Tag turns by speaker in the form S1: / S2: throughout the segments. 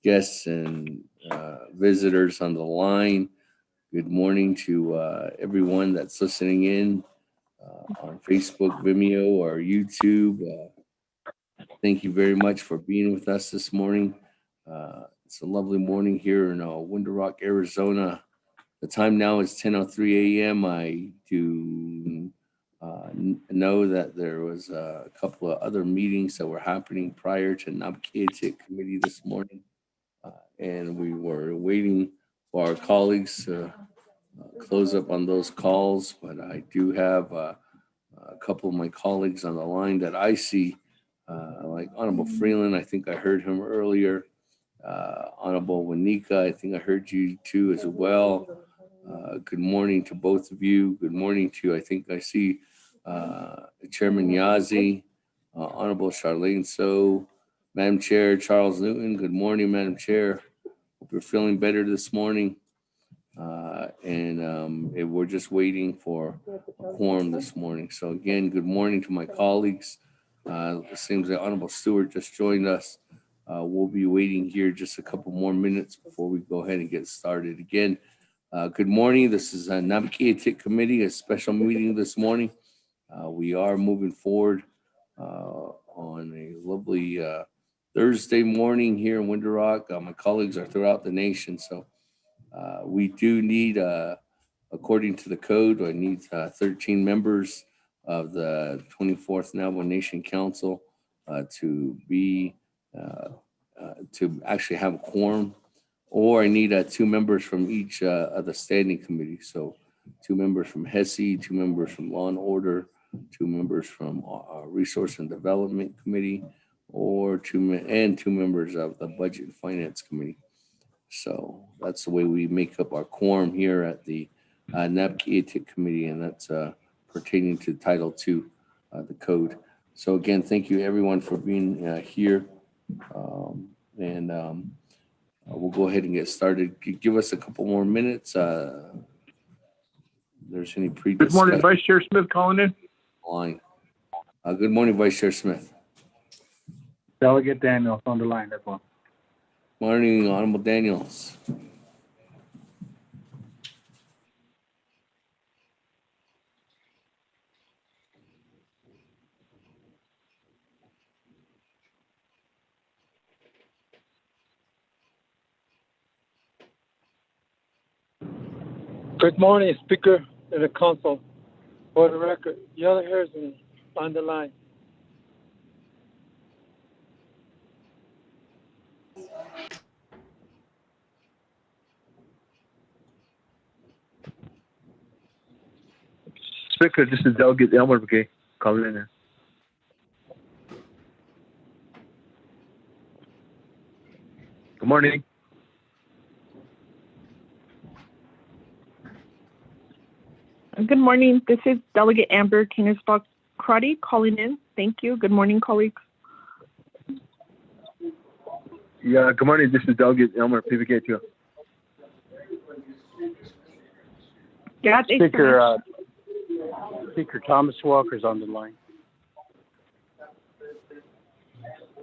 S1: guests and visitors on the line. Good morning to everyone that's listening in on Facebook, Vimeo, or YouTube. Thank you very much for being with us this morning. It's a lovely morning here in Window Rock, Arizona. The time now is 10:03 a.m. I do know that there was a couple of other meetings that were happening prior to Naabik'íyáti committee this morning, and we were waiting for our colleagues to close up on those calls. But I do have a couple of my colleagues on the line that I see, like Honorable Freeland. I think I heard him earlier. Honorable Wanika, I think I heard you too as well. Good morning to both of you. Good morning to, I think I see Chairman Yazi, Honorable Charlene So, Madam Chair Charles Newton. Good morning, Madam Chair. Hope you're feeling better this morning. We're just waiting for a quorum this morning. So again, good morning to my colleagues. It seems that Honorable Stewart just joined us. We'll be waiting here just a couple more minutes before we go ahead and get started again. Good morning. This is a Naabik'íyáti committee, a special meeting this morning. We are moving forward on a lovely Thursday morning here in Window Rock. My colleagues are throughout the nation, so we do need, according to the code, I need 13 members of the 24th Navajo Nation Council to actually have a quorum. Or I need 2 members from each of the standing committees. So 2 members from HESI, 2 members from Law and Order, 2 members from Resource and Development Committee, or 2 members of the Budget and Finance Committee. So that's the way we make up our quorum here at the Naabik'íyáti Committee, and that's pertaining to Title II, the code. So again, thank you everyone for being here. We'll go ahead and get started. Give us a couple more minutes. If there's any
S2: Good morning, Vice Chair Smith calling in.
S1: Line. Good morning, Vice Chair Smith.
S2: Delegate Daniels on the line as well.
S1: Morning, Honorable Daniels.
S3: Good morning, Speaker of the Council. For the record, Yellow Hairs on the line.
S2: Speaker, this is Delegate Elmer McKay calling in. Good morning.
S4: Good morning. This is Delegate Amber Kinersbach-Crotty calling in. Thank you. Good morning, colleagues.
S2: Yeah, good morning. This is Delegate Elmer PVK too.
S4: Yeah,
S3: Speaker Thomas Walker's on the line.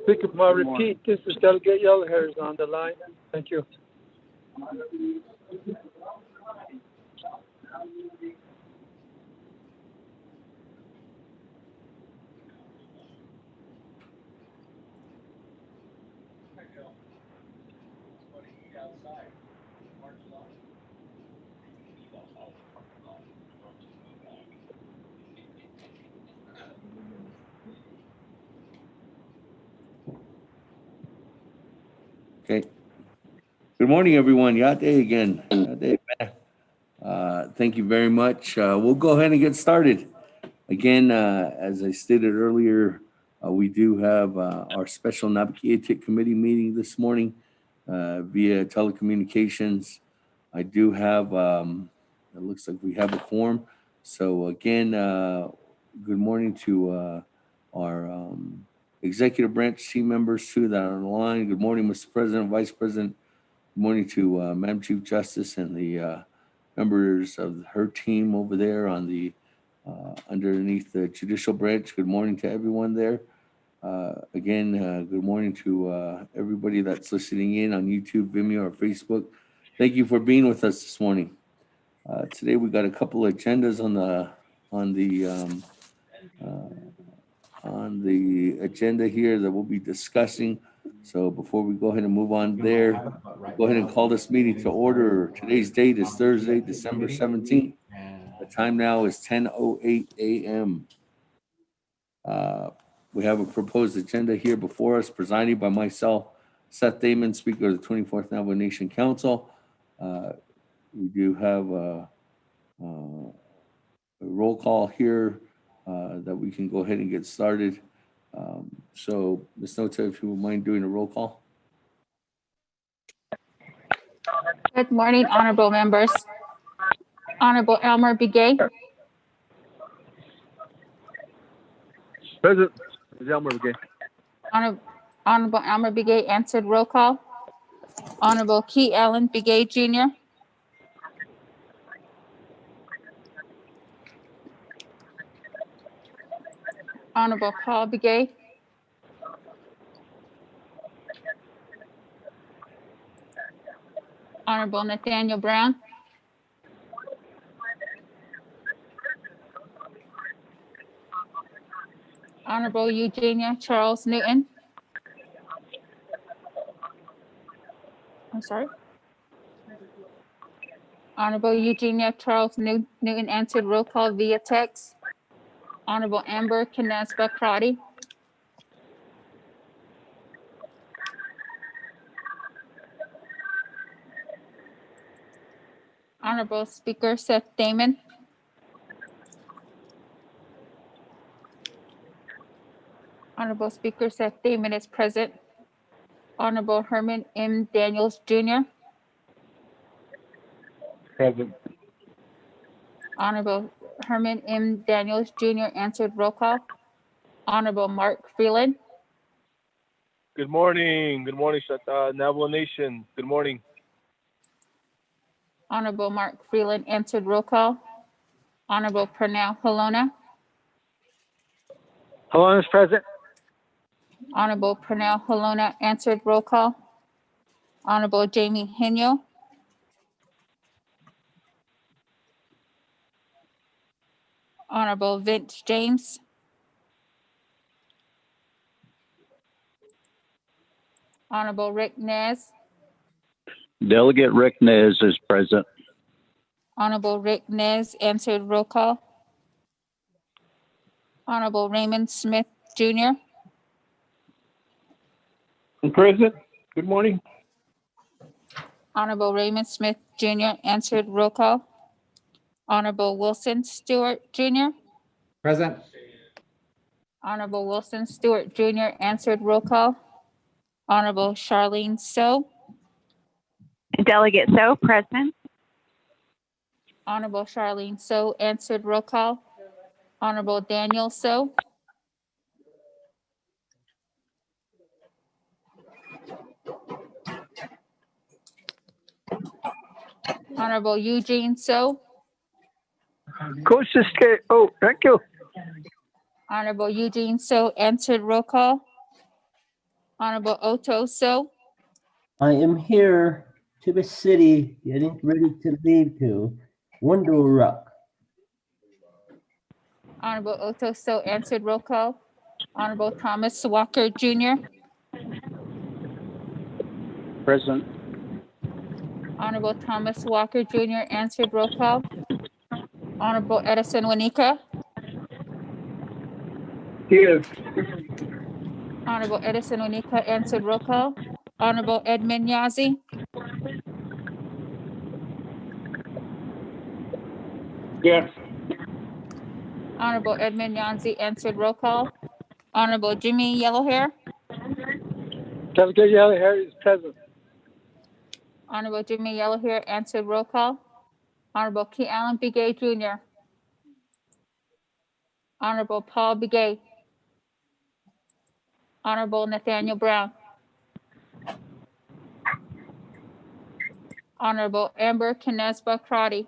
S3: Speaker, may I repeat, this is Delegate Yellow Hairs on the line. Thank you.
S1: Okay. Good morning, everyone. Yate again. Thank you very much. We'll go ahead and get started. Again, as I stated earlier, we do have our special Naabik'íyáti committee meeting this morning via telecommunications. I do have, it looks like we have a quorum. So again, good morning to our executive branch team members too that are on the line. Good morning, Mr. President, Vice President. Good morning to Madam Chief Justice and the members of her team over there on the underneath the judicial branch. Good morning to everyone there. Again, good morning to everybody that's listening in on YouTube, Vimeo, or Facebook. Thank you for being with us this morning. Today we got a couple of agendas on the agenda here that we'll be discussing. So before we go ahead and move on there, go ahead and call this meeting to order. Today's date is Thursday, December 17th. The time now is 10:08 a.m. We have a proposed agenda here before us, presided by myself, Seth Damon, Speaker of the 24th Navajo Nation Council. We do have a roll call here that we can go ahead and get started. So, Ms. Nota, if you would mind doing a roll call.
S5: Good morning, honorable members. Honorable Elmer Begay,
S2: Present. This is Elmer again.
S5: Honorable Elmer Begay answered roll call. Honorable Key Allen Begay Jr., Honorable Paul Begay, Honorable Nathaniel Brown, Honorable Eugenia Charles Newton. I'm sorry. Honorable Eugenia Charles Newton answered roll call via text. Honorable Amber Canespa Crotty. Honorable Speaker Seth Damon. Honorable Speaker Seth Damon is present. Honorable Herman M. Daniels Jr.,
S2: Present.
S5: Honorable Herman M. Daniels Jr. answered roll call. Honorable Mark Freeland.
S6: Good morning. Good morning, Navajo Nation. Good morning.
S5: Honorable Mark Freeland answered roll call. Honorable Pernell Halona.
S3: Hello, is present.
S5: Honorable Pernell Halona answered roll call. Honorable Jamie Henyo. Honorable Vince James. Honorable Rick Nez.
S7: Delegate Rick Nez is present.
S5: Honorable Rick Nez answered roll call. Honorable Raymond Smith Jr.
S3: I'm present. Good morning.
S5: Honorable Raymond Smith Jr. answered roll call. Honorable Wilson Stewart Jr.
S8: Present.
S5: Honorable Wilson Stewart Jr. answered roll call. Honorable Charlene So.
S4: Delegate So, present.
S5: Honorable Charlene So answered roll call. Honorable Daniel So. Honorable Eugene So.
S3: Coach Siske. Oh, thank you.
S5: Honorable Eugene So answered roll call. Honorable Otto So.
S9: I am here to the city, getting ready to leave to Window Rock.
S5: Honorable Otto So answered roll call. Honorable Thomas Walker Jr.
S7: Present.
S5: Honorable Thomas Walker Jr. answered roll call. Honorable Edison Wanika.
S3: Here.
S5: Honorable Edison Wanika answered roll call. Honorable Edmund Yazi.
S3: Yes.
S5: Honorable Edmund Yazi answered roll call. Honorable Jimmy Yellowhair.
S3: Delegate Yellowhair is present.
S5: Honorable Jimmy Yellowhair answered roll call. Honorable Key Allen Begay Jr. Honorable Paul Begay. Honorable Nathaniel Brown. Honorable Amber Canespa Crotty.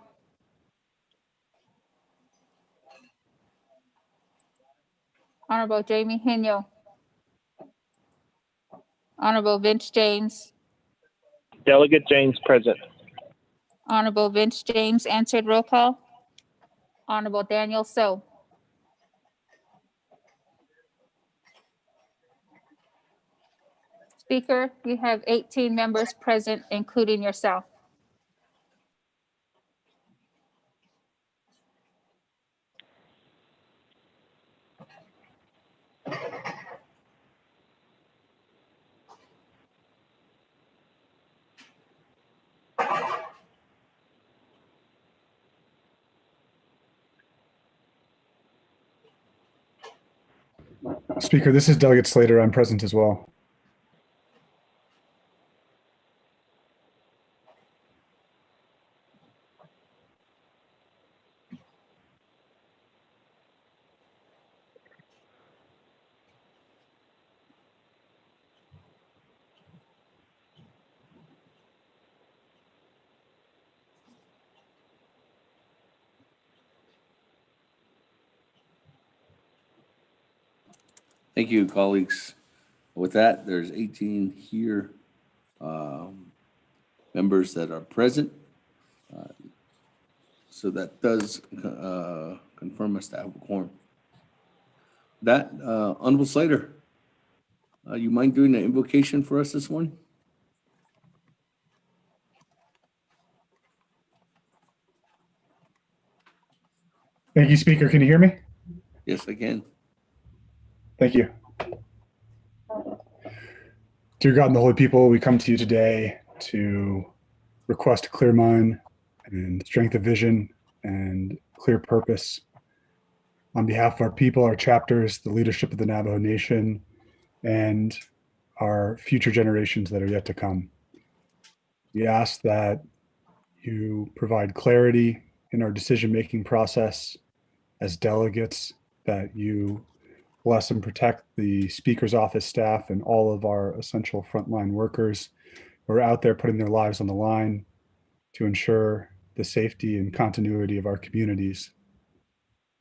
S5: Honorable Jamie Henyo. Honorable Vince James.
S6: Delegate James present.
S5: Honorable Vince James answered roll call. Honorable Daniel So. Speaker, you have 18 members present, including yourself.
S8: Speaker, this is Delegate Slater. I'm present as well.
S1: Thank you, colleagues. With that, there's 18 here, members that are present. So that does confirm us to have a quorum. That, Honorable Slater, you mind doing the invocation for us this morning?
S8: Thank you, Speaker. Can you hear me?
S1: Yes, I can.
S8: Thank you. Dear God and the holy people, we come to you today to request a clear mind and strength of vision and clear purpose on behalf of our people, our chapters, the leadership of the Navajo Nation, and our future generations that are yet to come. We ask that you provide clarity in our decision-making process as delegates, that you bless and protect the Speaker's office staff and all of our essential frontline workers who are out there putting their lives on the line to ensure the safety and continuity of our communities.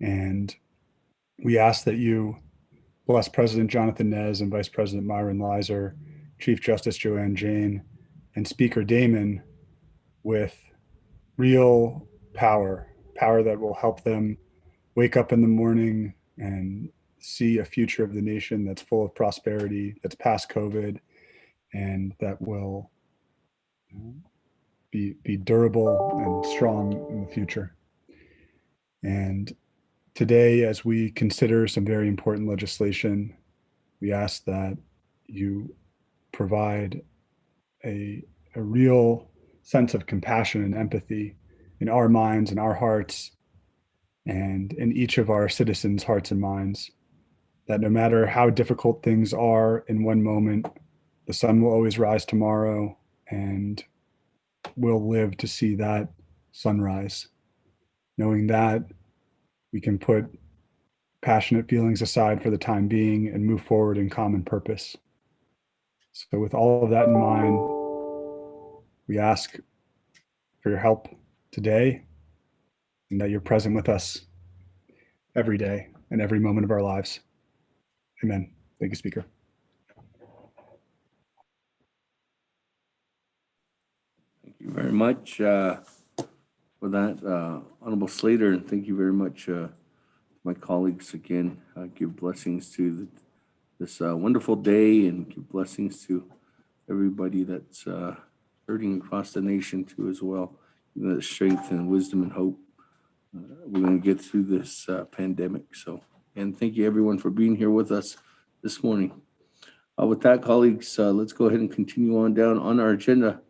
S8: And we ask that you bless President Jonathan Nez and Vice President Myron Lizer, Chief Justice Joanne Jane, and Speaker Damon with real power that will help them wake up in the morning and see a future of the nation that's full of prosperity, that's past COVID, and that will be durable and strong in the future. And today, as we consider some very important legislation, we ask that you provide a real sense of compassion and empathy in our minds and our hearts and in each of our citizens' hearts and minds, that no matter how difficult things are in one moment, the sun will always rise tomorrow, and we'll live to see that sunrise. Knowing that we can put passionate feelings aside for the time being and move forward in common purpose. So with all of that in mind, we ask for your help today, and that you're present with us every day and every moment of our lives. Amen. Thank you, Speaker.
S1: Thank you very much for that, Honorable Slater, and thank you very much, my colleagues again. Give blessings to this wonderful day, and give blessings to everybody that's hurting across the nation too as well. Give them the strength and wisdom and hope. We're going to get through this pandemic. So, and thank you everyone for being here with us this morning. With that, colleagues, let's go ahead and continue on down on our agenda.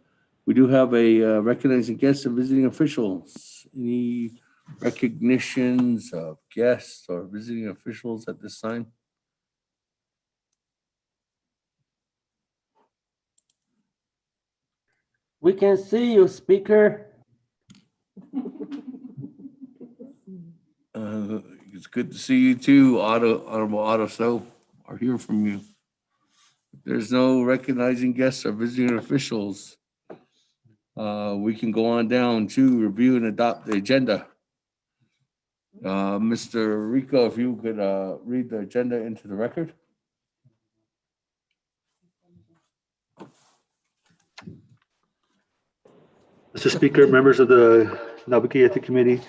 S1: We do have a recognizing guests and visiting officials. Any recognitions of guests or visiting officials at this time?
S9: We can see you, Speaker.
S1: It's good to see you too, Honorable Otto Soap, or hear from you. If there's no recognizing guests or visiting officials, we can go on down to review and adopt the agenda. Mr. Rico, if you could read the agenda into the record.
S10: Mr. Speaker, members of the Naabik'íyáti Committee,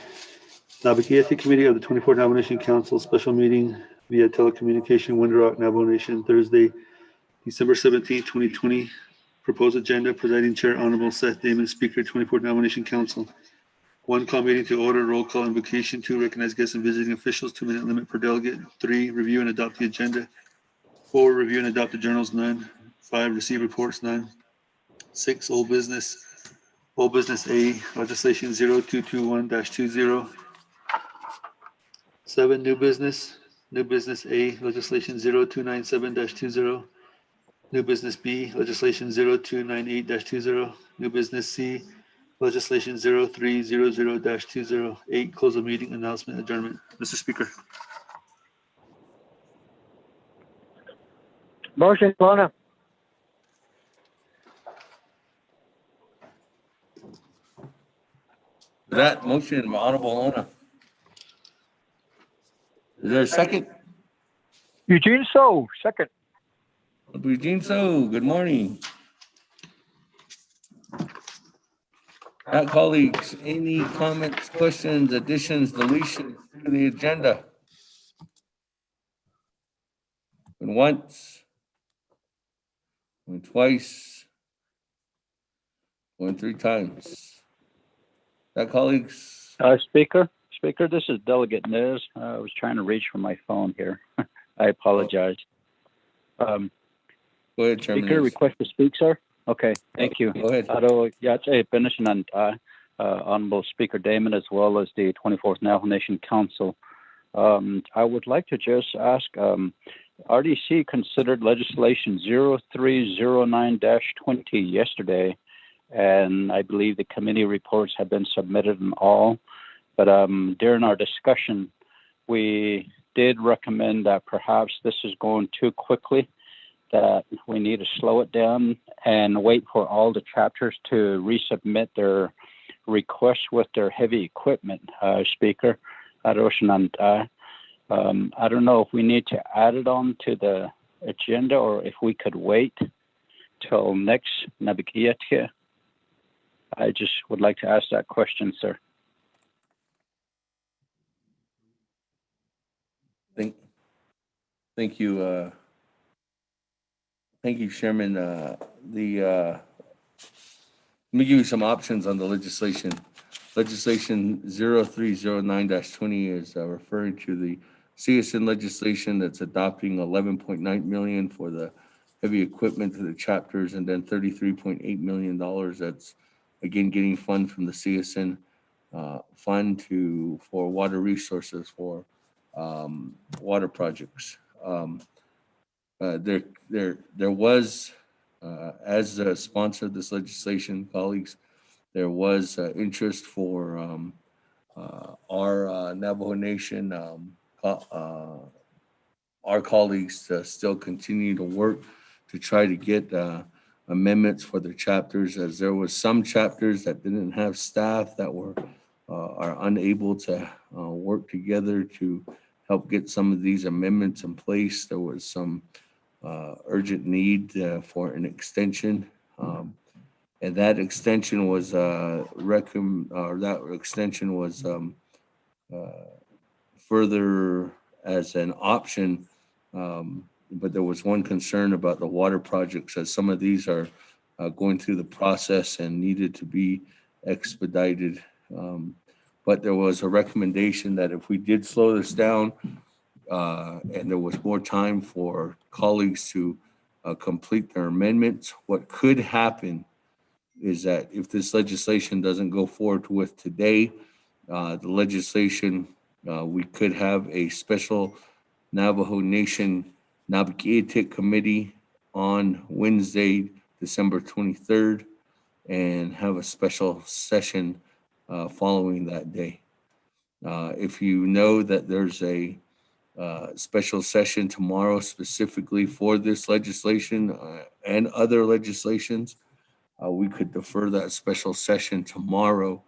S10: Naabik'íyáti Committee of the 24th Navajo Nation Council special meeting via telecommunication, Window Rock, Navajo Nation, Thursday, December 17, 2020. Proposed agenda, presiding chair, Honorable Seth Damon, Speaker, 24th Navajo Nation Council. 1, call meeting to order, roll call invocation. 2, recognize guests and visiting officials, 2-minute limit per delegate. 3, review and adopt the agenda. 4, review and adopt the journals, none. 5, receive reports, none. 6, old business. Old business A, legislation 0221-20. 7, new business. New business A, legislation 0297-20. New business B, legislation 0298-20. New business C, legislation 0300-20. 8, close the meeting, announcement, adjournment. Mr. Speaker.
S3: Motion, Lona.
S1: That motion, Honorable Ona. Is there a second?
S3: Eugene So, second.
S1: Eugene So, good morning. Colleagues, any comments, questions, additions, deletions to the agenda? Going once, going twice, going 3 times. Colleagues?
S7: Speaker, this is Delegate Nez. I was trying to reach for my phone here. I apologize.
S1: Go ahead, Chairman.
S7: Speaker, request to speak, sir. Okay, thank you.
S1: Go ahead.
S7: Honorable Speaker Damon, as well as the 24th Navajo Nation Council. I would like to just ask, RDC considered legislation 0309-20 yesterday, and I believe the committee reports have been submitted and all. But during our discussion, we did recommend that perhaps this is going too quickly, that we need to slow it down and wait for all the chapters to resubmit their requests with their heavy equipment, Speaker. I don't know if we need to add it on to the agenda or if we could wait till next Naabik'íyáti. I just would like to ask that question, sir.
S1: Thank you. Thank you, Chairman. Let me give you some options on the legislation. Legislation 0309-20 is referring to the CSN legislation that's adopting $11.9 million for the heavy equipment to the chapters, and then $33.8 million that's again getting fund from the CSN fund for water resources for water projects. There was, as a sponsor of this legislation, colleagues, there was interest for our Navajo Nation, our colleagues to still continue to work to try to get amendments for their chapters, as there was some chapters that didn't have staff that are unable to work together to help get some of these amendments in place. There was some urgent need for an extension, and that extension was further as an option. But there was one concern about the water projects, as some of these are going through the process and needed to be expedited. But there was a recommendation that if we did slow this down and there was more time for colleagues to complete their amendments, what could happen is that if this legislation doesn't go forward with today, the legislation, we could have a special Navajo Nation Naabik'íyáti committee on Wednesday, December 23rd, and have a special session following that day. If you know that there's a special session tomorrow specifically for this legislation and other legislations, we could defer that special session tomorrow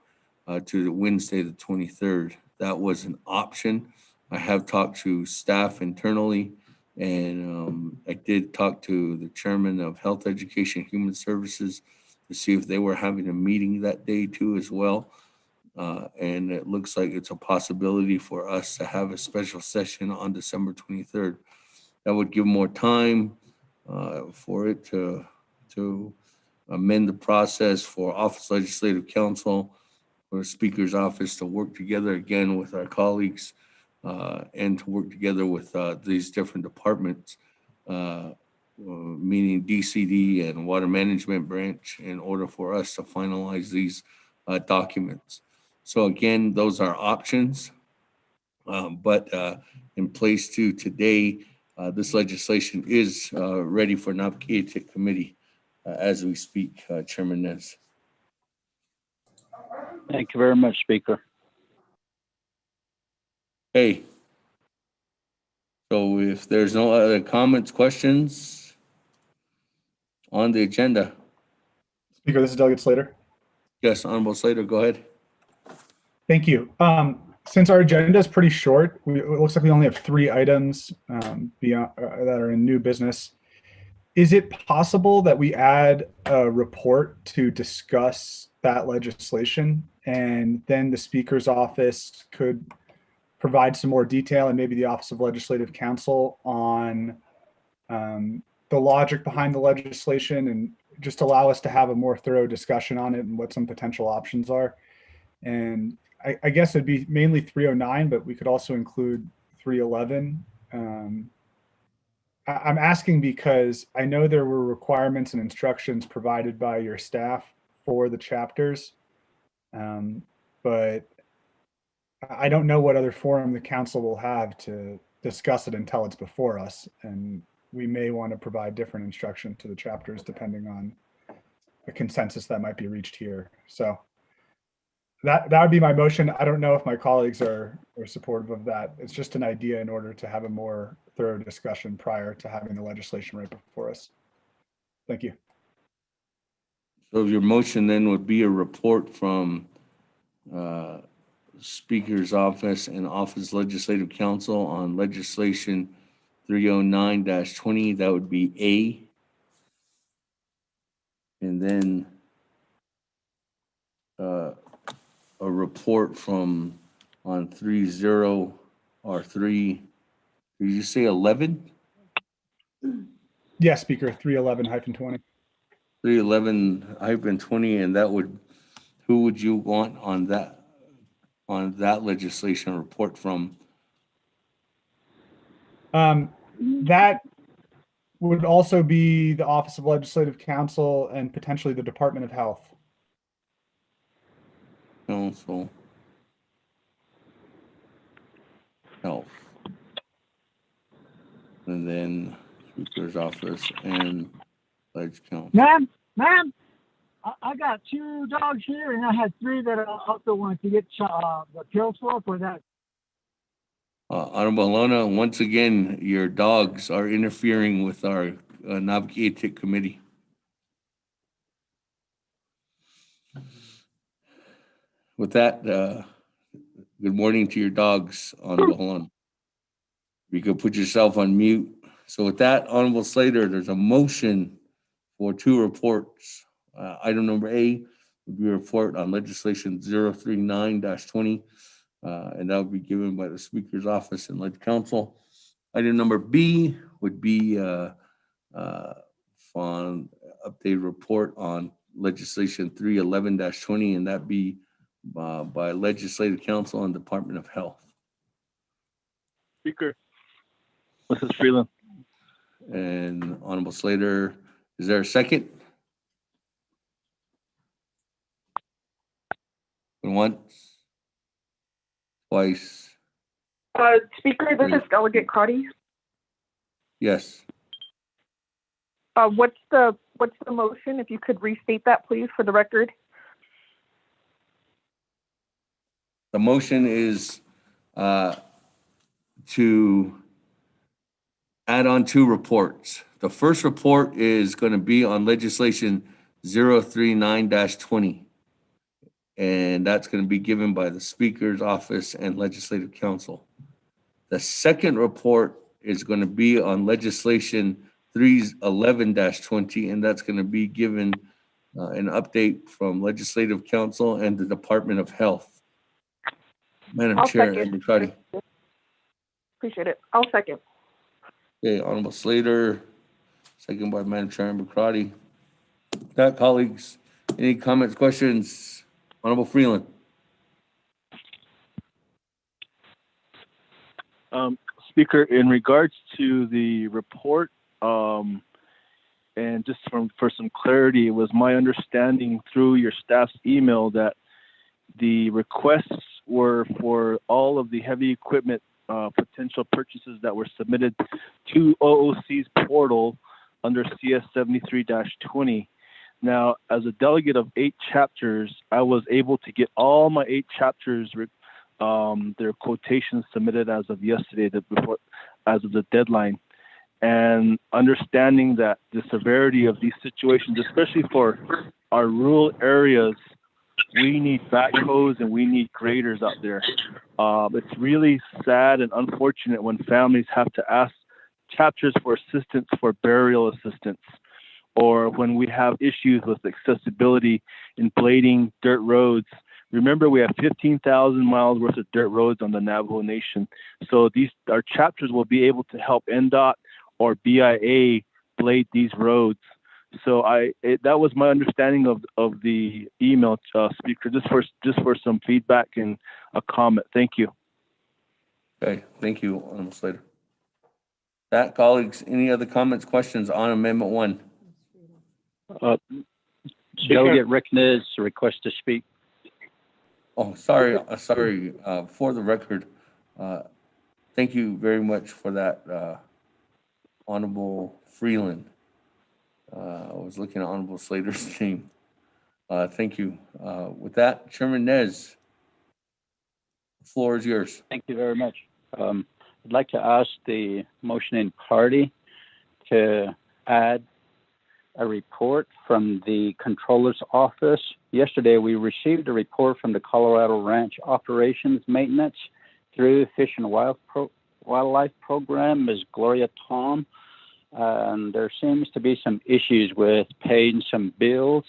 S1: to Wednesday the 23rd. That was an option. I have talked to staff internally, and I did talk to the chairman of Health, Education, Human Services, to see if they were having a meeting that day too as well. And it looks like it's a possibility for us to have a special session on December 23rd. That would give more time for it to amend the process for Office Legislative Council, for the Speaker's Office to work together again with our colleagues and to work together with these different departments, meaning DCD and Water Management Branch, in order for us to finalize these documents. So again, those are options, but in place to today, this legislation is ready for Naabik'íyáti committee as we speak, Chairman Nez.
S7: Thank you very much, Speaker.
S1: Hey, so if there's no other comments, questions on the agenda,
S8: Speaker, this is Delegate Slater.
S1: yes, Honorable Slater, go ahead.
S8: Thank you. Since our agenda is pretty short, it looks like we only have 3 items beyond, that are in new business. Is it possible that we add a report to discuss that legislation, and then the Speaker's office could provide some more detail, and maybe the Office of Legislative Counsel on the logic behind the legislation, and just allow us to have a more thorough discussion on it and what some potential options are? And I guess it'd be mainly 309, but we could also include 311. I'm asking because I know there were requirements and instructions provided by your staff for the chapters, but I don't know what other forum the council will have to discuss it until it's before us. And we may want to provide different instruction to the chapters depending on the consensus that might be reached here. So that would be my motion. I don't know if my colleagues are supportive of that. It's just an idea in order to have a more thorough discussion prior to having the legislation right before us. Thank you.
S1: So your motion then would be a report from Speaker's Office and Office Legislative Counsel on legislation 309-20. That would be A. And then a report from on 30 or 3. Did you say 11?
S8: Yes, Speaker, 311-20.
S1: 311-20, and that would, who would you want on that legislation report from?
S8: That would also be the Office of Legislative Counsel and potentially the Department of Health.
S1: Council, Health, and then Speaker's Office and Ledge Council.
S3: Ma'am, I got 2 dogs here, and I had 3 that I also wanted to get the pills for that.
S1: Honorable Alona, once again, your dogs are interfering with our Naabik'íyáti committee. With that, good morning to your dogs, Honorable Alona. You could put yourself on mute. So with that, Honorable Slater, there's a motion for 2 reports. Item number A would be a report on legislation 039-20. And that would be given by the Speaker's Office and Ledge Council. Item number B would be on updated report on legislation 311-20, and that be by Legislative Council and Department of Health.
S6: Speaker, this is Freeland.
S1: And Honorable Slater, is there a second? Once, twice.
S4: Speaker, this is Delegate Crotty.
S1: Yes.
S4: What's the motion? If you could restate that, please, for the record.
S1: The motion is to add on 2 reports. The first report is going to be on legislation 039-20. And that's going to be given by the Speaker's Office and Legislative Council. The second report is going to be on legislation 311-20, and that's going to be given an update from Legislative Council and the Department of Health. Madam
S4: I'll
S1: Chair,
S4: second.
S1: Amber Crotty.
S4: Appreciate it. I'll second.
S1: Okay, Honorable Slater, second by Madam Chair Amber Crotty. That, colleagues, any comments, questions? Honorable Freeland.
S6: Speaker, in regards to the report, and just for some clarity, it was my understanding through your staff's email that the requests were for all of the heavy equipment potential purchases that were submitted to OOC's portal under CS 73-20. Now, as a delegate of 8 chapters, I was able to get all my 8 chapters, their quotations submitted as of yesterday, as of the deadline. And understanding that the severity of these situations, especially for our rural areas, we need backhoes and we need graders out there. It's really sad and unfortunate when families have to ask chapters for assistance for burial assistance, or when we have issues with accessibility in blading dirt roads. Remember, we have 15,000 miles worth of dirt roads on the Navajo Nation. So our chapters will be able to help NDOT or BIA blade these roads. So that was my understanding of the email, Speaker, just for some feedback and a comment. Thank you.
S1: Okay, thank you, Honorable Slater. That, colleagues, any other comments, questions on Amendment 1?
S7: Delegate Rick Nez, request to speak.
S1: Oh, sorry. For the record, thank you very much for that, Honorable Freeland. I was looking at Honorable Slater's name. Thank you. With that, Chairman Nez, the floor is yours.
S7: Thank you very much. I'd like to ask the motioning party to add a report from the Controller's Office. Yesterday, we received a report from the Colorado Ranch Operations Maintenance through Fish and Wildlife Program, Ms. Gloria Tom. And there seems to be some issues with paying some bills,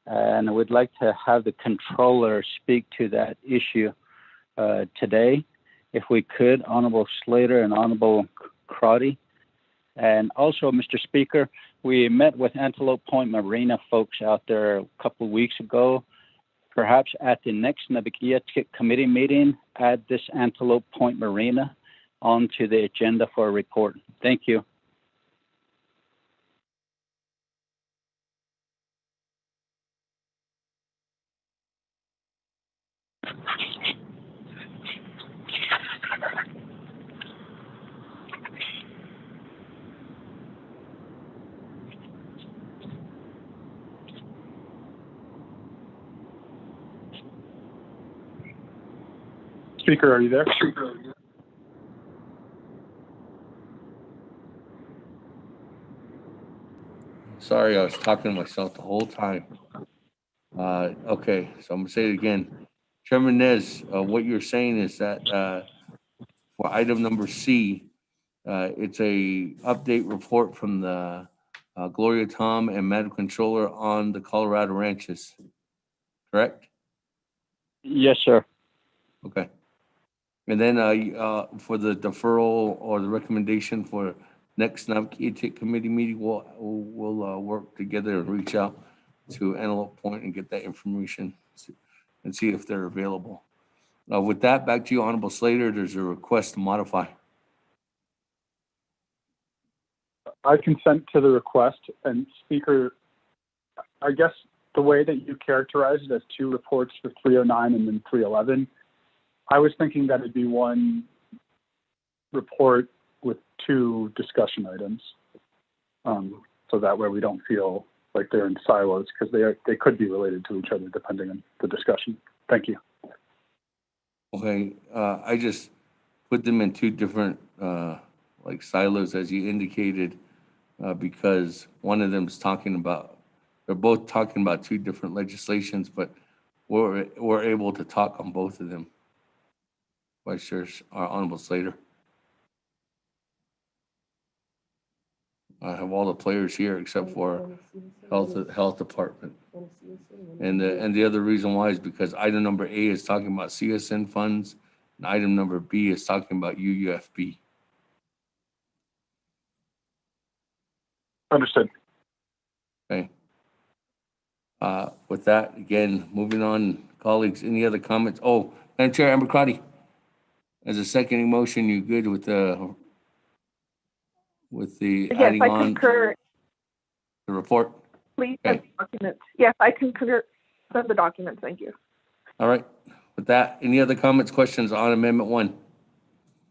S7: and I would like to have the controller speak to that issue today, if we could, Honorable Slater and Honorable Crotty. And also, Mr. Speaker, we met with Antelope Point Marina folks out there a couple of weeks ago. Perhaps at the next Naabik'íyáti committee meeting, add this Antelope Point Marina onto the agenda for a report. Thank you.
S11: Speaker, are you there?
S1: Sorry, I was talking to myself the whole time. Okay, so I'm gonna say it again. Chairman Nez, what you're saying is that for item number C, it's a update report from the Gloria Tom and Madam Controller on the Colorado ranches, correct?
S7: Yes, sir.
S1: Okay. And then for the deferral or the recommendation for next Naabik'íyáti committee meeting, we'll work together and reach out to Antelope Point and get that information and see if they're available. With that, back to you, Honorable Slater. There's a request to modify.
S11: I consent to the request. And Speaker, I guess the way that you characterize it as 2 reports for 309 and then 311, I was thinking that it'd be 1 report with 2 discussion items. So that way we don't feel like they're in silos, because they could be related to each other depending on the discussion. Thank you.
S1: Okay, I just put them in 2 different like silos, as you indicated, because one of them is talking about, they're both talking about 2 different legislations, but we're able to talk on both of them. Vice Chair, our Honorable Slater. I have all the players here except for Health Department. And the other reason why is because item number A is talking about CSN funds, and item number B is talking about UUFB.
S11: Understood.
S1: Okay. With that, again, moving on, colleagues, any other comments? Oh, Madam Chair, Amber Crotty, as a second motion, you good with the
S4: Yes,
S1: adding
S4: I
S1: on
S4: concur.
S1: the report?
S4: Please
S1: Okay.
S4: send the documents. Yes, I concur. Send the documents. Thank you.
S1: All right. With that, any other comments, questions on Amendment 1?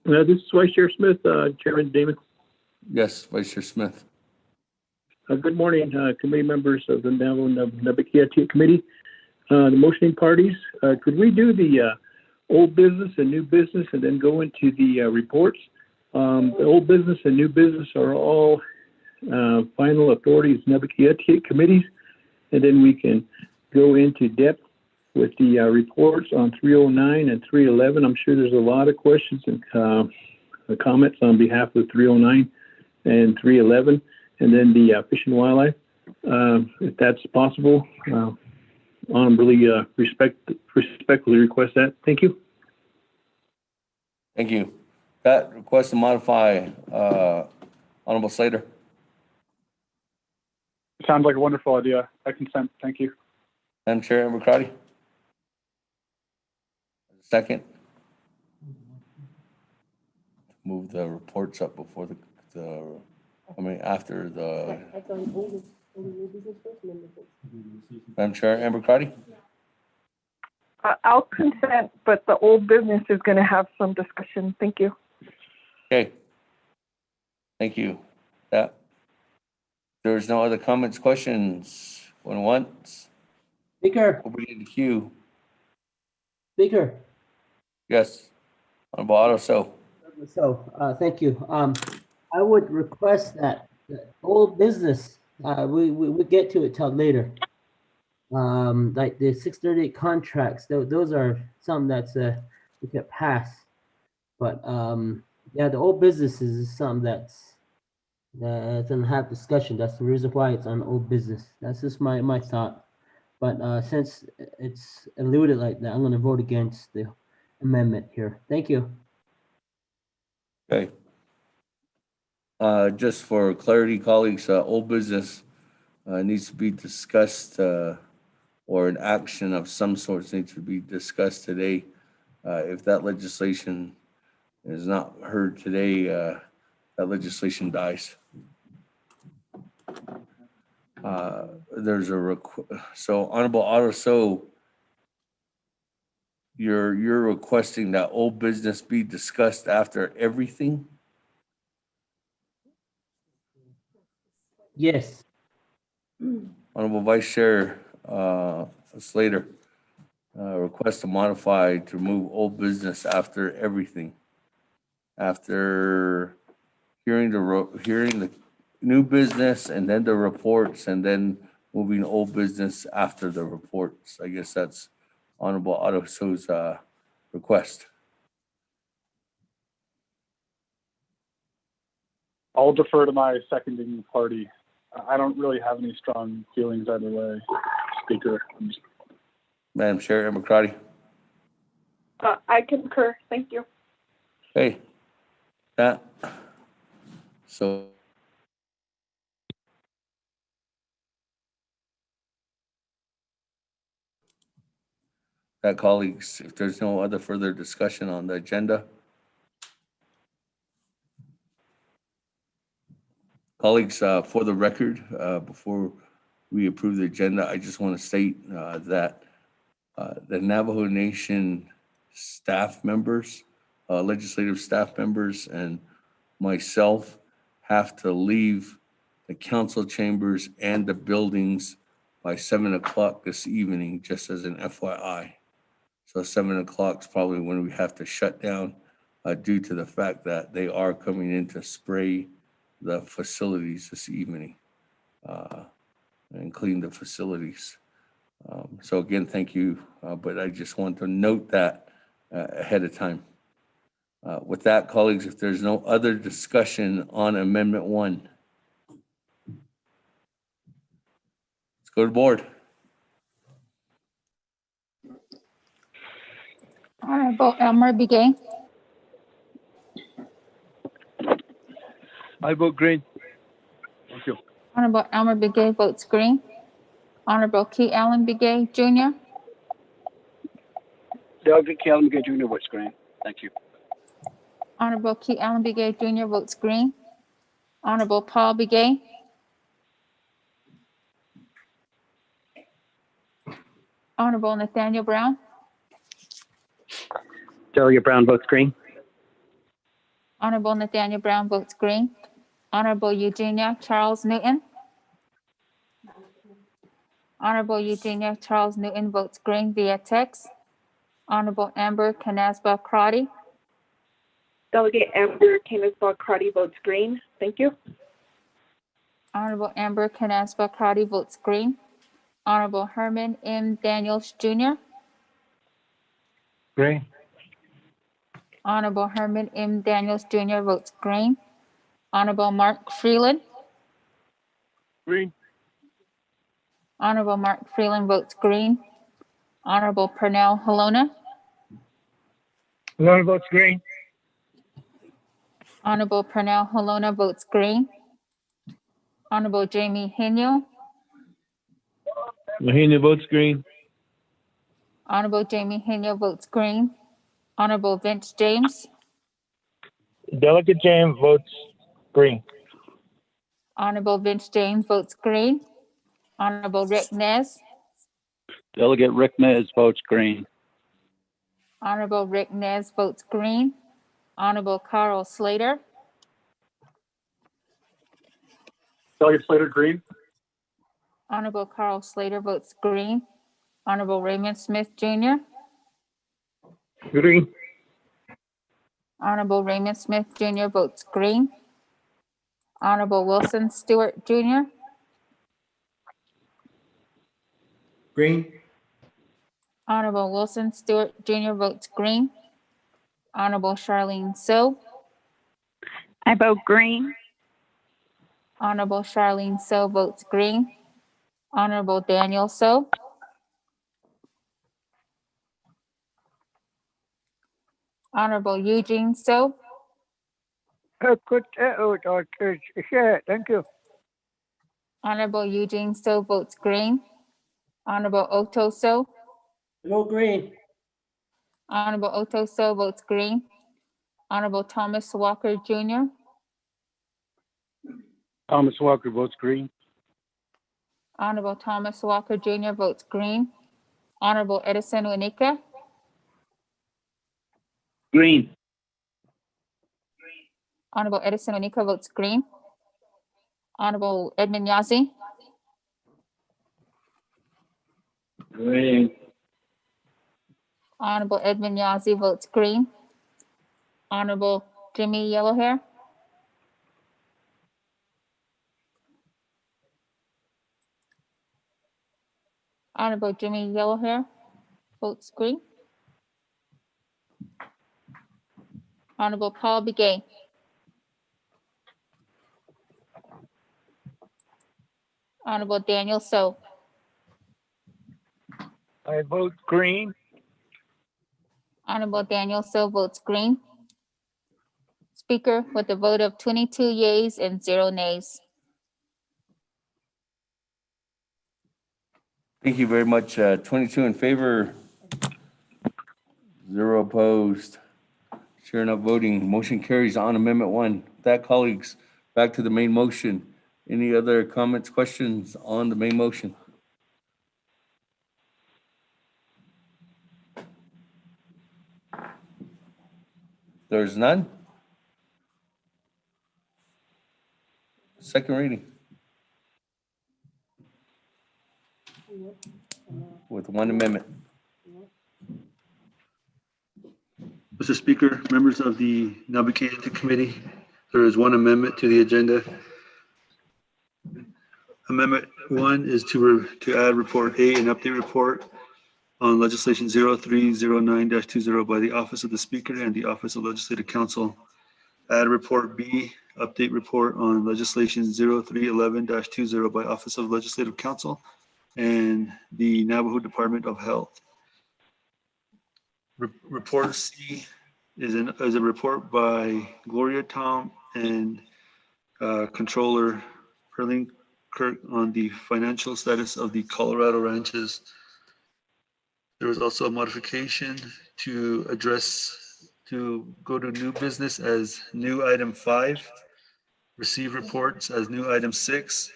S12: This is Vice Chair Smith, Chairman Damon.
S1: Yes, Vice Chair Smith.
S12: Good morning, committee members of the Naabik'íyáti Committee. The motioning parties, could we do the old business and new business and then go into the reports? The old business and new business are all final authorities Naabik'íyáti committees, and then we can go into depth with the reports on 309 and 311. I'm sure there's a lot of questions and comments on behalf of 309 and 311, and then the Fish and Wildlife, if that's possible. Honorably respectfully request that. Thank you.
S1: Thank you. That request to modify, Honorable Slater.
S11: Sounds like a wonderful idea. I consent. Thank you.
S1: Madam Chair, Amber Crotty. Second. Move the reports up before after the. Madam Chair, Amber Crotty.
S4: I'll consent, but the old business is going to have some discussion. Thank you.
S1: Okay. Thank you. That. There's no other comments, questions. Going once.
S9: Speaker,
S1: Over in the queue.
S9: Speaker.
S1: Yes. Honorable Otto,
S9: So, thank you. I would request that the old business, we get to it till later. Like the 638 contracts, those are some that's we could pass. But yeah, the old business is something that's doesn't have discussion. That's the reason why it's on old business. That's just my thought. But since it's alluded like that, I'm going to vote against the amendment here. Thank you.
S1: Okay. Just for clarity, colleagues, old business needs to be discussed, or an action of some sort needs to be discussed today. If that legislation is not heard today, that legislation dies. There's a so Honorable Otto, you're requesting that old business be discussed after everything?
S9: Yes.
S1: Honorable Vice Chair Slater, request to modify to remove old business after everything. After hearing the new business and then the reports and then moving old business after the reports. I guess that's Honorable Otto's request.
S11: I'll defer to my seconding party. I don't really have any strong feelings either way, Speaker.
S1: Madam Chair, Amber Crotty.
S4: I concur. Thank you.
S1: Hey, so that, colleagues, if there's no other further discussion on the agenda. Colleagues, for the record, before we approve the agenda, I just want to state that the Navajo Nation staff members, legislative staff members, and myself have to leave the council chambers and the buildings by 7 o'clock this evening, just as an FYI. So 7 o'clock is probably when we have to shut down due to the fact that they are coming in to spray the facilities this evening and clean the facilities. So again, thank you, but I just want to note that ahead of time. With that, colleagues, if there's no other discussion on Amendment 1, let's go to the board.
S5: Honorable Elmer Begay.
S11: I vote green. Thank you.
S5: Honorable Elmer Begay votes green. Honorable Key Allen Begay Jr.
S12: Delegate Calum Gay Jr. votes green. Thank you.
S5: Honorable Key Allen Begay Jr. votes green. Honorable Paul Begay. Honorable Nathaniel Brown.
S12: Delegate Brown votes green.
S5: Honorable Nathaniel Brown votes green. Honorable Eugenia Charles Newton. Honorable Eugenia Charles Newton votes green via text. Honorable Amber Canasba Crotty.
S4: Delegate Amber Canisbach Crotty votes green. Thank you.
S5: Honorable Amber Canasba Crotty votes green. Honorable Herman M. Daniels Jr.
S11: Green.
S5: Honorable Herman M. Daniels Jr. votes green. Honorable Mark Freeland.
S11: Green.
S5: Honorable Mark Freeland votes green. Honorable Pernell Halona.
S12: Halona votes green.
S5: Honorable Pernell Halona votes green. Honorable Jamie Henio.
S11: Mahina votes green.
S5: Honorable Jamie Henio votes green. Honorable Vince James.
S12: Delegate James votes green.
S5: Honorable Vince James votes green. Honorable Rick Nez.
S7: Delegate Rick Nez votes green.
S5: Honorable Rick Nez votes green. Honorable Carl Slater.
S11: Delegate Slater green.
S5: Honorable Carl Slater votes green. Honorable Raymond Smith Jr.
S12: Green.
S5: Honorable Raymond Smith Jr. votes green. Honorable Wilson Stewart Jr.
S10: Green.
S5: Honorable Wilson Stewart Jr. votes green. Honorable Charlene So.
S4: I vote green.
S5: Honorable Charlene So votes green. Honorable Daniel So. Honorable Eugene So.
S12: Thank you.
S5: Honorable Eugene So votes green. Honorable Otto So.
S9: Vote green.
S5: Honorable Otto So votes green. Honorable Thomas Walker Jr.
S12: Thomas Walker votes green.
S5: Honorable Thomas Walker Jr. votes green. Honorable Edison Winika.
S12: Green.
S5: Honorable Edison Winika votes green. Honorable Edmund Yazzie.
S12: Green.
S5: Honorable Edmund Yazzie votes green. Honorable Jimmy Yellowhair. Honorable Jimmy Yellowhair votes green. Honorable Paul Begay. Honorable Daniel So.
S12: I vote green.
S5: Honorable Daniel So votes green. Speaker with a vote of 22 yeas and 0 nays.
S1: Thank you very much. 22 in favor, 0 opposed. Sure enough, voting. Motion carries on Amendment 1. With that, colleagues, back to the main motion. Any other comments, questions on the main motion? There's none. Second reading. With one amendment.
S10: Mr. Speaker, members of the Naabik'íyáti Committee, there is one amendment to the agenda. Amendment 1 is to add Report A, an update report on legislation 0309-20 by the Office of the Speaker and the Office of Legislative Counsel. Add Report B, update report on legislation 0311-20 by Office of Legislative Counsel and the Navajo Department of Health. Report C is a report by Gloria Tom and Controller Perlene Kirk on the financial status of the Colorado ranches. There was also a modification to go to new business as new item 5, receive reports as new item 6,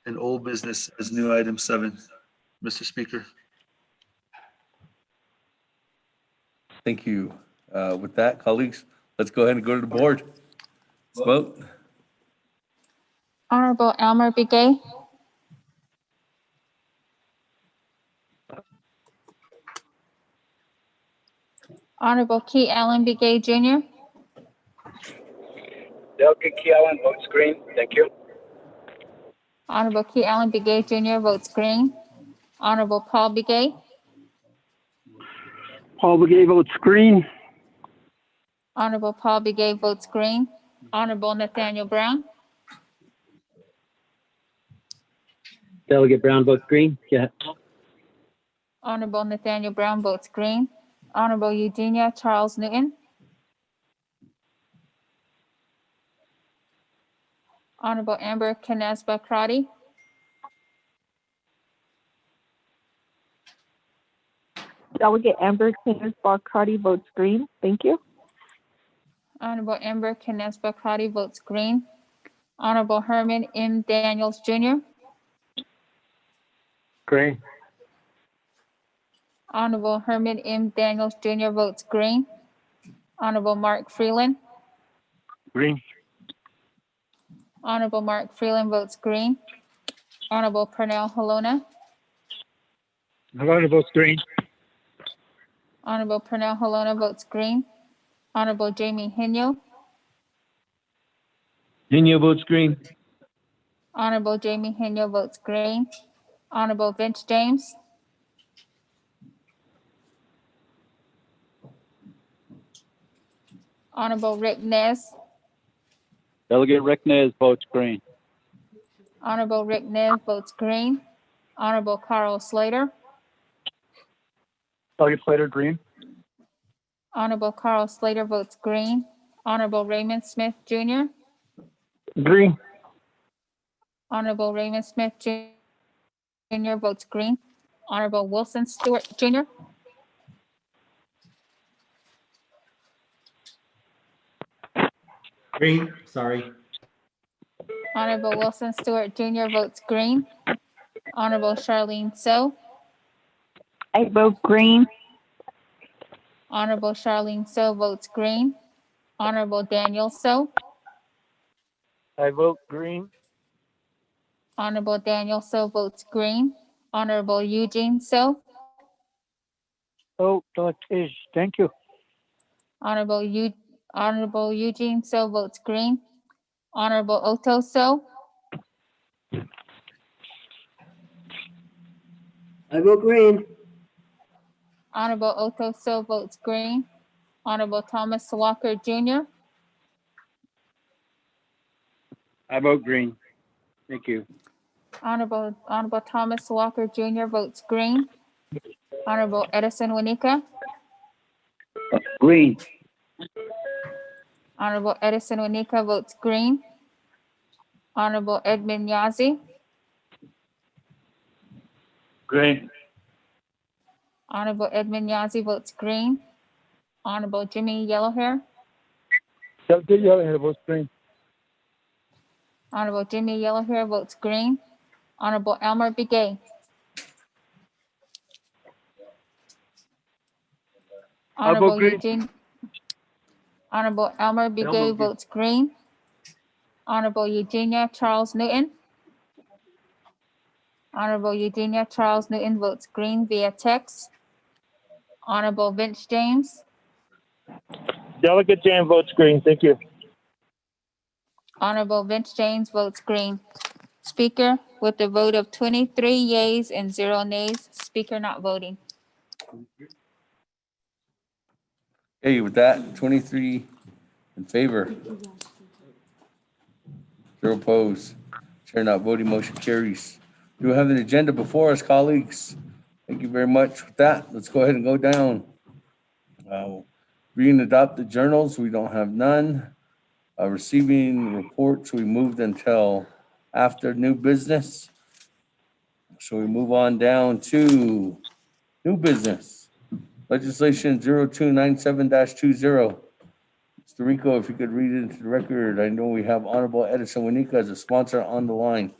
S10: and old business as new item 7. Mr. Speaker.
S1: Thank you. With that, colleagues, let's go ahead and go to the board. Let's vote.
S5: Honorable Elmer Begay, Honorable Key Allen Begay Jr.,
S3: Delegate Key Allen, votes green. Thank you.
S5: Honorable Key Allen Begay Jr. votes green. Honorable Paul Begay,
S12: Paul Begay votes green.
S5: Honorable Paul Begay votes green. Honorable Nathaniel Brown,
S9: Delegate Brown votes green. Yeah.
S5: Honorable Nathaniel Brown votes green. Honorable Eugenia Charles Newton, Honorable Amber Canespa Crotty,
S4: Delegate Amber Kinsbach-Crotty votes green. Thank you.
S5: Honorable Amber Canespa Crotty votes green. Honorable Herman M. Daniels Jr.,
S3: Green.
S5: Honorable Herman M. Daniels Jr. votes green. Honorable Mark Freeland,
S12: Green.
S5: Honorable Mark Freeland votes green. Honorable Pernell Halona,
S12: Maloney votes green.
S5: Honorable Pernell Halona votes green. Honorable Jamie Henyo,
S12: Nino votes green.
S5: Honorable Jamie Henyo votes green. Honorable Vince James, Honorable Rick Nez,
S7: Delegate Rick Nez votes green.
S5: Honorable Rick Nez votes green. Honorable Carl Slater,
S11: Delegate Slater, green.
S5: Honorable Carl Slater votes green. Honorable Raymond Smith Jr.,
S12: Green.
S5: Honorable Raymond Smith Jr. votes green. Honorable Wilson Stewart Jr.,
S13: Green, sorry.
S5: Honorable Wilson Stewart Jr. votes green. Honorable Charlene So,
S4: I vote green.
S5: Honorable Charlene So votes green. Honorable Daniel So,
S3: I vote green.
S5: Honorable Daniel So votes green. Honorable Eugene So,
S12: Oh, thank you.
S5: Honorable Eugene So votes green. Honorable Otto So,
S9: I vote green.
S5: Honorable Otto So votes green. Honorable Thomas Walker Jr.,
S12: I vote green. Thank you.
S5: Honorable Thomas Walker Jr. votes green. Honorable Edison Wanika,
S12: Green.
S5: Honorable Edison Wanika votes green. Honorable Edmund Yazi,
S12: Green.
S5: Honorable Edmund Yazi votes green. Honorable Jimmy Yellowhair,
S3: Delegate Yellowhair votes green.
S5: Honorable Jimmy Yellowhair votes green. Honorable Elmer Begay, Honorable
S12: green.
S5: Honorable Elmer Begay votes green. Honorable Eugenia Charles Newton, Honorable Eugenia Charles Newton votes green via text. Honorable Vince James,
S12: Delegate James votes green. Thank you.
S5: Honorable Vince James votes green. Speaker, with a vote of 23 yeas and 0 nays, speaker not voting.
S1: Okay, with that, 23 in favor. 0 opposed. Chair not voting, motion carries. We have an agenda before us, colleagues. Thank you very much. With that, let's go ahead and go down. Read and adopt the journals, we don't have none. Receiving reports, we moved until after new business. So we move on down to new business. Legislation 0297-20. Mr. Rico, if you could read it into the record. I know we have Honorable Edison Winika as a sponsor on the line.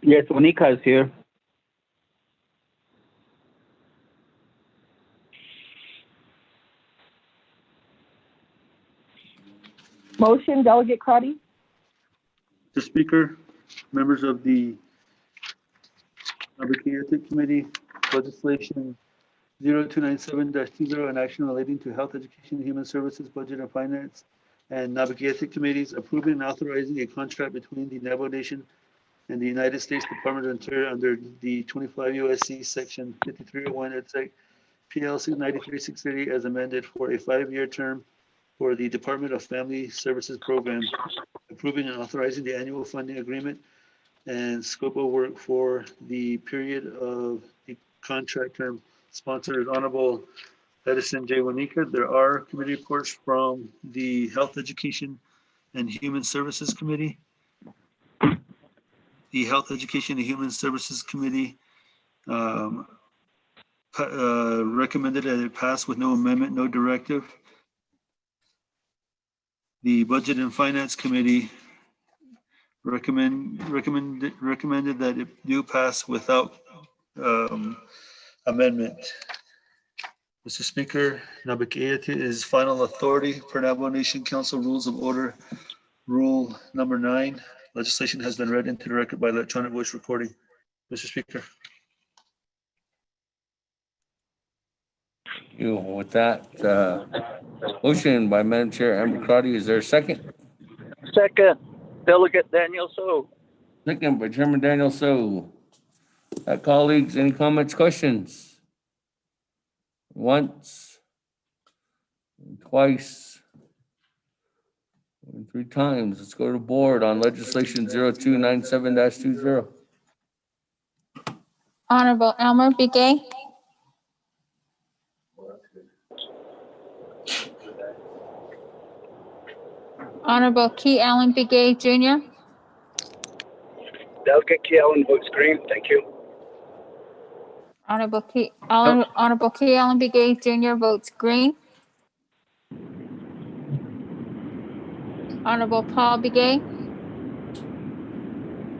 S7: Yes, Monica is here.
S4: Motion, Delegate Crotty.
S10: Mr. Speaker, members of the Naabik'íyáti Committee, legislation 0297-20, an action relating to health, education, human services, budget and finance, and Naabik'íyáti committees approving and authorizing a contract between the Navajo Nation and the United States Department of Interior under the 25 U.S.C. Section 5301 et sec. PLC 93630 as amended for a 5-year term for the Department of Family Services Program, approving and authorizing the annual funding agreement and scope of work for the period of the contract term. Sponsor is Honorable Edison J. Winika. There are committee reports from the Health, Education, and Human Services Committee. The Health, Education, and Human Services Committee recommended that it pass with no amendment, no directive. The Budget and Finance Committee recommended that it do pass without amendment. Mr. Speaker, Naabik'íyáti is final authority per Navajo Nation Council Rules of Order, Rule number 9. Legislation has been read into the record by electronic voice recording. Mr. Speaker.
S1: With that, motion by Madam Chair Amber Crotty, is there a second?
S7: Second, Delegate Daniel So.
S1: Second by Chairman Daniel So. Colleagues, any comments, questions? Once, twice, 3 times. Let's go to the board on legislation 0297-20.
S5: Honorable Elmer Begay. Honorable Key Allen Begay Jr.
S12: Delegate Key Allen votes green. Thank you.
S5: Honorable Key Allen Begay Jr. votes green. Honorable Paul Begay.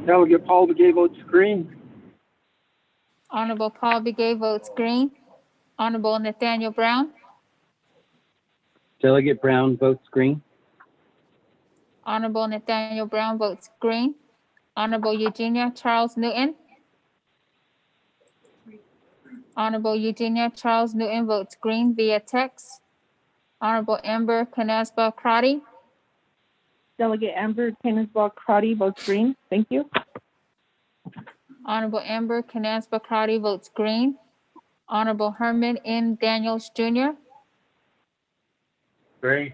S12: Delegate Paul Begay votes green.
S5: Honorable Paul Begay votes green. Honorable Nathaniel Brown.
S9: Delegate Brown votes green.
S5: Honorable Nathaniel Brown votes green. Honorable Eugenia Charles Newton. Honorable Eugenia Charles Newton votes green via text. Honorable Amber Canasba Crotty.
S4: Delegate Amber Canisball Crotty votes green. Thank you.
S5: Honorable Amber Canasba Crotty votes green. Honorable Herman M. Daniels Jr.
S12: Green.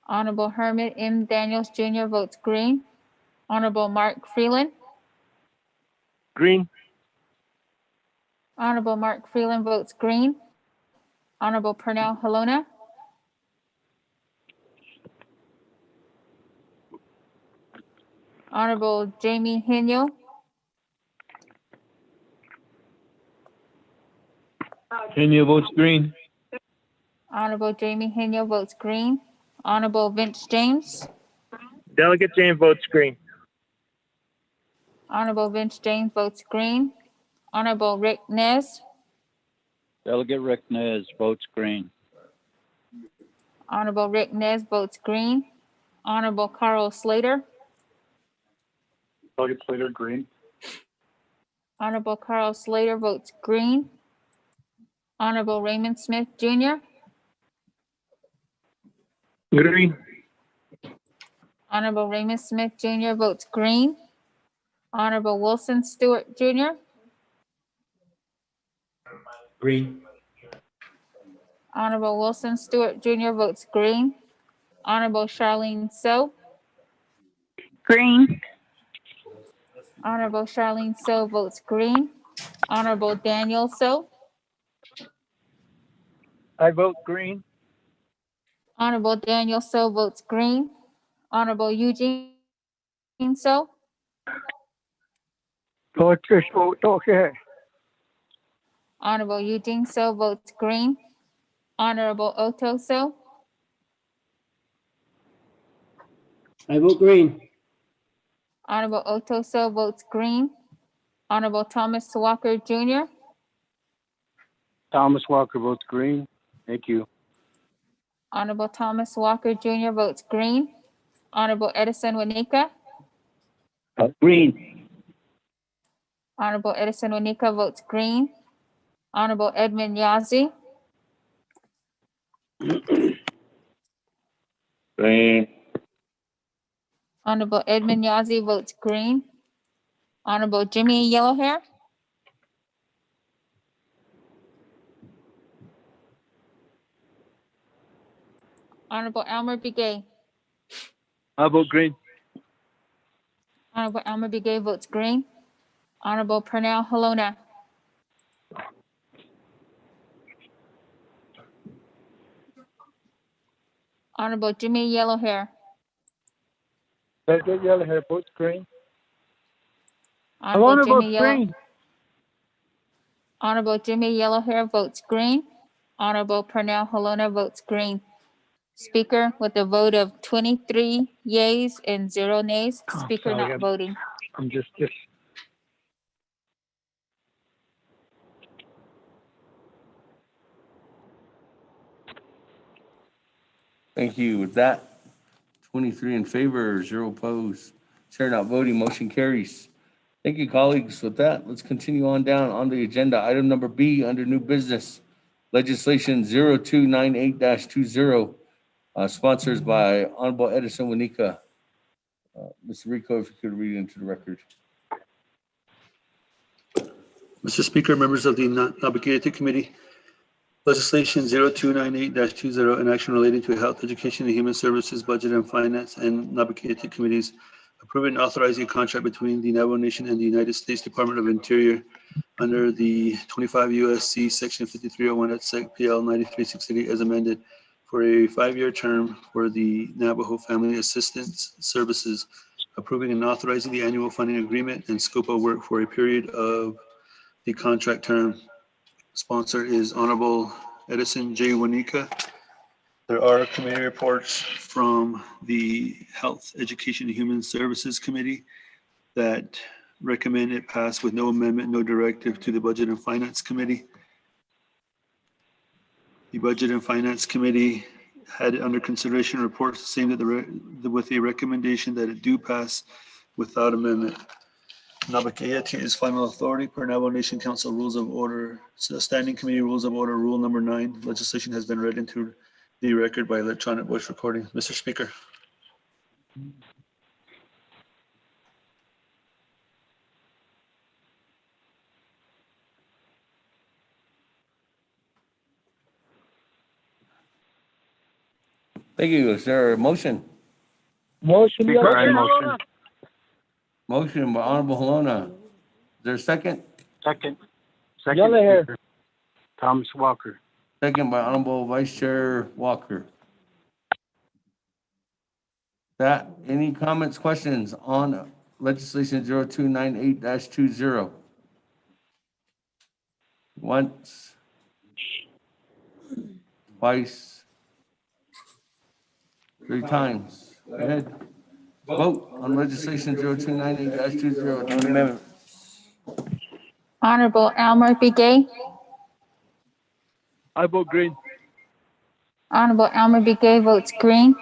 S5: Honorable Herman M. Daniels Jr. votes green. Honorable Mark Freeland.
S6: Green.
S5: Honorable Mark Freeland votes green. Honorable Pernell Halona. Honorable Jamie Henyo.
S12: Henyo votes green.
S5: Honorable Jamie Henyo votes green. Honorable Vince James.
S12: Delegate James votes green.
S5: Honorable Vince James votes green. Honorable Rick Nez.
S7: Delegate Rick Nez votes green.
S5: Honorable Rick Nez votes green. Honorable Carl Slater.
S11: Delegate Slater, green.
S5: Honorable Carl Slater votes green. Honorable Raymond Smith Jr.
S12: Green.
S5: Honorable Raymond Smith Jr. votes green. Honorable Wilson Stewart Jr.
S9: Green.
S5: Honorable Wilson Stewart Jr. votes green. Honorable Charlene So.
S4: Green.
S5: Honorable Charlene So votes green. Honorable Daniel So.
S3: I vote green.
S5: Honorable Daniel So votes green. Honorable Eugene So.
S3: Okay.
S5: Honorable Eugene So votes green. Honorable Otto So.
S9: I vote green.
S5: Honorable Otto So votes green. Honorable Thomas Walker Jr.
S3: Thomas Walker votes green. Thank you.
S5: Honorable Thomas Walker Jr. votes green. Honorable Edison Wanika.
S3: Green.
S5: Honorable Edison Wanika votes green. Honorable Edmund Yazzie.
S3: Green.
S5: Honorable Edmund Yazzie votes green. Honorable Jimmy Yellowhair. Honorable Elmer Begay.
S3: I vote green.
S5: Honorable Elmer Begay votes green. Honorable Pernell Halona. Honorable Jimmy Yellowhair.
S3: Delegate Yellowhair votes green.
S5: Honorable Jimmy Yellowhair votes green. Honorable Pernell Halona votes green. Speaker with a vote of 23 yeas and 0 nays. Speaker
S3: sorry,
S5: not voting.
S3: I'm just.
S1: Thank you. With that, 23 in favor, 0 opposed. Chair not voting, motion carries. Thank you, colleagues. With that, let's continue on down on the agenda. Item number B under new business, legislation 0298-20, sponsors by Honorable Edison Wanika. Mr. Rico, if you could read into the record.
S10: Mr. Speaker, members of the Naabik'íyáti Committee, legislation 0298-20, an action relating to health, education, and human services, budget and finance, and Naabik'íyáti committees approving and authorizing a contract between the Navajo Nation and the United States Department of Interior under the 25 U.S.C. Section 5301 at Sec. PL 9368 as amended for a 5-year term for the Navajo Family Assistance Services, approving and authorizing the annual funding agreement and scope of work for a period of the contract term. Sponsor is Honorable Edison J. Wanika. There are committee reports from the Health, Education, and Human Services Committee that recommend it pass with no amendment, no directive to the Budget and Finance Committee. The Budget and Finance Committee had under consideration reports saying that with a recommendation that it do pass without amendment. Naabik'íyáti is final authority per Navajo Nation Council Rules of Order, Standing Committee Rules of Order, Rule number 9. Legislation has been read into the record by electronic voice recording. Mr. Speaker.
S1: Thank you. Is there a motion?
S3: Motion.
S1: Motion by Honorable Halona. Is there a second?
S3: Second. Yellowhair. Thomas Walker.
S1: Second by Honorable Vice Chair Walker. Any comments, questions on legislation 0298-20? Once, twice, 3 times. Go ahead. Vote on legislation 0298-20. Amendment.
S5: Honorable Elmer Begay.
S6: I vote green.
S5: Honorable Elmer Begay votes green.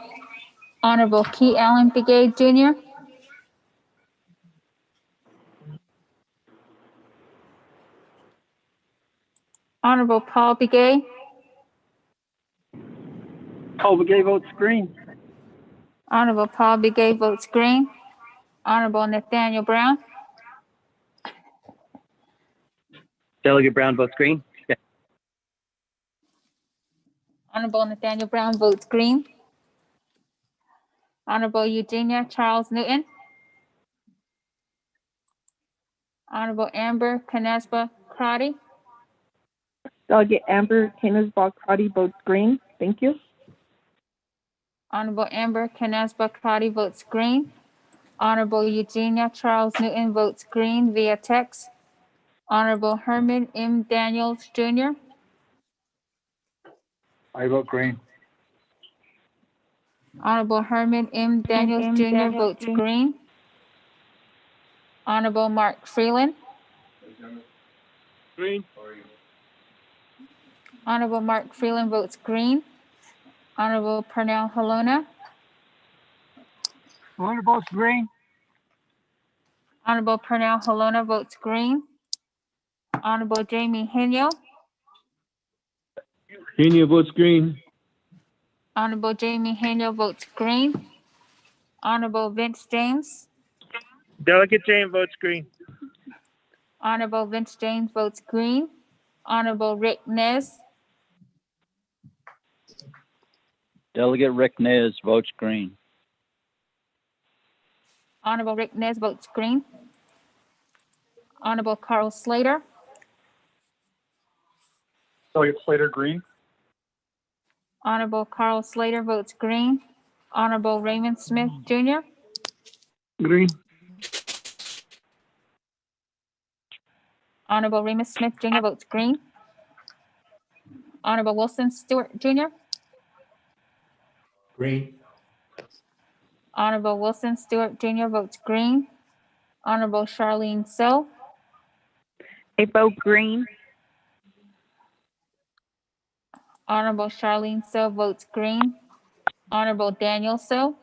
S5: Honorable Key Allen Begay Jr. Honorable Paul Begay.
S3: Paul Begay votes green.
S5: Honorable Paul Begay votes green. Honorable Nathaniel Brown.
S13: Delegate Brown votes green.
S5: Honorable Nathaniel Brown votes green. Honorable Eugenia Charles Newton. Honorable Amber Canespa Crotty.
S4: Delegate Amber Canesbaugh Crotty votes green. Thank you.
S5: Honorable Amber Canesba Crotty votes green. Honorable Eugenia Charles Newton votes green via text. Honorable Herman M. Daniels Jr.
S3: I vote green.
S5: Honorable Herman M. Daniels Jr. votes green. Honorable Mark Freeland.
S3: Green.
S5: Honorable Mark Freeland votes green. Honorable Pernell Halona.
S3: Halona votes green.
S5: Honorable Pernell Halona votes green. Honorable Jamie Henyo.
S12: Kenya votes green.
S5: Honorable Jamie Henyo votes green. Honorable Vince James.
S3: Delegate James votes green.
S5: Honorable Vince James votes green. Honorable Rick Nez.
S7: Delegate Rick Nez votes green.
S5: Honorable Rick Nez votes green. Honorable Carl Slater.
S11: Delegate Slater, green.
S5: Honorable Carl Slater votes green. Honorable Raymond Smith Jr.
S12: Green.
S5: Honorable Raymond Smith Jr. votes green. Honorable Wilson Stewart Jr.
S12: Green.
S5: Honorable Wilson Stewart Jr. votes green. Honorable Charlene So.
S4: I vote green.
S5: Honorable Charlene So votes green. Honorable Daniel So.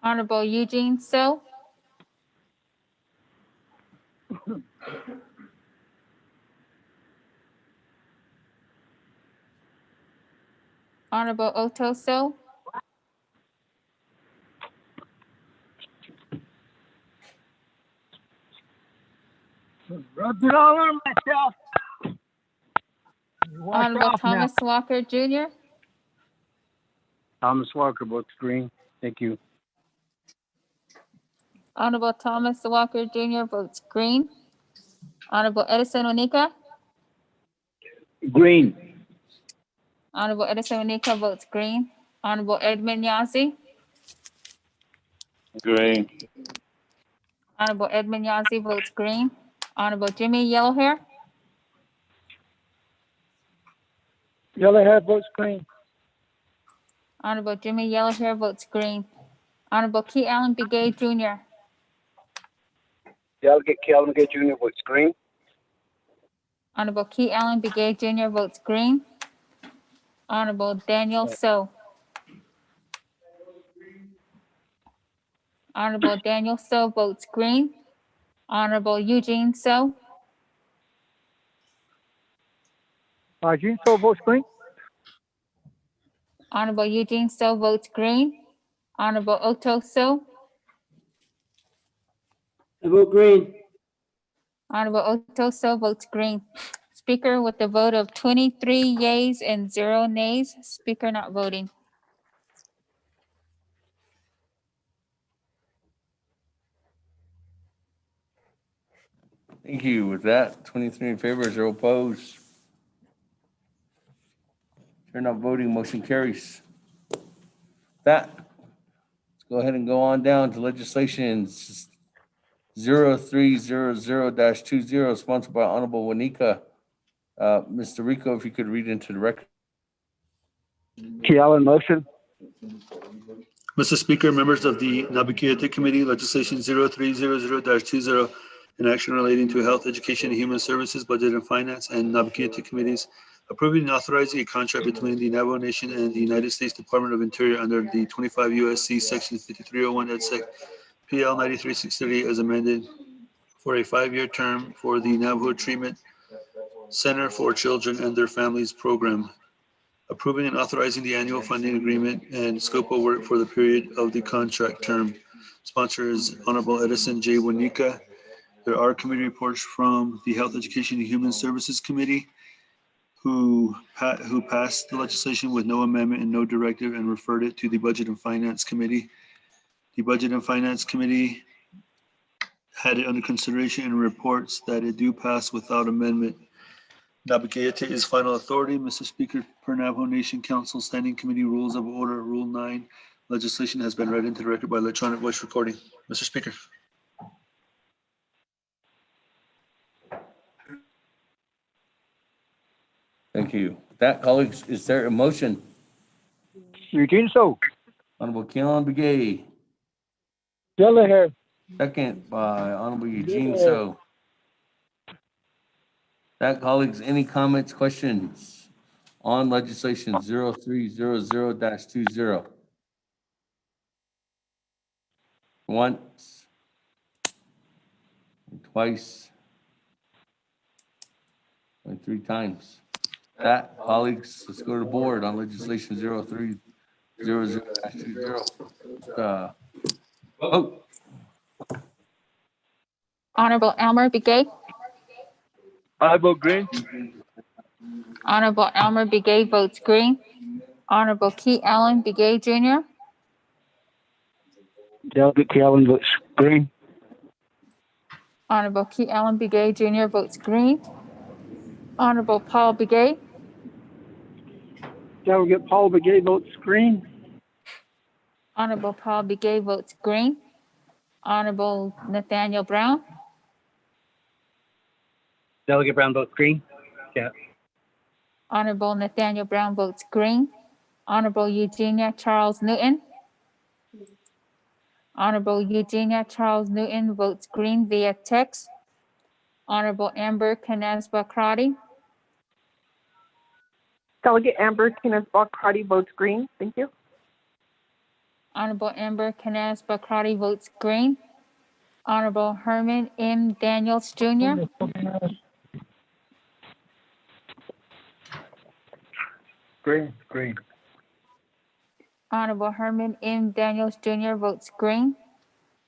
S5: Honorable Eugene So. Honorable Otto So.
S3: Rubbed it all on myself.
S5: Honorable Thomas Walker Jr.
S3: Thomas Walker votes green. Thank you.
S5: Honorable Thomas Walker Jr. votes green. Honorable Edison Onika.
S12: Green.
S5: Honorable Edison Onika votes green. Honorable Edmund Yazzie.
S12: Green.
S5: Honorable Edmund Yazzie votes green. Honorable Jimmy Yellowhair.
S3: Yellowhead votes green.
S5: Honorable Jimmy Yellowhair votes green. Honorable Key Allen Begay Jr.
S3: Delegate Calvin Gay Jr. votes green.
S5: Honorable Key Allen Begay Jr. votes green. Honorable Daniel So. Honorable Daniel So votes green. Honorable Eugene So.
S3: Gene So votes green.
S5: Honorable Eugene So votes green. Honorable Otto So.
S9: I vote green.
S5: Honorable Otto So votes green. Speaker with a vote of 23 yeas and 0 nays. Speaker not voting.
S1: Thank you. With that, 23 in favor, 0 opposed. If you're not voting, motion carries. That, let's go ahead and go on down to legislation 0300-20, sponsored by Honorable Wanika. Mr. Rico, if you could read into the record.
S3: Key Allen motion.
S10: Mr. Speaker, members of the Naabik'íyáti Committee, legislation 0300-20, an action relating to health, education, and human services, budget and finance, and Naabik'íyáti committees approving and authorizing a contract between the Navajo Nation and the United States Department of Interior under the 25 USC Section 5301 et sec. PL 93630 as amended for a 5-year term for the Navajo Treatment Center for Children and Their Families program, approving and authorizing the annual funding agreement and scope of work for the period of the contract term. Sponsor is Honorable Edison J. Wanika. There are committee reports from the Health, Education, and Human Services Committee. who passed the legislation with no amendment and no directive and referred it to the Budget and Finance Committee. The Budget and Finance Committee had it under consideration and reports that it do pass without amendment. Naabik'íyáti is final authority. Mr. Speaker, per Navajo Nation Council Standing Committee Rules of Order, Rule 9, legislation has been read into the record by electronic voice recording. Mr. Speaker.
S1: Thank you. With that, colleagues, is there a motion?
S3: Eugene So.
S1: Honorable Keon Begay,
S3: Yellowhair.
S1: second by Honorable Eugene So. That, colleagues, any comments, questions on legislation 0300-20? Once, twice, and 3 times. That, colleagues, let's go to the board on legislation 0300-20. Vote.
S5: Honorable Elmer Begay.
S3: I vote green.
S5: Honorable Elmer Begay votes green. Honorable Key Allen Begay Jr.
S12: Delegate Key Allen votes green.
S5: Honorable Key Allen Begay Jr. votes green. Honorable Paul Begay.
S12: Delegate Paul Begay votes green.
S5: Honorable Paul Begay votes green. Honorable Nathaniel Brown.
S13: Delegate Brown votes green. Yeah.
S5: Honorable Nathaniel Brown votes green. Honorable Eugenia Charles Newton. Honorable Eugenia Charles Newton votes green via text. Honorable Amber Canesba-Crotty.
S4: Delegate Amber Canesbach-Crotty votes green. Thank you.
S5: Honorable Amber Canesba-Crotty votes green. Honorable Herman M. Daniels Jr.
S3: Green.
S5: Honorable Herman M. Daniels Jr. votes green.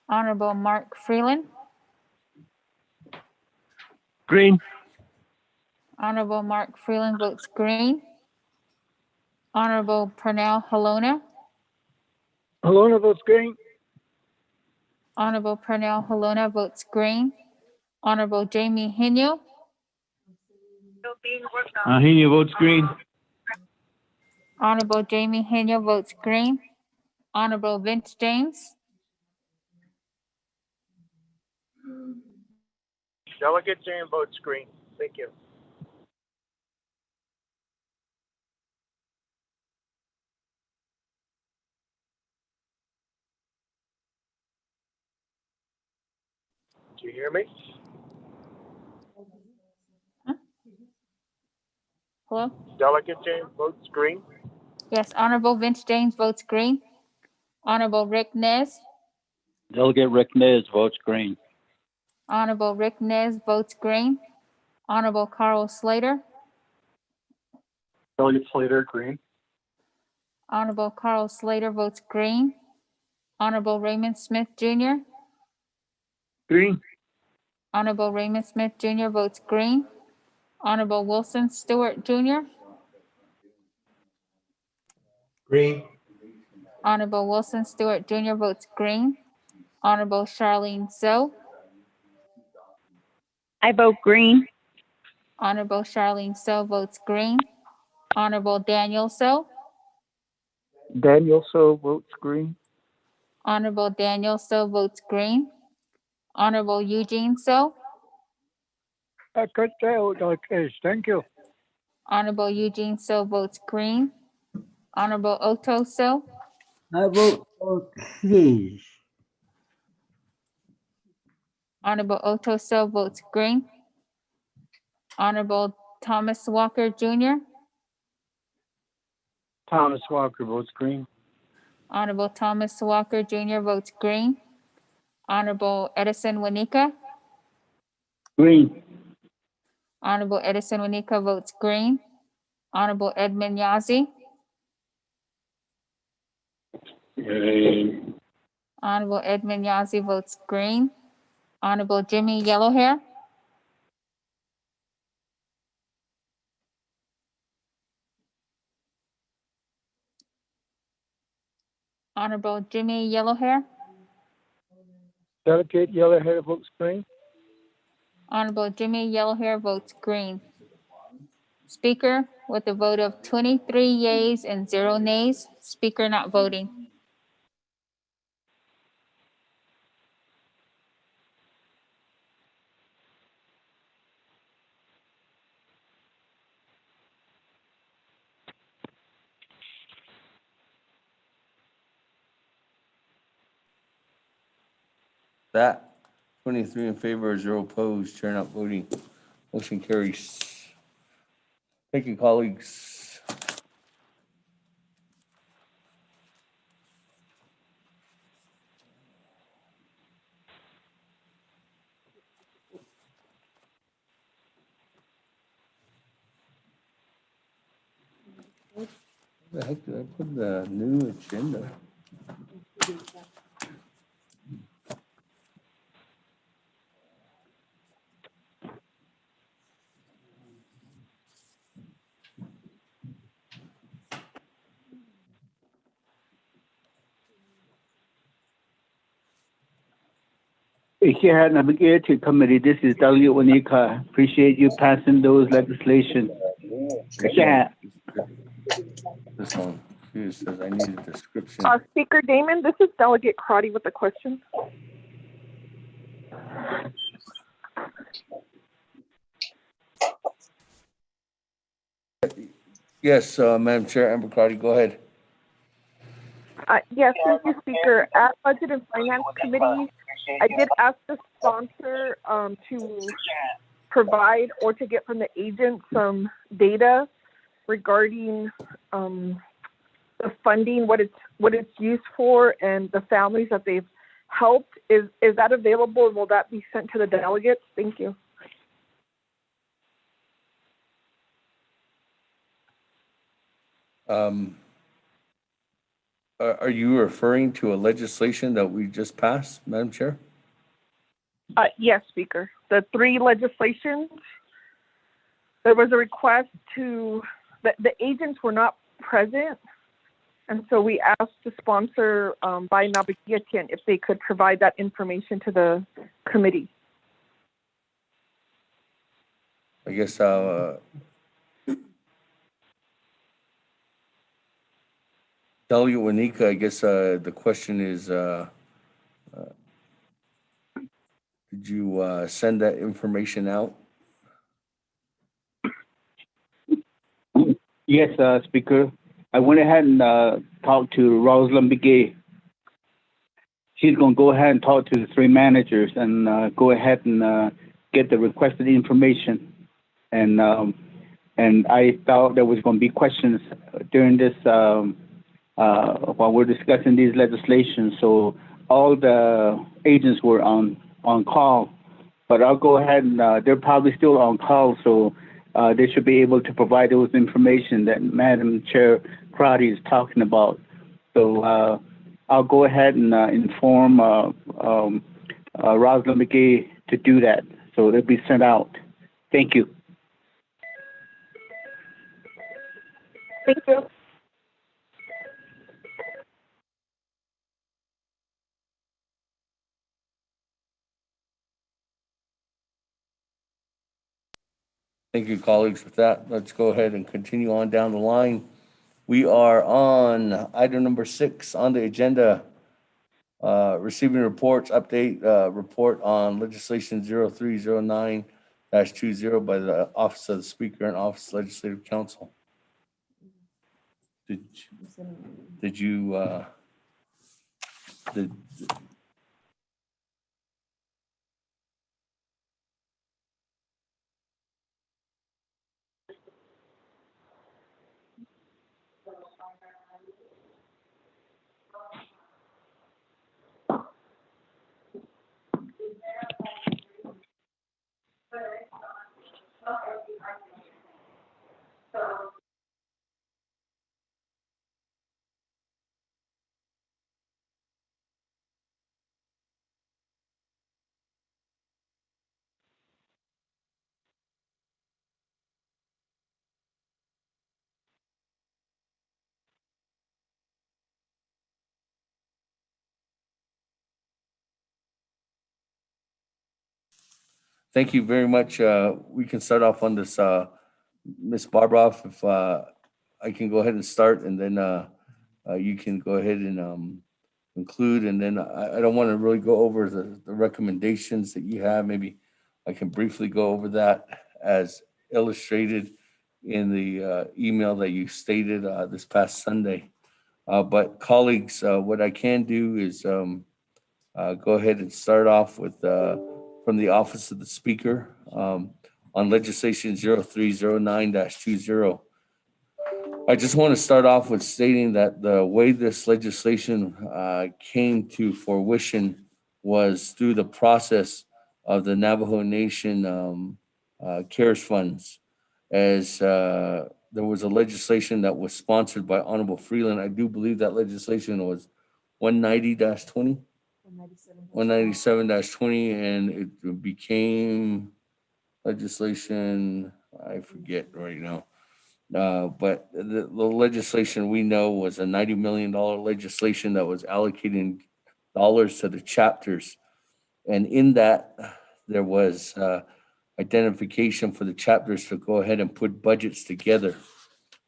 S5: Honorable Mark Freeland.
S12: Green.
S5: Honorable Mark Freeland votes green. Honorable Pernell Halona.
S3: Halona votes green.
S5: Honorable Pernell Halona votes green. Honorable Jamie Hino.
S12: Hino votes green.
S5: Honorable Jamie Hino votes green. Honorable Vince James.
S3: Delegate James votes green. Thank you. Do you hear me?
S5: Hello?
S3: Delegate James votes green.
S5: Yes, Honorable Vince James votes green. Honorable Rick Nez.
S7: Delegate Rick Nez votes green.
S5: Honorable Rick Nez votes green. Honorable Carl Slater.
S11: Delegate Slater, green.
S5: Honorable Carl Slater votes green. Honorable Raymond Smith Jr.
S12: Green.
S5: Honorable Raymond Smith Jr. votes green. Honorable Wilson Stewart Jr.
S12: Green.
S5: Honorable Wilson Stewart Jr. votes green. Honorable Charlene So.
S4: I vote green.
S5: Honorable Charlene So votes green. Honorable Daniel So.
S12: Daniel So votes green.
S5: Honorable Daniel So votes green. Honorable Eugene So.
S3: Thank you.
S5: Honorable Eugene So votes green. Honorable Otto So.
S9: I vote okay.
S5: Honorable Otto So votes green. Honorable Thomas Walker Jr.
S12: Thomas Walker votes green.
S5: Honorable Thomas Walker Jr. votes green. Honorable Edison Wanika.
S12: Green.
S5: Honorable Edison Wanika votes green. Honorable Edmund Yazzie.
S12: Green.
S5: Honorable Edmund Yazzie votes green. Honorable Jimmy Yellowhair. Honorable Jimmy Yellowhair,
S3: Delegate Yellowhair votes green.
S5: Honorable Jimmy Yellowhair votes green. Speaker, with a vote of 23 yeas and 0 nays, Speaker not voting.
S1: That 23 in favor, 0 opposed, chair not voting. Motion carries. Thank you, colleagues. Where the heck did I put the new agenda?
S13: Here at Naabik'íyáti Committee, this is Naabik'íyáti. Appreciate you passing those legislation. Yeah.
S1: This one. She says I need a description.
S4: Speaker Damon, this is Delegate Crotty with a question.
S1: Yes, Madam Chair, Amber Crotty, go ahead.
S4: Yes, thank you, Speaker. At Budget and Finance Committee, I did ask the sponsor to provide or to get from the agent some data regarding the funding, what it's used for, and the families that they've helped. Is that available, and will that be sent to the delegates? Thank you.
S1: Are you referring to a legislation that we just passed, Madam Chair?
S4: Yes, Speaker. The 3 legislations, there was a request to, the agents were not present, and so we asked the sponsor by Naabik'íyáti if they could provide that information to the committee.
S1: I guess Delegate Wanika, I guess the question is, did you send that information out?
S13: Yes, Speaker. I went ahead and talked to Rosalind Begay. She's going to go ahead and talk to the 3 managers and go ahead and get the requested information. And I thought there was going to be questions during this while we're discussing these legislations. So all the agents were on call. But I'll go ahead and they're probably still on call, so they should be able to provide those information that Madam Chair Crotty is talking about. So I'll go ahead and inform Rosalind McGee to do that. So they'll be sent out. Thank you.
S4: Thank you.
S1: Thank you, colleagues. With that, let's go ahead and continue on down the line. We are on item number 6 on the agenda. Receiving reports, update report on legislation 0309-20 by the Office of the Speaker and Office of Legislative Counsel. Did you thank you very much. We can start off on this, Ms. Barbroff, if I can go ahead and start, and then you can go ahead and conclude. And then I don't want to really go over the recommendations that you have. Maybe I can briefly go over that as illustrated in the email that you stated this past Sunday. But colleagues, what I can do is go ahead and start off with from the Office of the Speaker on legislation 0309-20. I just want to start off with stating that the way this legislation came to fruition was through the process of the Navajo Nation CARES funds, as there was a legislation that was sponsored by Honorable Freeland. I do believe that legislation was 190-20. 197-20, and it became legislation, I forget right now. But the legislation we know was a $90 million legislation that was allocating dollars to the chapters. And in that, there was identification for the chapters to go ahead and put budgets together.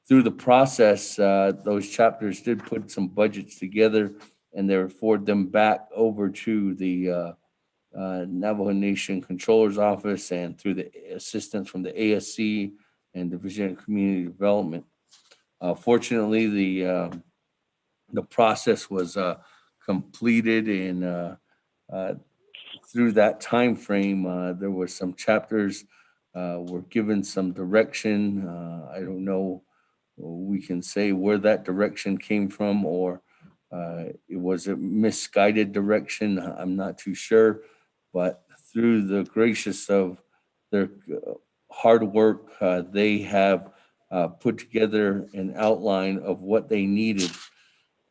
S1: Through the process, those chapters did put some budgets together, and they forwarded them back over to the Navajo Nation Controller's Office and through the assistance from the ASC and Division of Community Development. Fortunately, the process was completed, and through that time frame, there were some chapters were given some direction. I don't know, we can say where that direction came from, or it was a misguided direction. I'm not too sure, but through the gracious of their hard work, they have put together an outline of what they needed,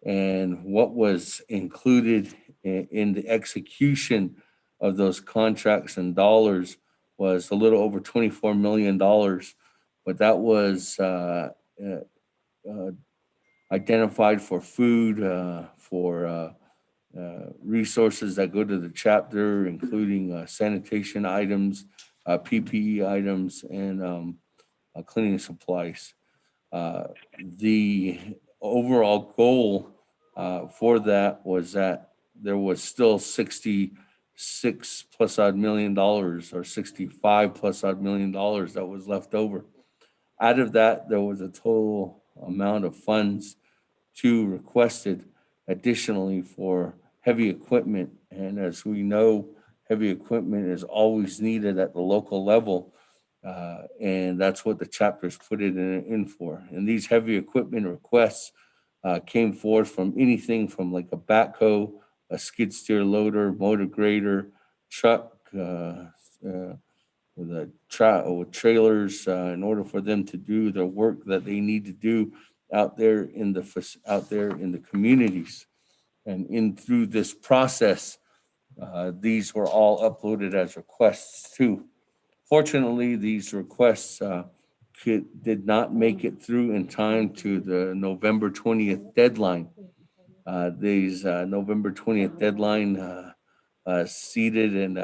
S1: and what was included in the execution of those contracts and dollars was a little over $24 million, but that was identified for food, for resources that go to the chapter, including sanitation items, PPE items, and cleaning supplies. The overall goal for that was that there was still $66+ odd million or $65+ odd million that was left over. Out of that, there was a total amount of funds requested additionally for heavy equipment. And as we know, heavy equipment is always needed at the local level. And that's what the chapters put it in for. And these heavy equipment requests came forth from anything from like a backhoe, a skid steer loader, motor grader, truck, with trailers, in order for them to do the work that they need to do out there in the communities. And through this process, these were all uploaded as requests too. Fortunately, these requests did not make it through in time to the November 20th deadline. These November 20th deadline seated and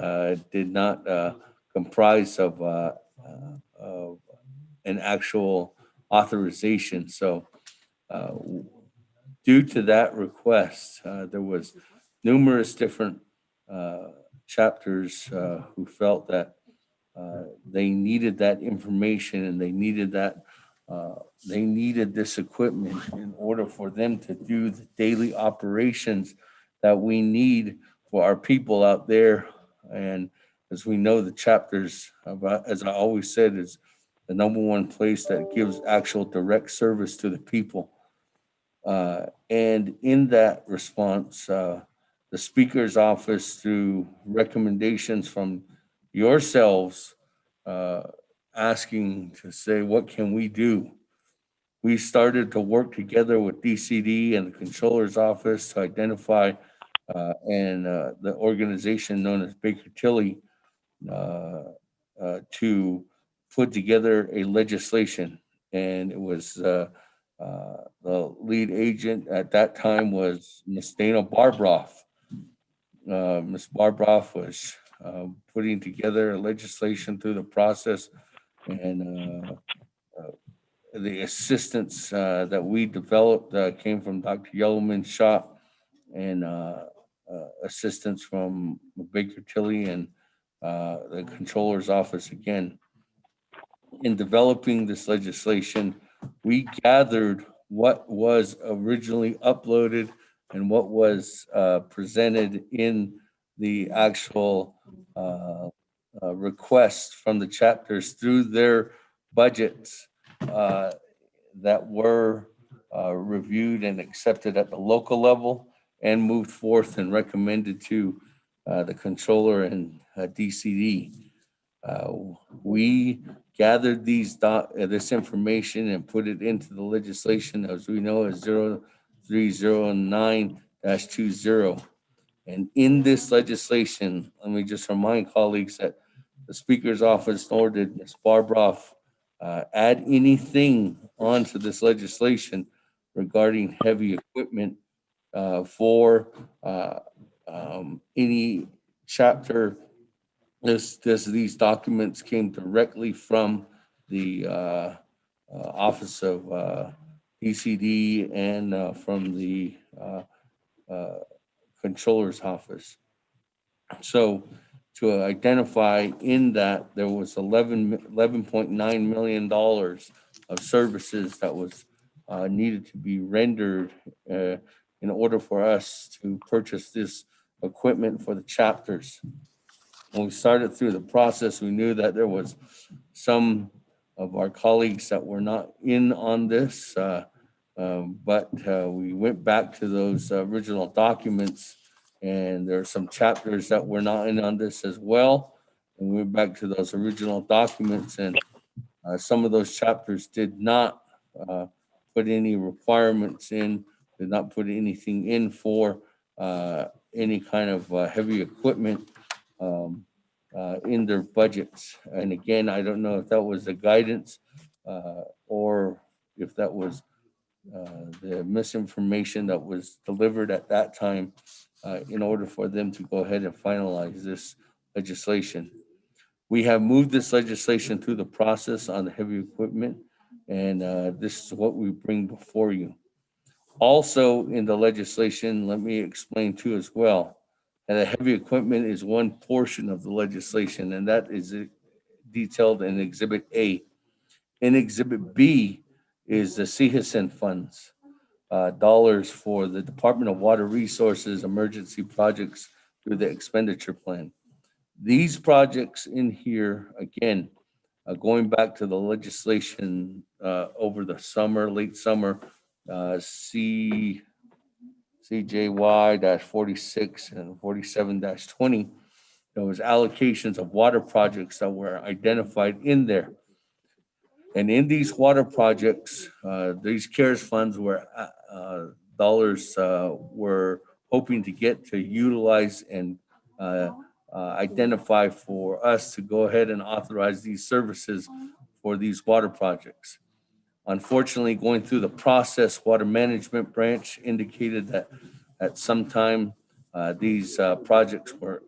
S1: did not comprise of an actual authorization. So due to that request, there was numerous different chapters who felt that they needed that information, and they needed this equipment in order for them to do the daily operations that we need for our people out there. And as we know, the chapters, as I always said, is the number one place that gives actual direct service to the people. And in that response, the Speaker's office, through recommendations from yourselves, asking to say, what can we do? We started to work together with DCD and the Controller's Office to identify and the organization known as Baker Tilly to put together a legislation. And it was the lead agent at that time was Ms. Dana Barbroff. Ms. Barbroff was putting together legislation through the process, and the assistance that we developed came from Dr. Yellowman's shop, and assistance from Baker Tilly and the controller's office. Again, in developing this legislation, we gathered what was originally uploaded and what was presented in the actual requests from the chapters through their budgets that were reviewed and accepted at the local level and moved forth and recommended to the controller and DCD. We gathered this information and put it into the legislation, as we know, as 0309-20. And in this legislation, let me just remind colleagues that the Speaker's office, nor did Ms. Barbroff add anything onto this legislation regarding heavy equipment for any chapter. These documents came directly from the Office of DCD and from the Controller's Office. So to identify in that there was $11.9 million of services that was needed to be rendered in order for us to purchase this equipment for the chapters. When we started through the process, we knew that there was some of our colleagues that were not in on this, but we went back to those original documents, and there are some chapters that were not in on this as well. And we went back to those original documents, and some of those chapters did not put any requirements in, did not put anything in for any kind of heavy equipment in their budgets. And again, I don't know if that was the guidance or if that was the misinformation that was delivered at that time in order for them to go ahead and finalize this legislation. We have moved this legislation through the process on the heavy equipment, and this is what we bring before you. Also in the legislation, let me explain too as well, and the heavy equipment is one portion of the legislation, and that is detailed in Exhibit A. In Exhibit B is the CHSN funds, dollars for the Department of Water Resources emergency projects through the expenditure plan. These projects in here, again, going back to the legislation over the summer, late summer, CJY-46 and 47-20, there was allocations of water projects that were identified in there. And in these water projects, these CARES funds were dollars were hoping to get to utilize and identify for us to go ahead and authorize these services for these water projects. Unfortunately, going through the process, Water Management Branch indicated that at some time these projects were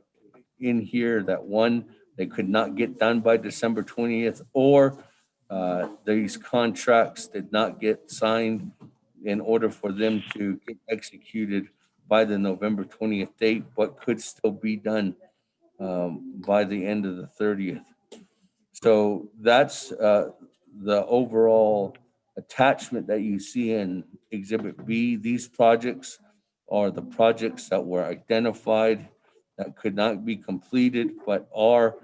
S1: in here, that one, they could not get done by December 20th, or these contracts did not get signed in order for them to get executed by the November 20th date, but could still be done by the end of the 30th. So that's the overall attachment that you see in Exhibit B. These projects are the projects that were identified that could not be completed, but are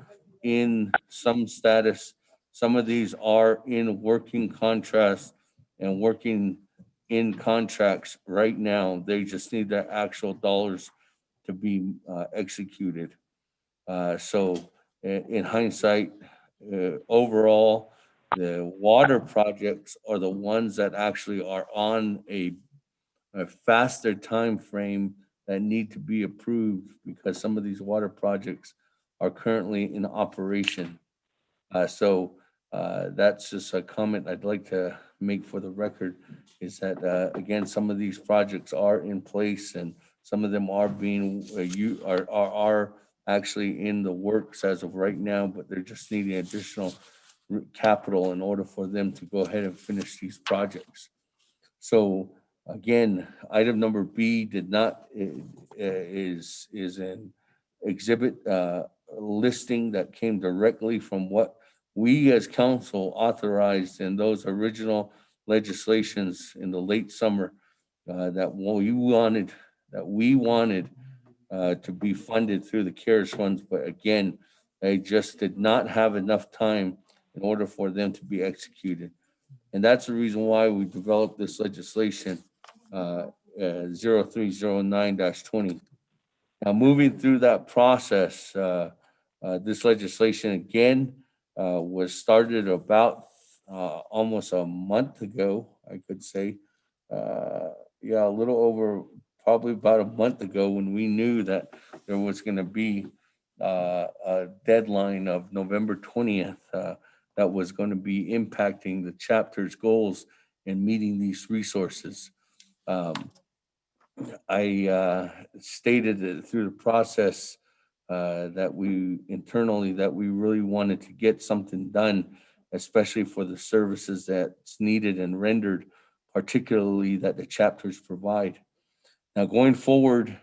S1: in some status. Some of these are in working contracts and working in contracts right now. They just need the actual dollars to be executed. So in hindsight, overall, the water projects are the ones that actually are on a faster time frame that need to be approved, because some of these water projects are currently in operation. So that's just a comment I'd like to make for the record, is that again, some of these projects are in place, and some of them are being are actually in the works as of right now, but they're just needing additional capital in order for them to go ahead and finish these projects. So again, item number B did not, is an exhibit listing that came directly from what we as council authorized in those original legislations in the late summer that we wanted to be funded through the CARES funds, but again, they just did not have enough time in order for them to be executed. And that's the reason why we developed this legislation, 0309-20. Now, moving through that process, this legislation again was started about almost a month ago, I could say. Yeah, a little over, probably about a month ago, when we knew that there was going to be a deadline of November 20th that was going to be impacting the chapter's goals in meeting these resources. I stated that through the process that we internally, that we really wanted to get something done, especially for the services that's needed and rendered, particularly that the chapters provide. Now, going forward,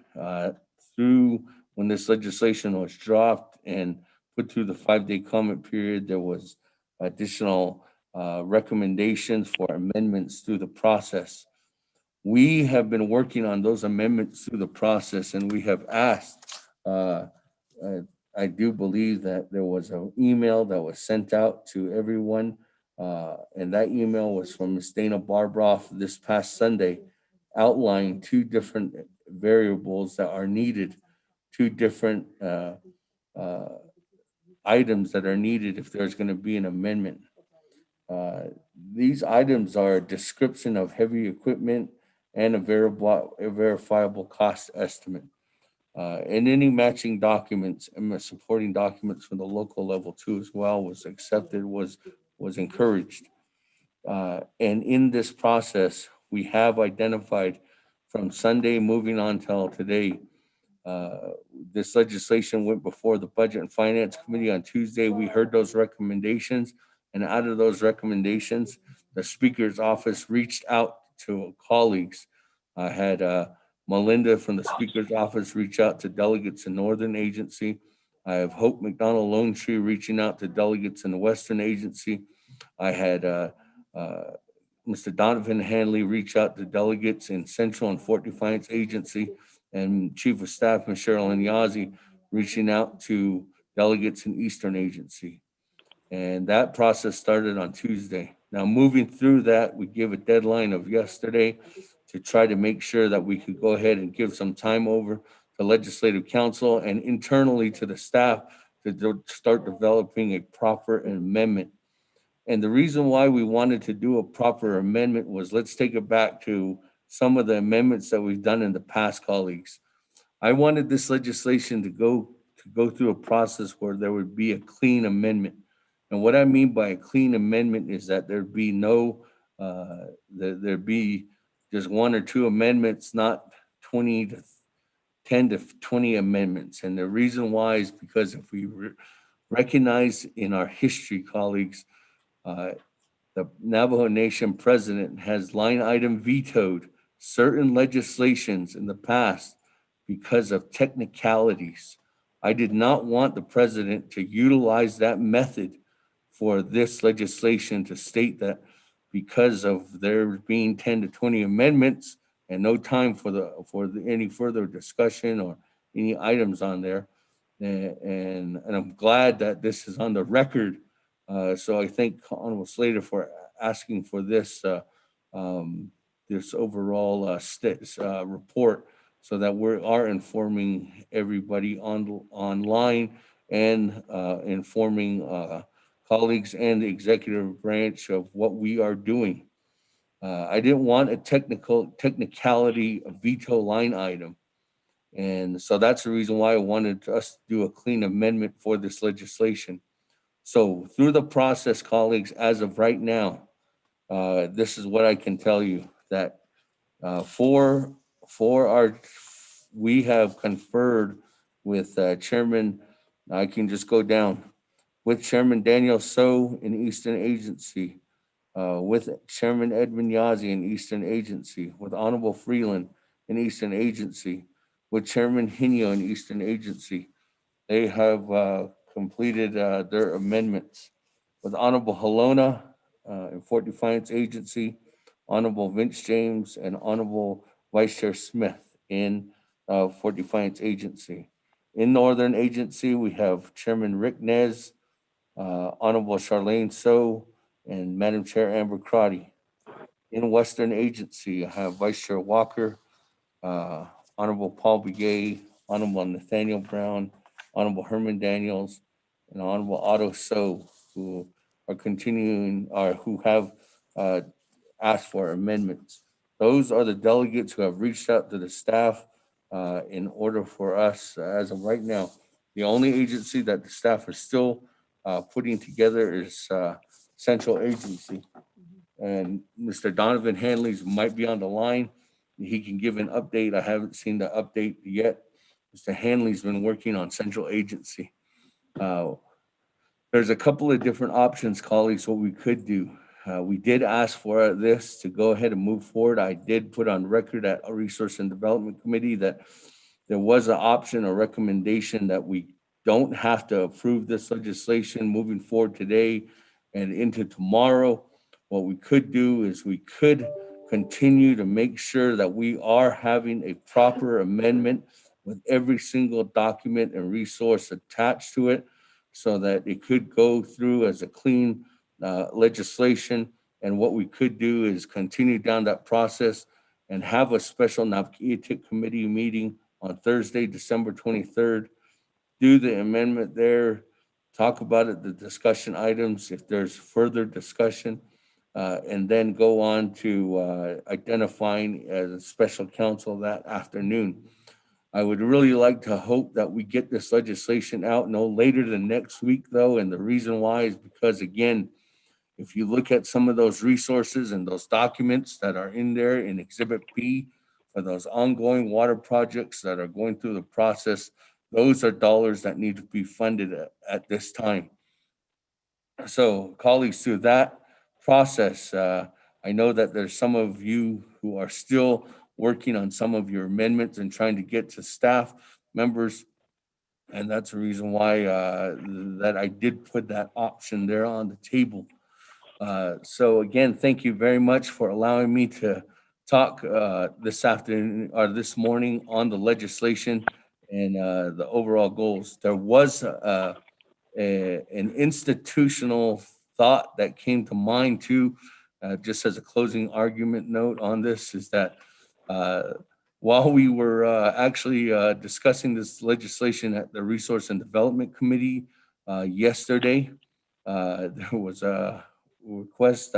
S1: through when this legislation was dropped and put through the 5-day comment period, there was additional recommendations for amendments through the process. We have been working on those amendments through the process, and we have asked, I do believe that there was an email that was sent out to everyone, and that email was from Ms. Dana Barbroff this past Sunday, outlining 2 different variables that are needed, 2 different items that are needed if there's going to be an amendment. These items are a description of heavy equipment and a verifiable cost estimate. And any matching documents and supporting documents from the local level too as well was accepted, was encouraged. And in this process, we have identified from Sunday moving on till today, this legislation went before the Budget and Finance Committee on Tuesday. We heard those recommendations, and out of those recommendations, the Speaker's office reached out to colleagues. I had Melinda from the Speaker's office reach out to delegates in Northern Agency. I have Hope McDonald Lone Tree reaching out to delegates in the Western Agency. I had Mr. Donovan Hanley reach out to delegates in Central and Fort Defiance Agency, and Chief of Staff Michelle Inyazi reaching out to delegates in Eastern Agency. And that process started on Tuesday. Now, moving through that, we give a deadline of yesterday to try to make sure that we could go ahead and give some time over to Legislative Council and internally to the staff to start developing a proper amendment. And the reason why we wanted to do a proper amendment was, let's take it back to some of the amendments that we've done in the past, colleagues. I wanted this legislation to go through a process where there would be a clean amendment. And what I mean by a clean amendment is that there'd be no, there'd be just 1 or 2 amendments, not 10 to 20 amendments. And the reason why is because if we recognize in our history, colleagues, the Navajo Nation president has line item vetoed certain legislations in the past because of technicalities. I did not want the president to utilize that method for this legislation, to state that because of there being 10 to 20 amendments and no time for any further discussion or any items on there. And I'm glad that this is on the record. So I thank Honorable Slater for asking for this this overall report, so that we are informing everybody online and informing colleagues and the executive branch of what we are doing. I didn't want a technicality veto line item. And so that's the reason why I wanted us to do a clean amendment for this legislation. So through the process, colleagues, as of right now, this is what I can tell you, that we have conferred with Chairman, I can just go down, with Chairman Daniel So in Eastern Agency, with Chairman Edmund Yazzie in Eastern Agency, with Honorable Freeland in Eastern Agency, with Chairman Hinio in Eastern Agency. They have completed their amendments. With Honorable Halona in Fort Defiance Agency, Honorable Vince James, and Honorable Vice Chair Smith in Fort Defiance Agency. In Northern Agency, we have Chairman Rick Nez, Honorable Charlene So, and Madam Chair Amber Crotty. In Western Agency, I have Vice Chair Walker, Honorable Paul Begay, Honorable Nathaniel Brown, Honorable Herman Daniels, and Honorable Otto So, who are continuing, or who have asked for amendments. Those are the delegates who have reached out to the staff in order for us, as of right now. The only agency that the staff are still putting together is Central Agency. And Mr. Donovan Hanley's might be on the line. He can give an update. I haven't seen the update yet. Mr. Hanley's been working on Central Agency. There's a couple of different options, colleagues, what we could do. We did ask for this to go ahead and move forward. I did put on record at a Resource and Development Committee that there was an option or recommendation that we don't have to approve this legislation moving forward today and into tomorrow. What we could do is we could continue to make sure that we are having a proper amendment with every single document and resource attached to it so that it could go through as a clean legislation. And what we could do is continue down that process and have a special Naabik'íyáti committee meeting on Thursday, December 23rd, do the amendment there, talk about it, the discussion items, if there's further discussion, and then go on to identifying a special counsel that afternoon. I would really like to hope that we get this legislation out no later than next week, though, and the reason why is because, again, if you look at some of those resources and those documents that are in there in Exhibit B for those ongoing water projects that are going through the process, those are dollars that need to be funded at this time. So, colleagues, through that process, I know that there's some of you who are still working on some of your amendments and trying to get to staff members. And that's the reason why that I did put that option there on the table. So again, thank you very much for allowing me to talk this afternoon or this morning on the legislation and the overall goals. There was an institutional thought that came to mind too, just as a closing argument note on this, is that while we were actually discussing this legislation at the Resource and Development Committee yesterday, there was a request,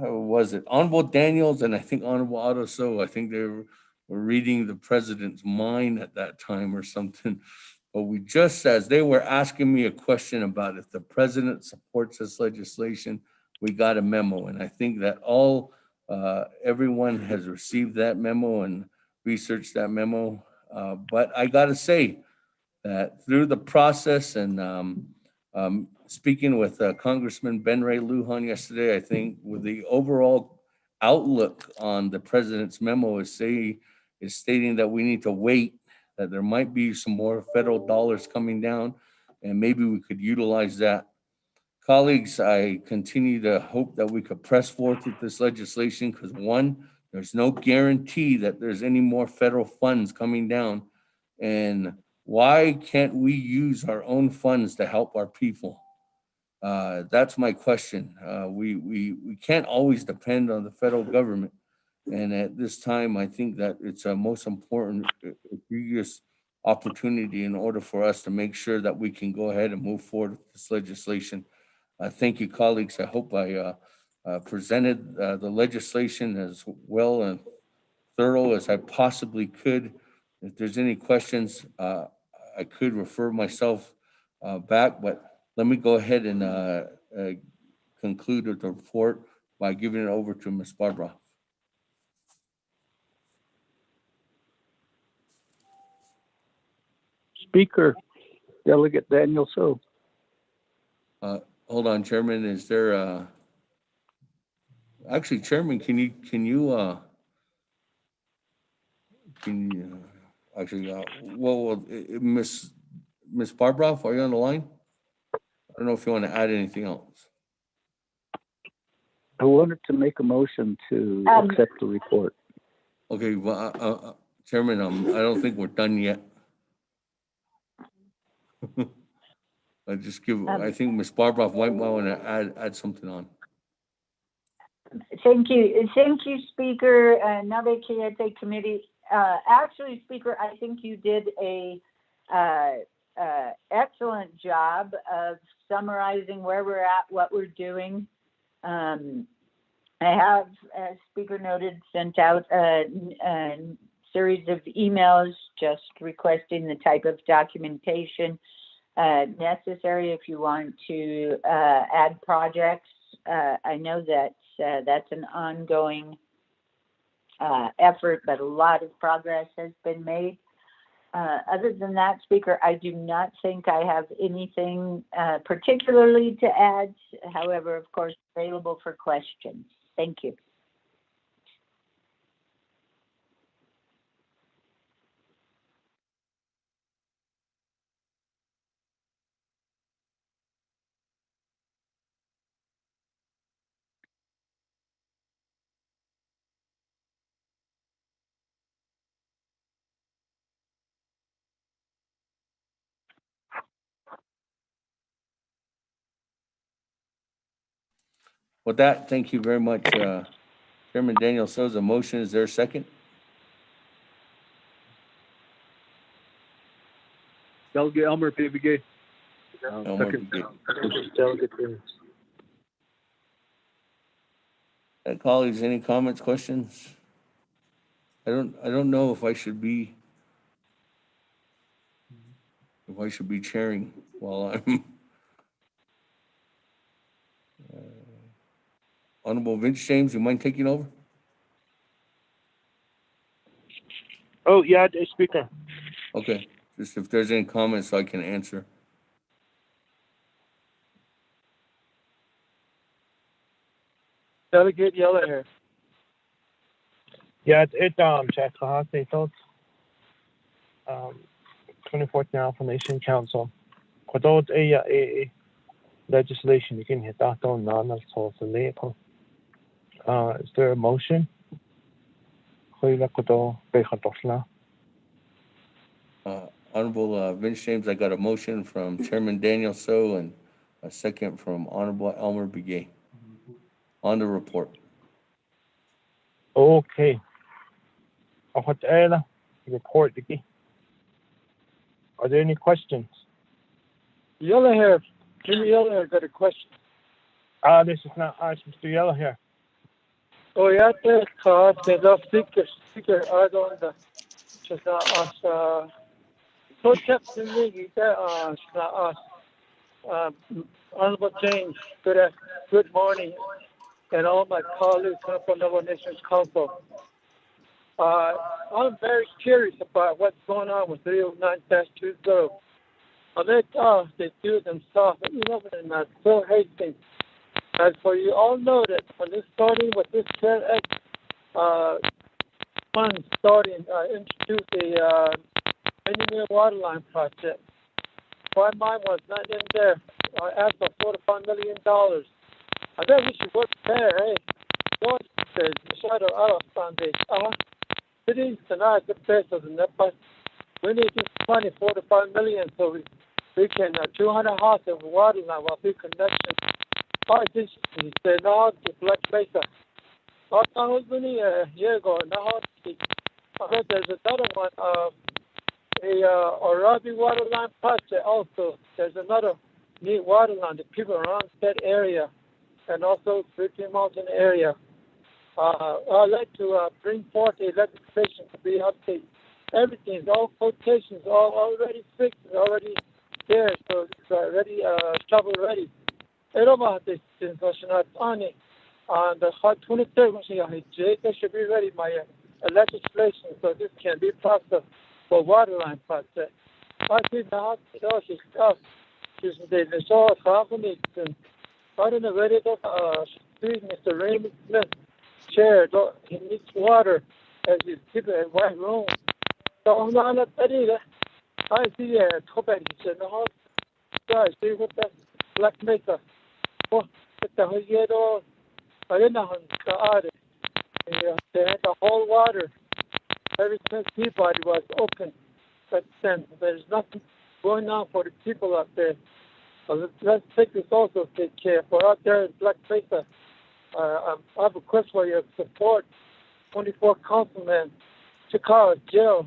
S1: was it Honorable Daniels and I think Honorable Otto So, I think they were reading the president's mind at that time or something. But we just, as they were asking me a question about if the president supports this legislation, we got a memo. And I think that everyone has received that memo and researched that memo. But I gotta say that through the process and speaking with Congressman Ben Ray Lujan yesterday, I think with the overall outlook on the president's memo is stating that we need to wait, that there might be some more federal dollars coming down, and maybe we could utilize that. Colleagues, I continue to hope that we could press forth with this legislation because, one, there's no guarantee that there's any more federal funds coming down. And why can't we use our own funds to help our people? That's my question. We can't always depend on the federal government. And at this time, I think that it's a most important, egregious opportunity in order for us to make sure that we can go ahead and move forward with this legislation. Thank you, colleagues. I hope I presented the legislation as well and thorough as I possibly could. If there's any questions, I could refer myself back, but let me go ahead and conclude with the report by giving it over to Ms. Barbara.
S12: Speaker, Delegate Daniel So.
S1: Hold on, Chairman, is there, actually, Chairman, can you, actually, well, Miss Barbara, are you on the line? I don't know if you want to add anything else.
S12: I wanted to make a motion to accept the report.
S1: Okay, well, Chairman, I don't think we're done yet. I think Miss Barbara might want to add something on.
S14: Thank you, Speaker, Naabik'íyáti Committee. Actually, Speaker, I think you did a excellent job of summarizing where we're at, what we're doing. I have, as Speaker noted, sent out a series of emails just requesting the type of documentation necessary if you want to add projects. I know that that's an ongoing effort, but a lot of progress has been made. Other than that, Speaker, I do not think I have anything particularly to add. However, of course, available for questions. Thank you.
S1: With that, thank you very much, Chairman Daniel Souza. Motion, is there a second?
S2: Delegate Elmer PVK.
S1: Second.
S2: Delegate.
S1: Colleagues, any comments, questions? I don't know if I should be chairing while I'm Honorable Vince James, you mind taking over?
S6: Oh, yeah, Speaker.
S1: Okay, just if there's any comments so I can answer.
S3: Delegate Yellowhair.
S15: Yeah, Jack Kahate thoughts. 2014 Alpha Nation Council. Quadot a legislation you can hit that on non-source label. Is there a motion?
S1: Honorable Vince James, I got a motion from Chairman Daniel So and a second from Honorable Elmer Begay on the report.
S15: Okay. Report. Are there any questions?
S3: Yellowhair, Jimmy Yellowhair got a question.
S15: This is not Mr. Yellowhair.
S3: Oh, yeah, there's the speaker, I don't know. Just so kept in me, Honorable James, good morning, and all my colleagues from the Nations Council. I'm very curious about what's going on with 309-20. They do themselves, even in Phil Hastings. As for you all know that when this starting with this CARE Act fund starting, introduced the Engineer Waterline project. My mind was not in there. I asked for $45 million. I bet we should work there, hey. Don't say, shadow out of Sunday. Cities tonight, the pesos in that, but we need this money, $45 million, so we can 200 houses of water line while we connection. He said, no, the Black Mesa. I was really a year ago, now there's another one, Orabi water line project also. There's another neat water line, the people around that area, and also 13 Mountain area. I'd like to bring forth a legislation to be updated. Everything is all quotations, all already fixed, already there, so it's already shovel ready. The hot 23rd, there should be ready my legislation, so this can be processed for water line project. see now, she's the show company. I don't know where it is. Mr. Raymond Smith chair. He needs water as he's keeping a white room. So I'm not ready. I see a topic. He said, no, I see what that black maker. Oh, the whole year, I didn't know how to they had the whole water. Ever since Peabody was open, but then there's nothing going on for the people up there. So let's take this also take care. For out there in Black Mesa, I have a request for your support. 24 councilmen, Chicago jail.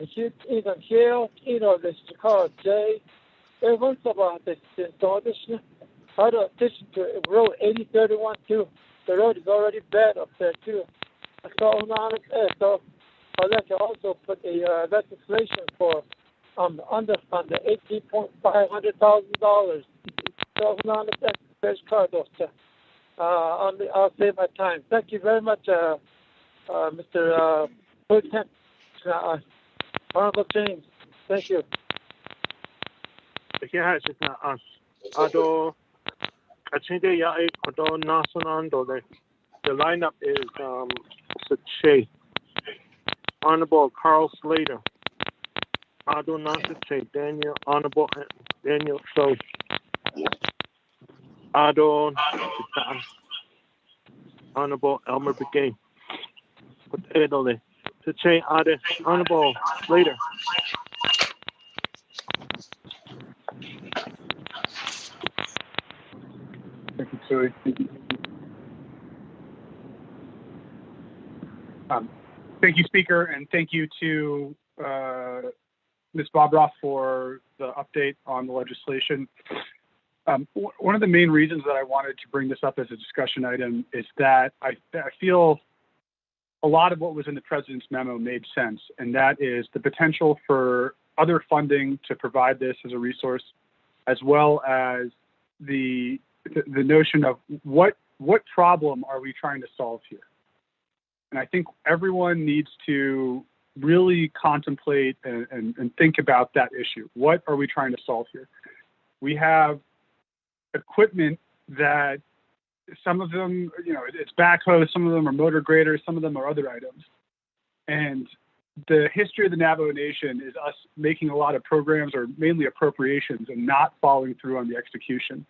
S3: And she even jail, the Chicago jail. Everyone's about this audition. How to audition to Road 8031 too. The road is already bad up there too. So so I'd like to also put a legislation for underfund the $18,500,000. So there's Carlos. I'll save my time. Thank you very much, Mr. Lieutenant Honorable James. Thank you.
S15: The lineup is Sache, Honorable Carl Slater, Ado Nasache, Daniel, Honorable Daniel So, Ado Honorable Elmer Begay, Edole, Sache Ade, Honorable Slater.
S11: Thank you, Tui. Thank you, Speaker, and thank you to Ms. Bobroff for the update on the legislation. One of the main reasons that I wanted to bring this up as a discussion item is that I feel a lot of what was in the President's memo made sense, and that is the potential for other funding to provide this as a resource, as well as the notion of what problem are we trying to solve here. And I think everyone needs to really contemplate and think about that issue. What are we trying to solve here? We have equipment that some of them, it's backhoes, some of them are motor graders, some of them are other items. And the history of the Navajo Nation is us making a lot of programs or mainly appropriations and not following through on the execution.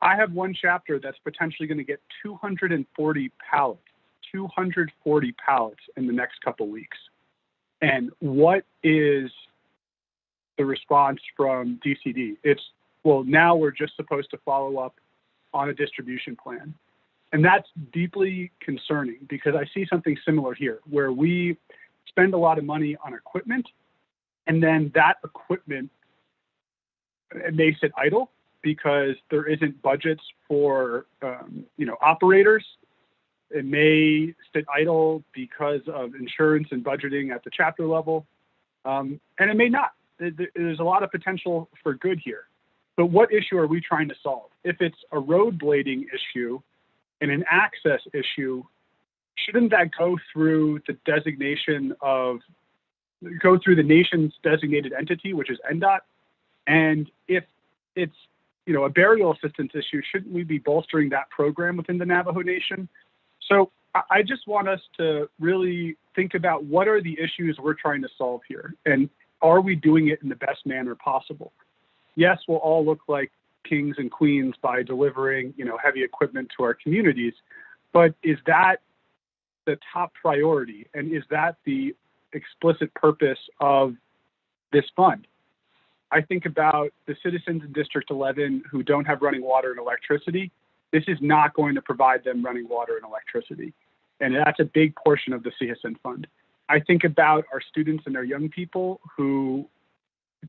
S11: I have one chapter that's potentially going to get 240 pallets in the next couple weeks. And what is the response from DCD? Well, now we're just supposed to follow up on a distribution plan. And that's deeply concerning because I see something similar here where we spend a lot of money on equipment and then that equipment may sit idle because there isn't budgets for operators. It may sit idle because of insurance and budgeting at the chapter level, and it may not. There's a lot of potential for good here. But what issue are we trying to solve? If it's a road blading issue and an access issue, shouldn't that go through the nation's designated entity, which is NDOT? And if it's a burial assistance issue, shouldn't we be bolstering that program within the Navajo Nation? So I just want us to really think about what are the issues we're trying to solve here, and are we doing it in the best manner possible? Yes, we'll all look like kings and queens by delivering, heavy equipment to our communities, but is that the top priority, and is that the explicit purpose of this fund? I think about the citizens in District 11 who don't have running water and electricity. This is not going to provide them running water and electricity. And that's a big portion of the CSN fund. I think about our students and our young people who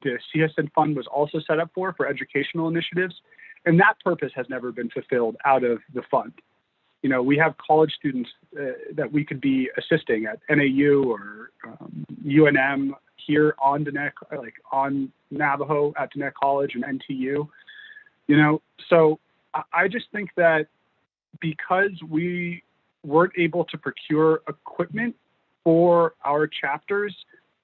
S11: the CSN fund was also set up for educational initiatives. And that purpose has never been fulfilled out of the fund. We have college students that we could be assisting at NAU or UNM here on Diné, like on Navajo at Diné College and NTU. So I just think that because we weren't able to procure equipment for our chapters,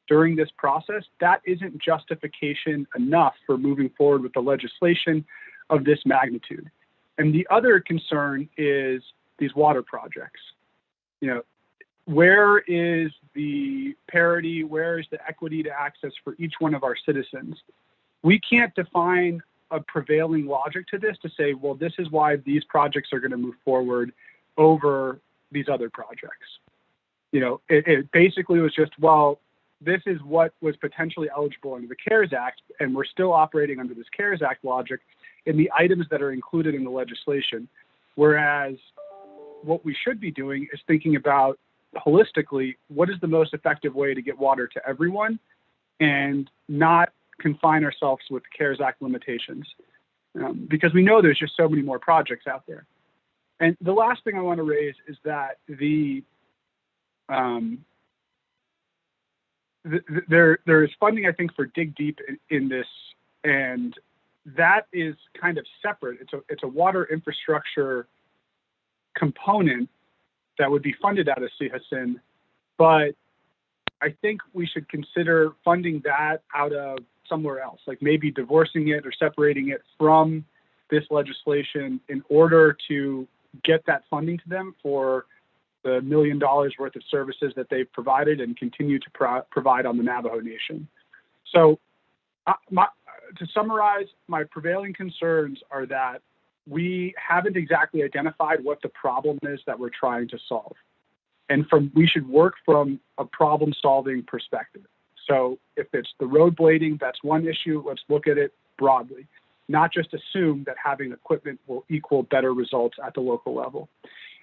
S11: during this process, that isn't justification enough for moving forward with the legislation of this magnitude. And the other concern is these water projects. You know, where is the parity? Where is the equity to access for each one of our citizens? We can't define a prevailing logic to this to say, well, this is why these projects are going to move forward over these other projects. You know, it basically was just, well, this is what was potentially eligible under the CARES Act, and we're still operating under this CARES Act logic in the items that are included in the legislation. Whereas what we should be doing is thinking about holistically, what is the most effective way to get water to everyone and not confine ourselves with the CARES Act limitations, because we know there's just so many more projects out there. And the last thing I want to raise is that there is funding, I think, for Dig Deep in this, and that is kind of separate. It's a water infrastructure component that would be funded out of CHSN, but I think we should consider funding that out of somewhere else, like maybe divorcing it or separating it from this legislation in order to get that funding to them for the $1 million worth of services that they've provided and continue to provide on the Navajo Nation. So to summarize, my prevailing concerns are that we haven't exactly identified what the problem is that we're trying to solve. And we should work from a problem-solving perspective. So if it's the road blading, that's one issue. Let's look at it broadly, not just assume that having equipment will equal better results at the local level.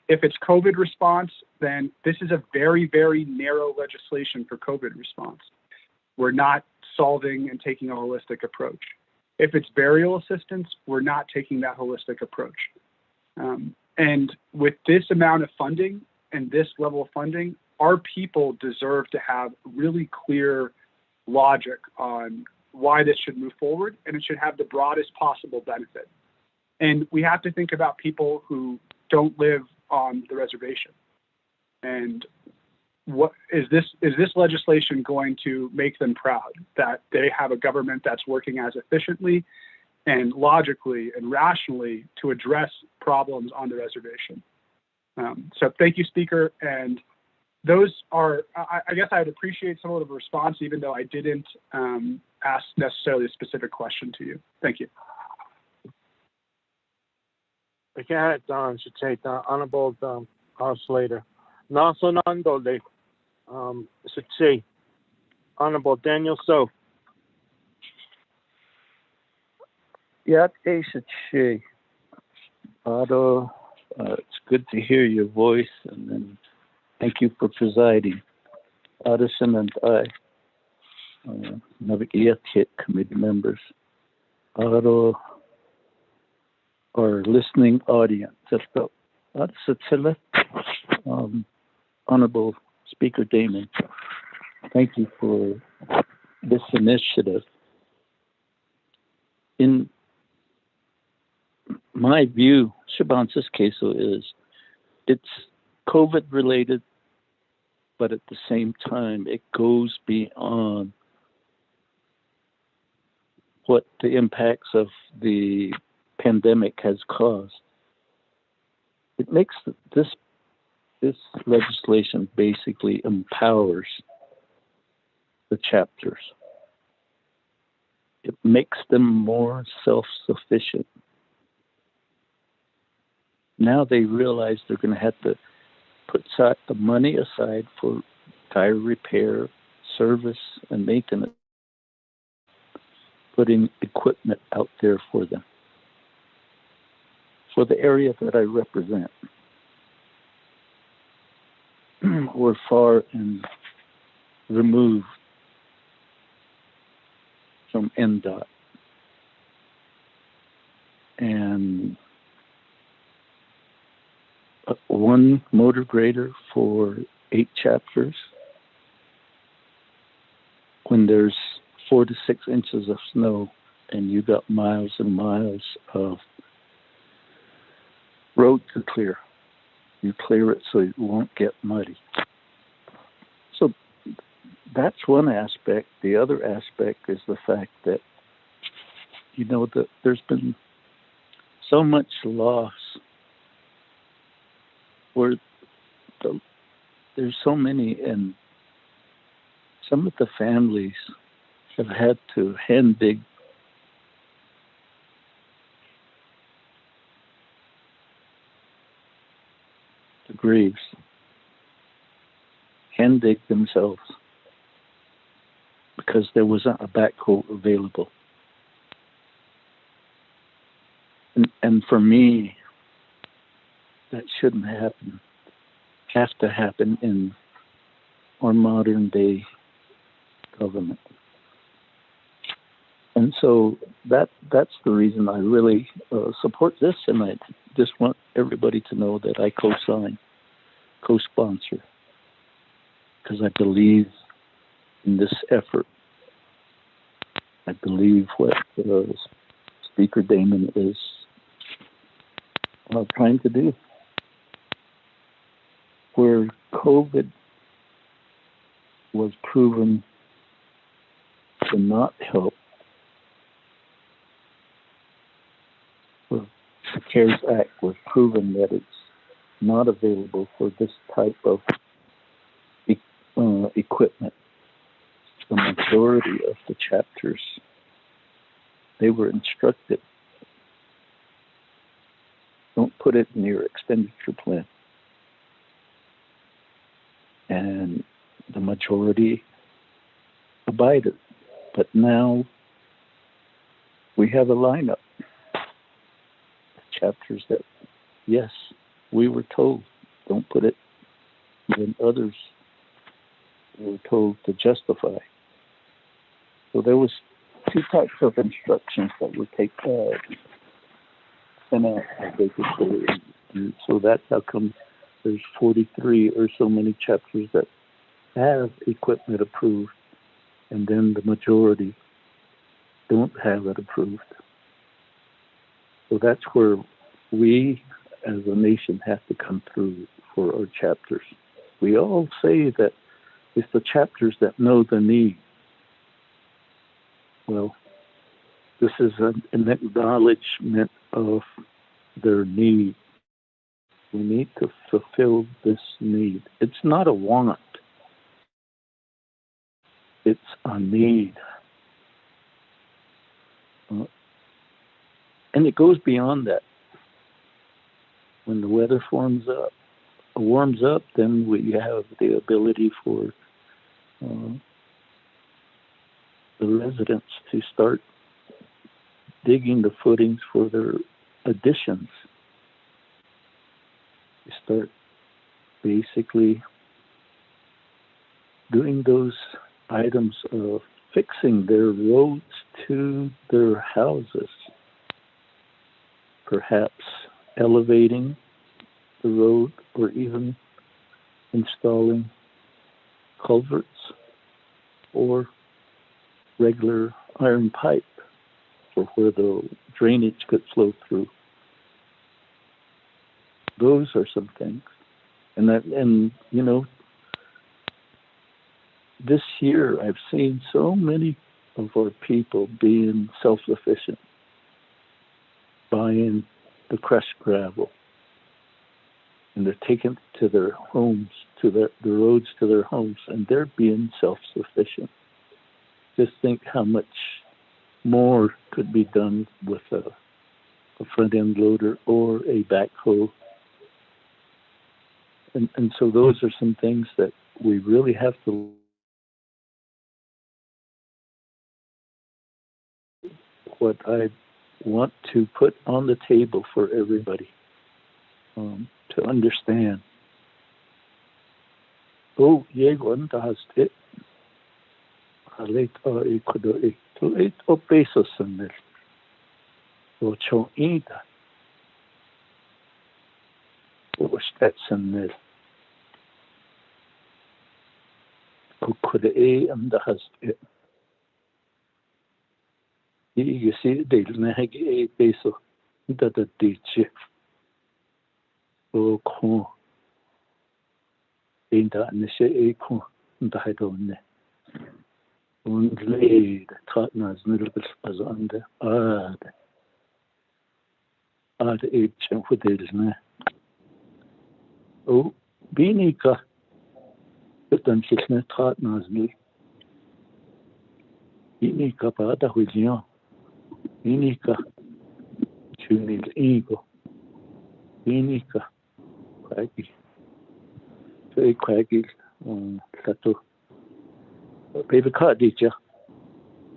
S11: If it's COVID response, then this is a very, very narrow legislation for COVID response. We're not solving and taking a holistic approach. If it's burial assistance, we're not taking that holistic approach. And with this amount of funding and this level of funding, our people deserve to have really clear logic on why this should move forward, and it should have the broadest possible benefit. And we have to think about people who don't live on the reservation. And what is this legislation going to make them proud that they have a government that's working as efficiently and logically and rationally to address problems on the reservation? So thank you, Speaker. And those are, I guess I would appreciate some of the response, even though I didn't ask necessarily a specific question to you. Thank you.
S15: Should take Honorable Slater. Nasunandole should say Honorable Daniel So.
S7: Yeah, it's good to hear your voice, and then thank you for presiding. Addison and I, Naabik'íyáti committee members, our listening audience. Honorable Speaker Damon, thank you for this initiative. In my view, Shabansis Queso it's COVID related, but at the same time, it goes beyond what the impacts of the pandemic has caused. It makes this legislation basically empowers the chapters. It makes them more self-sufficient. Now they realize they're going to have to put the money aside for tire repair, service, and maintenance, putting equipment out there for them. For the area that I represent, we're far and removed from NDOT. And one motor grader for 8 chapters, when there's 4 to 6 inches of snow and you got miles and miles of road to clear. You clear it so it won't get muddy. So
S6: that's one aspect. The other aspect is the fact that, that there's been so much loss where there's so many, and some of the families have had to hand dig the graves, hand dig themselves, because there wasn't a backhoe available. And for me, that shouldn't have to happen in our modern day government. And so that's the reason I really support this, and I just want everybody to know that I co-sponsor, because I believe in this effort. I believe what Speaker Damon is trying to do. Where COVID was proven to not help, the CARES Act was proven that it's not available for this type of equipment. The majority of the chapters, they were instructed, don't put it in your expenditure plan. And the majority abided. But now we have a lineup of chapters that, yes, we were told, don't put it. Even others were told to justify. So there was two types of instructions that were sent out, basically. And so that's how come there's 43 or so many chapters that have equipment approved, and then the majority don't have it approved. So that's where we as a nation have to come through for our chapters. We all say that it's the chapters that know the need. Well, this is an acknowledgement of their need. We need to fulfill this need. It's not a want. It's a need. And it goes beyond that. When the weather warms up, then we have the ability for the residents to start digging the footings for their additions. You start basically doing those items of fixing their roads to their houses, perhaps elevating the road or even installing culverts or regular iron pipe for where the drainage could flow through. Those are some things. And this year I've seen so many of our people being self-sufficient, buying the crushed gravel, and they're taking it to their homes, to the roads to their homes, and they're being self-sufficient. Just think how much more could be done with a front-end loader or a backhoe. And so those are some things that we really have to what I want to put on the table for everybody to understand. Oh, yeah, one does it. I late or it could it to it or pesos and it. Or cho either. Or stats and it. Who could a and the has it. You see, they don't have a peso. That the teacher. Oh, cool. In that, and they say, a cool. And I don't know.
S16: und lede traten als Nilbesande ade echen fudelne o binika betan chilne traten als li binika pada huizion binika chunil ego binika kwagi kwagi tato Baby cut teacher.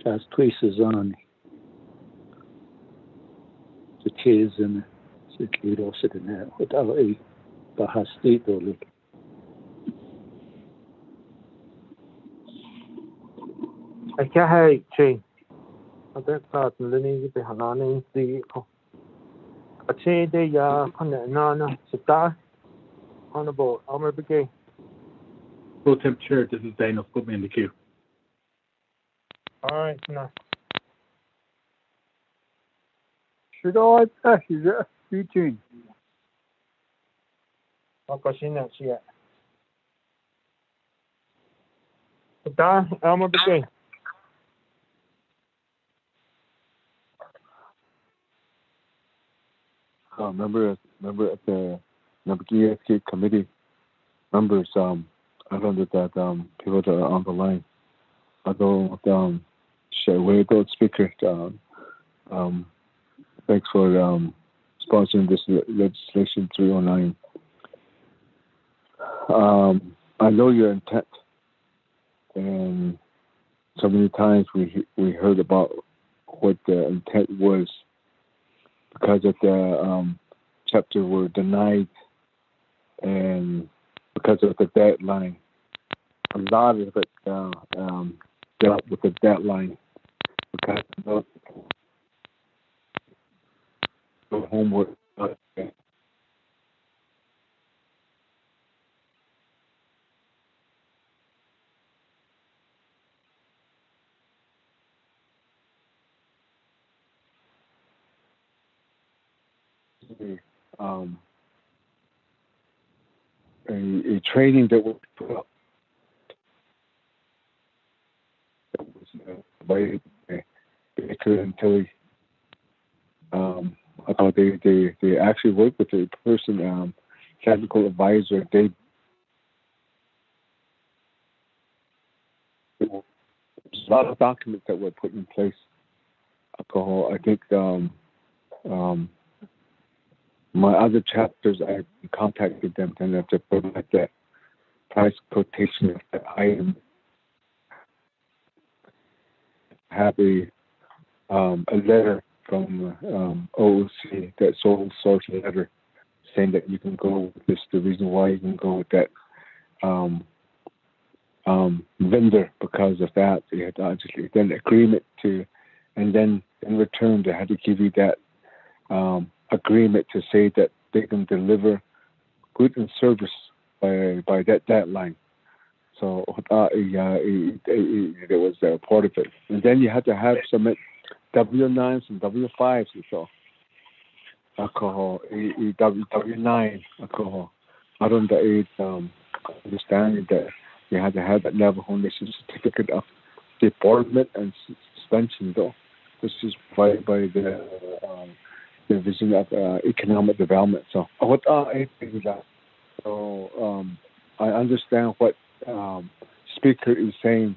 S16: Just twices on the chairs and the kid sitting there without a bahastit or little.
S15: I can't hate change. I don't start learning to be Hananin the a change the Nana Sita Honorable Elmer Brigade.
S17: Pro Temp Chair, this is Daniel. Put me in the queue.
S15: All right, now.
S3: Should I ask you that? Eugene.
S15: I'll go see that yet. Don Elmer Brigade.
S18: Member at the Naabik'íyáti committee members, I know that people that are on the line, although we're good speaker. Thanks for sponsoring this legislation 309. I know your intent, and so many times we heard about what the intent was because of the chapter were denied, and because of the deadline. A lot of it dealt with the deadline because of the homework. A training that was put up by Baker and Tilly. I thought they actually worked with a person, technical advisor. There was a lot of documents that were put in place. I think my other chapters, I contacted them and have to provide that price quotation of that item. Have a letter from OOC, that sole source letter, saying that you can go with this, the reason why you can go with that vendor because of that. They had obviously then agreement to, and then in return they had to give you that agreement to say that they can deliver goods and service by that deadline. So it was part of it. And then you had to have submit W-9s and W-5s and so alcohol, W-9 alcohol. I don't understand that you had to have that Navajo Nation certificate of deportment and suspension though. This is provided by the Division of Economic Development. So I understand what Speaker is saying.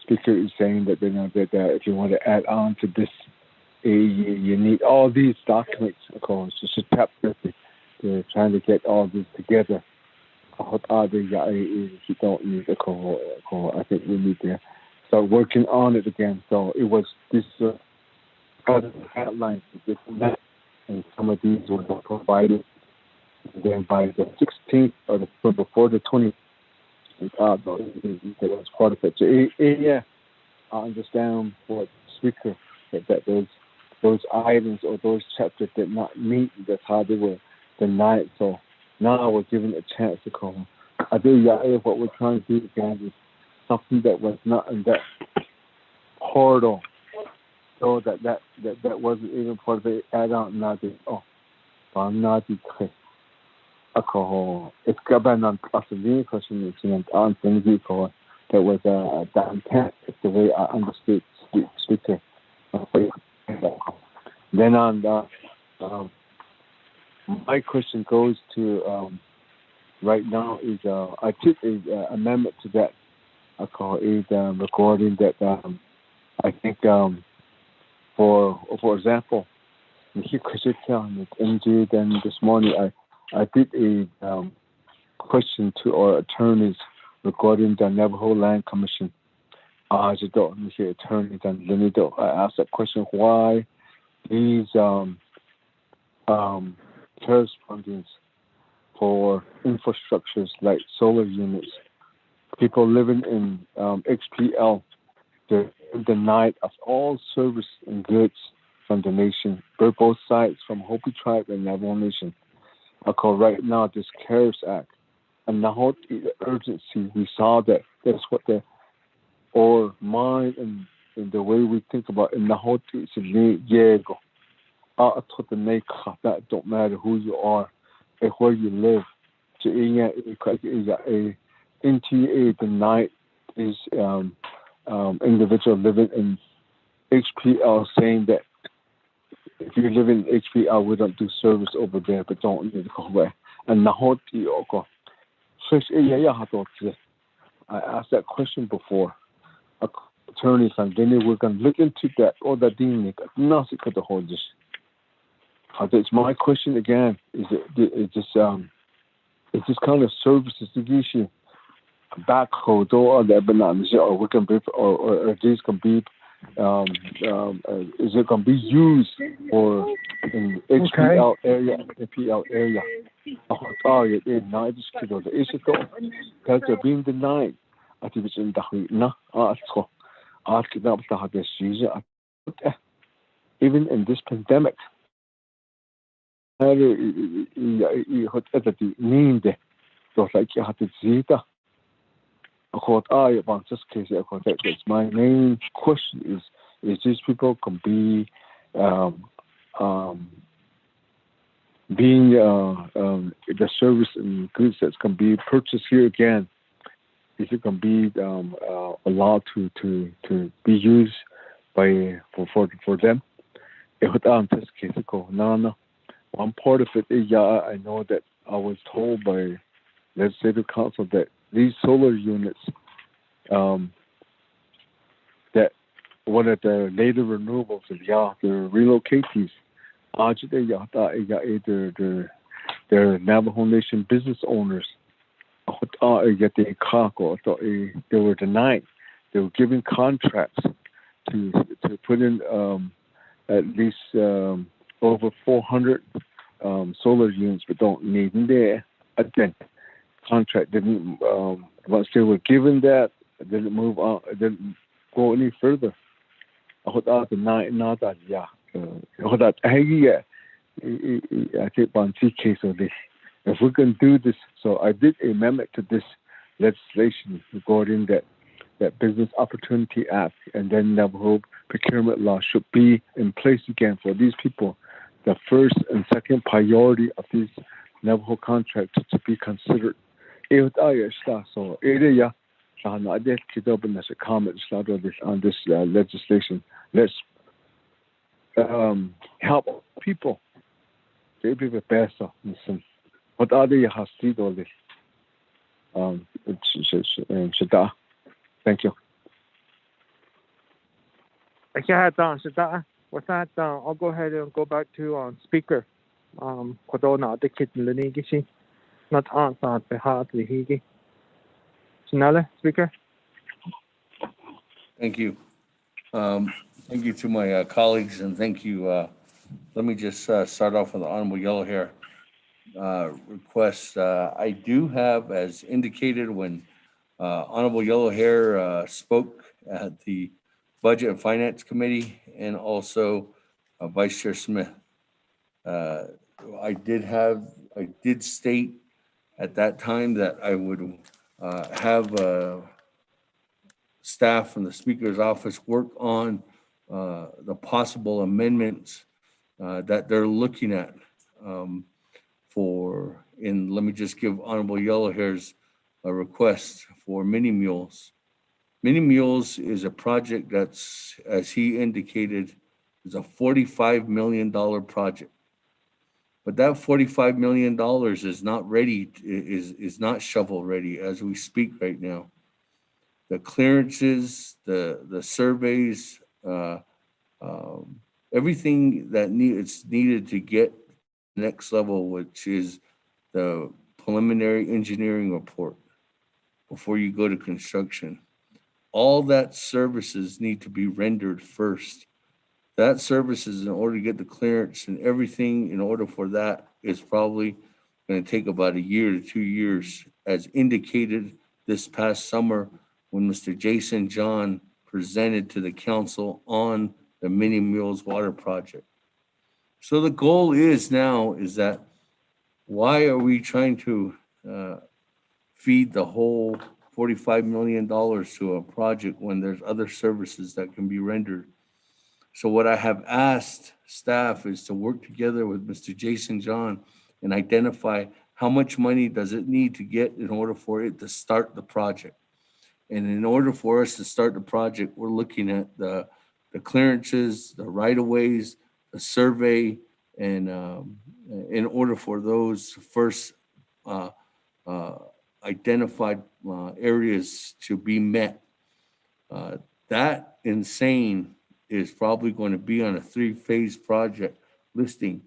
S18: Speaker is saying that that if you want to add on to this, you need all these documents. Of course, it's a chapter. They're trying to get all this together. You don't need a I think we need to start working on it again. So it was this guidelines, and some of these were not provided. And then by the 16th or before the 20th, that was part of it. So yeah, I understand what Speaker said, that those items or those chapters did not meet. That's how they were denied. So now we're given a chance to come. I think what we're trying to do again is something that was not in that portal. So that wasn't even part of the add-on. Alcohol. It's governed on possibly question on things that was the intent. It's the way I understood speaker. Then on the, my question goes to right now is I took a amendment to that. I call it recording that I think for example, then this morning I did a question to our attorneys regarding the Navajo Land Commission. I asked that question: why these terrace fundings for infrastructures like solar units? People living in XPL, they're denied of all service and goods from the nation, both sides, from Hopi tribe and Navajo Nation. I call right now this CARES Act, and now the urgency. We saw that that's what our mind and the way we think about it. Now it's Diego. That don't matter who you are and where you live. NTA denied is individual living in HPL, saying that if you live in HPL, we don't do service over there, but don't need to go away. And now I asked that question before. Attorneys and then we're going to look into that. Or that it's my question again. Is this kind of services the issue? Backhoe or the bananas, or we can be, or these can be. Is it going to be used for in HPL area, APL area? Because they're being denied. I think it's in the even in this pandemic. My main question is these people can be being the service and goods that can be purchased here again. Is it can be allowed to be used for them? No. One part of it is I know that I was told by legislative council that these solar units, that one of the native renewables of the relocatees, they're Navajo Nation business owners. They were denied. They were given contracts to put in at least over 400 solar units, but don't need them there. Again, contract didn't. Once they were given that, it didn't move on. It didn't go any further. I take one case of this. If we can do this, so I did an amendment to this legislation regarding that Business Opportunity Act, and then Navajo procurement law should be in place again for these people. The first and second priority of these Navajo contracts to be considered. So I did comments on this legislation. Let's help people. They be the best. What are they has to do this? Thank you.
S15: I'll go ahead and go back to speaker. Not answer speaker.
S1: Thank you. Thank you to my colleagues, and thank you. Let me just start off with the Honorable Yellow Hair request. I do have, as indicated when Honorable Yellow Hair spoke at the Budget and Finance Committee, and also Vice Chair Smith. I did state at that time that I would have staff from the Speaker's office work on the possible amendments that they're looking at let me just give Honorable Yellow Hair's a request for mini mules Mini Mules is a project that's, as he indicated, is a $45 million project. But that $45 million is not ready, is not shovel ready as we speak right now. The clearances, the surveys, everything that it's needed to get next level, which is the preliminary engineering report before you go to construction. All that services need to be rendered first. That services, in order to get the clearance and everything, in order for that, is probably going to take about a year to 2 years, as indicated this past summer when Mr. Jason John presented to the council on the Mini Mules Water Project. So the goal is now is that why are we trying to feed the whole $45 million to a project when there's other services that can be rendered? So what I have asked staff is to work together with Mr. Jason John and identify how much money does it need to get in order for it to start the project. And in order for us to start the project, we're looking at the clearances, the right-of-ways, the survey, and in order for those first identified areas to be met. That insane is probably going to be on a 3-phase project listing.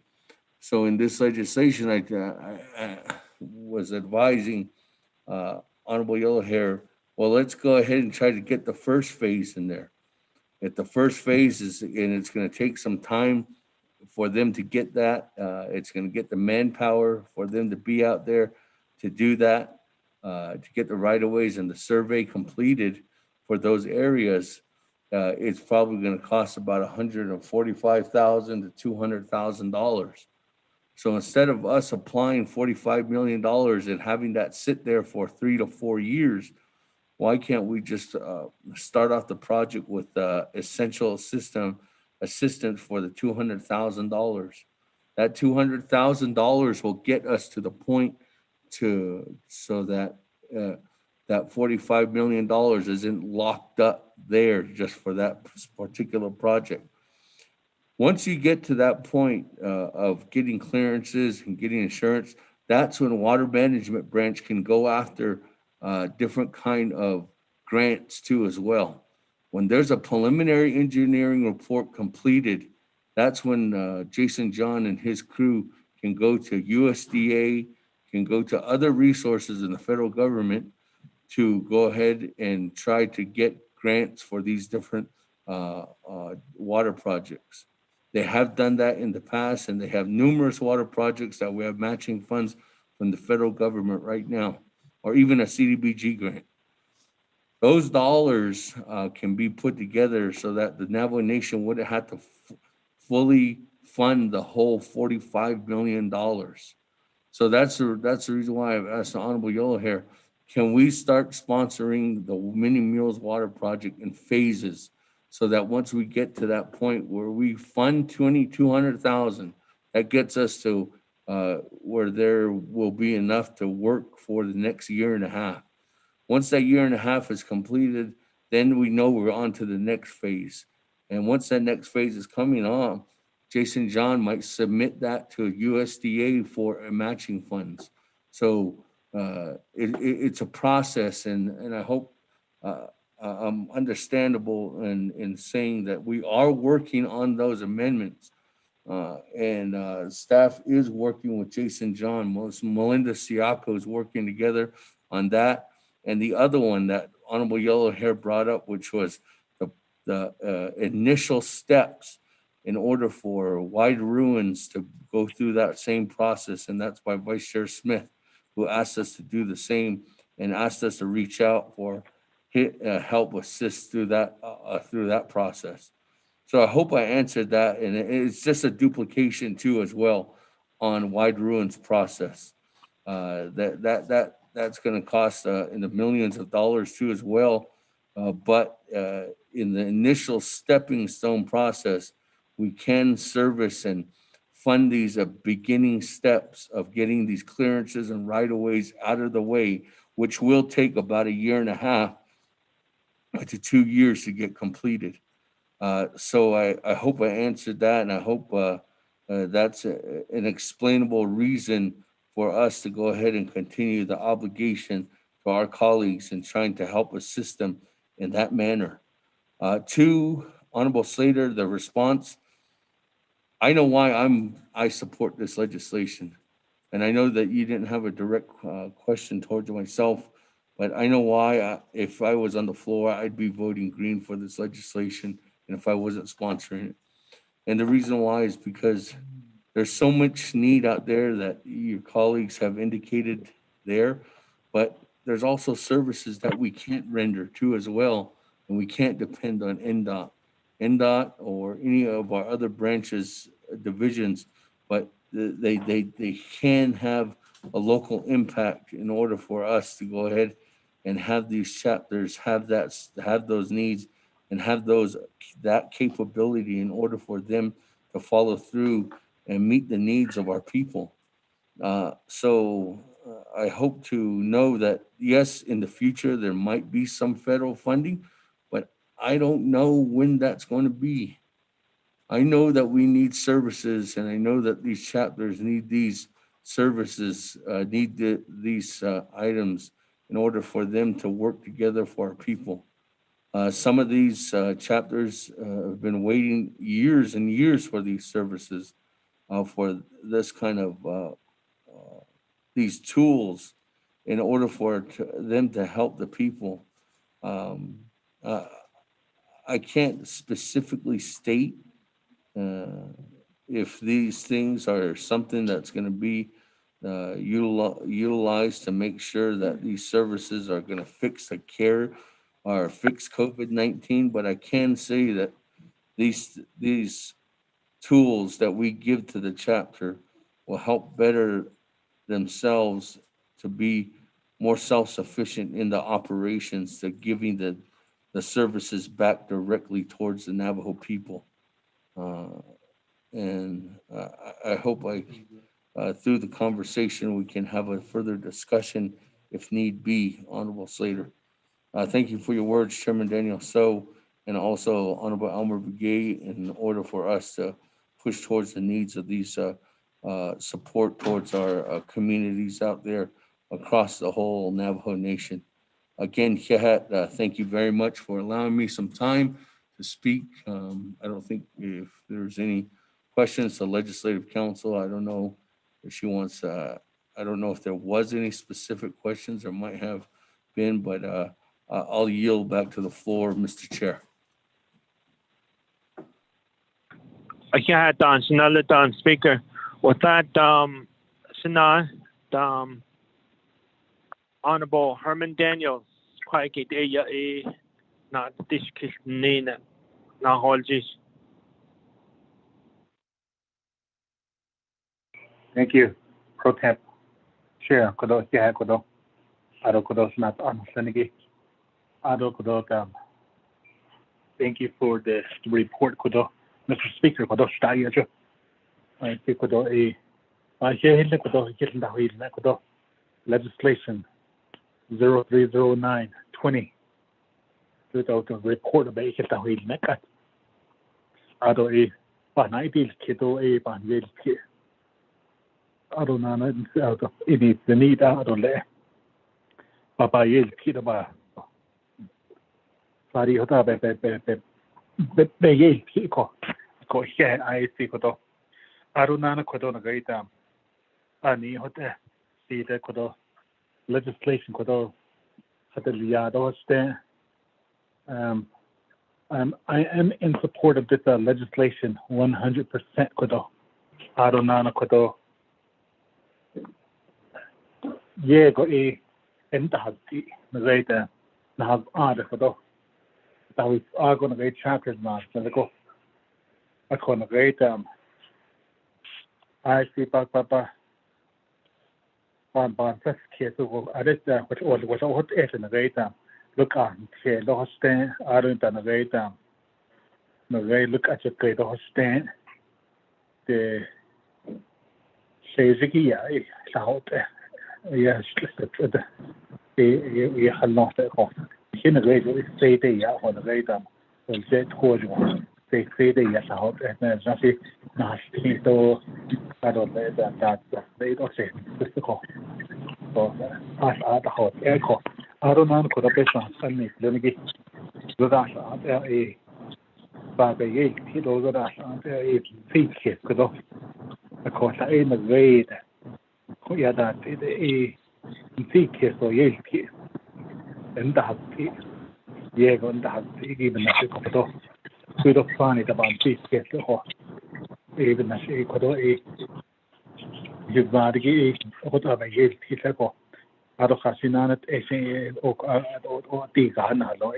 S1: So in this legislation, I was advising Honorable Yellow Hair, well, let's go ahead and try to get the first phase in there. If the first phase is, and it's going to take some time for them to get that, it's going to get the manpower for them to be out there to do that, to get the right-of-ways and the survey completed for those areas. It's probably going to cost about $145,000 to $200,000. So instead of us applying $45 million and having that sit there for 3 to 4 years, why can't we just start off the project with essential assistance for the $200,000? That $200,000 will get us to the point so that that $45 million isn't locked up there just for that particular project. Once you get to that point of getting clearances and getting insurance, that's when Water Management Branch can go after different kind of grants too as well. When there's a preliminary engineering report completed, that's when Jason John and his crew can go to USDA, can go to other resources in the federal government to go ahead and try to get grants for these different water projects. They have done that in the past, and they have numerous water projects that we have matching funds from the federal government right now, or even a CDBG grant. Those dollars can be put together so that the Navajo Nation wouldn't have to fully fund the whole $45 million. So that's the reason why I've asked the Honorable Yellow Hair, can we start sponsoring the Mini Mules Water Project in phases so that once we get to that point where we fund $200,000, that gets us to where there will be enough to work for the next year and a half. Once that year and a half is completed, then we know we're on to the next phase. And once that next phase is coming on, Jason John might submit that to USDA for matching funds. So it's a process, and I hope I'm understandable in saying that we are working on those amendments. And staff is working with Jason John. Melinda Siaco is working together on that. And the other one that Honorable Yellow Hair brought up, which was the initial steps in order for Wide Ruins to go through that same process. And that's by Vice Chair Smith, who asked us to do the same and asked us to reach out for help assist through that process. So I hope I answered that, and it's just a duplication too as well on Wide Ruins process. That's going to cost in the millions of dollars too as well. But in the initial stepping stone process, we can service and fund these beginning steps of getting these clearances and right-of-ways out of the way, which will take about a year and a half to 2 years to get completed. So I hope I answered that, and I hope that's an explainable reason for us to go ahead and continue the obligation to our colleagues in trying to help assist them in that manner. To Honorable Slater, the response, I know why I support this legislation. And I know that you didn't have a direct question towards myself, but I know why. If I was on the floor, I'd be voting green for this legislation, and if I wasn't sponsoring it. And the reason why is because there's so much need out there that your colleagues have indicated there, but there's also services that we can't render to as well, and we can't depend on NDOT or any of our other branches, divisions, but they can have a local impact in order for us to go ahead and have these chapters have those needs and have that capability in order for them to follow through and meet the needs of our people. So I hope to know that, yes, in the future, there might be some federal funding, but I don't know when that's going to be. I know that we need services, and I know that these chapters need these services, these items in order for them to work together for our people. Some of these chapters have been waiting years and years for these services, for this kind of these tools in order for them to help the people. I can't specifically state if these things are something that's going to be utilized to make sure that these services are going to fix the care or fix COVID-19, but I can say that these tools that we give to the chapter will help better themselves to be more self-sufficient in the operations, to giving the services back directly towards the Navajo people. And I hope through the conversation, we can have a further discussion if need be, Honorable Slater. Thank you for your words, Chairman Daniel So, and also Honorable Elmer Begay, in order for us to push towards the needs of these support towards our communities out there across the whole Navajo Nation. Again, Kehat, thank you very much for allowing me some time to speak. I don't think if there's any questions to Legislative Council, I don't know if she wants, I don't know if there was any specific questions or might have been, but I'll yield back to the floor, Mr. Chair.
S15: Yeah, Don, Don, Speaker. With that, Sana, Honorable Herman Daniels, quite a not this nina, not holges.
S17: Thank you, Pro Temp Chair. Kodo, yeah, Kodo. Ado Kodo, not on Senegi. Ado Kodo, thank you for the report, Kodo. Mr. Speaker, Kodo, Stayajo. I think Kodo, Kodo, legislation 0309-20. The report of a Mecca. Ado a Banai Kiddo a Banvil Kid. Ado Nana out of it, the need out on there. Papa Yel Kidaba. Fari Hota Beyel Kiko. Go here, I see Kodo. Ado Nana Kodona Gaita. Ani Hota. See the Kodo. Legislation Kodo. Hateliado Stan. I am in support of this legislation 100%. Kodo. Ado Nana Kodo. Yeah, go a entahati. Nazaita. Nahab Ada Kodo. That we are going to get chapters now. So go. I'm going to get I see Papa. Ban first case of Adita, which was a hot air in the data. Look on, say, the hostain, aren't on the data. No way, look at your great hostain. The Shazigia, out there. Yes, we have not at all. Khi nó gây rồi xây đây ya hoặc là gây tầm rồi sẽ thua rồi xây đây ya sao nên là khi nó khi tôi ta đồn đấy là đấy đó sẽ rất khó so da hot echo aronan ko da pesan sanni lengi da ba be ki do da fi ke ko ko ta na grade ko ya da fi ke so ki enda hatti go enda hatti gi ben na ko do ku do fani da ban fi ke ko ben na ko do jibbargi ko ta ba ki ko ado khasinanat o ti ga na lo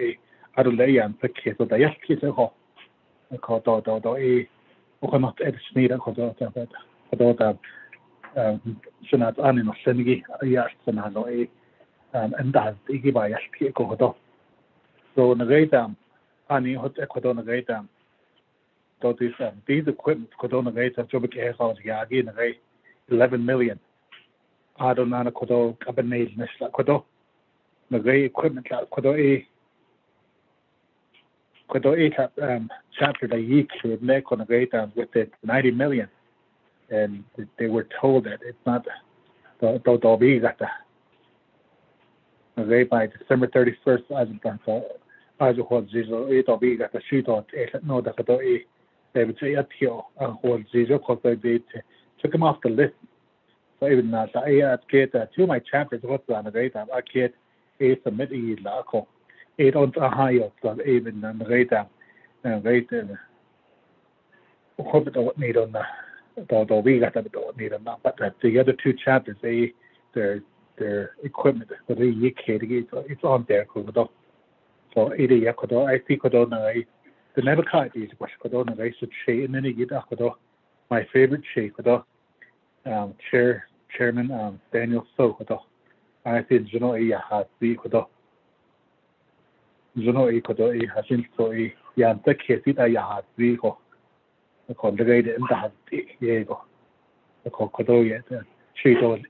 S17: ado le yan se ke so da ya ki se ko do o kana et snira ko do da sunat ani no sengi ya sana lo enda igi ba ya ki ko do so na gaita ani hot ko do na gaita do these equipment ko do na gaita so be ke ha ya gi na gai 11 million I don't know kodo cabinet nesta kodo magay equipment kodo chapter that you could make on a great with it 90 million and they were told that it's not the be that magay by December 31st as a whole zero it'll be that the sheet on no that kodo they would say at here a whole zero because they took him off the list. So even that I get to my chapters what's on the great I get submit la ko on the high so even on the great hope it don't need on the we got that don't need on that but the other two chapters their equipment so they it's on there so it ya ko I see ko na the Naabik'íyáti is what ko na I should say in any get ko my favorite shape ko Chairman Daniel So kodo I think juno has the kodo juno kodo hasin so yan ta kesi da ya has the ko the guy in the has the go kodo yet she don't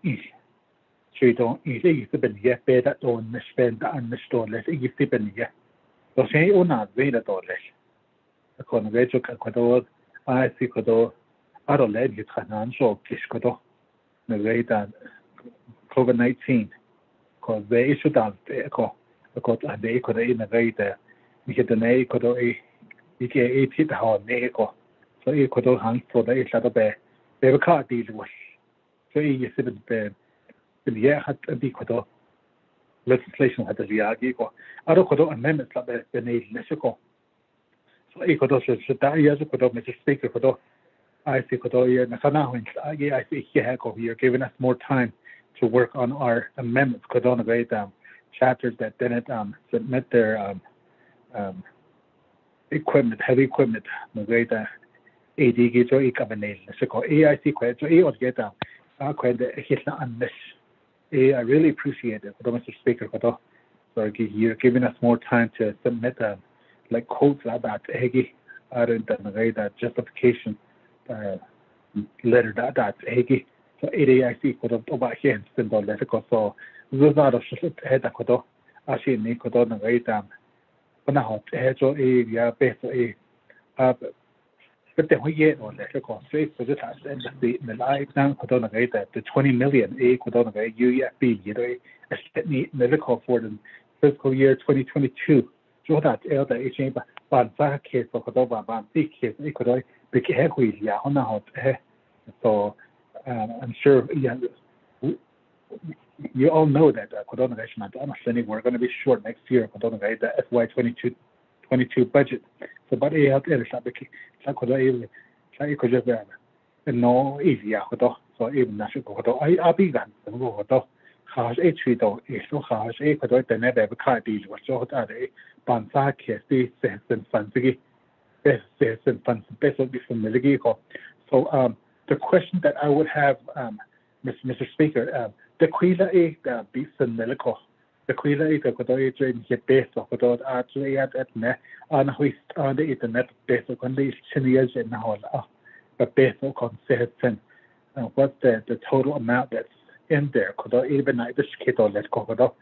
S17: easy to be yet better on the spend and the store less easy to be yet so say on not way the door less the conversation kodo I see kodo I don't let you can so kiss kodo the way that COVID-19 because they issued out because they could in the way that we get the name could you get 80 how nego so you could hang for the is that be they can't deal with so you see the yeah had a big legislation had the yagi go I don't could amendments that the need Mexico so you could also that years could Mr. Speaker could I see could I see you're giving us more time to work on our amendments could on the chapters that didn't submit their equipment, heavy equipment, the great AD gets or cabinet. So AIC quite so was get quite hit on this. I really appreciate it, Mr. Speaker. So you're giving us more time to submit like quotes about Hegi out the justification letter that Hegi. So AIC could have over here and the letter so those are the head of Kodo. Actually, Nicodo and Ray Dam. But now, Hedge area based but then we get on letter called straight for this and the life down Kodo and Ray the 20 million Kodo and Ray UFB, you know, a steady medical for the fiscal year 2022. So that elder agent, but that case for Kodo, but big case, Ecuador, big hair wheel, yeah, on the hot. So I'm sure, yeah. You all know that Kodo I'm assuming we're going to be short next year. Kodo the FY 22 budget. So, but I have to say, Kodo just no easy. Kodo so even national Kodo I be done. Kodo has a treat or is so has a Kodo the never card deal was so that a Bansa case the sense and fancy best sense and fancy best of this from the so the question that I would have Mr. Speaker the Quila the Bison Melico, the Quila the Kodo in the base of Kodo actually at net on which on the internet base of condition years and now the base of consent what's the total amount that's in there Kodo even like the skid or let Kodo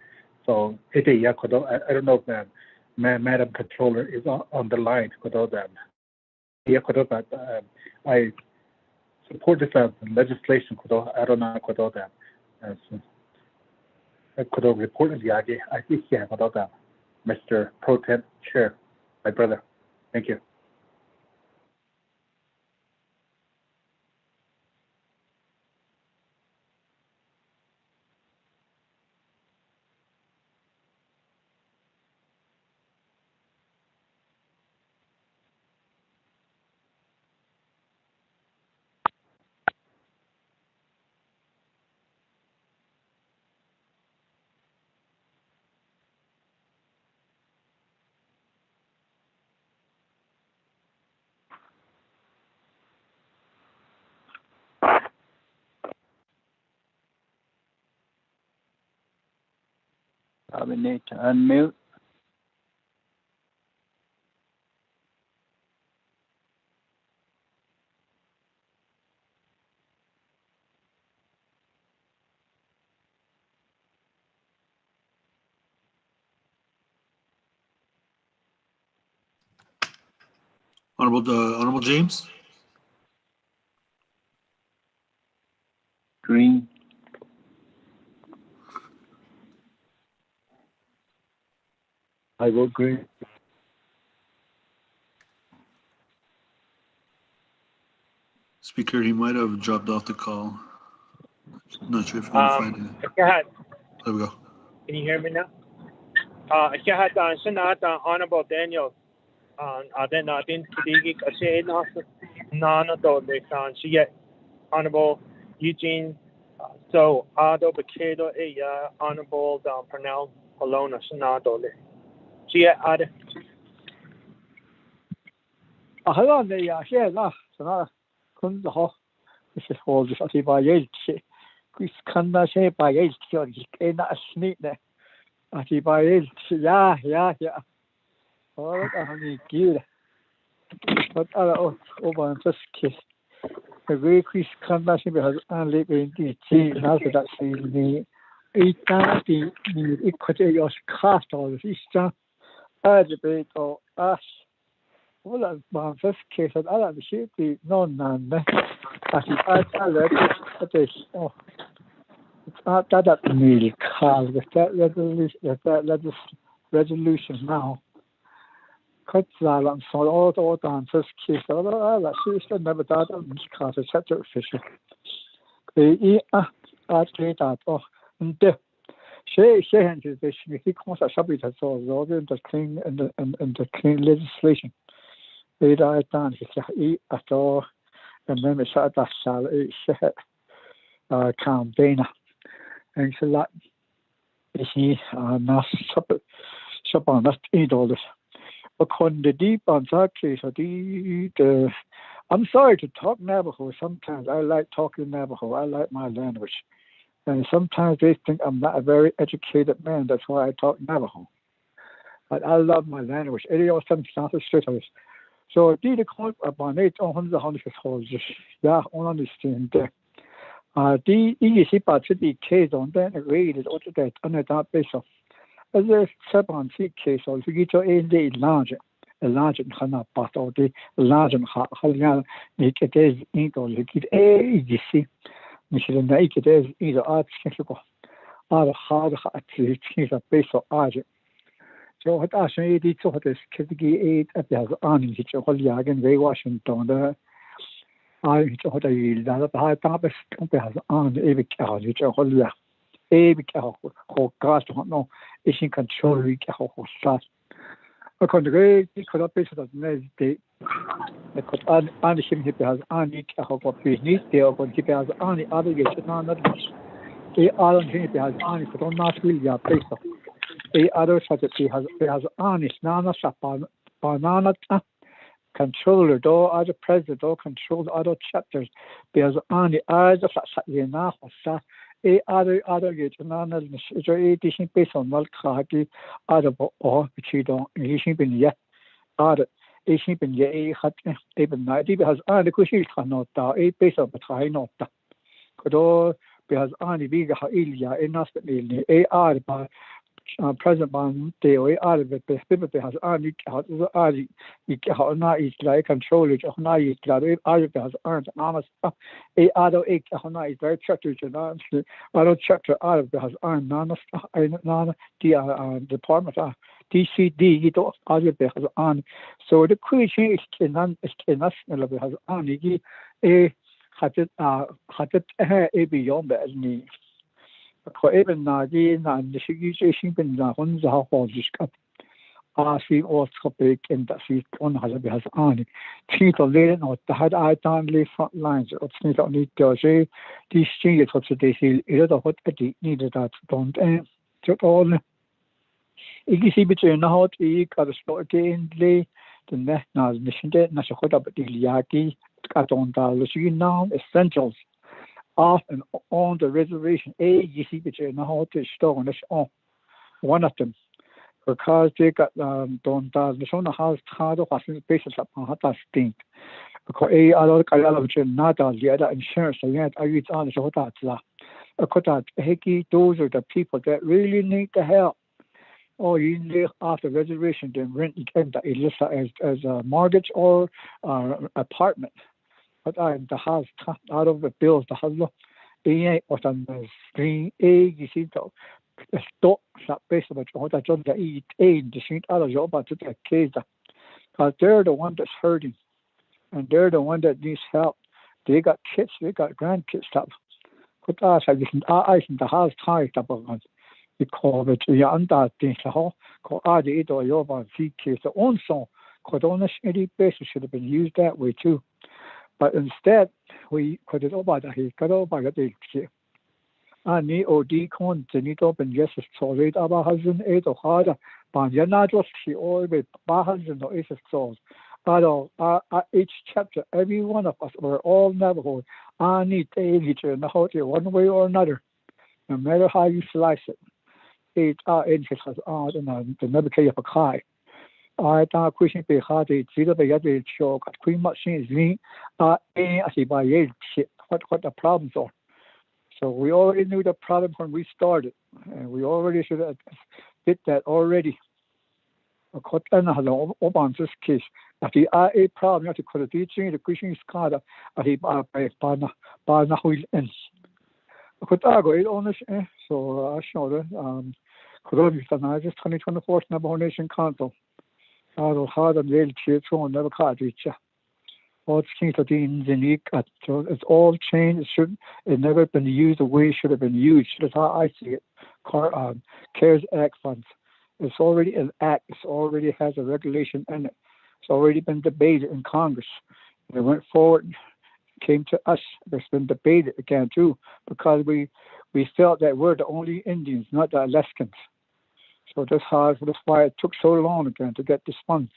S17: So I don't know if Madam Controller is on the line. I support this legislation. I don't know report I think Mr. Pro Tem Chair, my brother. Thank you.
S13: We need to unmute.
S10: Honorable James.
S13: Green.
S18: I vote green.
S10: Speaker, he might have dropped off the call. Not sure if you want to find it.
S15: There
S10: we go.
S15: Can you hear me now? Honorable Daniel. Honorable Eugene. So Honorable Pernell Polona Senadole.
S19: Hello, Senada. Kunde ha. This is all just by Yeltse. Chris Kanda say by Yeltse, and a sneak there. By Yeltse, yeah. Oh, honey, good. But over and just kiss. The way Chris Kanda has only been the now that saying me. It could just cast all this Easter. I debate or us. Well, my first case at all the ship be none. I learned that is it's not that meal call with that resolution now. Cut on for all on first case. Oh, she never thought of this cause a separate official. They that oh and she handed this he comes a subject as all in the clean and the clean legislation. They died down he at all and then it's at that salary campaign and so that is he not sub on that $8. Upon the deep on that case I'm sorry to talk Navajo sometimes. I like talking Navajo. I like my language. And sometimes they think I'm not a very educated man. That's why I talk Navajo. But I love my language. So the call upon 800 holders. Yeah, on understand. The easy part to be case on then rated or that on that basis. As a 7 case or to get your a larger. A large and Hana part or the large and Halian make it as ink or liquid AGC. Michel Naked as either art sketchable. Are hard at the change of base or argent. So what I say, it's what is Kitty 8 at the army, which are Holiagan, Ray Washington. I what I yield that the high top is has on the Avic house, which are Holia. Avic or gas, no, is in control, week or start. According to the great could have been of the day. I could add him he has any what business they are going to keep as any other gets on that. They are on him has any could not will ya place of. The other such as he has honest nana banana controller door as a president or control other chapters. There's only as a now other gate nana is a based on Malkaki other or which you don't been yet other been ye had even night has only kushi cannot a base of a tie not could all because only big Ilya in us a by President Ban DOE out of it, but people has earned not like control it, not like out of has earned honest. A other eight is very chapters and other chapter out of has earned non the department DCD it out of has on. So the question is in national has on a had it beyond that need. Even the negotiation been the ones how was cut. See all topic and that she on has on. Think of it or the had I done the front lines of Smith on it to say these changes of the day it what it needed that don't to all. Ik zie between the hot ik had a spot in lay the net now mission dead Nashakota but the Yaki got on the now essentials. Off and on the reservation, you see between the hot stone on one of them because they got don't the son of house hard of the patients up on hot stink. Because a other kind not all the other insurance so yet I read on the hot that Hickey, those are the people that really need the help. Or you live off the reservation, then rent as a mortgage or apartment. But the house out of the bills, the house, was on the screen. You see, the stop that basically what I told the the sheet out of job to the case. Because they're the one that's hurting, and they're the one that needs help. They got kids, they got grandkids stuff. But I said, the house tied up on. Because it is under the whole it or your case the own song could on any basis should have been used that way too. But instead we could it over the he got over the day. And the OD con the need open yes so rate about 108 or harder, but you're not just she always 100 or 8 souls. Each chapter, every one of us were all Navajo. I need to each in the whole one way or another, no matter how you slice it. It has on the Naabik'íyáti. I thought question be hard to see the show queen machines me I see by what the problems are. So we already knew the problem when we started, and we already should have did that already. Got another open this case. At the a problem to could teaching the question is called at the bar wheel ends. Could I go it on so I showed it. Could just 2024 Navajo Nation Council. I will hard and real chips on never card each. All things are unique. So it's all changed. It never been used the way it should have been used. That's how I see it. CARES Act funds. It's already an act. It already has a regulation in it. It's already been debated in Congress. It went forward, came to us. It's been debated again too, because we felt that we're the only Indians, not the Alaskans. So that's why it took so long again to get this funds.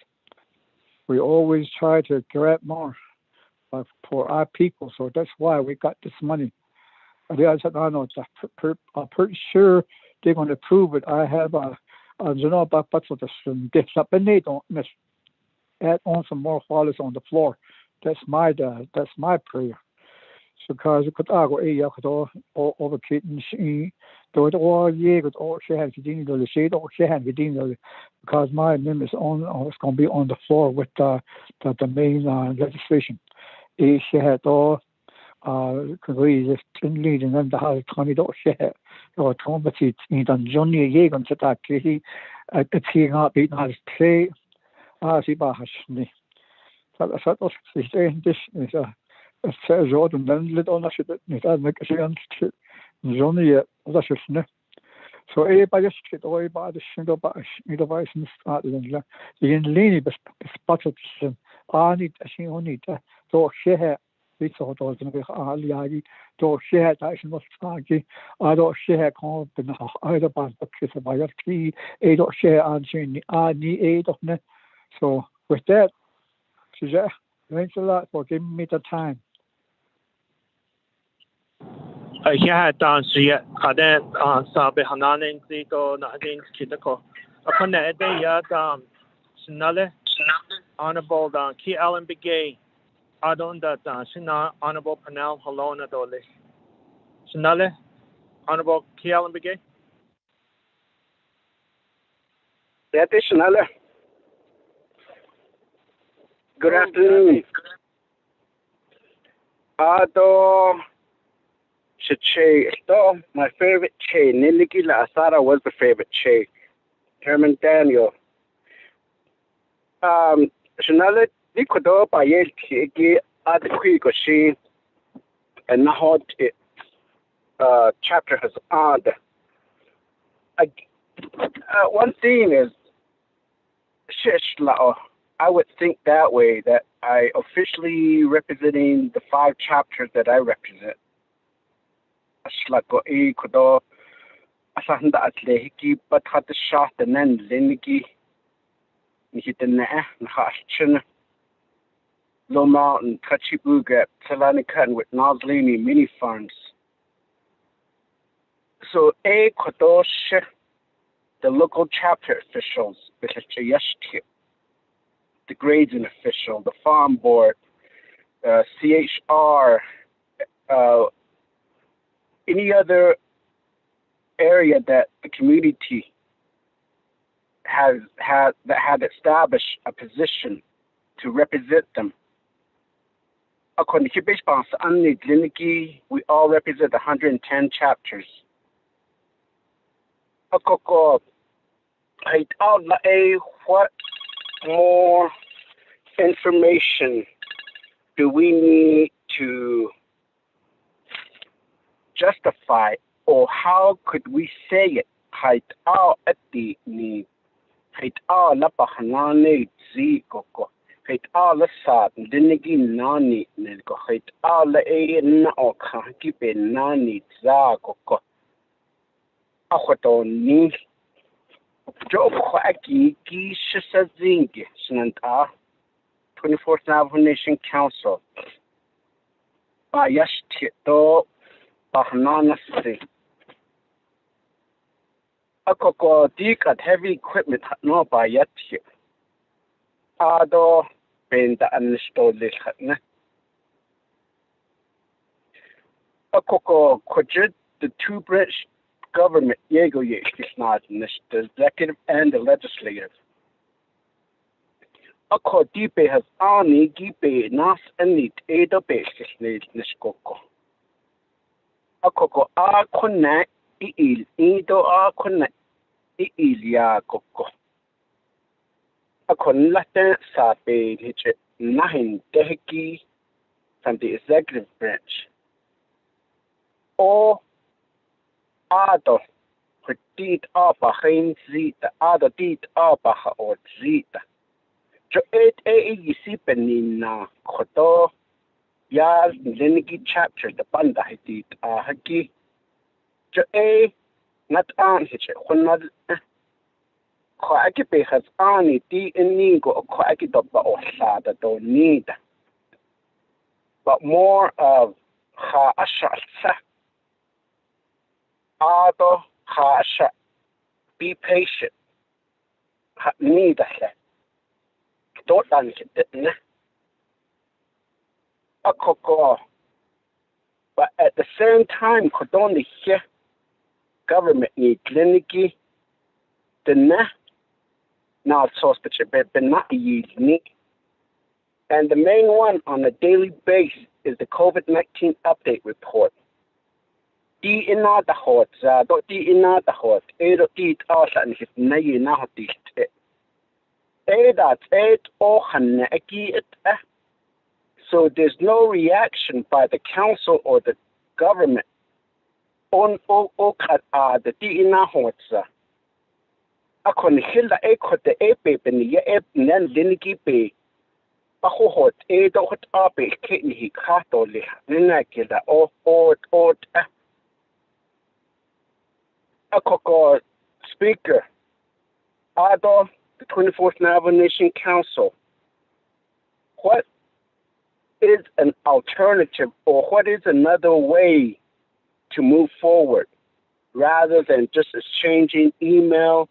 S19: We always try to grab more for our people, so that's why we got this money. I said, I'm pretty sure they're going to prove it. I have they don't miss. Add on some more flowers on the floor. That's my prayer. So because we could go over kittens, do it all year, but all she has to do the shade, all she has to do because my name is on. It's going to be on the floor with the main legislation. She had all agree in leading them the house 20 she had or Tombatit in Johnny Yegan to that kitty at the team up beating has play as he bahashni. So I thought this is a fair road and then lit on a ship. It has make a chance to Johnny other ship. So everybody just away by the shingle by a device and started in Lenny, but spotted I need a she only to share. We thought I was going to be Ali, to share that she must argue. I don't share come in either band the kiss of my tea, I don't share answering I need aid of me. So with that, Suzette, thanks a lot for giving me the time.
S20: I had done see it. I then saw behind the nothing critical. Upon that day, Sinale, Honorable Key Allen Begay. I don't that Sina Honorable Pernell Halona Dole. Sinale, Honorable Key Allen Begay.
S21: Additional. Good afternoon. My favorite Che. Niliki La Asara was the favorite Che. Herman Daniel. Shanala Dikodo by Yelki adequate she and not chapter has odd. One thing is Shish I would think that way, that I officially representing the 5 chapters that I represent. Ashlako e kodo asahanda atlehiki but had the shot and then liniki nihitene nahachin low mountain kachibuga Talanikan with Noslini mini farms. So a kodosh the local chapter officials with the grading official, the farm board, CHR, any other area that the community had established a position to represent them. According to Bishop Anni Gliniki, we all represent 110 chapters. What more information do we need to justify, or how could we say it? Job Kwaki Gisha Zingi Snanta 24th Naval Nation Council Bayashtito Bahanana City Akoko Dik at heavy equipment no Bayati Ado Benda Anistoli Hatna Akoko Kojit the 2 branch government Yego not the executive and the legislative. Ako dipe has ani gipe nas anit edo basis nishkoko. Akoko a kona il ido a kona il ya koko. Akon latin sabe niche nahin dehiki from the executive branch. Or Ado dit apa geen zita, ado dit apa or zita. Jo yisipenina koto ya linigi chapter the banda dit haki. Jo not an hitche honad ko akipe has ani di inigo ko akidoba or sada don't need. But more of ha asha Ado Hasha, be patient. Need a don't it. A coco. But at the same time, could only hear government need clinicy, the not so specific, but not unique. And the main one on a daily basis is the COVID-19 update report. Di ina the hot, di ina the hot, eat us and his nay now dit. That's it, oh, it. So there's no reaction by the council or the government on the di ina hot. I couldn't hear the echo the ape and the ape and then linky pay. A hot, hot up a kidney he cut or the Ninakilla or Akoko Speaker, Ado, the 24th Naval Nation Council. What is an alternative, or what is another way to move forward rather than just exchanging email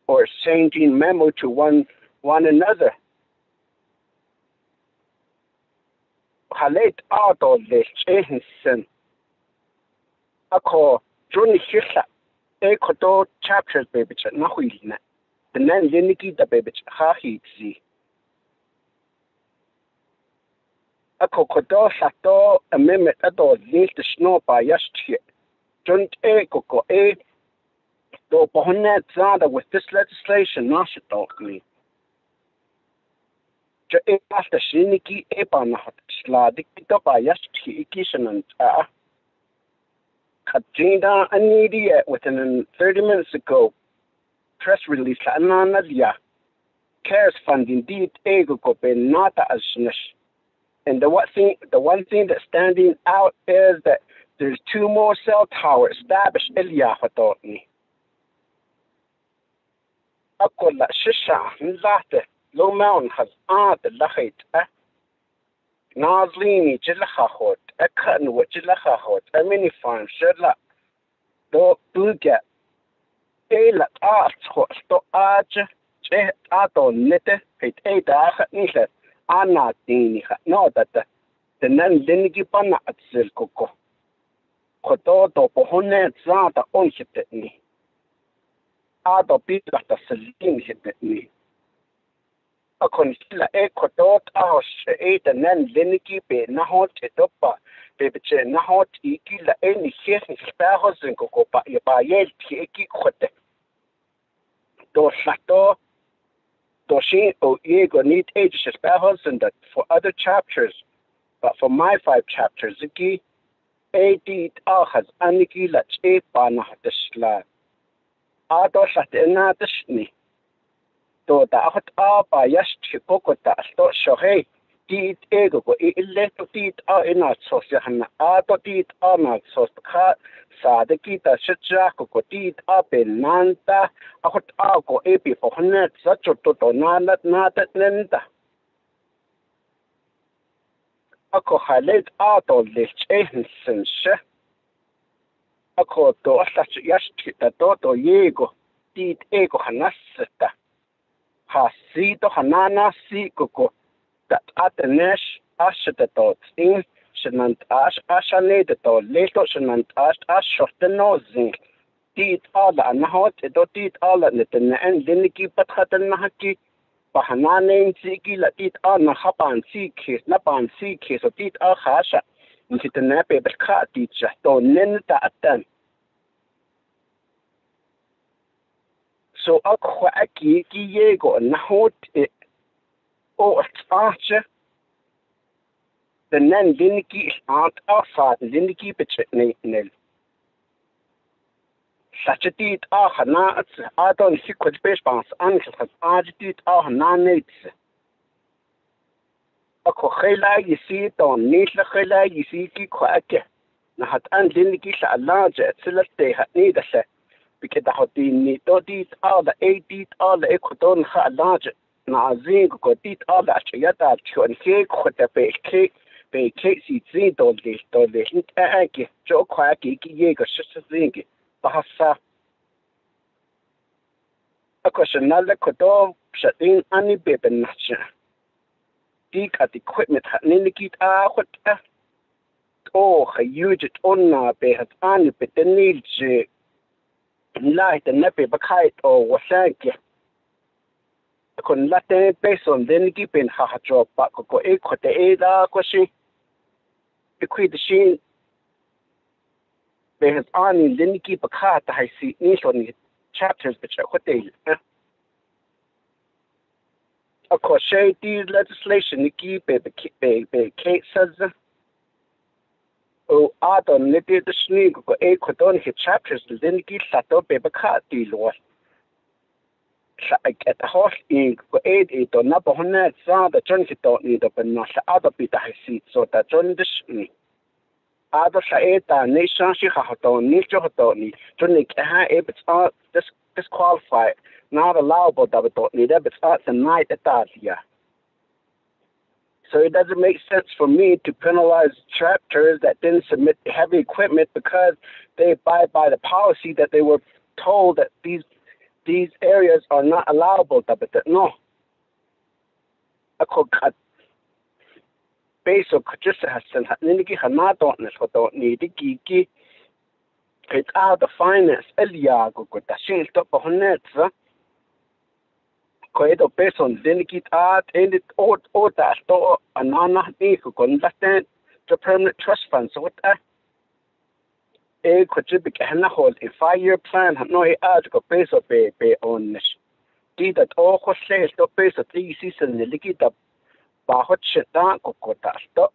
S21: or exchanging memo to one another? Halet Ado le Chehinson. Ako Johnny Hissa. Ekodo chapters baby chat na huilina. the nan liniki the baby hahitzi. A cocodo sato a mimic ador link the snow by yesterday. Don't a coco a do bonet zada with this legislation, not me. After Shiniki Epanat Sladik by yesterday, Kishan and Katrina an idiot within 30 minutes ago. Press release Nadia cares fund indeed ego ben not as and the one thing that's standing out is that there's 2 more cell towers established Eliyahatotni. Akola Shisha Late Low Mountain has the Lachit Nazlini Jilahahot, a cotton with Jilahahot, a mini farm Shedla do get Ela art to arch ato nette hit 8 nislet Anna Dini no that the nan linigi pana at Silcoco. Cototo Pohonet Zata on hit me. Ado Peter the Celine hit me. A concealer a cotot house 8 and nan linigi be nahot etopa. Baby nahot iki la any here in sparrows and coco by yel tiki quote. Do sato. Doshi o ego need ages sparrows and that for other chapters, but for my 5 chapters, Ziki, a deed has aniki lach a pana the slag. Ado satena the shni. Do the out by yash chipokota, sto shohe, deed ego go electo deed in our sociahana, ado deed not so the kita shachako go deed up in Nanta, a hot alco epi for hundred such a toto not that nenta. A co highlight out of this agency. A co to such yashti the toto yego, deed ego hanaseta. Hasito hanana si coco, that at the nesh ashetatot in. Shenant ash ashane the to later shenant ash short the nosing. Teeth all the anahot, it don't eat all the and liniki pathatan nahaki. Bahanane ziki la teeth on a hapan sea case, napan sea case, or teeth all hasha. Into the nappy but cat teacher, don't nen that then. So a quacky yego nahot it. Oh, it's archer. The nan liniki aren't outside the liniki between nil. Such a deed hana, I don't see what space bounce uncle has agitated hana nates. A cohela you see it on Nisla Hela you see ki quack. Nahat and liniki a large at Celeste had neither set. Because the hot need to deed all the 8 deed all the equaton ha large. Na zinc got deed all the chayata and cake with the bake cake. Casey Zinto, the hint aggie, Joe Quacky, Jager, Sister Zingy, Bahasa. A question another codo shut in any baby nature. Dig at equipment had Ninikit what oh, a huge owner be had any bit the needs light and nappy bakite or was sank. I couldn't let them based on then keeping ha drop back go equate the Ada question. Equate the sheen they has on in then keep a car that I see in chapters which are what they of course these legislation to keep a case says oh Adam little the snake go equate on his chapters then keep sat up a car deal at the horse in aid it or not on that sound the journey don't need up and not other bit I see so that journey this other Saeta nation she don't need to don't journey it's all disqualified not allowable that we don't need it but starts a night at that yeah. So it doesn't make sense for me to penalize tractors that didn't submit heavy equipment because they abide by the policy that they were told that these areas are not allowable. No. I could cut. Basic just has Niki Hanadon is what don't need the geeky. It's out the finance Eliago with the shield up on net. Koedo based on delegate art and it or that store anana ni ko conducted the permanent trust fund so what could you be a hold a 5-year plan no go based on did that all was says to based on 3 season the liquid up bahot shit down ko that stop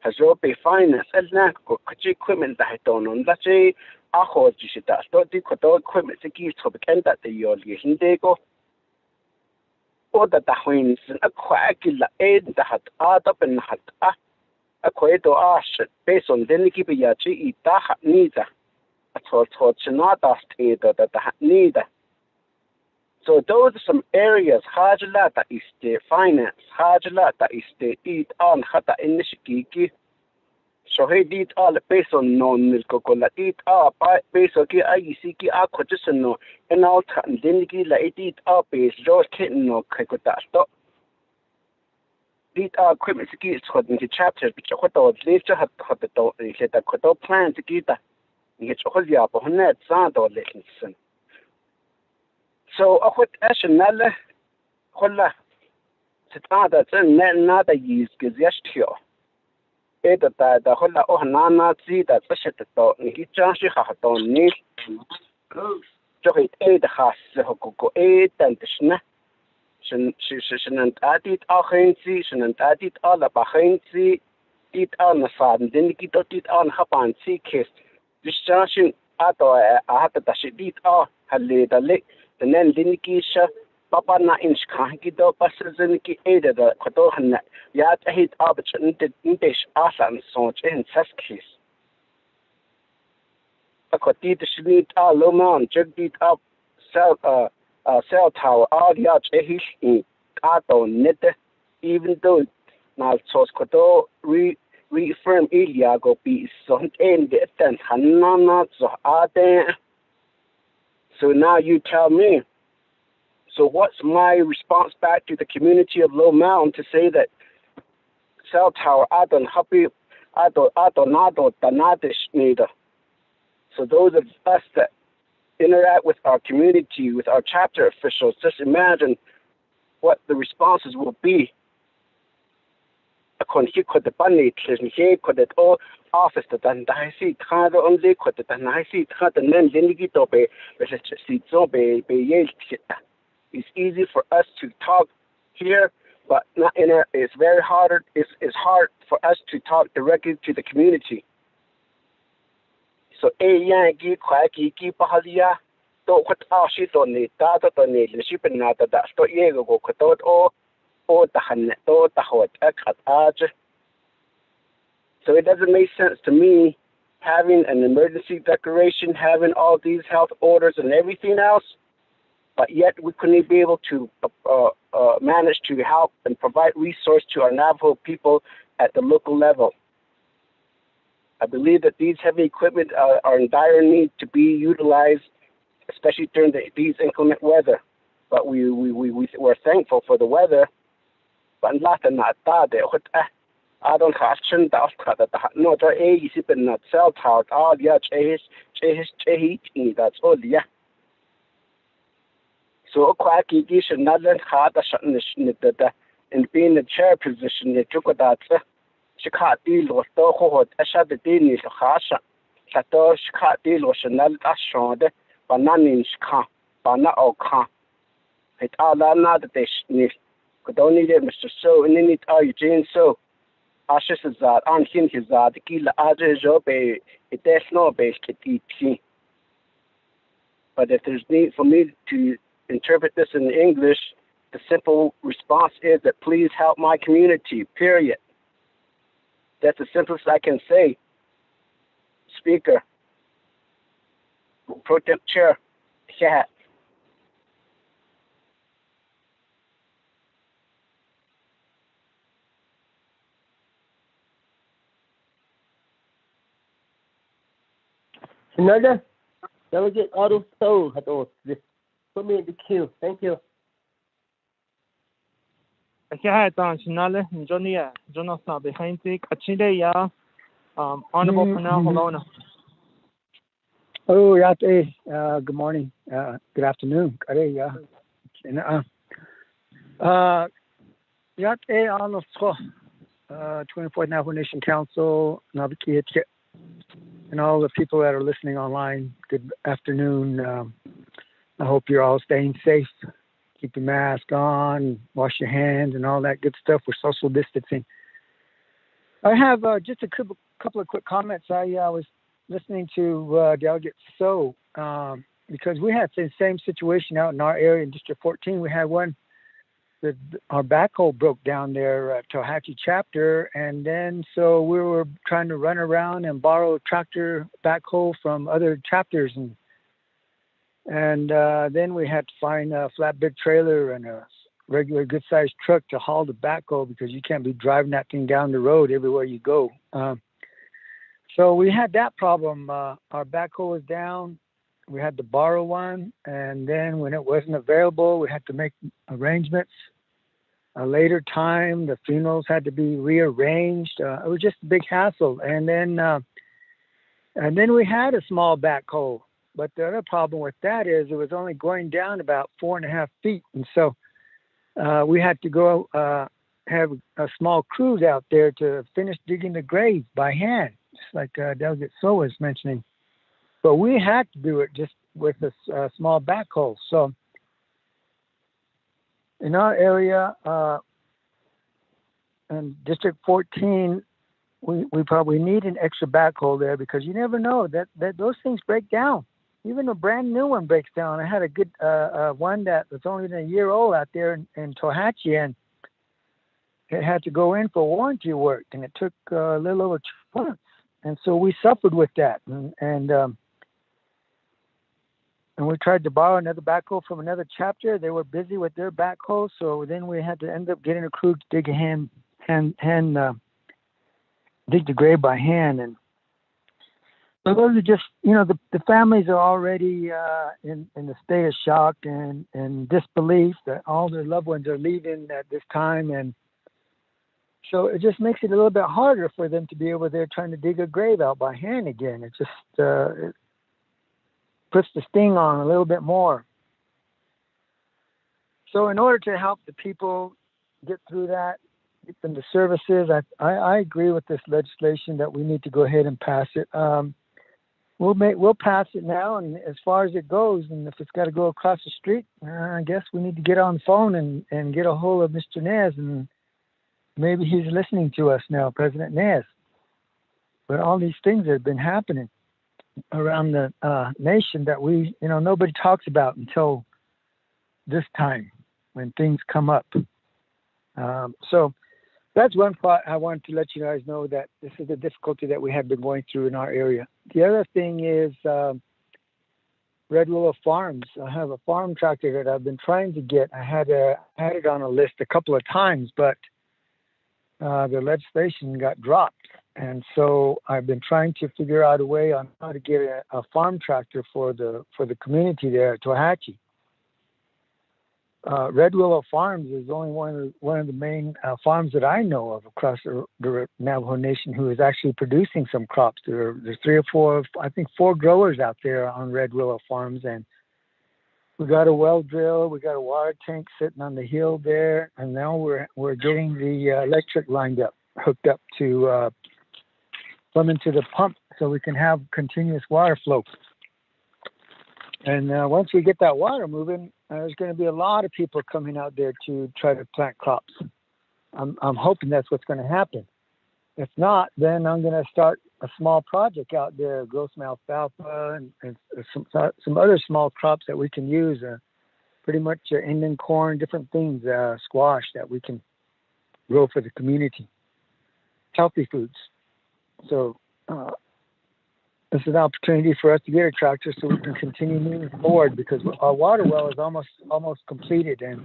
S21: has be finance and now could equipment that on that's a hold you should that stop the equipment to give to begin that the year they go or that the wins a quackilla aid that had add up and had a quato ash based on Naabik'íyáti that neither a thought not asked either that neither. So those are some areas hajala that is the finance, hajala that is the eat on hata inishiki. So he did all based on non milkokola eat up based on IECK acquisition and all and then la eat up is George Kitten no kakota stop. Did equipment to get the chapters which are what later had the door said that could plan to get that. It's all the upper net sound or listen. So, what Ashanella Holla Sita another use Gazestio. Either that the Holla or Nana see that such a thought, and he chances have done need. So, it aid has the Hoko aid and the snap. Shouldn't add it all Hensi, shouldn't add it all about Hensi, it on the side, and then you get it on Hapan sea case. This chanting at or after that she did all had laid a lick. The then Linikisha, Papa na inch Kankido, Passaziniki aided the Kodohan, Yat a hit opportunity English Asan sonch in Saskis. A Kotita Shnit all Loman, jugged it up, cell tower, all the arch a hish in Kato Nette, even though now Sos Kodo reaffirm Iliago be son in the attempt, Hanana, so are there. So now you tell me, so what's my response back to the community of Low Mountain to say that cell tower adon happy adonado danadish neither. So those of us that interact with our community, with our chapter officials, just imagine what the responses will be. Kon he could the bunny he could it all office that and I see kind of only could it and I see kind and then you to be it's easy for us to talk here, but not in a, it's very hard. It's hard for us to talk directly to the community. So yangi kwaki pahalia to what she don't need data to need leadership and not that to yego go katot or the hanet or the hot kat. So it doesn't make sense to me having an emergency declaration, having all these health orders and everything else, but yet we couldn't be able to manage to help and provide resource to our Navajo people at the local level. I believe that these heavy equipment are in dire need to be utilized, especially during these inclement weather. But we're thankful for the weather. But I don't have to that no not cell tower all yeah that's all yeah. So quacky should not learn how to and being the chair position they took that she can't deal with the whole shut the Danish Hasha. Shadow she can't deal with Chanel Ashon, but none in Shka, but not all can. It all another dish could only let Mr. So and then it are Eugene so. Ashes is that on him his the killer Aja job it there's no base to teach. But if there's need for me to interpret this in English, the simple response is that please help my community, period. That's the simplest I can say. Speaker, Pro Temp Chair, chat.
S9: Another Delegate Otto Stowe had this. Put me in the queue. Thank you.
S20: Honorable Pernell Halona.
S17: Oh, yeah. Good morning. Good afternoon.
S19: Yat e ano so 24th Navajo Nation Council, Naabik'íyáti, and all the people that are listening online. Good afternoon. I hope you're all staying safe. Keep your mask on, wash your hands, and all that good stuff. We're social distancing. I have just a couple of quick comments. I was listening to Delegate So because we had the same situation out in our area in District 14. We had one. Our backhoe broke down there at Tohatchee chapter, and then so we were trying to run around and borrow tractor backhoe from other chapters, and then we had to find a flatbed trailer and a regular good-sized truck to haul the backhoe because you can't be driving that thing down the road everywhere you go. So we had that problem. Our backhoe was down. We had to borrow one, and then when it wasn't available, we had to make arrangements. A later time, the funerals had to be rearranged. It was just a big hassle. And then we had a small backhoe, but the other problem with that is it was only going down about 4.5 feet, and so we had to go have a small crews out there to finish digging the grave by hand, just like Delegate So was mentioning. But we had to do it just with a small backhoe. So in our area, in District 14, we probably need an extra backhoe there because you never know that those things break down. Even a brand new one breaks down. I had a good one that was only a year old out there in Tohatchee, and it had to go in for warranty work, and it took a little over 2 months. And so we suffered with that, and we tried to borrow another backhoe from another chapter. They were busy with their backhoe, so then we had to end up getting a crew to dig dig the grave by hand. And so those are just, the families are already in a state of shock and disbelief that all their loved ones are leaving at this time, and so it just makes it a little bit harder for them to be over there trying to dig a grave out by hand again. It just it puts the sting on a little bit more. So in order to help the people get through that, get them to services, I agree with this legislation that we need to go ahead and pass it. We'll pass it now, and as far as it goes, and if it's got to go across the street, I guess we need to get on the phone and get a hold of Mr. Nez, and maybe he's listening to us now, President Nez. But all these things that have been happening around the nation that nobody talks about until this time when things come up. So that's one part I wanted to let you guys know, that this is the difficulty that we have been going through in our area. The other thing is Red Willow Farms. I have a farm tractor that I've been trying to get. I had it on a list a couple of times, but the legislation got dropped. And so I've been trying to figure out a way on how to get a farm tractor for the community there at Tohatchee. Red Willow Farms is only one of the main farms that I know of across the Navajo Nation who is actually producing some crops. There's 3 or 4, I think 4 growers out there on Red Willow Farms, and we got a well drill, we got a water tank sitting on the hill there, and now we're getting the electric lined up, hooked up to plumb into the pump so we can have continuous water flow. And once we get that water moving, there's going to be a lot of people coming out there to try to plant crops. I'm hoping that's what's going to happen. If not, then I'm going to start a small project out there, grow some alfalfa and some other small crops that we can use, pretty much Indian corn, different things, squash that we can grow for the community, healthy foods. So this is an opportunity for us to get a tractor so we can continue moving forward, because our water well is almost completed, and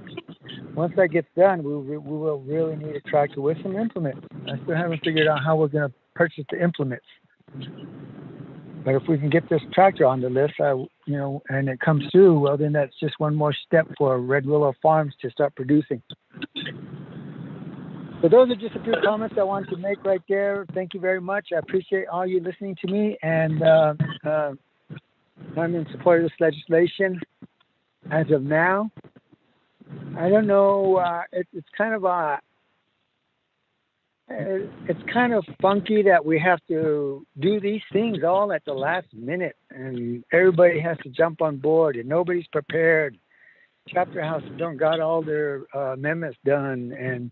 S19: once that gets done, we will really need a tractor with some implements. I still haven't figured out how we're going to purchase the implements, but if we can get this tractor on the list, and it comes through, well, then that's just one more step for Red Willow Farms to start producing. So those are just a few comments I wanted to make right there. Thank you very much. I appreciate all you listening to me, and I'm in support of this legislation as of now. I don't know. It's kind of it's kind of funky that we have to do these things all at the last minute, and everybody has to jump on board, and nobody's prepared. Chapter House don't got all their amendments done, and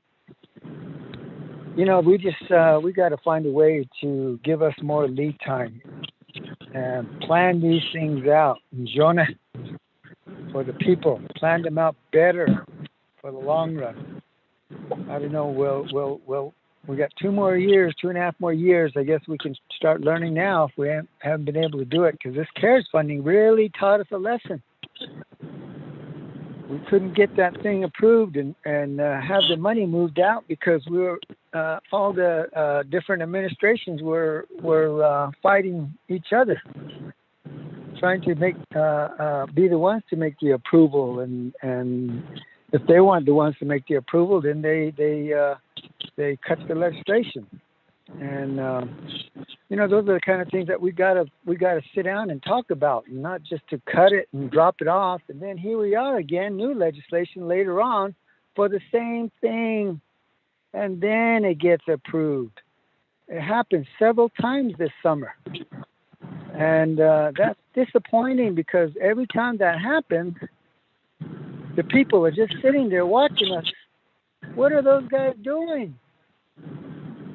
S19: we got to find a way to give us more lead time and plan these things out. Jonah, for the people, plan them out better for the long run. I don't know. We got 2.5 more years. I guess we can start learning now if we haven't been able to do it, because this CARES funding really taught us a lesson. We couldn't get that thing approved and have the money moved out because we were all the different administrations were fighting each other, trying to be the ones to make the approval, and if they weren't the ones to make the approval, then they cut the legislation. And those are the kind of things that we gotta sit down and talk about, and not just to cut it and drop it off. And then here we are again, new legislation later on for the same thing, and then it gets approved. It happened several times this summer, and that's disappointing, because every time that happens, the people are just sitting there watching us. What are those guys doing?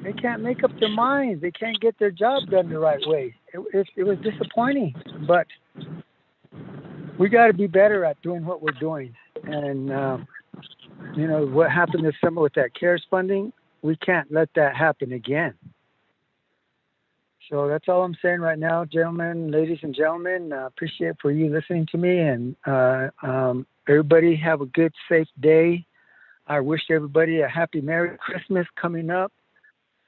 S19: They can't make up their minds. They can't get their job done the right way. It was disappointing, but we got to be better at doing what we're doing. And, what happened this summer with that CARES funding, we can't let that happen again. So that's all I'm saying right now, gentlemen, ladies and gentlemen. Appreciate for you listening to me, and everybody have a good, safe day. I wish everybody a happy Merry Christmas coming up.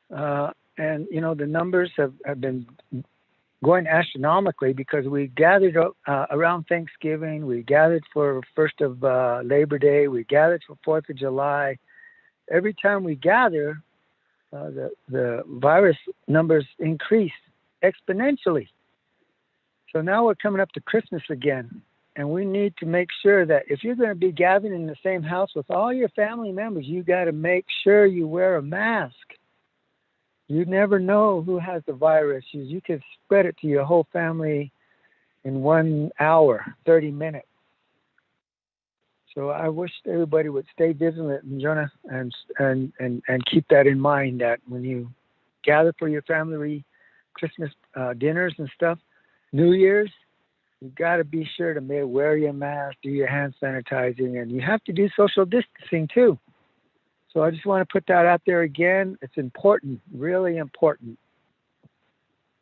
S19: And the numbers have been going astronomically, because we gathered around Thanksgiving, we gathered for 1st of Labor Day, we gathered for 4th of July. Every time we gather, the virus numbers increase exponentially. So now we're coming up to Christmas again, and we need to make sure that if you're going to be gathering in the same house with all your family members, you got to make sure you wear a mask. You never know who has the virus. You could spread it to your whole family in 1 hour, 30 minutes. So I wish everybody would stay vigilant, Jonah, and keep that in mind, that when you gather for your family Christmas dinners and stuff, New Year's, you got to be sure to wear your mask, do your hand sanitizing, and you have to do social distancing too. So I just want to put that out there again. It's important, really important.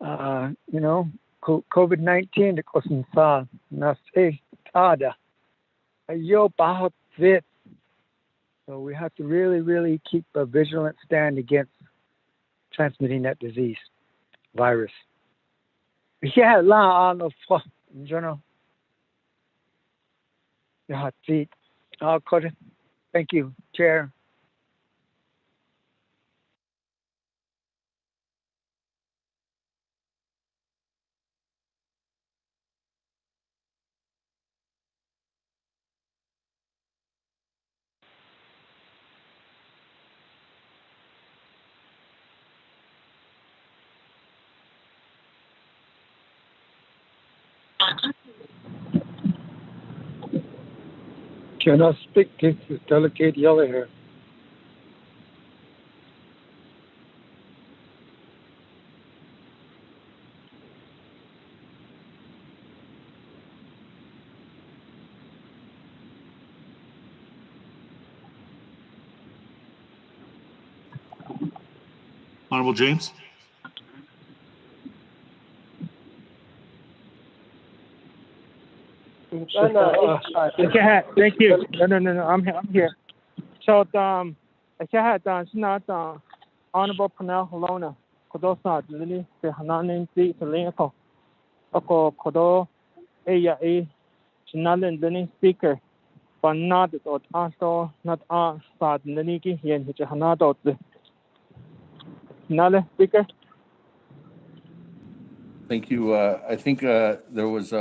S19: COVID-19 ko sa nas'tada. Ayo bahot vit. So we have to really, really keep a vigilant stand against transmitting that disease, virus. Yeah, la ano fo, jono. Yeah, feet. Thank you, Chair. Cannot speak. This is Delegate Yellow here.
S10: Honorable James.
S20: Okay, thank you. No, I'm here. So, I had not Honorable Pernell Helona, Kodosat, Lily, the Hananin, the Linko, Oko Kodo, Chinalin, Lily Speaker, but not at Asto, not Sat Liniki, and Hanato, the Chinale Speaker.
S1: Thank you. I think there was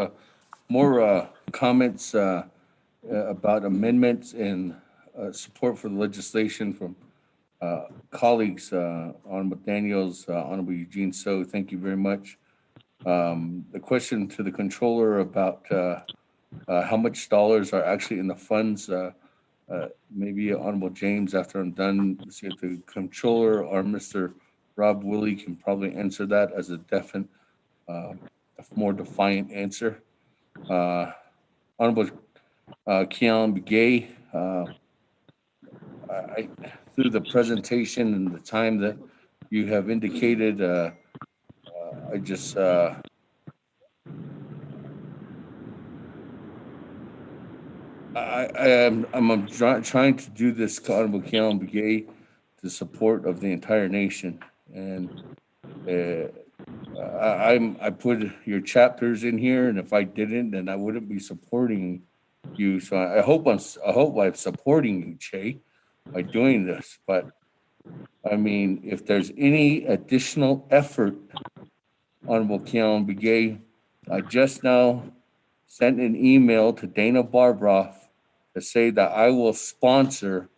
S1: more comments about amendments and support for the legislation from colleagues, Honorable Daniels, Honorable Eugene So. Thank you very much. The question to the controller about how much dollars are actually in the funds, maybe Honorable James, after I'm done, see if the controller or Mr. Rob Willie can probably answer that as a definite, a more defiant answer. Honorable Keon Begay, through the presentation and the time that you have indicated, I just I'm trying to do this, Honorable Keon Begay, the support of the entire nation, and I put your chapters in here, and if I didn't, then I wouldn't be supporting you. So I hope I'm supporting you, Che, by doing this. But I mean, if there's any additional effort, Honorable Keon Begay, I just now sent an email to Dana Barbroff to say that I will sponsor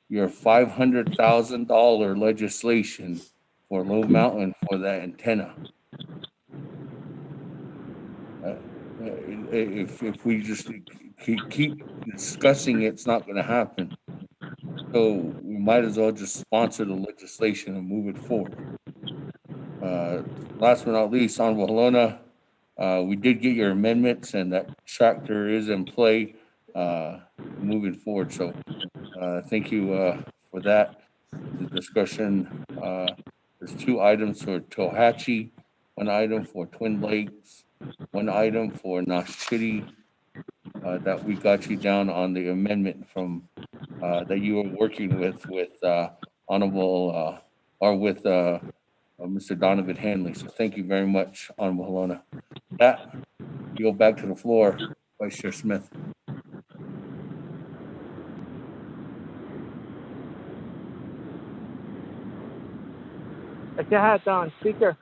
S1: your $500,000 legislation for Low Mountain for that antenna. If we just keep discussing it, it's not going to happen. So we might as well just sponsor the legislation and move it forward. Last but not least, Honorable Halona, we did get your amendments, and that tractor is in play moving forward. So thank you for that. The discussion, there's 2 items for Tohatchee, 1 item for Twin Lakes, 1 item for Nashchitty, that we got you down on the amendment from that you were working with Honorable or with Mr. Donovan Hanley. So thank you very much, Honorable Halona. That, you go back to the floor, Vice Chair Smith.
S19: Take your hat down, Speaker.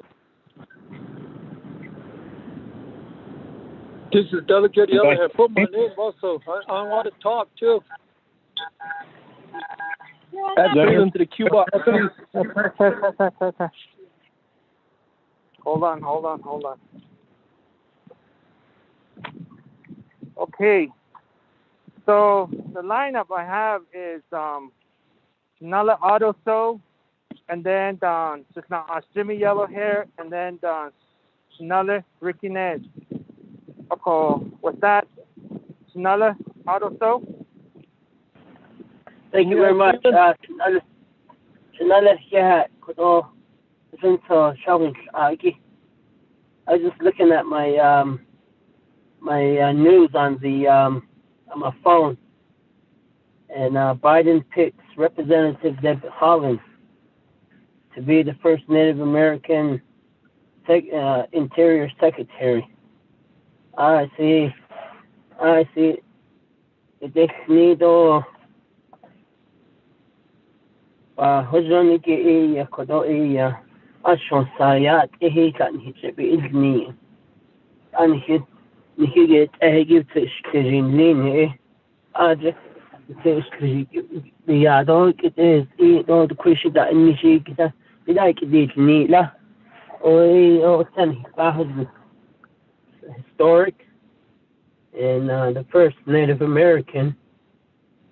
S3: This is Delegate Yellowhead. Put my name also. I want to talk too.
S6: That's them to the queue box.
S19: Hold on. Okay. So the lineup I have is Nala Auto So, and then just now Jimmy Yellow Hair, and then Nala Ricky Nez. Okay, what's that? Nala Auto So.
S9: Thank you very much. I was just looking at my my news on the on my phone, and Biden picks Representative Deb Haaland to be the first Native American Interior Secretary. I see. Definido. هجرني كي كدوئية أشون سايات إيه كان هيجبي إذني أنا هيد نهيجت أهيجي تشكرين لين إيه أجك تشكري بيادو كده إيه دو كويش دا إني شيء كده بداية كديتني لا أو تاني باهز historic and the first Native American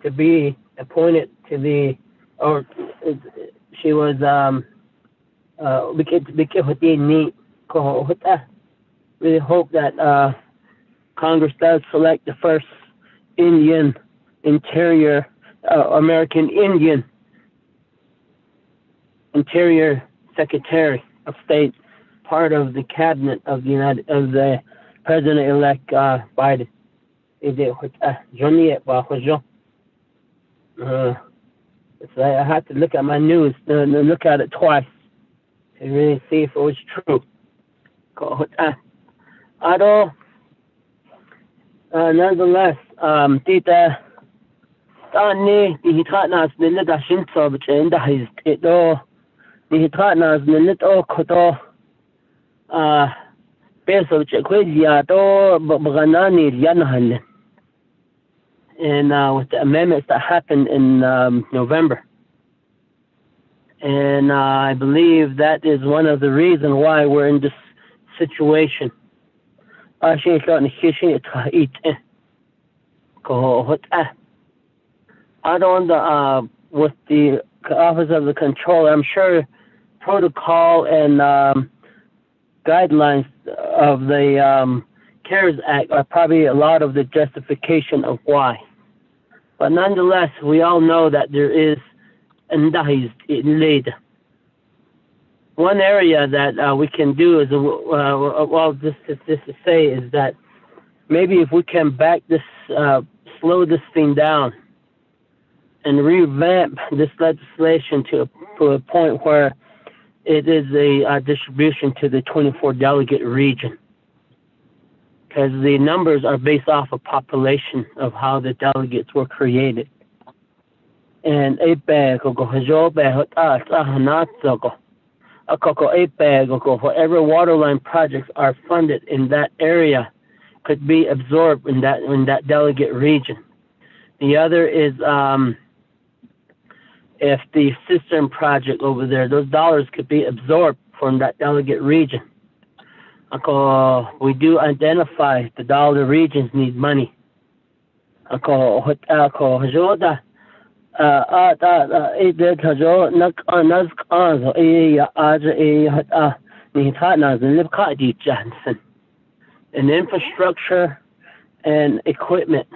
S9: to be appointed to the or she was really hope that Congress does select the first Indian Interior American Indian Interior Secretary of State, part of the cabinet of the President-elect Biden. So I had to look at my news and look at it twice to really see if it was true. Nonetheless, Tita Tani, the Hitratnas, the Lida Shinto, which in the his Tito, the Hitratnas, the Little Koto, Peso, which Equizia, Baganani, Yanahal. and with the amendments that happened in November. And I believe that is one of the reasons why we're in this situation. With the Office of the Controller, I'm sure protocol and guidelines of the CARES Act are probably a lot of the justification of why. But nonetheless, we all know that there is one area that we can do is, this to say is that maybe if we can back this, slow this thing down and revamp this legislation to a point where it is a distribution to the 24 delegate region. Because the numbers are based off of population of how the delegates were created. And whatever waterline projects are funded in that area could be absorbed in that delegate region. The other is if the cistern project over there, those dollars could be absorbed from that delegate region. We do identify the dollar regions need money. An infrastructure and equipment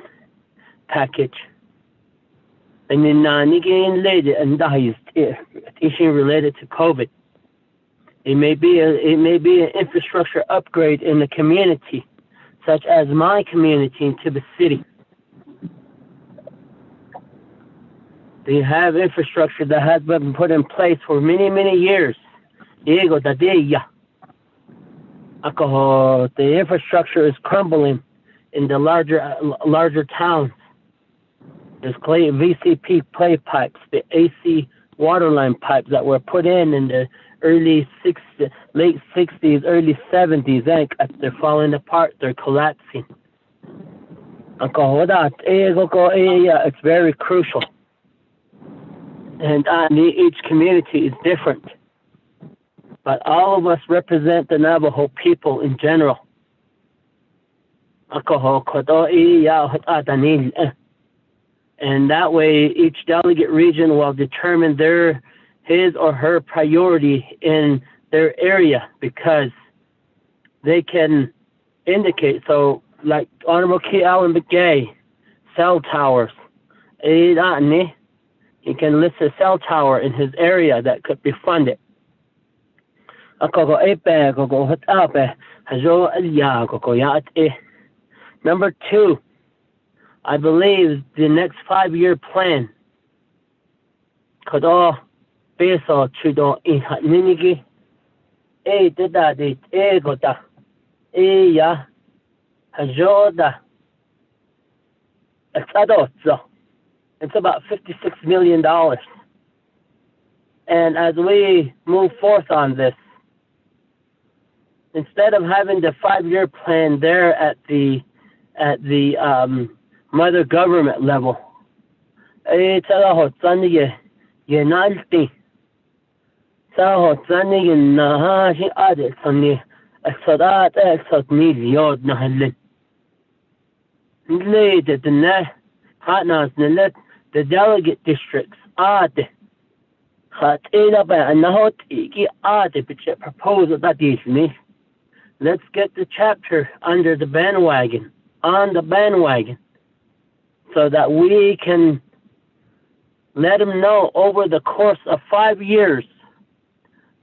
S9: package. And then an issue related to COVID. It may be an infrastructure upgrade in the community, such as my community in Tibet City. They have infrastructure that has been put in place for many, many years. The infrastructure is crumbling in the larger towns. There's VCP clay pipes, the AC waterline pipes that were put in the late 60s, early 70s. They're falling apart. They're collapsing. It's very crucial. And each community is different. But all of us represent the Navajo people in general. And that way, each delegate region will determine his or her priority in their area, because they can indicate. So, like Honorable Key Allen McGay, cell towers. He can list a cell tower in his area that could be funded. Number 2, I believe the next 5-year plan could all base on Ninigi, it's about $56 million. And as we move forth on this, instead of having the 5-year plan there at the mother government level, the delegate districts let's get the chapter on the bandwagon, so that we can let them know over the course of 5 years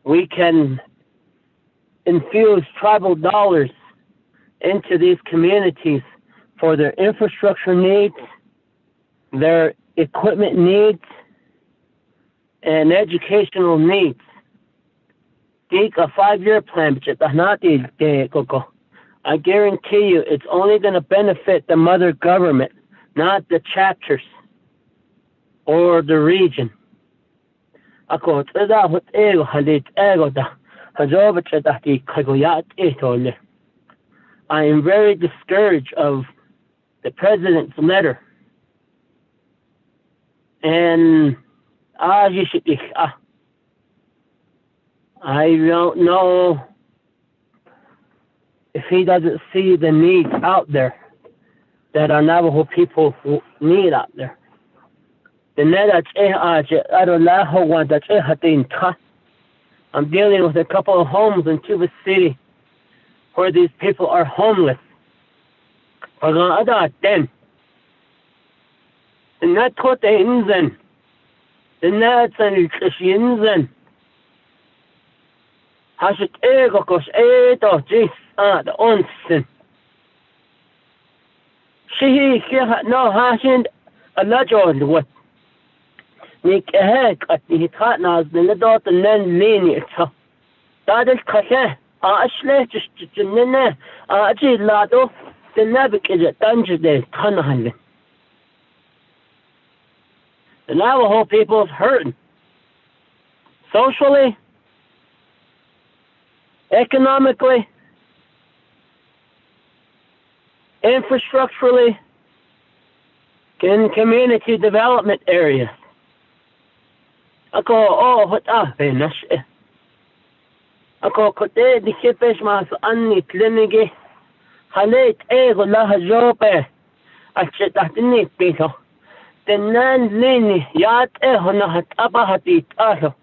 S9: we can infuse tribal dollars into these communities for their infrastructure needs, their equipment needs, and educational needs. Take a 5-year plan, I guarantee you it's only going to benefit the mother government, not the chapters or the region. I am very discouraged of the president's letter And I don't know if he doesn't see the needs out there that our Navajo people need out there. I'm dealing with a couple of homes in Tuba City where these people are homeless. And that's what they inzen. And that's an inzen. Has it ego kos edo jis the onsen. She no hasn't a legend what. Nick a heck at the Hatnas, the dot and then linear. That is Kase, Ashley, just Nene, Aji Lado, the Naabik'íyáti Danger Day, Tanahan. The Navajo people is hurting. Socially, economically, infrastructurally, in community development areas. Ako, what happened? Ako, kote, di kipes mas anni klinigi. Halit, ego, laha jope. Achet, atinit, pito. Tenan lini, yat, eho, nahat, abahatit, aho.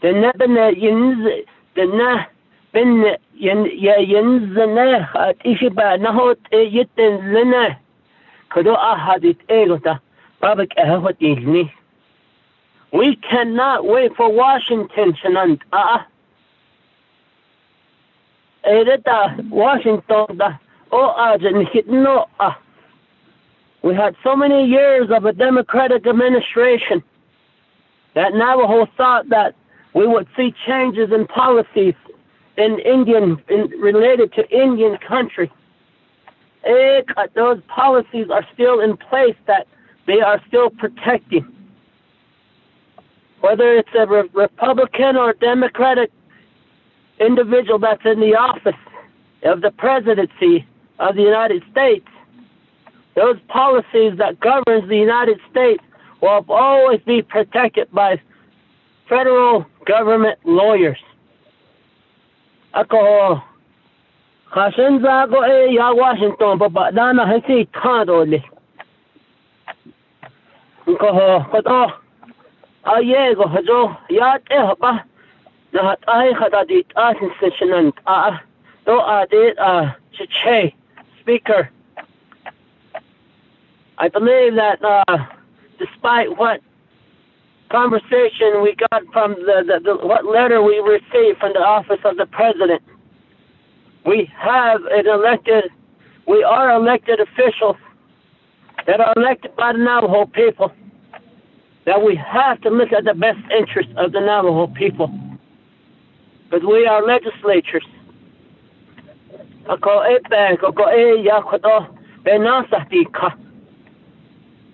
S9: Tenabene, yinz, tena, ben, yinzene, at ishiba, nahot, yitten, lene. Kodo, ahadit, ego, ta, babak, eho, tilni. We cannot wait for Washington tonight. Washington. We had so many years of a Democratic administration that Navajo thought that we would see changes in policies related to Indian country. Those policies are still in place that they are still protecting. Whether it's a Republican or Democratic individual that's in the office of the presidency of the United States, those policies that governs the United States will always be protected by federal government lawyers. Ako Hashenza go ya Washington but dana hesi tadoli. Ko Ayego hajo yat ehba na ay khadadit asin sessionan do adit che speaker. I believe that despite what conversation we got from what letter we received from the office of the president, we are elected officials that are elected by the Navajo people, that we have to look at the best interest of the Navajo people, because we are legislatures. Ako yakodo benasatika.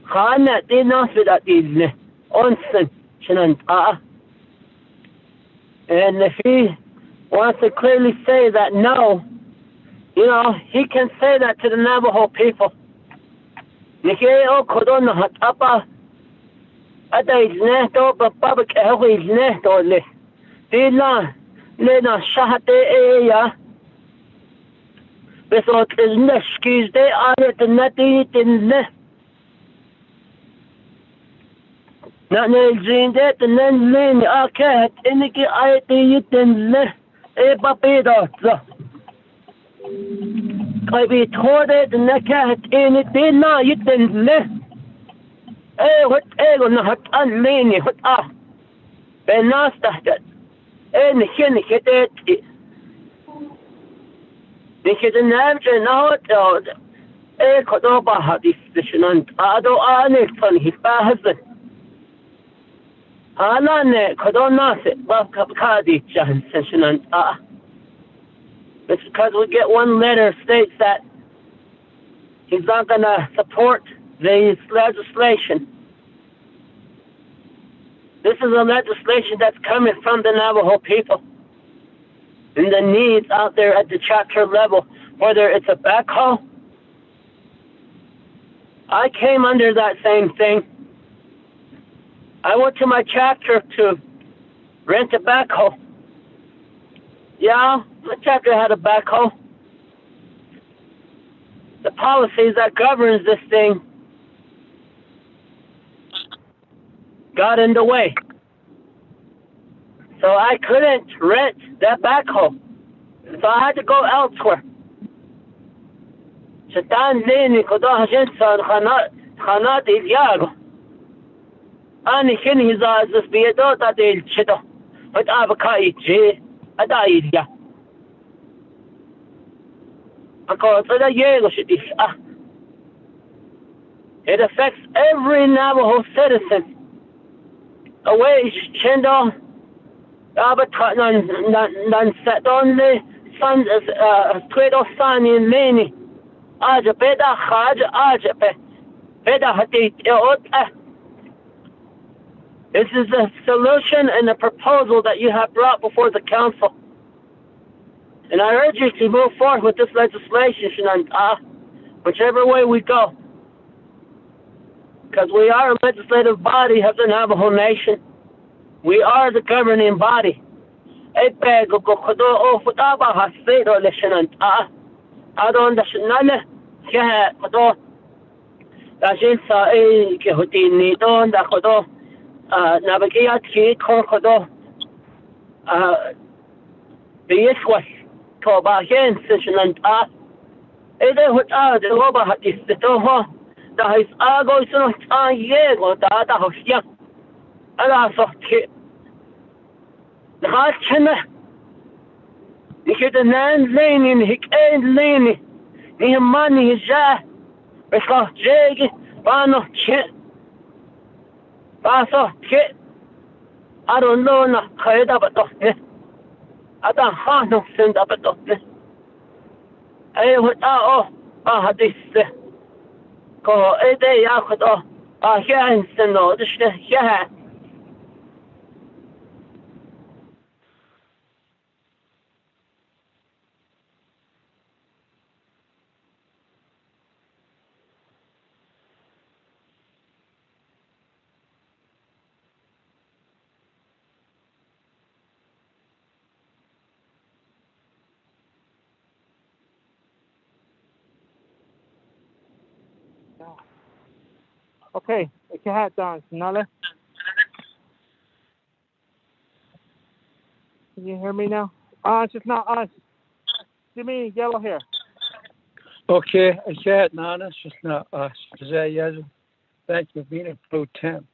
S9: Khana dinasvidatine onsen chinanta. And if he wants to clearly say that no, he can say that to the Navajo people. Nikeo kodona hatapa. Ada izneto babak eho izneto le. Dila lena shahate ya. Besot izneskiz de ayet nati tinne. Na nezinde tenen len aket iniki ayet yitinne. E bapido. I be told it and the cat in it did not you didn't live. What ego not unleaning what Ben not that and the hin hit it. They hit an answer now could over how this vision and Ado Anik on his husband. Alane could not it, but Cardi Jan session and it's because we get one letter states that he's not going to support this legislation. This is a legislation that's coming from the Navajo people and the needs out there at the chapter level, whether it's a backhaul. I came under that same thing.
S8: I went to my chapter to rent a backhoe. Yeah, my chapter had a backhoe. The policies that governs this thing got in the way. So I couldn't rent that backhoe. So I had to go elsewhere. شتان ليني كده جنسان خنات إلياغو أنا كني زازس بيدو تديل شدو فتابكاي جي أدا إليا أكو صدا يغو شديس It affects every Navajo citizen. Away chendo abat nan set only son tweedo son in Leni. Aja beda khaja aja beda hatit This is a solution and a proposal that you have brought before the council. And I urge you to move forward with this legislation and whichever way we go. Because we are a legislative body of the Navajo Nation. We are the governing body. Adon da shnale ke kodo da jinsa ke hotini don da kodo Naabik'íyáti kodo biyeswas to ba hen sishnan ede hota de roba hadis to ho da is ago so yego da hoshya ala sohti da chena nikita nan leni hikain leni ni mani ja besa jegi bano che baso che I don't know na khaida batofne ada khano senda batofne ay hota o hadis ko ede ya khodo ahyan seno dishne ya
S19: Okay, ik ga het dan sneller. Can you hear me now? It's just not us. Give me yellow here.
S22: Okay, I said Nana, it's just not us. Thank you for being a pro temp.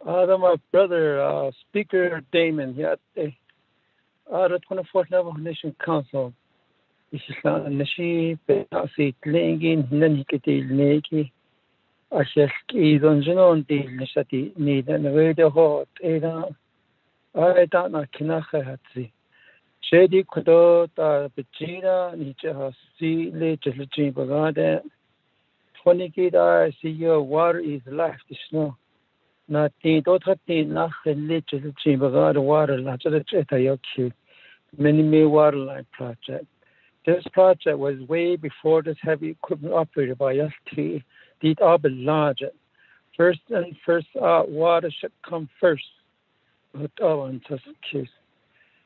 S22: My brother, Speaker Damon, the 24th Navajo Nation Council. This is not a nation, but I say Tlingin, Nanikati, Niki. I just don't know the necessity need and the way the hot. I don't know, Kinahatsi. Shady Kodo, Pechina, Nicha, see, legislature, Bagada. 20 kid, I see your water is life, the snow. Nothing, don't have nothing, legislature, Bagada water, not just a yoke. Many water line project. This project was way before this heavy equipment operated by us. These are larger. First, water should come first. But in this case,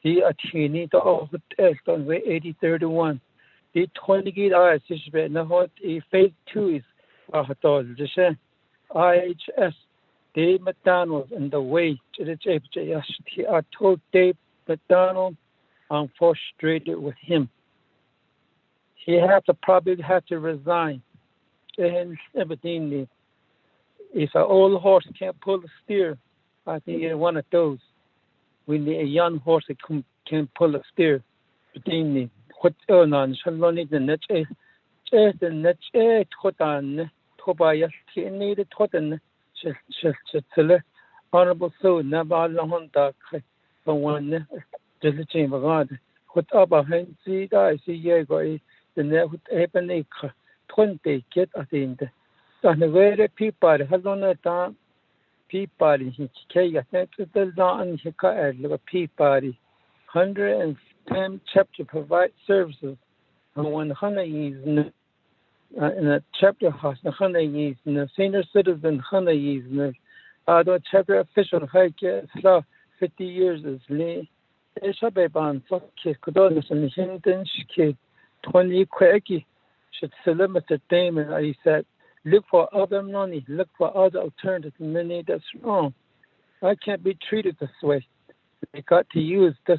S22: the attorney to all the test on way 8031. The 20 gig eyes is now phase 2 is IHS. Dave McDonald and the way to the JPJ. I told Dave McDonald I'm frustrated with him. He probably have to resign. And everything. If an old horse can't pull a steer, I think it's one of those. We need a young horse that can pull a steer. What on Shaloni the net the net Totan Tobias needed Totan Honorable so never long dark from one the chamber of God. What about Hensi I see ye go the net with Ebony 20 get at the end. And the very people has on a time. People in Kaya, thank you, the law and Hika, little people. 110 chapter provide services. And 100 years in a chapter house, 100 years in a senior citizen, 100 years in The chapter official hike so 50 years is late. Eshabeban Soki Kodonis and Hinton Shiki 20 Quaki should limit the Damon. I said, look for other money, look for other alternatives. Many that's wrong. I can't be treated this way. They got to use the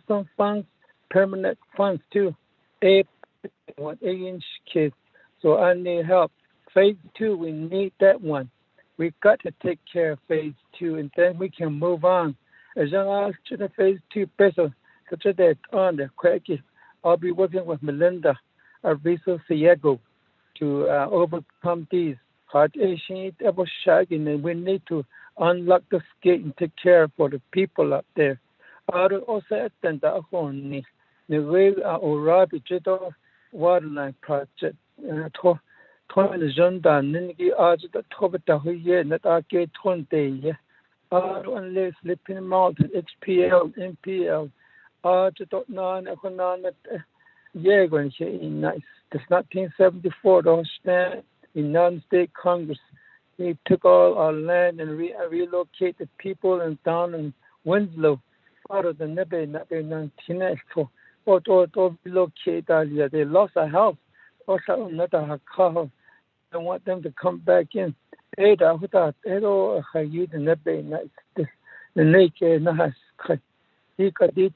S22: some funds, permanent funds too. 8-inch kids. So I need help. Phase 2, we need that one. We've got to take care of phase 2, and then we can move on. As long as to the phase 2 person, such that on the quickie, I'll be working with Melinda Arvizo Ciego to overcome these hard issues. And we need to unlock the gate and take care for the people up there. Also, attend the way Orabi Jido Waterline Project. Ningi the Tobata that I get 20. Unless Sleeping Mountain, HPL, MPL, non economic Yagan here in nice. This 1974 don't stand in non-state Congress. He took all our land and relocated people and down in Winslow out of the Nebe 1994. Or relocate earlier. They lost a house. Also another car. I want them to come back in. Ada without Edo Hayud and Nebe nice. The naked Nahas. He got the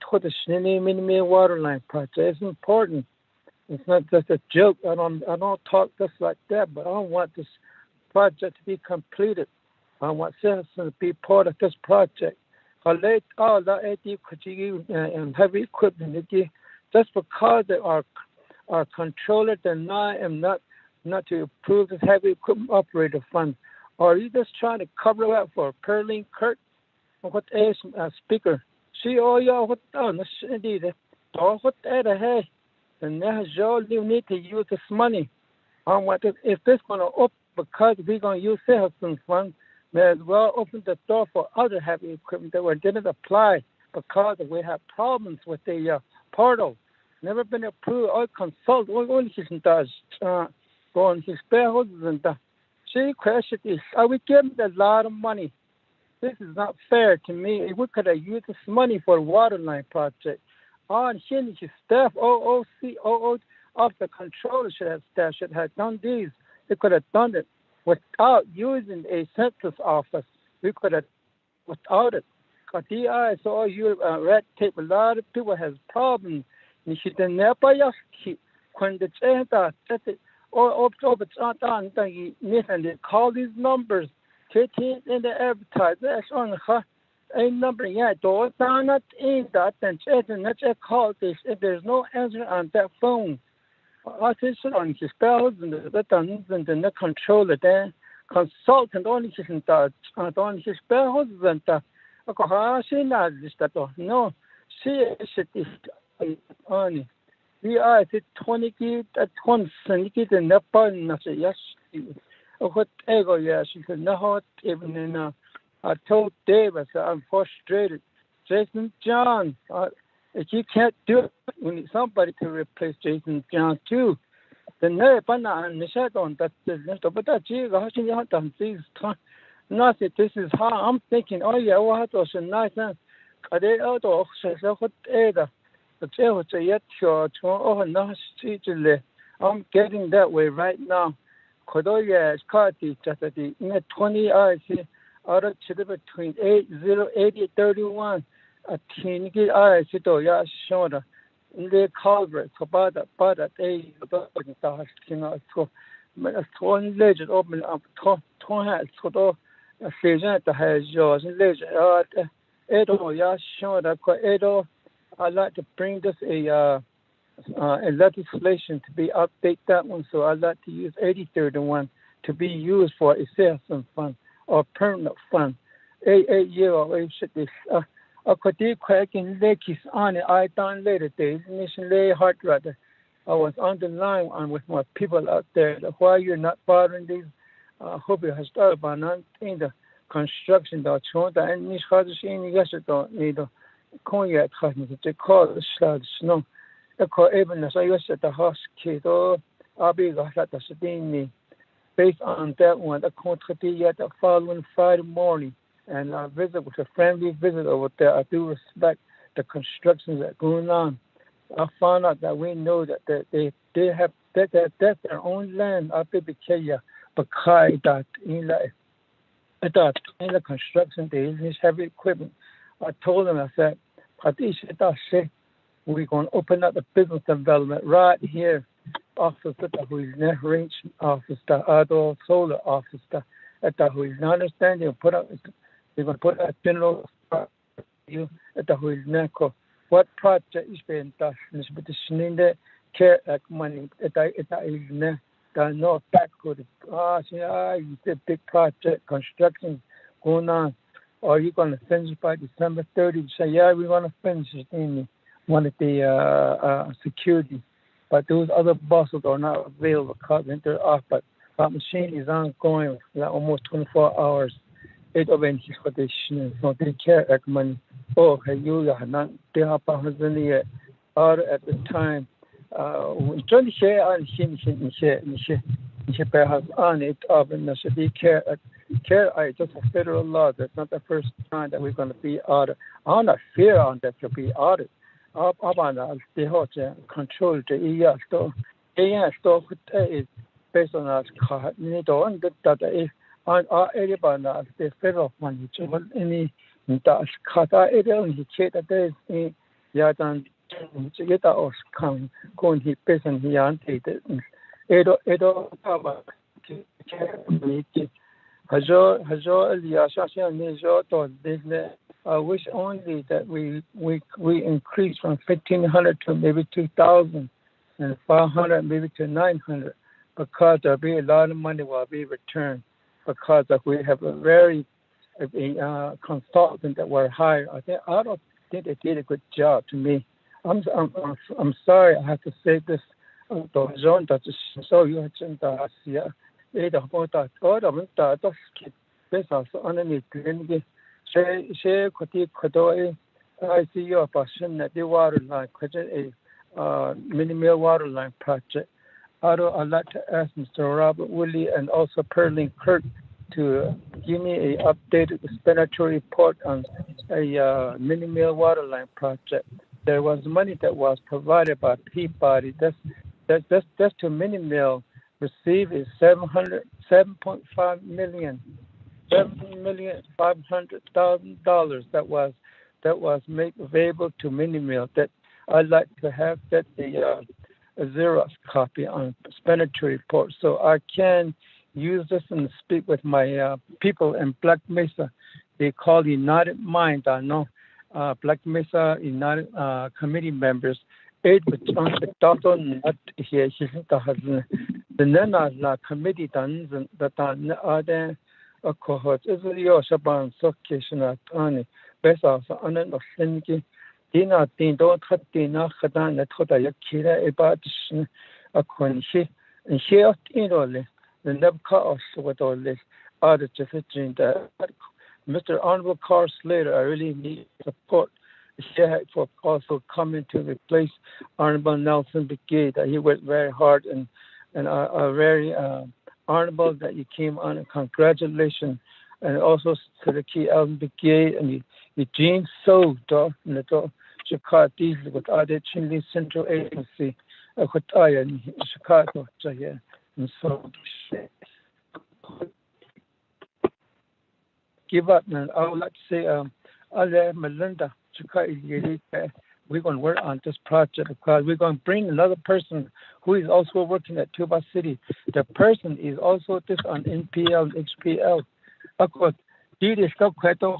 S22: Shinny Mini Waterline project. It's important. It's not just a joke. I don't talk just like that, but I want this project to be completed. I want citizens to be part of this project. I let all the and heavy equipment just because they are controller deny and not to approve this heavy equipment operator fund. Or are you just trying to cover up for Perlene Kurt? What is speaker? See all y'all what no indeed. What hey. And that's all you need to use this money. I want to, if this gonna open because we're gonna use citizens fund, may as well open the door for other heavy equipment that didn't apply because we have problems with the portal. Never been approved or consult all his does going his shareholders and the she question is are we getting a lot of money? This is not fair to me. We could have used this money for a waterline project. On his staff, OOC of the controller should have done these. They could have done it without using a census office. We could have without it. Because DI is all you red tape. A lot of people has problems. And she didn't never keep when the or and they call these numbers. 13 in the advertise. That's on a number yet. Don't not in that and call this. If there's no answer on that phone, I think on his spells and the buttons and the controller there. Consultant only his on his spells and no, she is only. We are 20 at once and get in the button. Yes. What ego, yes, you can know even in I told Davis I'm frustrated. Jason John, if you can't do it, we need somebody to replace Jason John too. The never and the shadow on that business, but that you have done these times. Nothing, this is how I'm thinking, oh yeah, what was a nice and they out of what either. But there was a yet short, oh, no, I'm getting that way right now. Kodoya is Kati Chatati in a 20 hours out of between 80-31 a teen get eyes to ya shoulder in the culvert about that a so one legend open up two hats for a season at the has yours and legend Edo ya shoulder Edo. I'd like to bring this a legislation to be update that one, so I'd like to use 80-31 to be used for a citizen fund or permanent fund. 8 year old should be a quite cracking lakes on it. I done later days, mission lay hard rather. I was on the line with my people out there. Why you're not bothering these hope you have started by not in the construction the and Miss Hardin yesterday need a cognac to call the snow. Even as I was at the house, kid, I'll be got at the Sidney. based on that one, I contacted yet the following Friday morning, and I visit with a friendly visit over there. I do respect the construction that's going on. I found out that we know that they have that's their own land. I think but that in the construction they use heavy equipment. I told them, I said, we're going to open up the business development right here. Office at the Huizne range office, the adult solar office, at the Huizne. Understand they're going to put a general you at the Huizne. What project is being done? It's between the care money at the Huizne. There's no backward. It's a big project, construction going on. Are you going to finish by December 30? You say, yeah, we're going to finish it in one of the security. But those other buses are not available because they're off. But that machine is ongoing like almost 24 hours. It open his condition, so they care money. Oh, you are not there at the time. When share on it up in the city care. Care, just a federal law. That's not the first time that we're going to be audited. I'm not fear on that to be audited. They have to control the ER store. ER store is based on us. You don't that is on our area, but the federal money. Any that's cut out area only check that there is Yadan to get us come going he based on the anti. Edo about Hajo Eliasha Nijo to this. I wish only that we increase from 1,500 to maybe 2,000 and 500 maybe to 900 because there'll be a lot of money will be returned because we have a very consultant that were hired. I don't think they did a good job to me. I'm sorry I have to say this. So you have to see it about that. All of that based on underneath clinic. She could I see your passion at the water line, a minimal water line project. I'd like to ask Mr. Robert Woolley and also Perlin Kirk to give me an updated expenditure report on a minimal water line project. There was money that was provided by Peabody. That's to minimal receive is $7.5 million. $7,500,000 that was made available to mini-mill. That I'd like to have that a Xerox copy on expenditure report so I can use this and speak with my people in Black Mesa. They call United Mind. I know Black Mesa United committee members. It was on the total not here. The Nena committee done that are there. A cohort is your Shaban Sokation at Tani, best of an of Senki, Dina Dindo Hatina Hadan, that Hoda Yakira about a Quanshi, and she out in all this, the Nebka of what all this are the Jeffrey Mr. Honorable Carl Slater, I really need support. For also coming to replace Honorable Nelson Brigade. He worked very hard and very honorable that you came on, and congratulations. And also to the key Alvin Brigade and Eugene So, and the Chicago Diesel with other Chinese Central Agency, in Chicago, and so give up, man. I would like to say, Ale Melinda, we're going to work on this project because we're going to bring another person who is also working at Tuba City. The person is also this on NPL and HPL. Of course, this is quite solar.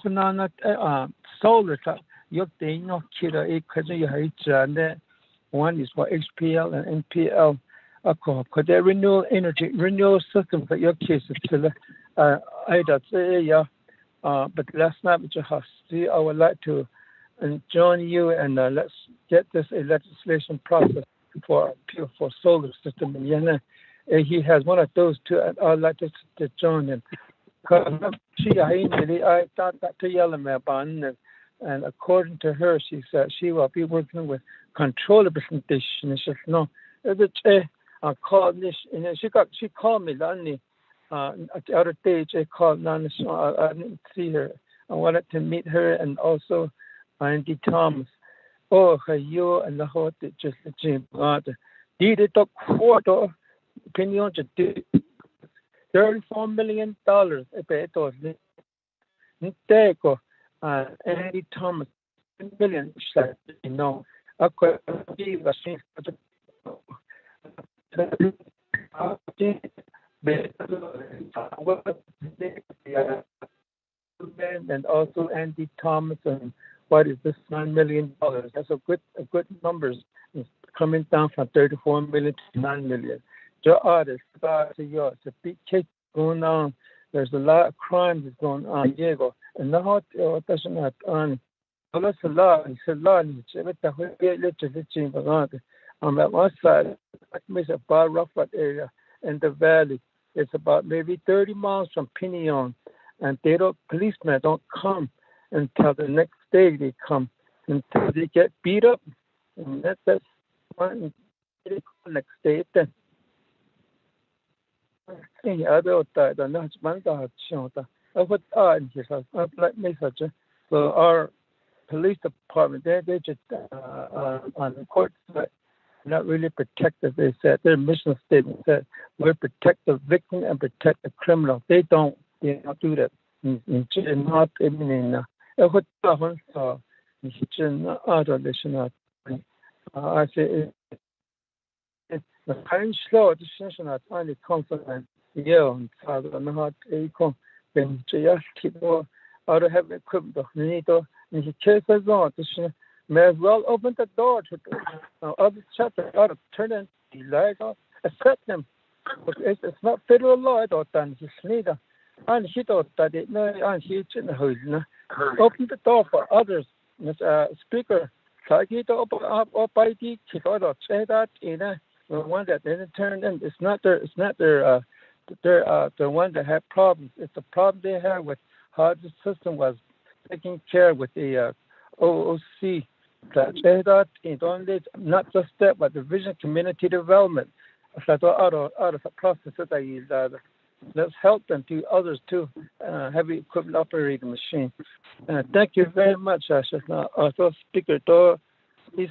S22: One is for HPL and NPL. Of course, because they're renewal system for your case. But last night, I would like to join you and let's get this legislation process for solar system in Yana. He has one of those two, and I'd like to join him. I thought that to yell and according to her, she said she will be working with control presentation. She said no, I called this, and she called me, the other day, I called Nana. I didn't see her. I wanted to meet her and also Andy Thomas. Oh, you and the whole just the gym. Did it took opinion to do $34 million. It was Nteko Andy Thomas million. You know, I could be and also Andy Thomas and what is this $9 million? That's a good numbers. It's coming down from 34 million to 9 million. The artists, it's a big case going on. There's a lot of crimes that's going on, Diego. And now it doesn't have on. Well, that's a lot. It's a lot. I'm at one side. It's a Bar Roughat area in the valley. It's about maybe 30 miles from Pinion. And policemen don't come until the next day they come until they get beat up. And that's one next day then. So our police department, they just on the court side, not really protective. They said their mission statement said we're protect the victim and protect the criminal. They don't do that. Not I say the kind slow decision at only confident and not a when just keep out of have equipment need to chase us on may as well open the door to other chapter out of turn and the light off accept them. It's not federal law at all done his leader. And he thought that it no and he open the door for others. Speaker try to open up by the keep out of say that the one that didn't turn in. It's not their the one that had problems. It's the problem they had with how the system was taking care with the OOC. That it only not just that, but the vision community development. Out of the process that let's help them to others too. Heavy equipment operating machine. Thank you very much. Also speaker to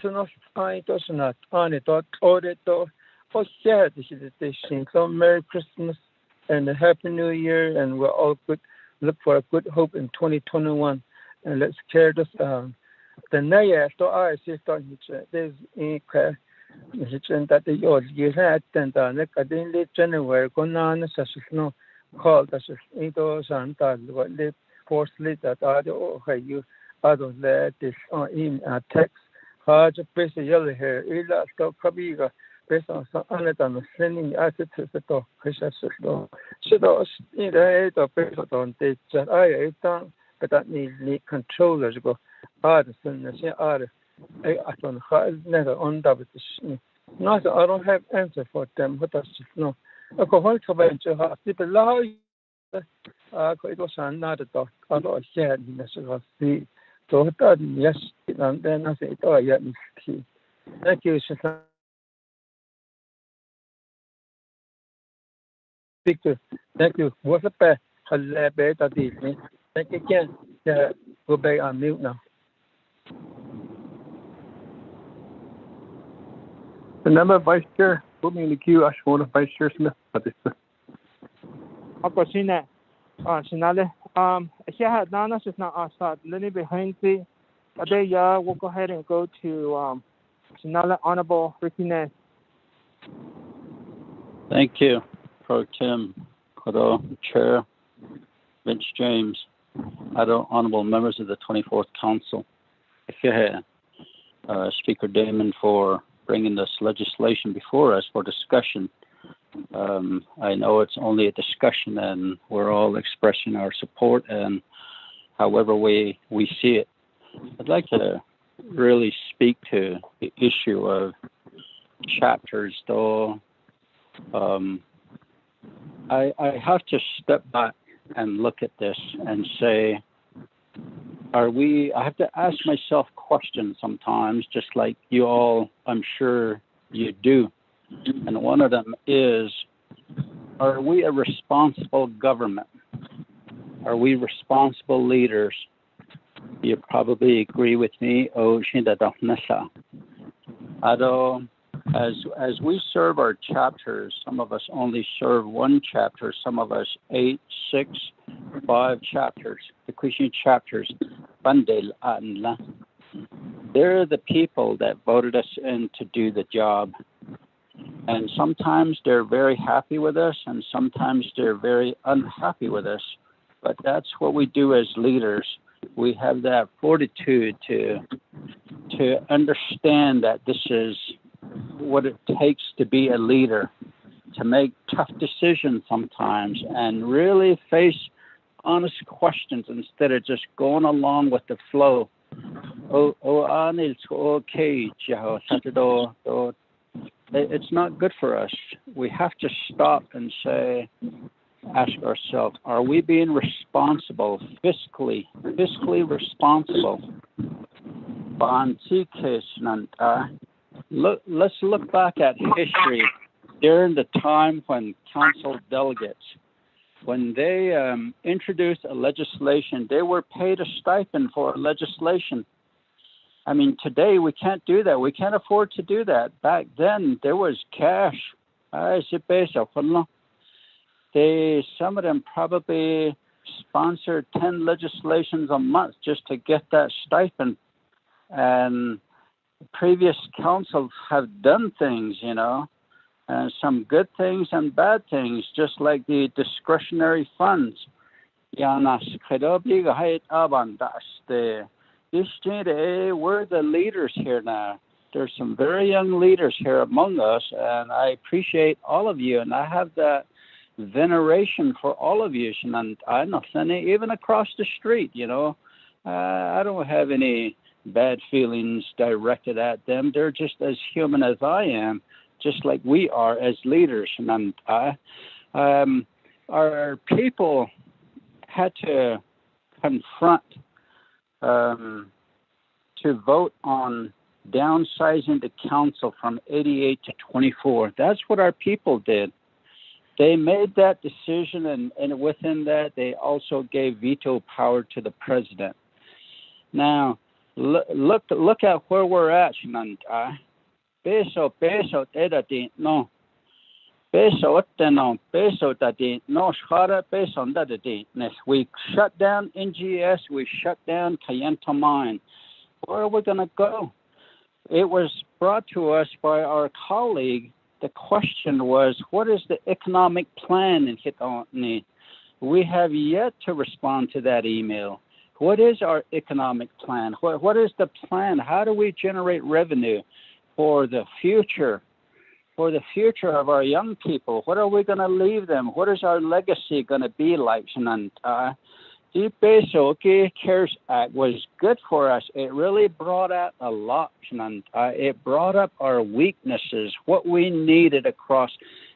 S22: not fine not on it audit to share this. So Merry Christmas and a Happy New Year, and we're all good. Look for a good hope in 2021, and let's carry this. The next to I see there's in that the year had and the next January going on such no called as it was and what they forcefully that you other that is in text hard base yellow hair illa stop kabiga based on some another sending assets to Christmas should also in the head of based on this that I done but that need controllers go artisan art I don't never on that not I don't have answer for them but that's just no a whole coverage people allow it was not a dog although shared in the sea so that yes and then I say oh yeah thank you speaker thank you what's up thank you again go back on mute now.
S11: The number Vice Chair, put me in the queue. I should want Vice Chair Smith.
S4: Sinale. Here Nana is not outside. Lenny behind the day, we'll go ahead and go to Sinale Honorable Ricky Ness.
S7: Thank you, Pro Tem, Kodo, Chair, Vince James, other honorable members of the 24th Council. Speaker Damon for bringing this legislation before us for discussion. I know it's only a discussion and we're all expressing our support and however we see it. I'd like to really speak to the issue of chapters though. I have to step back and look at this and say, I have to ask myself questions sometimes, just like you all, I'm sure you do. And one of them is, Are we a responsible government? Are we responsible leaders? You probably agree with me. As we serve our chapters, some of us only serve one chapter, some of us 8, 6, 5 chapters, the Christian chapters. They're the people that voted us in to do the job. And sometimes they're very happy with us, and sometimes they're very unhappy with us. But that's what we do as leaders. We have that fortitude to understand that this is what it takes to be a leader, to make tough decisions sometimes and really face honest questions instead of just going along with the flow. It's not good for us. We have to stop and ask ourselves, are we being responsible, fiscally responsible? Let's look back at history during the time when council delegates, when they introduced a legislation, they were paid a stipend for legislation. I mean, today we can't do that. We can't afford to do that. Back then, there was cash. Some of them probably sponsored 10 legislations a month just to get that stipend. And previous councils have done things, and some good things and bad things, just like the discretionary funds. We're the leaders here now. There's some very young leaders here among us, and I appreciate all of you, and I have that veneration for all of you, and even across the street, I don't have any bad feelings directed at them. They're just as human as I am, just like we are as leaders. And our people had to confront to vote on downsizing the council from 88 to 24. That's what our people did. They made that decision, and within that, they also gave veto power to the president. Now, look at where we're at, We shut down NGS, we shut down Kayenta Mine. Where are we going to go? It was brought to us by our colleague. The question was, what is the economic plan in Hitoni? We have yet to respond to that email. What is our economic plan? What is the plan? How do we generate revenue for the future of our young people? What are we going to leave them? What is our legacy going to be like? The CARES Act was good for us. It really brought out a lot. It brought up our weaknesses, what we needed across.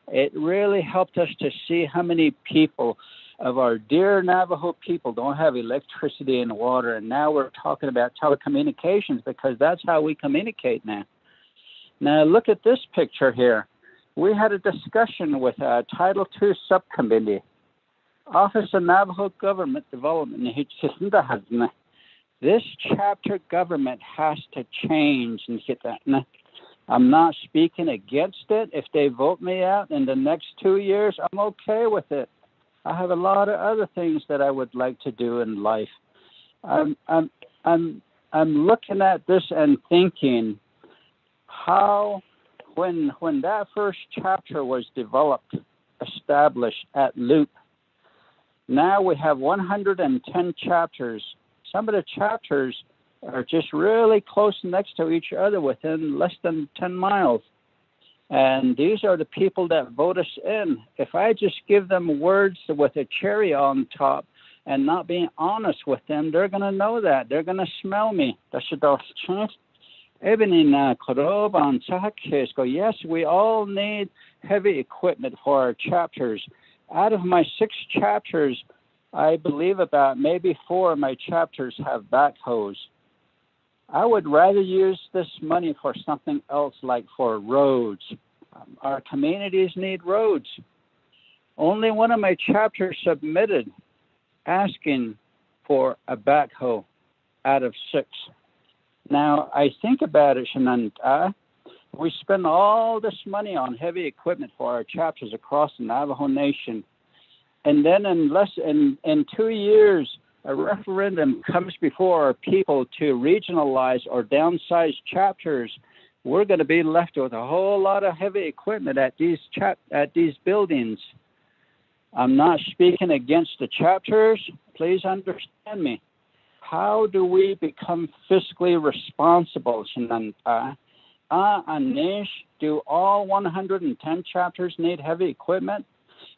S7: It really helped us to see how many people of our dear Navajo people don't have electricity and water. And now we're talking about telecommunications because that's how we communicate now. Now look at this picture here. We had a discussion with Title II Subcommittee, Office of Navajo Government Development. This chapter government has to change. I'm not speaking against it. If they vote me out in the next 2 years, I'm okay with it. I have a lot of other things that I would like to do in life. I'm looking at this and thinking how, when that first chapter was developed, established at Loop, now we have 110 chapters. Some of the chapters are just really close next to each other within less than 10 miles. And these are the people that vote us in. If I just give them words with a cherry on top and not being honest with them, they're going to know that. They're going to smell me. Yes, we all need heavy equipment for our chapters. Out of my 6 chapters, I believe about maybe 4 of my chapters have backhoes. I would rather use this money for something else, like for roads. Our communities need roads. Only one of my chapters submitted asking for a backhoe out of 6. Now, I think about it, Shananta. We spend all this money on heavy equipment for our chapters across the Navajo Nation. And then in 2 years, a referendum comes before our people to regionalize or downsize chapters. We're going to be left with a whole lot of heavy equipment at these buildings. I'm not speaking against the chapters. Please understand me. How do we become fiscally responsible, Shananta? Anish, do all 110 chapters need heavy equipment?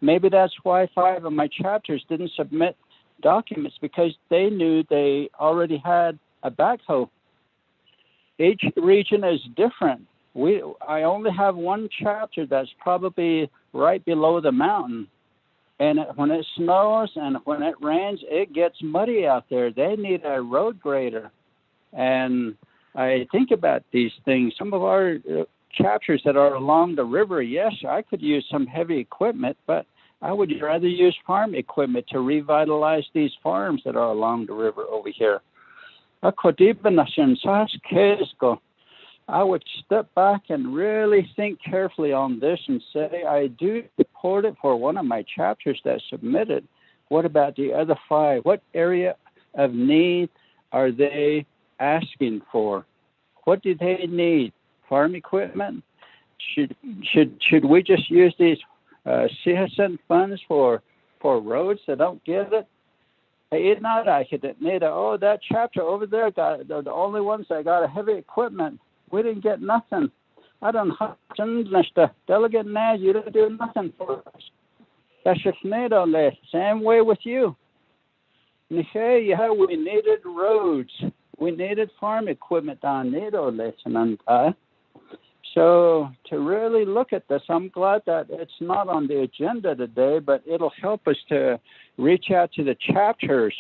S7: Maybe that's why 5 of my chapters didn't submit documents, because they knew they already had a backhoe. Each region is different. I only have one chapter that's probably right below the mountain. And when it snows and when it rains, it gets muddy out there. They need a road grader. And I think about these things. Some of our chapters that are along the river, yes, I could use some heavy equipment, but I would rather use farm equipment to revitalize these farms that are along the river over here. I would step back and really think carefully on this and say, I do support it for one of my chapters that submitted. What about the other 5? What area of need are they asking for? What do they need? Farm equipment? Should we just use these CSN funds for roads that don't get it? Oh, that chapter over there got the only ones that got a heavy equipment. We didn't get nothing. I don't know. Delegate now, you didn't do nothing for us. That's just same way with you. Yeah, we needed roads. We needed farm equipment on Nido. So to really look at this, I'm glad that it's not on the agenda today, but it'll help us to reach out to the chapters,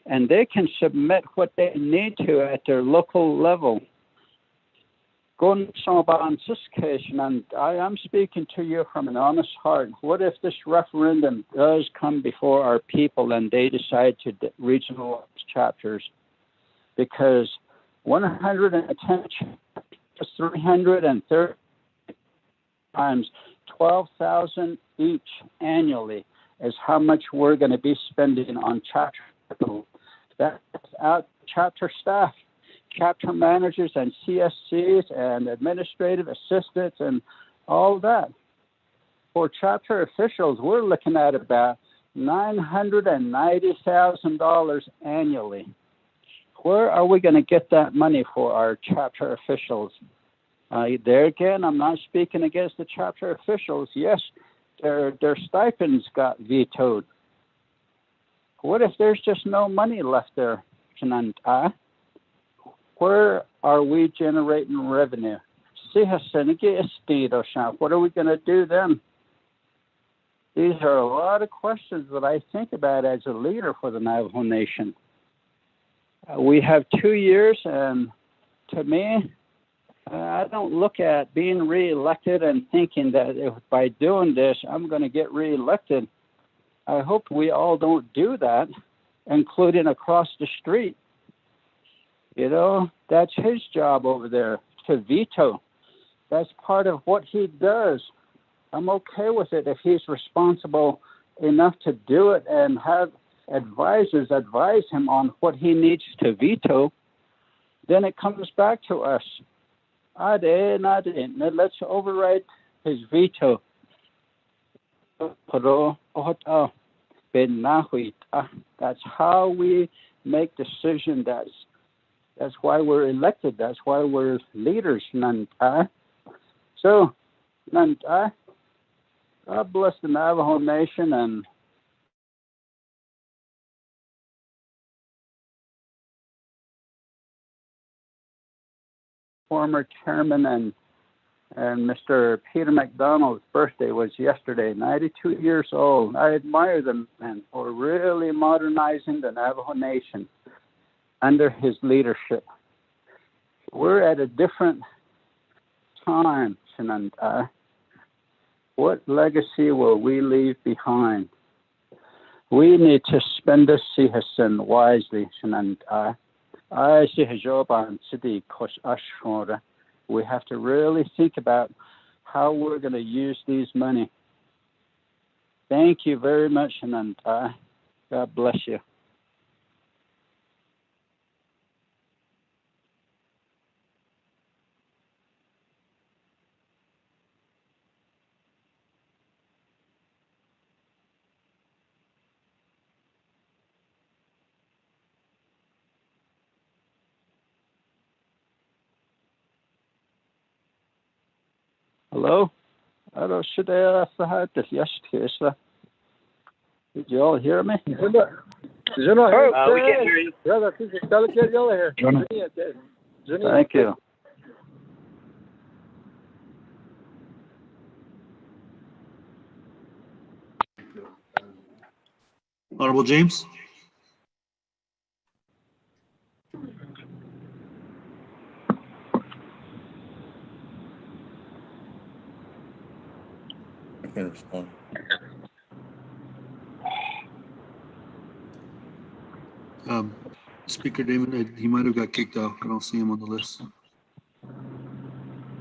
S7: and they can submit what they need to at their local level. Going on this case, and I am speaking to you from an honest heart. What if this referendum does come before our people and they decide to regionalize chapters? Because 110 chapters, 330 times 12,000 each annually is how much we're going to be spending on chapter. That's out chapter staff, chapter managers and CSCs and administrative assistants and all that. For chapter officials, we're looking at about $990,000 annually. Where are we going to get that money for our chapter officials? There again, I'm not speaking against the chapter officials. Yes, their stipends got vetoed. What if there's just no money left there, Shananta? Where are we generating revenue? What are we going to do then? These are a lot of questions that I think about as a leader for the Navajo Nation. We have 2 years, and to me, I don't look at being reelected and thinking that if by doing this, I'm going to get reelected. I hope we all don't do that, including across the street. You know, that's his job over there, to veto. That's part of what he does. I'm okay with it if he's responsible enough to do it and have advisors advise him on what he needs to veto. Then it comes back to us. Let's override his veto. That's how we make decisions. That's why we're elected. That's why we're leaders, Nanta. So, Nanta, God bless the Navajo Nation and former chairman and Mr. Peter McDonald's birthday was yesterday, 92 years old. I admire the man for really modernizing the Navajo Nation under his leadership. We're at a different time, Shananta. What legacy will we leave behind? We need to spend this season wisely, and we have to really think about how we're going to use these money. Thank you very much, and God bless you. Hello? Did you all hear me?
S22: We can hear you.
S7: Thank you.
S10: Honorable James?
S1: I can respond.
S10: Speaker Damon, he might have got kicked out. I don't see him on the list.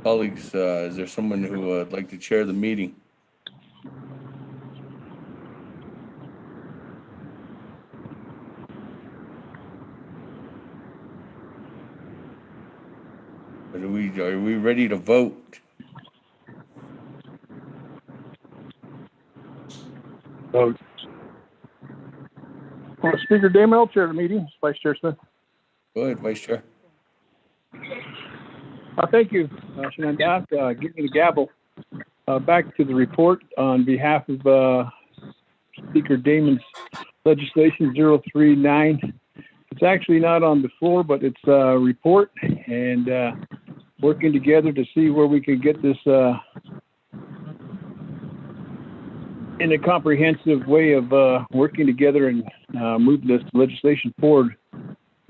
S1: Colleagues, is there someone who would like to chair the meeting? Are we ready to vote?
S11: Vote. Speaker Damon, I'll chair the meeting. Vice Chair Smith.
S1: Go ahead, Vice Chair.
S22: Thank you, Shenandoah. Give me the gavel. Back to the report on behalf of Speaker Damon's legislation 039. It's actually not on the floor, but it's a report, and working together to see where we can get this in a comprehensive way of working together and moving this legislation forward.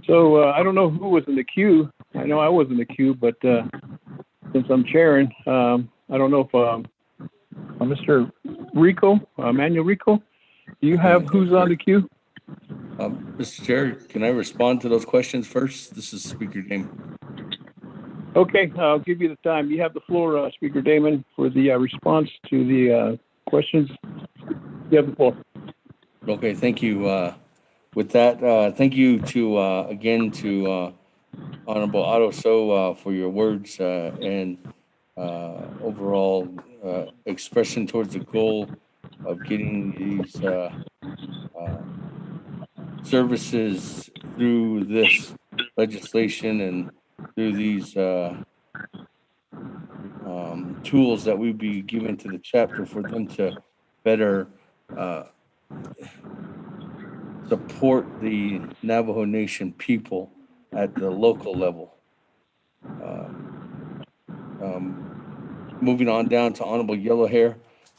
S22: So I don't know who was in the queue. I know I was in the queue, but since I'm chairing, I don't know if Mr. Rico, Manuel Rico, do you have who's on the queue?
S1: Mr. Chair, can I respond to those questions first? This is Speaker Damon.
S22: Okay, I'll give you the time. You have the floor, Speaker Damon, for the response to the questions. You have the floor.
S1: Okay, thank you. With that, thank you to again to Honorable Otto So for your words and overall expression towards the goal of getting these services through this legislation and through these tools that we be given to the chapter for them to better support the Navajo Nation people at the local level. Moving on down to Honorable Yellow Hair,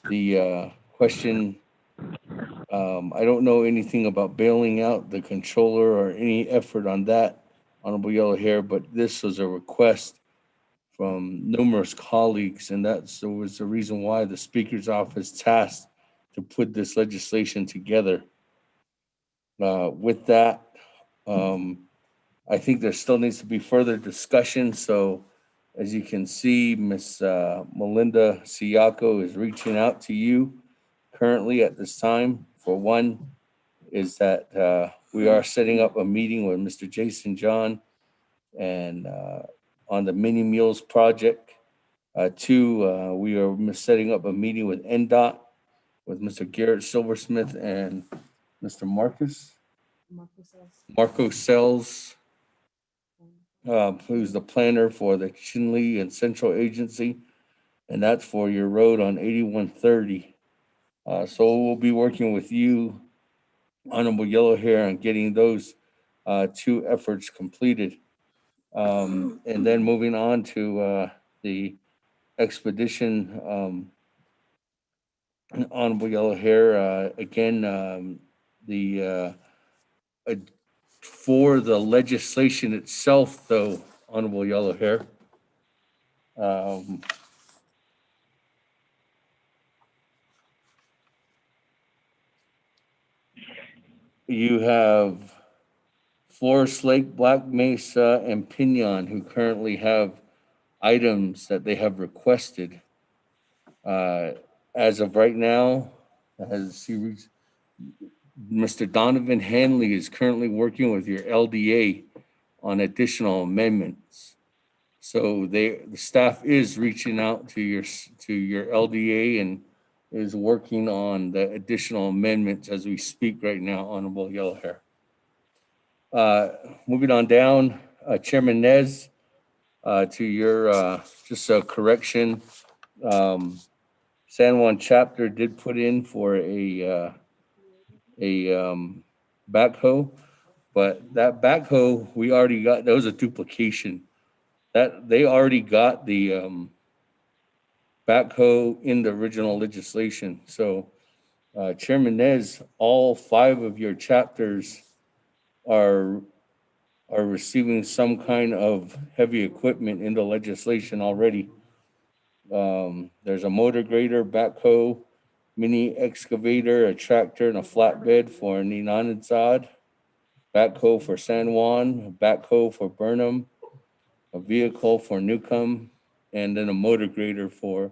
S1: the question, I don't know anything about bailing out the controller or any effort on that, Honorable Yellow Hair, but this was a request from numerous colleagues, and that was the reason why the Speaker's office tasked to put this legislation together. With that, I think there still needs to be further discussion. So as you can see, Ms. Melinda Siyako is reaching out to you currently at this time. For one, is that we are setting up a meeting with Mr. Jason John and on the mini meals project. Two, we are setting up a meeting with NDOT with Mr. Garrett Silversmith and Mr. Marco Sells, who's the planner for the Chinle and Central Agency, and that's for your road on 8130. So we'll be working with you, Honorable Yellow Hair, on getting those two efforts completed. And then moving on to the expedition, Honorable Yellow Hair, again, for the legislation itself, though, Honorable Yellow Hair, you have Forest Lake, Black Mesa, and Pinon, who currently have items that they have requested. As of right now, Mr. Donovan Hanley is currently working with your LDA on additional amendments. So the staff is reaching out to your LDA and is working on the additional amendments as we speak right now, Honorable Yellow Hair. Moving on down, Chairman Nez, to your just a correction. San Juan chapter did put in for a backhoe, but that backhoe we already got. That was a duplication. That they already got the backhoe in the original legislation. So, Chairman Nez, all 5 of your chapters are receiving some kind of heavy equipment in the legislation already. There's a motor grader, backhoe, mini excavator, a tractor, and a flatbed for Ninanadzad, backhoe for San Juan, a backhoe for Burnham, a vehicle for Newcomb, and then a motor grader for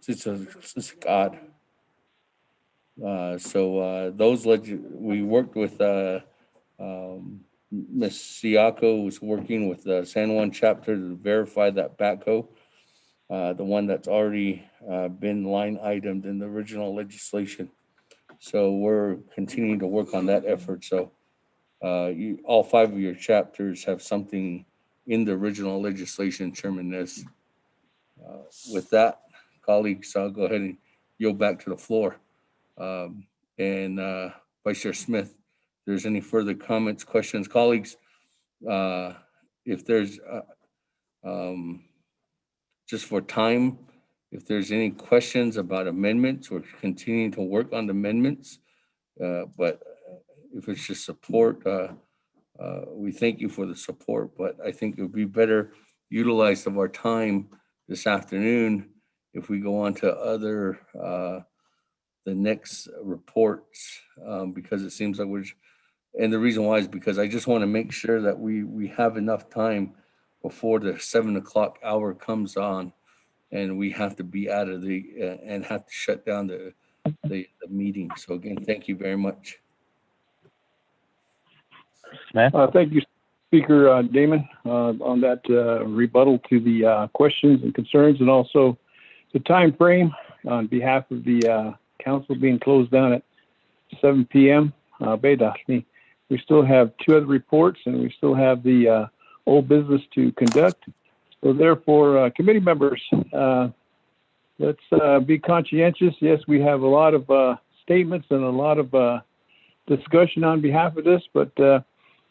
S1: Sissigod. Those we worked with Ms. Siako was working with the San Juan chapter to verify that backhoe, the one that's already been line itemed in the original legislation. So we're continuing to work on that effort. So all 5 of your chapters have something in the original legislation, Chairman Nez. With that, colleagues, I'll go ahead and yield back to the floor. Vice Chair Smith, if there's any further comments, questions, colleagues, if there's just for time, if there's any questions about amendments, we're continuing to work on the amendments. But if it's just support, we thank you for the support, but I think it would be better utilized of our time this afternoon if we go on to other the next reports, because it seems like and the reason why is because I just want to make sure that we have enough time before the 7 o'clock hour comes on, and we have to be out of and have to shut down the meeting. So again, thank you very much.
S22: Thank you, Speaker Damon, on that rebuttal to the questions and concerns, and also the time frame on behalf of the council being closed down at 7 p.m. We still have 2 other reports, and we still have the old business to conduct. So therefore, committee members, let's be conscientious. Yes, we have a lot of statements and a lot of discussion on behalf of this, but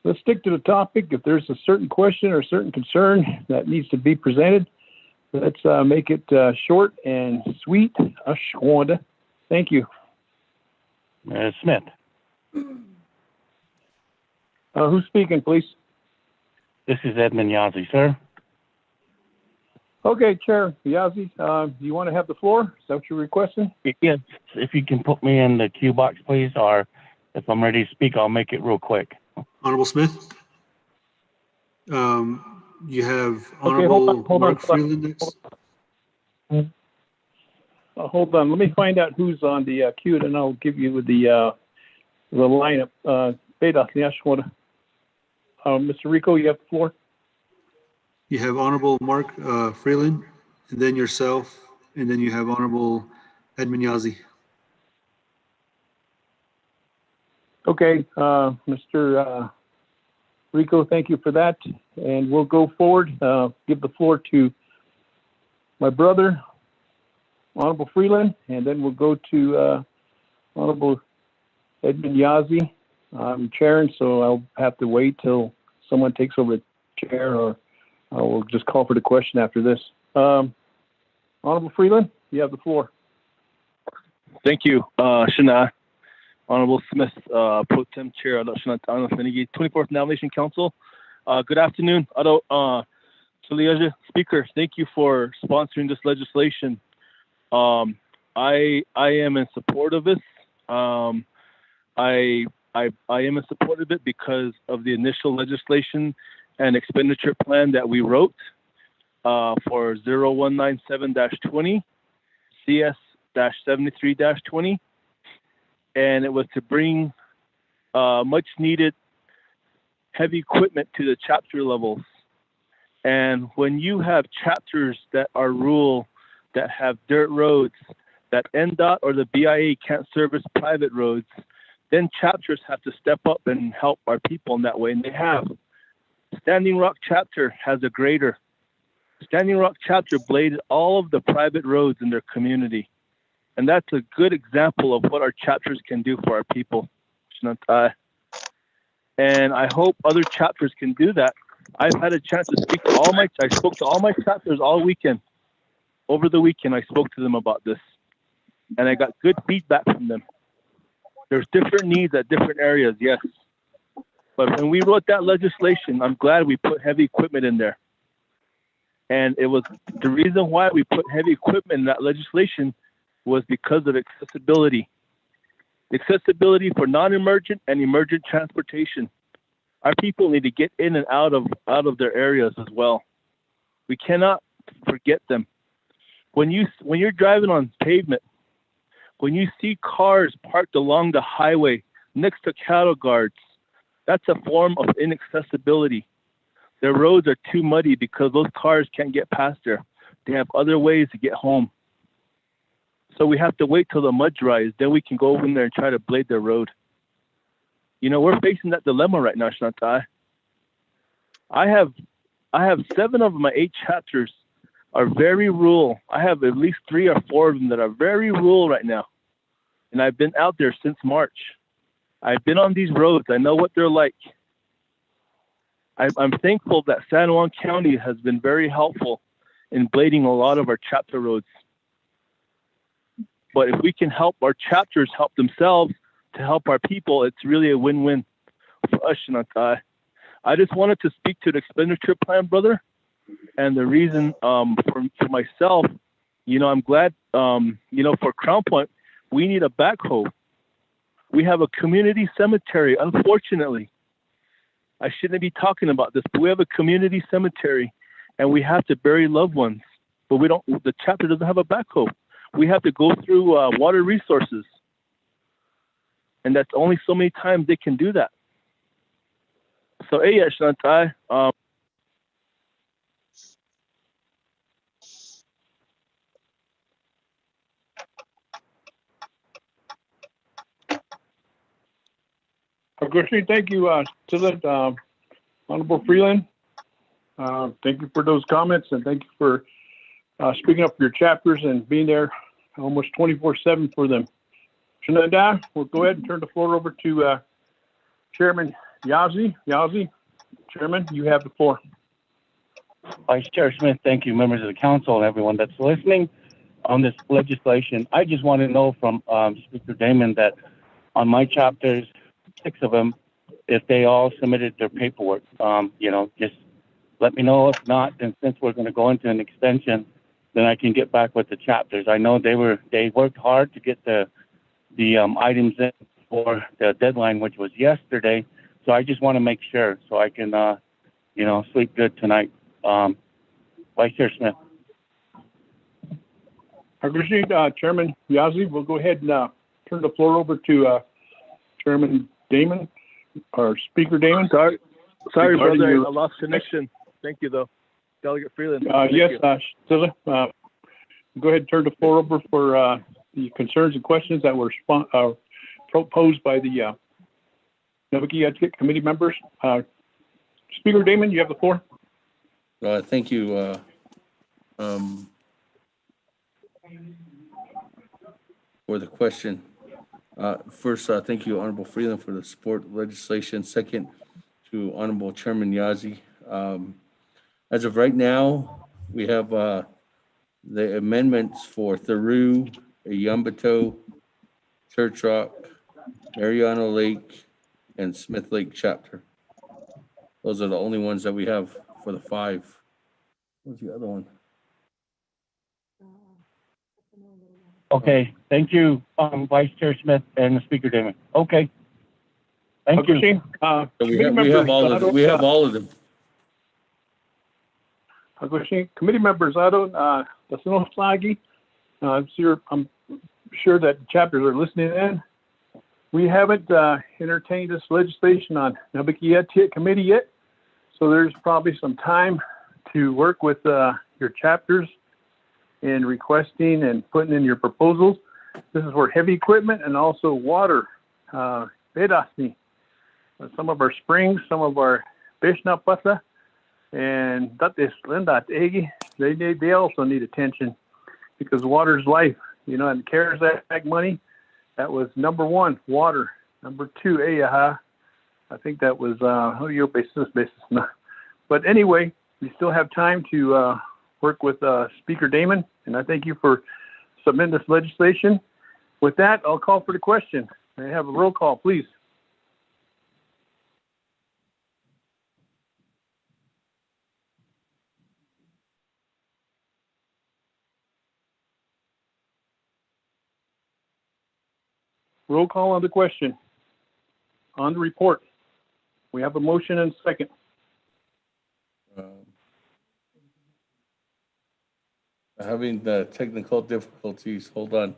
S22: let's stick to the topic. If there's a certain question or a certain concern that needs to be presented, let's make it short and sweet. Thank you.
S5: Smith.
S22: Who's speaking, please?
S5: This is Edmund Yazzie, sir.
S22: Okay, Chair Yazzie, you want to have the floor? Is that what you're requesting?
S5: Yes, if you can put me in the queue box, please, or if I'm ready to speak, I'll make it real quick.
S10: Honorable Smith. You have Honorable Mark Freeland next.
S22: Hold on. Let me find out who's on the queue, and I'll give you the lineup. Mr. Rico, you have the floor.
S10: You have Honorable Mark Freeland, and then yourself, and then you have Honorable Edmund Yazzie.
S22: Okay, Mr. Rico, thank you for that. And we'll go forward, give the floor to my brother, Honorable Freeland, and then we'll go to Honorable Edmund Yazzie. I'm chairing, so I'll have to wait till someone takes over the chair, or we'll just call for the question after this. Honorable Freeland, you have the floor.
S6: Thank you, Shana. Honorable Smith, Pro Tem Chair of the 24th Nomination Council. Good afternoon, Speaker. Thank you for sponsoring this legislation. I am in support of this. I am in support of it because of the initial legislation and expenditure plan that we wrote for 0197-20 CS-73-20, and it was to bring much needed heavy equipment to the chapter levels. And when you have chapters that are rural, that have dirt roads, that NDOT or the BIA can't service private roads, then chapters have to step up and help our people in that way, and they have. Standing Rock chapter has a grader. Standing Rock chapter bladed all of the private roads in their community. And that's a good example of what our chapters can do for our people. And I hope other chapters can do that. I've had a chance to speak to I spoke to all my chapters all weekend. Over the weekend, I spoke to them about this. And I got good feedback from them. There's different needs at different areas, yes. But when we wrote that legislation, I'm glad we put heavy equipment in there. And it was the reason why we put heavy equipment in that legislation was because of accessibility. Accessibility for non-emergent and emergent transportation. Our people need to get in and out of their areas as well. We cannot forget them. When you're driving on pavement, when you see cars parked along the highway next to cattle guards, that's a form of inaccessibility. Their roads are too muddy because those cars can't get past there. They have other ways to get home. So we have to wait till the mud dries, then we can go in there and try to blade their road. You know, we're facing that dilemma right now, Shantai. I have 7 of my 8 chapters are very rural. I have at least 3 or 4 of them that are very rural right now. And I've been out there since March. I've been on these roads. I know what they're like. I'm thankful that San Juan County has been very helpful in blading a lot of our chapter roads. But if we can help our chapters help themselves to help our people, it's really a win-win for us, Shantai. I just wanted to speak to the expenditure plan, brother. And the reason for myself, you know, I'm glad, you know, for Crown Point, we need a backhoe. We have a community cemetery, unfortunately. I shouldn't be talking about this, but we have a community cemetery and we have to bury loved ones, but the chapter doesn't have a backhoe. We have to go through water resources. And that's only so many times they can do that. So, hey, Shantai,
S11: Agreed. Thank you, Honorable Freeland. Thank you for those comments, and thank you for speaking up for your chapters and being there almost 24/7 for them. Shananda, we'll go ahead and turn the floor over to Chairman Yazzie. Yazzie, Chairman, you have the floor.
S5: Vice Chair Smith, thank you, members of the council and everyone that's listening on this legislation. I just want to know from Speaker Damon that on my chapters, 6 of them, if they all submitted their paperwork. You know, just let me know. If not, then since we're going to go into an extension, then I can get back with the chapters. I know they worked hard to get the items in for the deadline, which was yesterday. So I just want to make sure so I can, you know, sleep good tonight. Vice Chair Smith.
S11: Agreed, Chairman Yazzie. We'll go ahead and turn the floor over to Chairman Damon, or Speaker Damon.
S6: Sorry, brother,
S11: your...
S6: I lost connection. Thank you, though. Delegate Freeland.
S11: Yes, Stilla, go ahead and turn the floor over for the concerns and questions that were proposed by the Naabik'íyáti committee members. Speaker Damon, you have the floor.
S1: Thank you. For the question. First, thank you, Honorable Freeland, for the support legislation. Second, to Honorable Chairman Yazzie. As of right now, we have the amendments for Theru, Yambato, Church Rock, Mariano Lake, and Smith Lake chapter. Those are the only ones that we have for the 5. What's the other one?
S5: Okay, thank you, Vice Chair Smith and Speaker Damon. Okay. Thank you.
S1: We have all of them. We have all of them.
S11: Committee members, I don't, that's no flaggy. I'm sure that chapters are listening in. We haven't entertained this legislation on Naabik'íyáti committee yet, so there's probably some time to work with your chapters in requesting and putting in your proposals. This is for heavy equipment and also water. Vedasni, some of our springs, some of our Bishnapasa, and that is Linda Egi. They also need attention because water is life. You know, and CARES Act money, that was number one, water. Number two, Ayaha. I think that was your basis. But anyway, we still have time to work with Speaker Damon, and I thank you for submitting this legislation. With that, I'll call for the question. May I have a roll call, please? Roll call on the question. On the report. We have a motion and second.
S1: Having the technical difficulties. Hold on.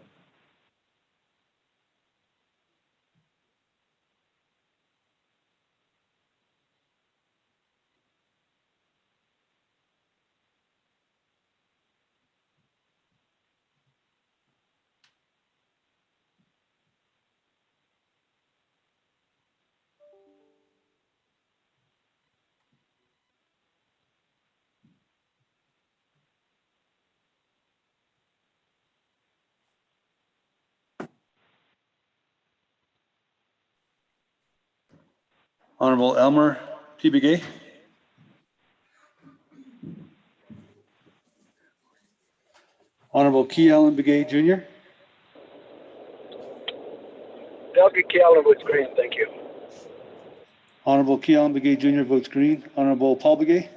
S10: Honorable Elmer P. Begay. Honorable Key Allen Begay Jr.
S21: Delegate Key Allen votes green. Thank you.
S10: Honorable Key Allen Begay Jr. votes green. Honorable Paul Begay.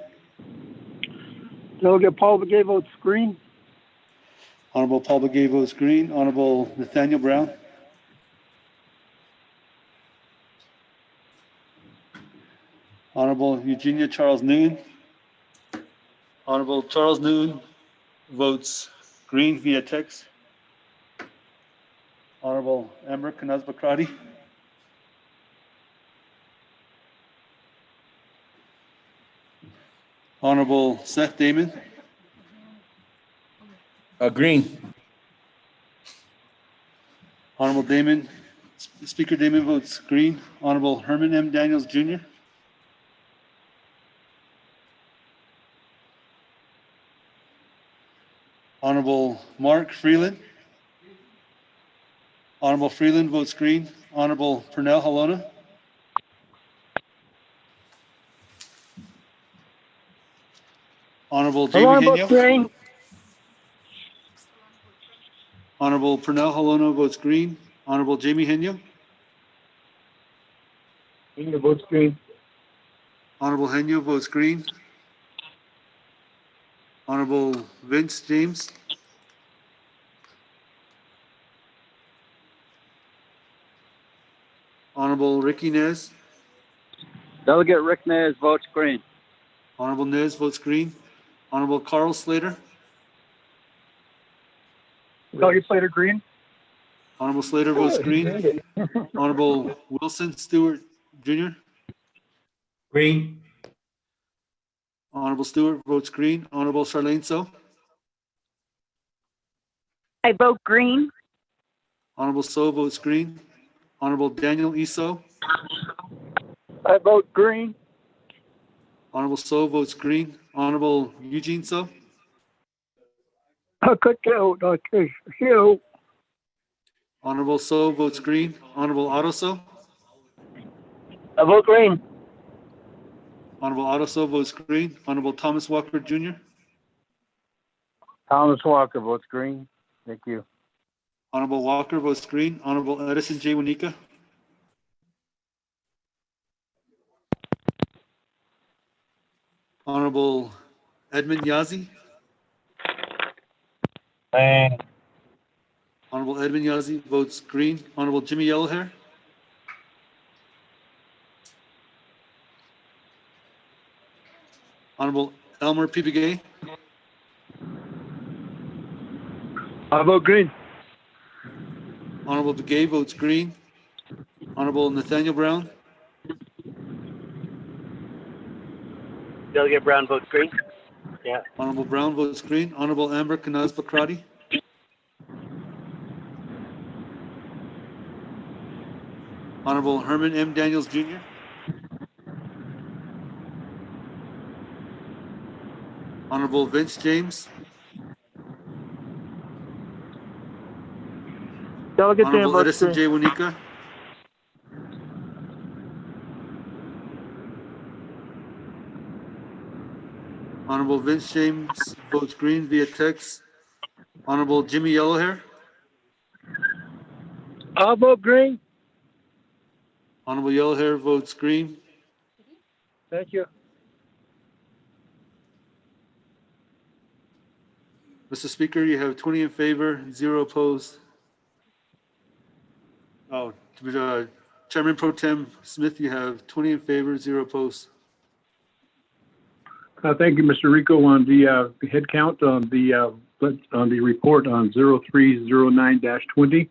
S19: Delegate Paul Begay votes green.
S10: Honorable Paul Begay votes green. Honorable Nathaniel Brown. Honorable Eugenia Charles Newton. Honorable Charles Newton votes green via text. Honorable Amber Kanaz-Bakrati. Honorable Seth Damon.
S1: Green.
S10: Honorable Damon, Speaker Damon votes green. Honorable Herman M. Daniels Jr. Honorable Mark Freeland. Honorable Freeland votes green. Honorable Pernell Halona. Honorable Jamie Henyo. Honorable Pernell Halona votes green. Honorable Jamie Henyo.
S11: Henyo votes green.
S10: Honorable Henyo votes green. Honorable Vince James. Honorable Ricky Nez.
S7: Delegate Rick Nez votes green.
S10: Honorable Nez votes green. Honorable Carl Slater.
S11: Delegate Slater green.
S10: Honorable Slater votes green. Honorable Wilson Stewart Jr.
S12: Green.
S10: Honorable Stewart votes green. Honorable Charlene So.
S14: I vote green.
S10: Honorable So votes green. Honorable Daniel Eso.
S22: I vote green.
S10: Honorable So votes green. Honorable Eugene So. Honorable So votes green. Honorable Otto So.
S8: I vote green.
S10: Honorable Otto So votes green. Honorable Thomas Walker Jr.
S22: Thomas Walker votes green. Thank you.
S10: Honorable Walker votes green. Honorable Edison J. Wanika. Honorable Edmund Yazi. Honorable Edmund Yazzie votes green. Honorable Jimmy Yellowhair. Honorable Elmer P. Begay.
S19: I vote green.
S10: Honorable Begay votes green. Honorable Nathaniel Brown.
S21: Delegate Brown votes green. Yeah.
S10: Honorable Brown votes green. Honorable Amber Kanaz Bakrati. Honorable Herman M. Daniels Jr. Honorable Vince James.
S4: Delegate Dan
S10: Honorable
S4: votes
S10: Edison
S4: green.
S10: J. Wanika. Honorable Vince James votes green via text. Honorable Jimmy Yellowhair.
S22: I vote green.
S10: Honorable Yellowhair votes green.
S22: Thank you.
S10: Mr. Speaker, you have 20 in favor, 0 opposed. Oh, Chairman Pro Tem Smith, you have 20 in favor, 0 opposed.
S11: Thank you, Mr. Rico. On the head count on the report on 0309-20,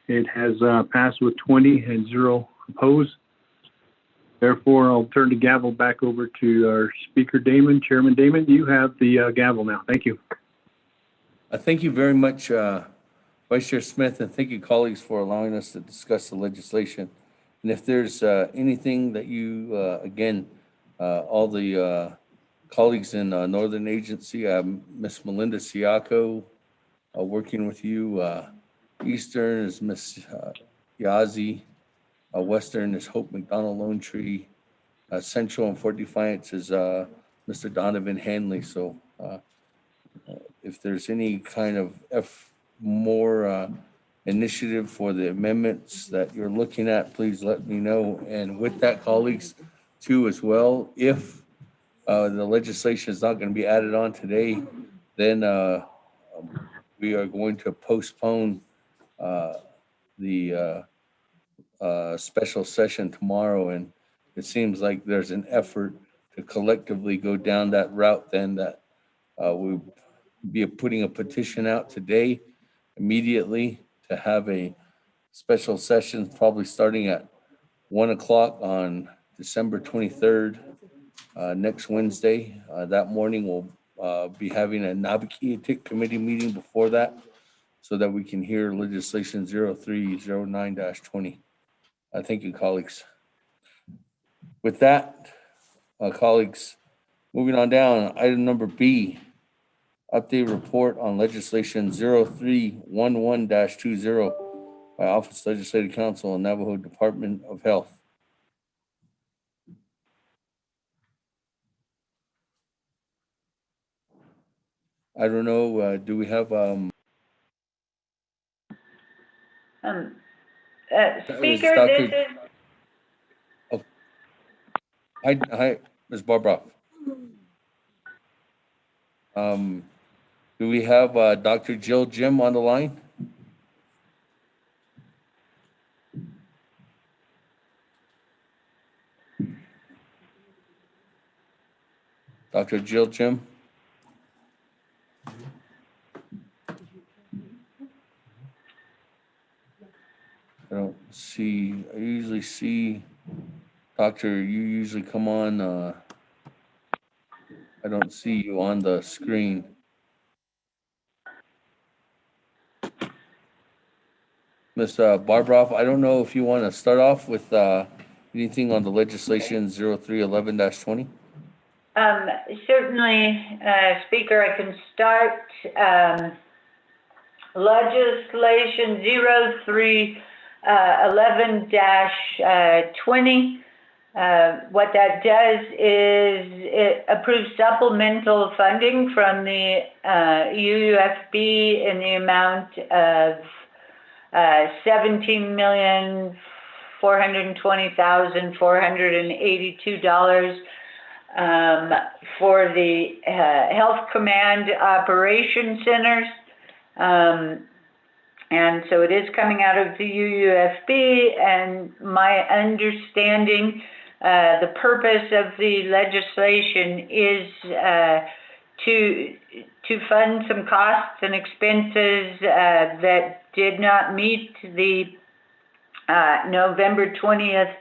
S11: it has passed with 20 and 0 opposed. Therefore, I'll turn the gavel back over to our Speaker Damon. Chairman Damon, you have the gavel now. Thank you.
S1: Thank you very much, Vice Chair Smith, and thank you, colleagues, for allowing us to discuss the legislation. And if there's anything that you, again, all the colleagues in Northern Agency, Miss Melinda Siaco, working with you. Eastern is Miss Yazzie. Western is Hope McDonald Lone Tree. Central and Fort Defiance is Mr. Donovan Hanley. So if there's any kind of more initiative for the amendments that you're looking at, please let me know. And with that, colleagues, too, as well, if the legislation is not going to be added on today, then we are going to postpone the special session tomorrow. And it seems like there's an effort to collectively go down that route then, that we'll be putting a petition out today immediately to have a special session, probably starting at 1 o'clock on December 23rd, next Wednesday. That morning we'll be having a Naabik'íyáti committee meeting before that, so that we can hear legislation 0309-20. Thank you, colleagues. With that, colleagues, moving on down, item number B, update report on legislation 0311-20 by Office Legislative Council and Navajo Department of Health. I don't know, do we have
S2: Speaker,
S1: Dr.
S2: this is...
S1: Oh. Hi, Ms. Barbara. Do we have Dr. Jill Jim on the line? Dr. Jill Jim? I don't see, I usually see, Doctor, you usually come on, I don't see you on the screen. Ms. Barbroff, I don't know if you want to start off with anything on the legislation 0311-20?
S2: Certainly, Speaker, I can start. Legislation 0311-20. What that does is it approves supplemental funding from the UUFB in the amount of $17,420,482 for the Health Command Operation Centers. And so it is coming out of the UUFB, and my understanding, the purpose of the legislation is to fund some costs and expenses that did not meet the November 20th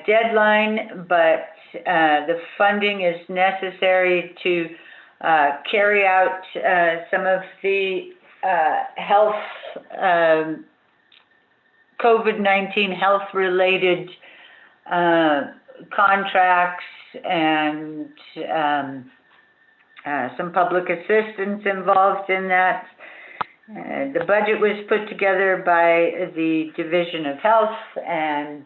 S2: deadline, but the funding is necessary to carry out some of the health, COVID-19 health-related contracts and some public assistance involved in that. The budget was put together by the Division of Health, and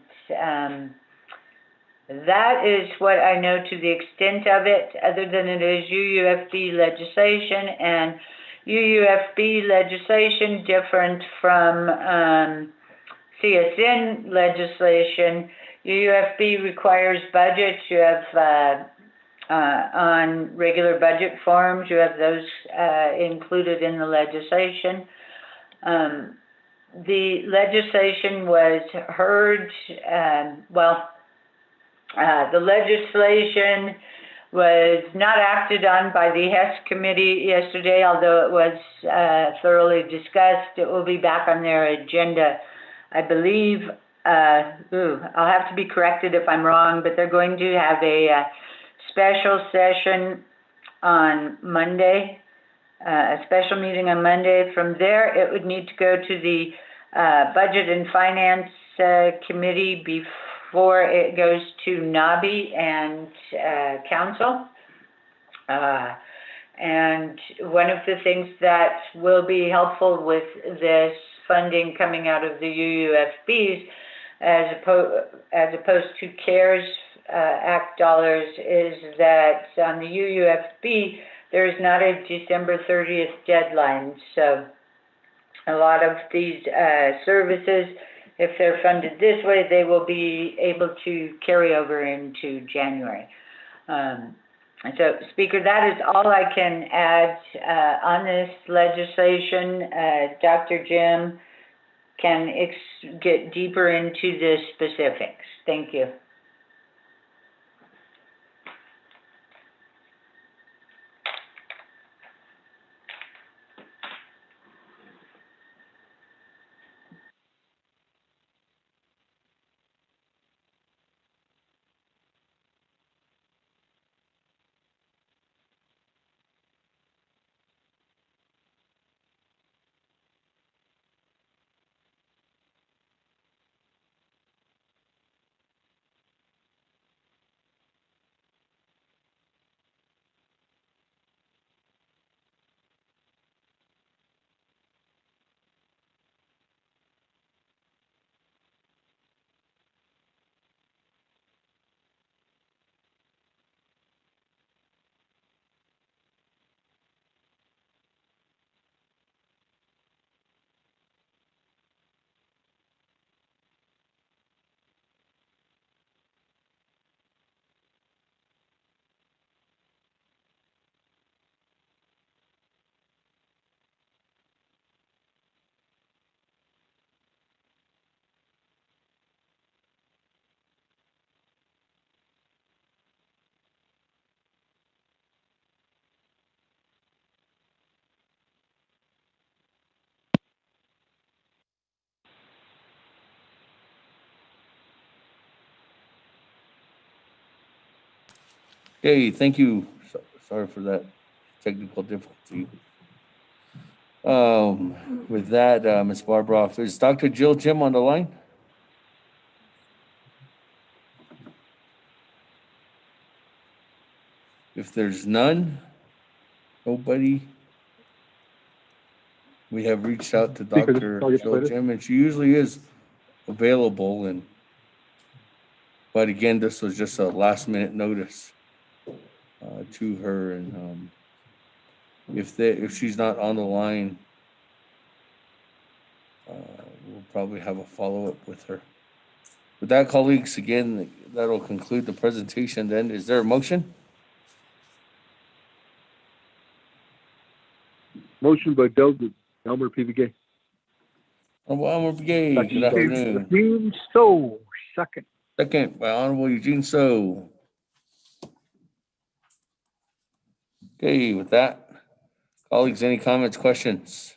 S2: that is what I know to the extent of it, other than it is UUFB legislation, and UUFB legislation different from CSN legislation. UUFB requires budgets. You have on regular budget forms, you have those included in the legislation. The legislation was heard, the legislation was not acted on by the HES committee yesterday, although it was thoroughly discussed. It will be back on their agenda, I believe. I'll have to be corrected if I'm wrong, but they're going to have a special session on Monday, a special meeting on Monday. From there, it would need to go to the Budget and Finance Committee before it goes to NABI and Council. And one of the things that will be helpful with this funding coming out of the UUFBs, as opposed to CARES Act dollars, is that on the UUFB, there is not a December 30th deadline. So a lot of these services, if they're funded this way, they will be able to carry over into January. So, Speaker, that is all I can add on this legislation. Dr. Jim can get deeper into the specifics. Thank you.
S1: Hey, thank you. Sorry for that technical difficulty. With that, Ms. Barbara, is Dr. Jill Jim on the line? If there's none, nobody, we have reached out to
S11: Speaker,
S1: Dr.
S11: this is
S1: Jill Jim, and she usually is available. But again, this was just a last minute notice to her, and if she's not on the line, we'll probably have a follow-up with her. With that, colleagues, again, that'll conclude the presentation then. Is there a motion?
S6: Motion by Delmer PVK.
S1: Honorable Elmer Begay, good afternoon.
S19: Eugene So, second.
S1: Second by Honorable Eugene So. Okay, with that, colleagues, any comments, questions?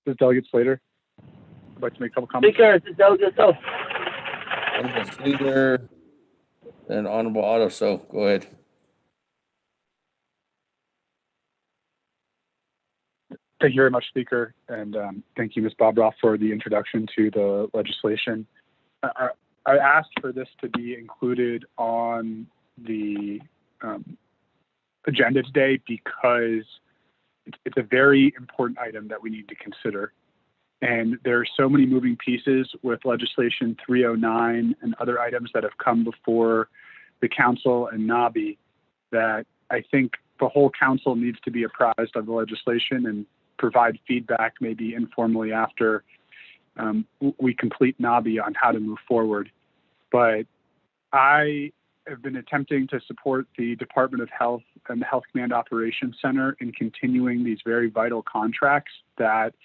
S11: This is Delegate Slater. I'd like to make a couple comments.
S8: Speaker, this is Delegate So.
S1: Honorable Slater, then Honorable Otto So. Go ahead.
S11: Thank you very much, Speaker, and thank you, Ms. Bobroff, for the introduction to the legislation. I asked for this to be included on the agenda today because it's a very important item that we need to consider. And there are so many moving pieces with legislation 309 and other items that have come before the council and NABI that I think the whole council needs to be apprised of the legislation and provide feedback maybe informally after we complete NABI on how to move forward. But I have been attempting to support the Department of Health and the Health Command Operations Center in continuing these very vital contracts that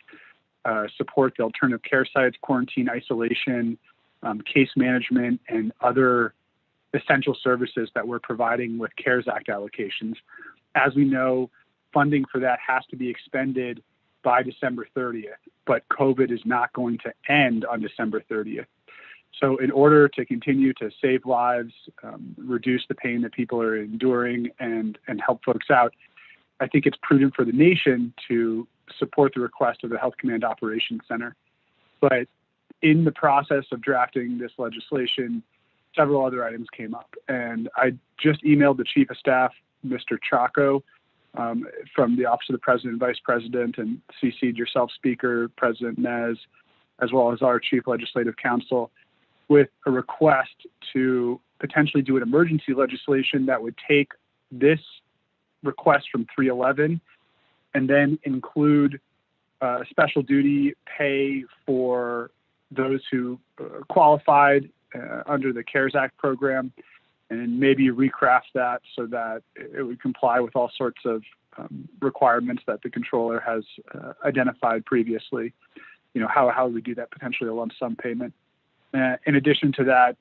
S11: support the alternative care sites, quarantine, isolation, case management, and other essential services that we're providing with CARES Act allocations. As we know, funding for that has to be expended by December 30th, but COVID is not going to end on December 30th. So in order to continue to save lives, reduce the pain that people are enduring, and help folks out, I think it's prudent for the nation to support the request of the Health Command Operations Center. But in the process of drafting this legislation, several other items came up. And I just emailed the Chief of Staff, Mr. Chaco, from the Office of the President and Vice President, and CC'd yourself, Speaker, President Nez, as well as our Chief Legislative Counsel, with a request to potentially do an emergency legislation that would take this request from 311 and then include special duty pay for those who qualified under the CARES Act program, and maybe recraft that so that it would comply with all sorts of requirements that the controller has identified previously. You know, how would we do that? Potentially a lump sum payment. In addition to that,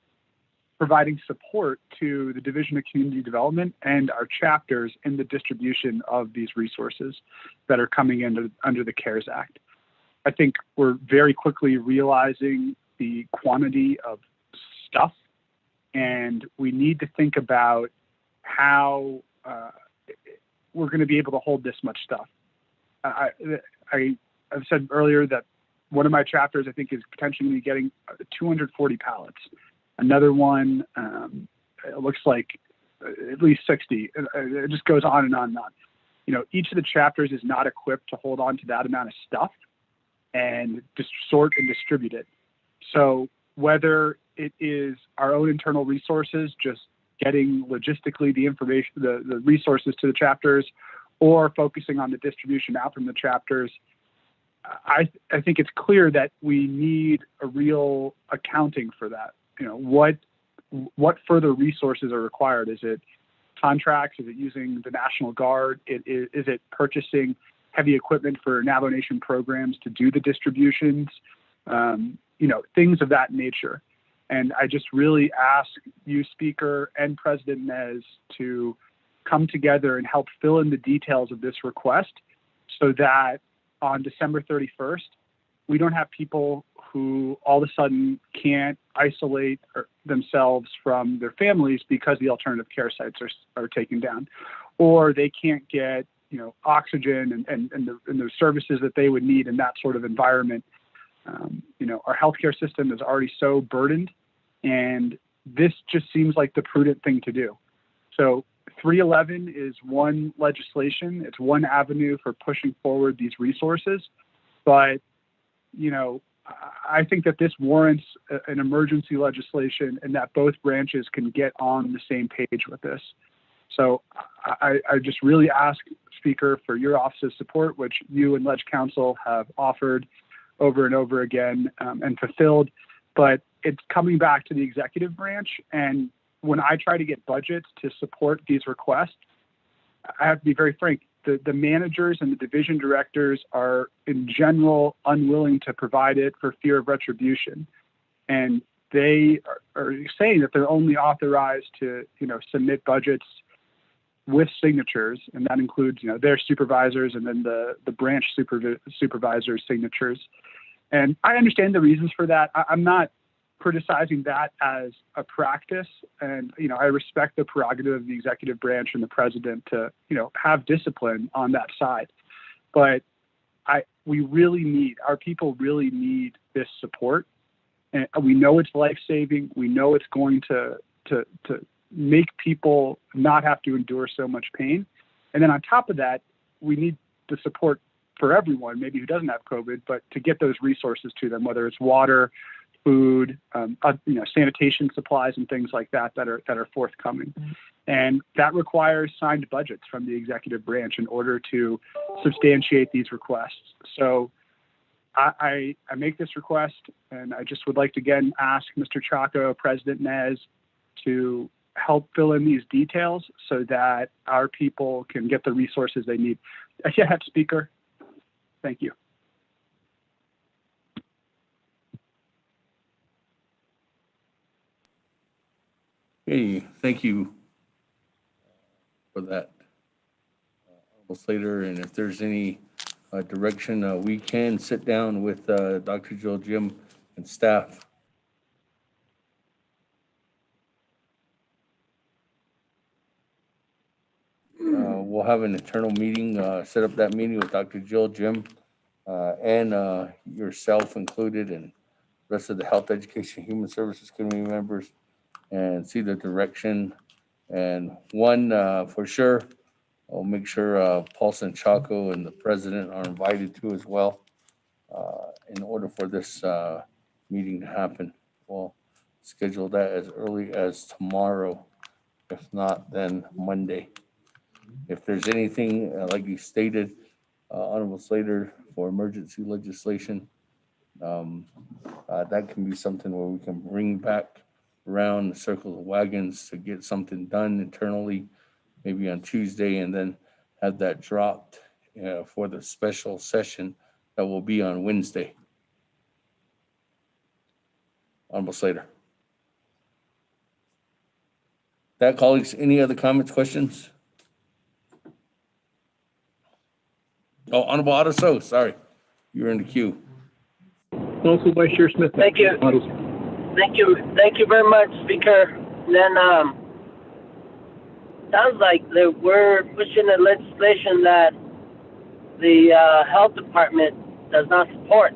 S11: providing support to the Division of Community Development and our chapters in the distribution of these resources that are coming in under the CARES Act. I think we're very quickly realizing the quantity of stuff, and we need to think about how we're going to be able to hold this much stuff. I've said earlier that one of my chapters, I think, is potentially going to be getting 240 pallets. Another one, it looks like at least 60. It just goes on and on and on. You know, each of the chapters is not equipped to hold on to that amount of stuff and just sort and distribute it. So whether it is our own internal resources, just getting logistically the information, the resources to the chapters, or focusing on the distribution out from the chapters, I think it's clear that we need a real accounting for that. You know, what further resources are required? Is it contracts? Is it using the National Guard? Is it purchasing heavy equipment for Navajo Nation programs to do the distributions? You know, things of that nature. And I just really ask you, Speaker, and President Nez to come together and help fill in the details of this request so that on December 31st, we don't have people who all of a sudden can't isolate themselves from their families because the alternative care sites are taken down, or they can't get, you know, oxygen and the services that they would need in that sort of environment. You know, our healthcare system is already so burdened, and this just seems like the prudent thing to do. So 311 is one legislation. It's one avenue for pushing forward these resources. But, you know, I think that this warrants an emergency legislation and that both branches can get on the same page with this. So I just really ask, Speaker, for your office's support, which you and Ledge Council have offered over and over again and fulfilled. But it's coming back to the executive branch. And when I try to get budgets to support these requests, I have to be very frank. The managers and the division directors are in general unwilling to provide it for fear of retribution. And they are saying that they're only authorized to, submit budgets with signatures, and that includes, their supervisors and then the branch supervisors' signatures. And I understand the reasons for that. I'm not criticizing that as a practice, and I respect the prerogative of the executive branch and the president to have discipline on that side. But our people really need this support, and we know it's life-saving. We know it's going to make people not have to endure so much pain. And then on top of that, we need the support for everyone, maybe who doesn't have COVID, but to get those resources to them, whether it's water, food, sanitation supplies and things like that are forthcoming. And that requires signed budgets from the executive branch in order to substantiate these requests. So I make this request, and I just would like to again ask Mr. Chaco, President Nez, to help fill in these details so that our people can get the resources they need. Yeah, Speaker. Thank you.
S1: Hey, thank you for that, Honorable Slater. And if there's any direction, we can sit down with Dr. Jill, Jim, and staff. We'll have an internal meeting, set up that meeting with Dr. Jill, Jim, and yourself included, and the rest of the Health, Education, Human Services Committee members, and see the direction. And one for sure, I'll make sure Paulson Chaco and the president are invited to as well, in order for this meeting to happen. We'll schedule that as early as tomorrow. If not, then Monday. If there's anything, like you stated, Honorable Slater, for emergency legislation, that can be something where we can bring back around the circle of wagons to get something done internally, maybe on Tuesday, and then have that dropped for the special session that will be on Wednesday. Honorable Slater. That, colleagues, any other comments, questions? Oh, Honorable Otto, sorry. You're in the queue.
S17: Council Vice Chair Smith.
S8: Thank you. Thank you very much, Speaker. Then, sounds like that we're pushing a legislation that the health department does not support.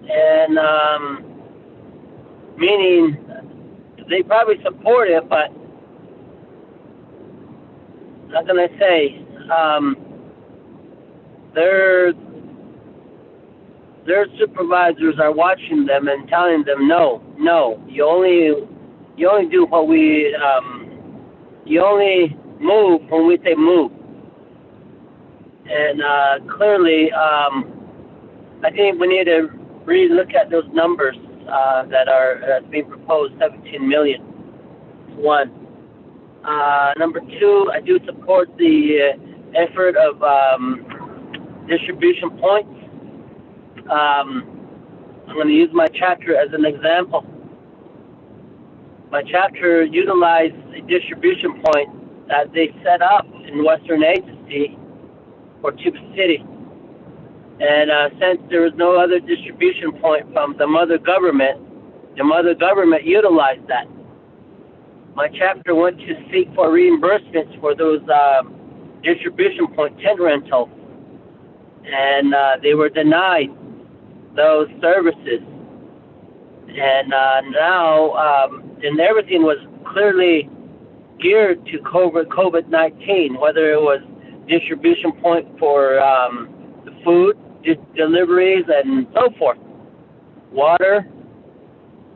S8: And, meaning they probably support it, but how can I say, their supervisors are watching them and telling them, no, you only do what you only move when we say move. And clearly, I think we need to really look at those numbers that's being proposed, 17 million. One. Number two, I do support the effort of distribution points. I'm going to use my chapter as an example. My chapter utilized a distribution point that they set up in Western Agency for Tuba City. And since there was no other distribution point from the mother government utilized that. My chapter went to seek for reimbursements for those distribution point tent rentals, and they were denied those services. And now, and everything was clearly geared to COVID-19, whether it was distribution point for the food deliveries and so forth, water,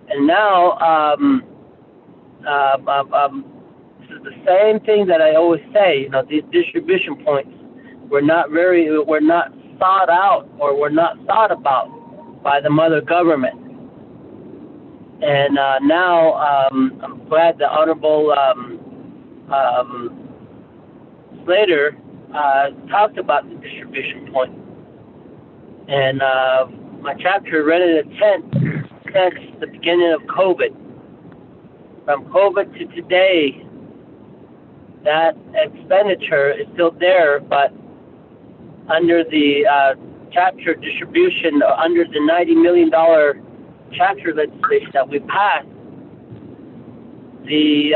S8: and now this is the same thing that I always say. These distribution points were not thought out or were not thought about by the mother government. And now I'm glad the Honorable Slater talked about the distribution point. And my chapter rented a tent since the beginning of COVID. From COVID to today, that expenditure is still there, but under the chapter distribution, under the $90 million chapter legislation that we passed, the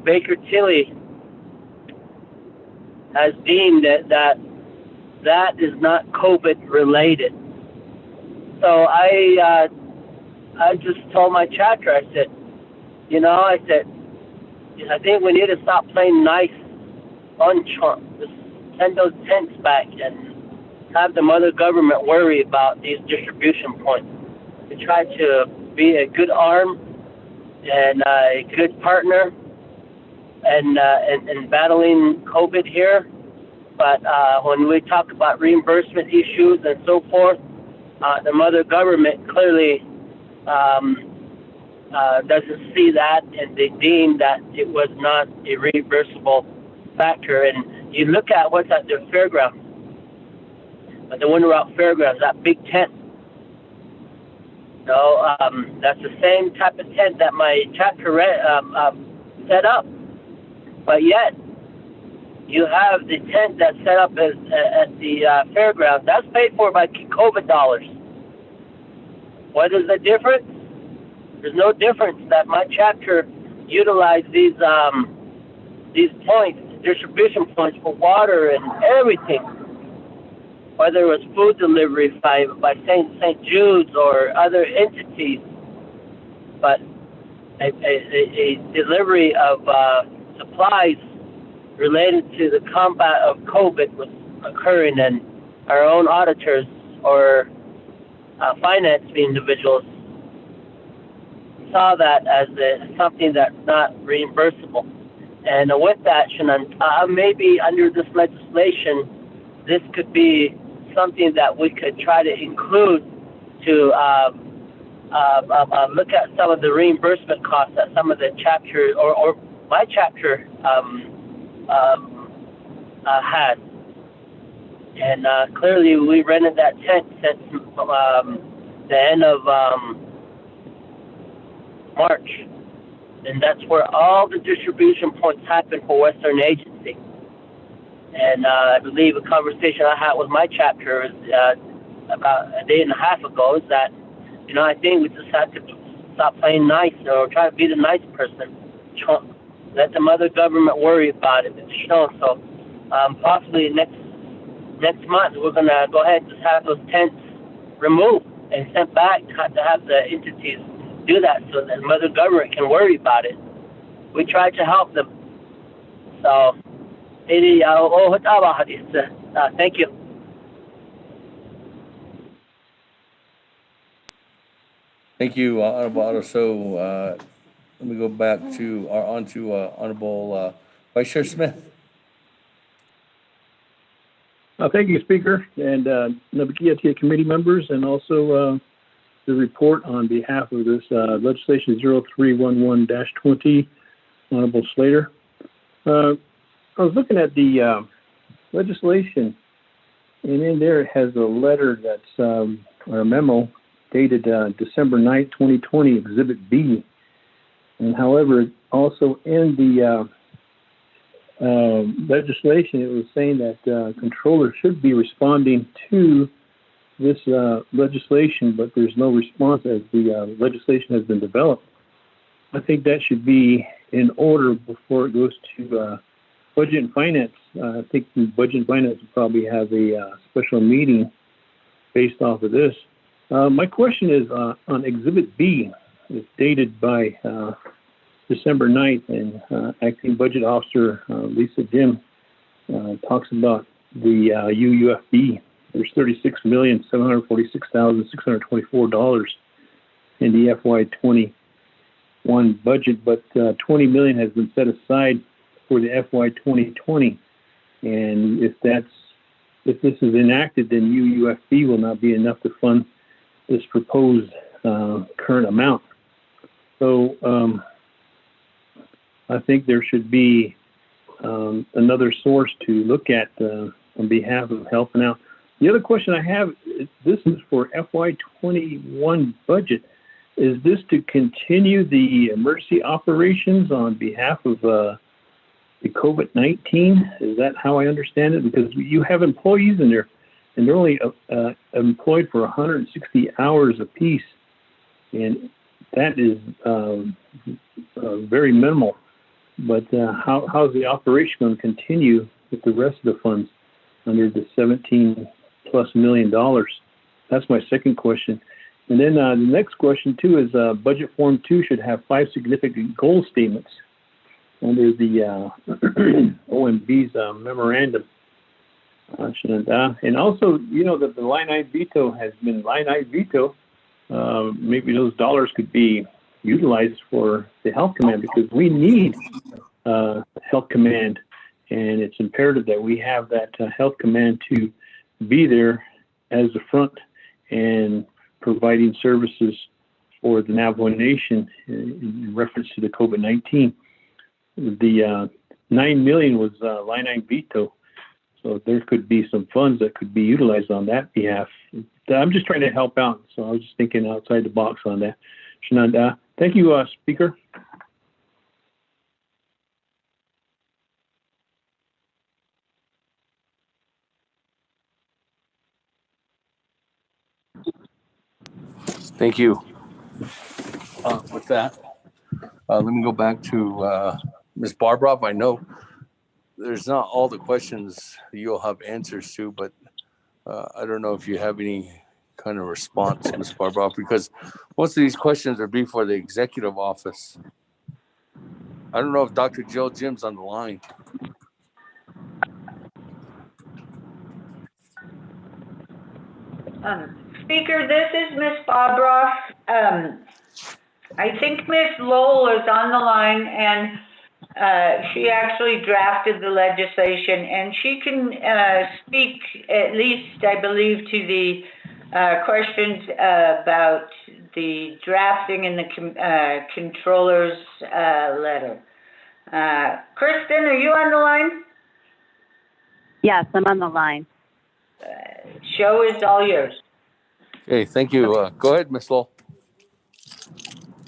S8: Baker Tilly has deemed that is not COVID related. So I just told my chapter, I said, I think we need to stop playing nice on Trump. Just send those tents back and have the mother government worry about these distribution points. We try to be a good arm and a good partner and battling COVID here. But when we talk about reimbursement issues and so forth, the mother government clearly doesn't see that, and they deem that it was not a reimbursable factor. And you look at what's at the fairgrounds, at the Winter Rock Fairgrounds, that big tent. That's the same type of tent that my chapter set up. But yet, you have the tent that's set up at the fairgrounds. That's paid for by COVID dollars. What is the difference? There's no difference that my chapter utilized these points, distribution points for water and everything, whether it was food delivery by St. Jude's or other entities, but a delivery of supplies related to the combat of COVID was occurring, and our own auditors or finance individuals saw that as something that's not reimbursable. And with that, Shannon, maybe under this legislation, this could be something that we could try to include to look at some of the reimbursement costs that some of the chapter or my chapter had. And clearly we rented that tent since the end of March. And that's where all the distribution points happen for Western Agency. And I believe a conversation I had with my chapter about a day and a half ago is that, I think we just have to stop playing nice or try to be the nice person. Let the mother government worry about it. So possibly next month we're going to go ahead and just have those tents removed and sent back to have the entities do that so that the mother government can worry about it. We try to help them. So, thank you.
S1: Thank you, Honorable Otto. So let me go back to Honorable Vice Chair Smith.
S6: Thank you, Speaker, and Naabik'íyáti committee members, and also the report on behalf of this legislation 0311-20, Honorable Slater. I was looking at the legislation, and in there it has a letter that's or a memo dated December 9th, 2020, Exhibit B. And however, also in the legislation, it was saying that controllers should be responding to this legislation, but there's no response as the legislation has been developed. I think that should be in order before it goes to Budget and Finance. I think the Budget and Finance will probably have a special meeting based off of this. My question is on Exhibit B. It's dated by December 9th, and Acting Budget Officer Lisa Jim talks about the UUFB. There's $36,746,624 in the FY21 budget, but $20 million has been set aside for the FY 2020. And if this is enacted, then UUFB will not be enough to fund this proposed current amount. So I think there should be
S13: another source to look at on behalf of helping out. The other question I have, this is for FY21 budget. Is this to continue the emergency operations on behalf of the COVID-19? Is that how I understand it? Because you have employees in there, and they're only employed for 160 hours apiece, and that is very minimal. But how's the operation going to continue with the rest of the funds under the $17+ million? That's my second question. And then the next question too is Budget Form 2 should have 5 significant goal statements under the OMB's memorandum. And also, you know, that the line item veto has been line item veto. Maybe those dollars could be utilized for the Health Command, because we need Health Command, and it's imperative that we have that Health Command to be there as the front and providing services for the Navajo Nation in reference to the COVID-19. The $9 million was line item veto, so there could be some funds that could be utilized on that behalf. I'm just trying to help out, so I was just thinking outside the box on that. Shananda, thank you, Speaker.
S1: Thank you. With that, let me go back to Ms. Barbrov. I know there's not all the questions you'll have answers to, but I don't know if you have any kind of response, Ms. Barbrov, because most of these questions are before the executive office. I don't know if Dr. Jill Jim's on the line.
S2: Speaker, this is Ms. Bobroff. I think Ms. Lowell is on the line, and she actually drafted the legislation, and she can speak at least, I believe, to the questions about the drafting and the controller's letter. Kristen, are you on the line?
S14: Yes, I'm on the line.
S2: Show is all yours.
S1: Okay, thank you. Go ahead, Ms. Lowell.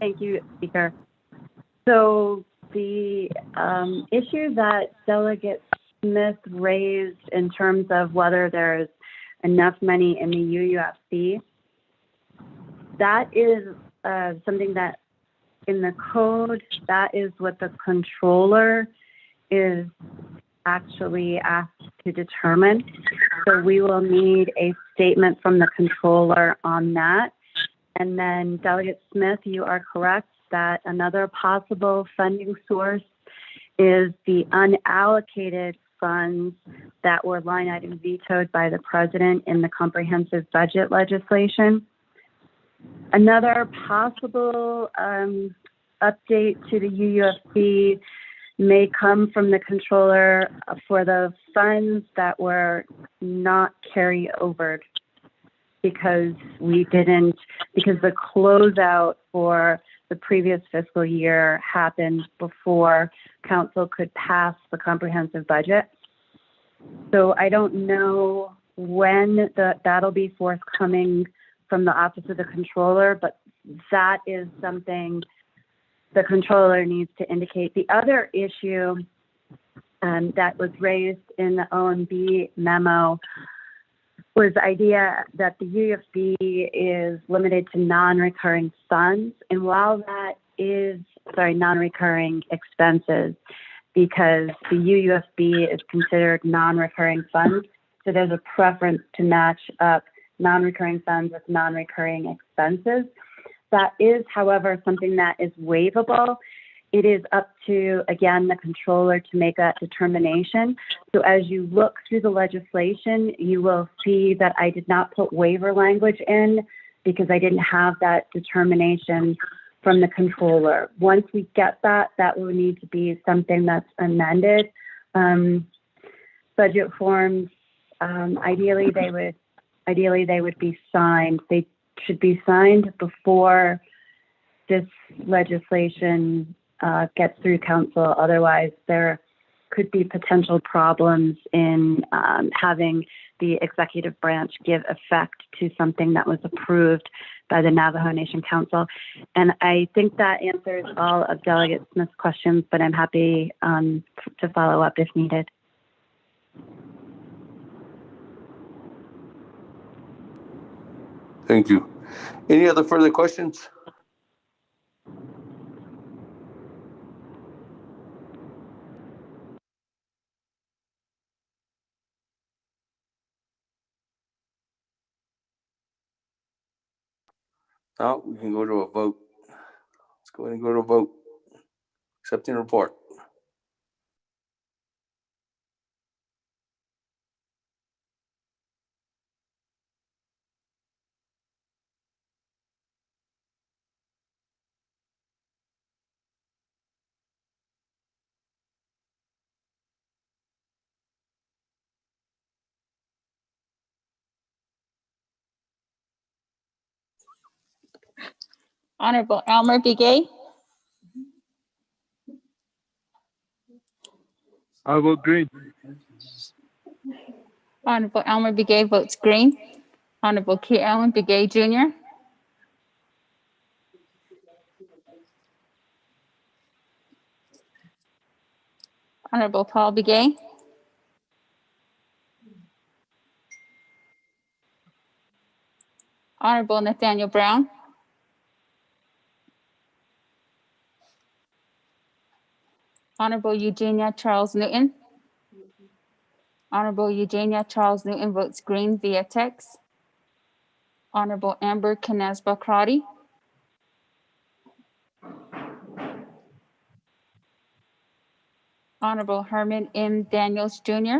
S14: Thank you, Speaker. So the issue that Delegate Smith raised in terms of whether there's enough money in the UUFC, that is something that in the code, that is what the controller is actually asked to determine. So we will need a statement from the controller on that. And then Delegate Smith, you are correct that another possible funding source is the unallocated funds that were line item vetoed by the president in the comprehensive budget legislation. Another possible update to the UUFC may come from the controller for the funds that were not carry over because the closeout for the previous fiscal year happened before council could pass the comprehensive budget. So I don't know when that'll be forthcoming from the Office of the Controller, but that is something the controller needs to indicate. The other issue that was raised in the OMB memo was the idea that the UFB is limited to non-recurring funds. And while that is, non-recurring expenses, because the UUFB is considered non-recurring funds, so there's a preference to match up non-recurring funds with non-recurring expenses. That is, however, something that is waivable. It is up to, again, the controller to make that determination. So as you look through the legislation, you will see that I did not put waiver language in because I didn't have that determination from the controller. Once we get that, that will need to be something that's amended. Budget forms, ideally they would be signed. They should be signed before this legislation gets through council. Otherwise, they're could be potential problems in having the executive branch give effect to something that was approved by the Navajo Nation Council. And I think that answers all of Delegate Smith's questions, but I'm happy to follow up if needed.
S1: Thank you. Any other further questions? Now we can go to a vote. Let's go ahead and go to a vote. Accepting report.
S16: Honorable Elmer Begay.
S6: I vote green.
S16: Honorable Elmer Begay votes green. Honorable Key Allen Begay Jr. Honorable Paul Begay. Honorable Nathaniel Brown. Honorable Eugenia Charles Newton. Honorable Eugenia Charles Newton votes green via text. Honorable Amber Knezba Crotty. Honorable Herman M. Daniels Jr.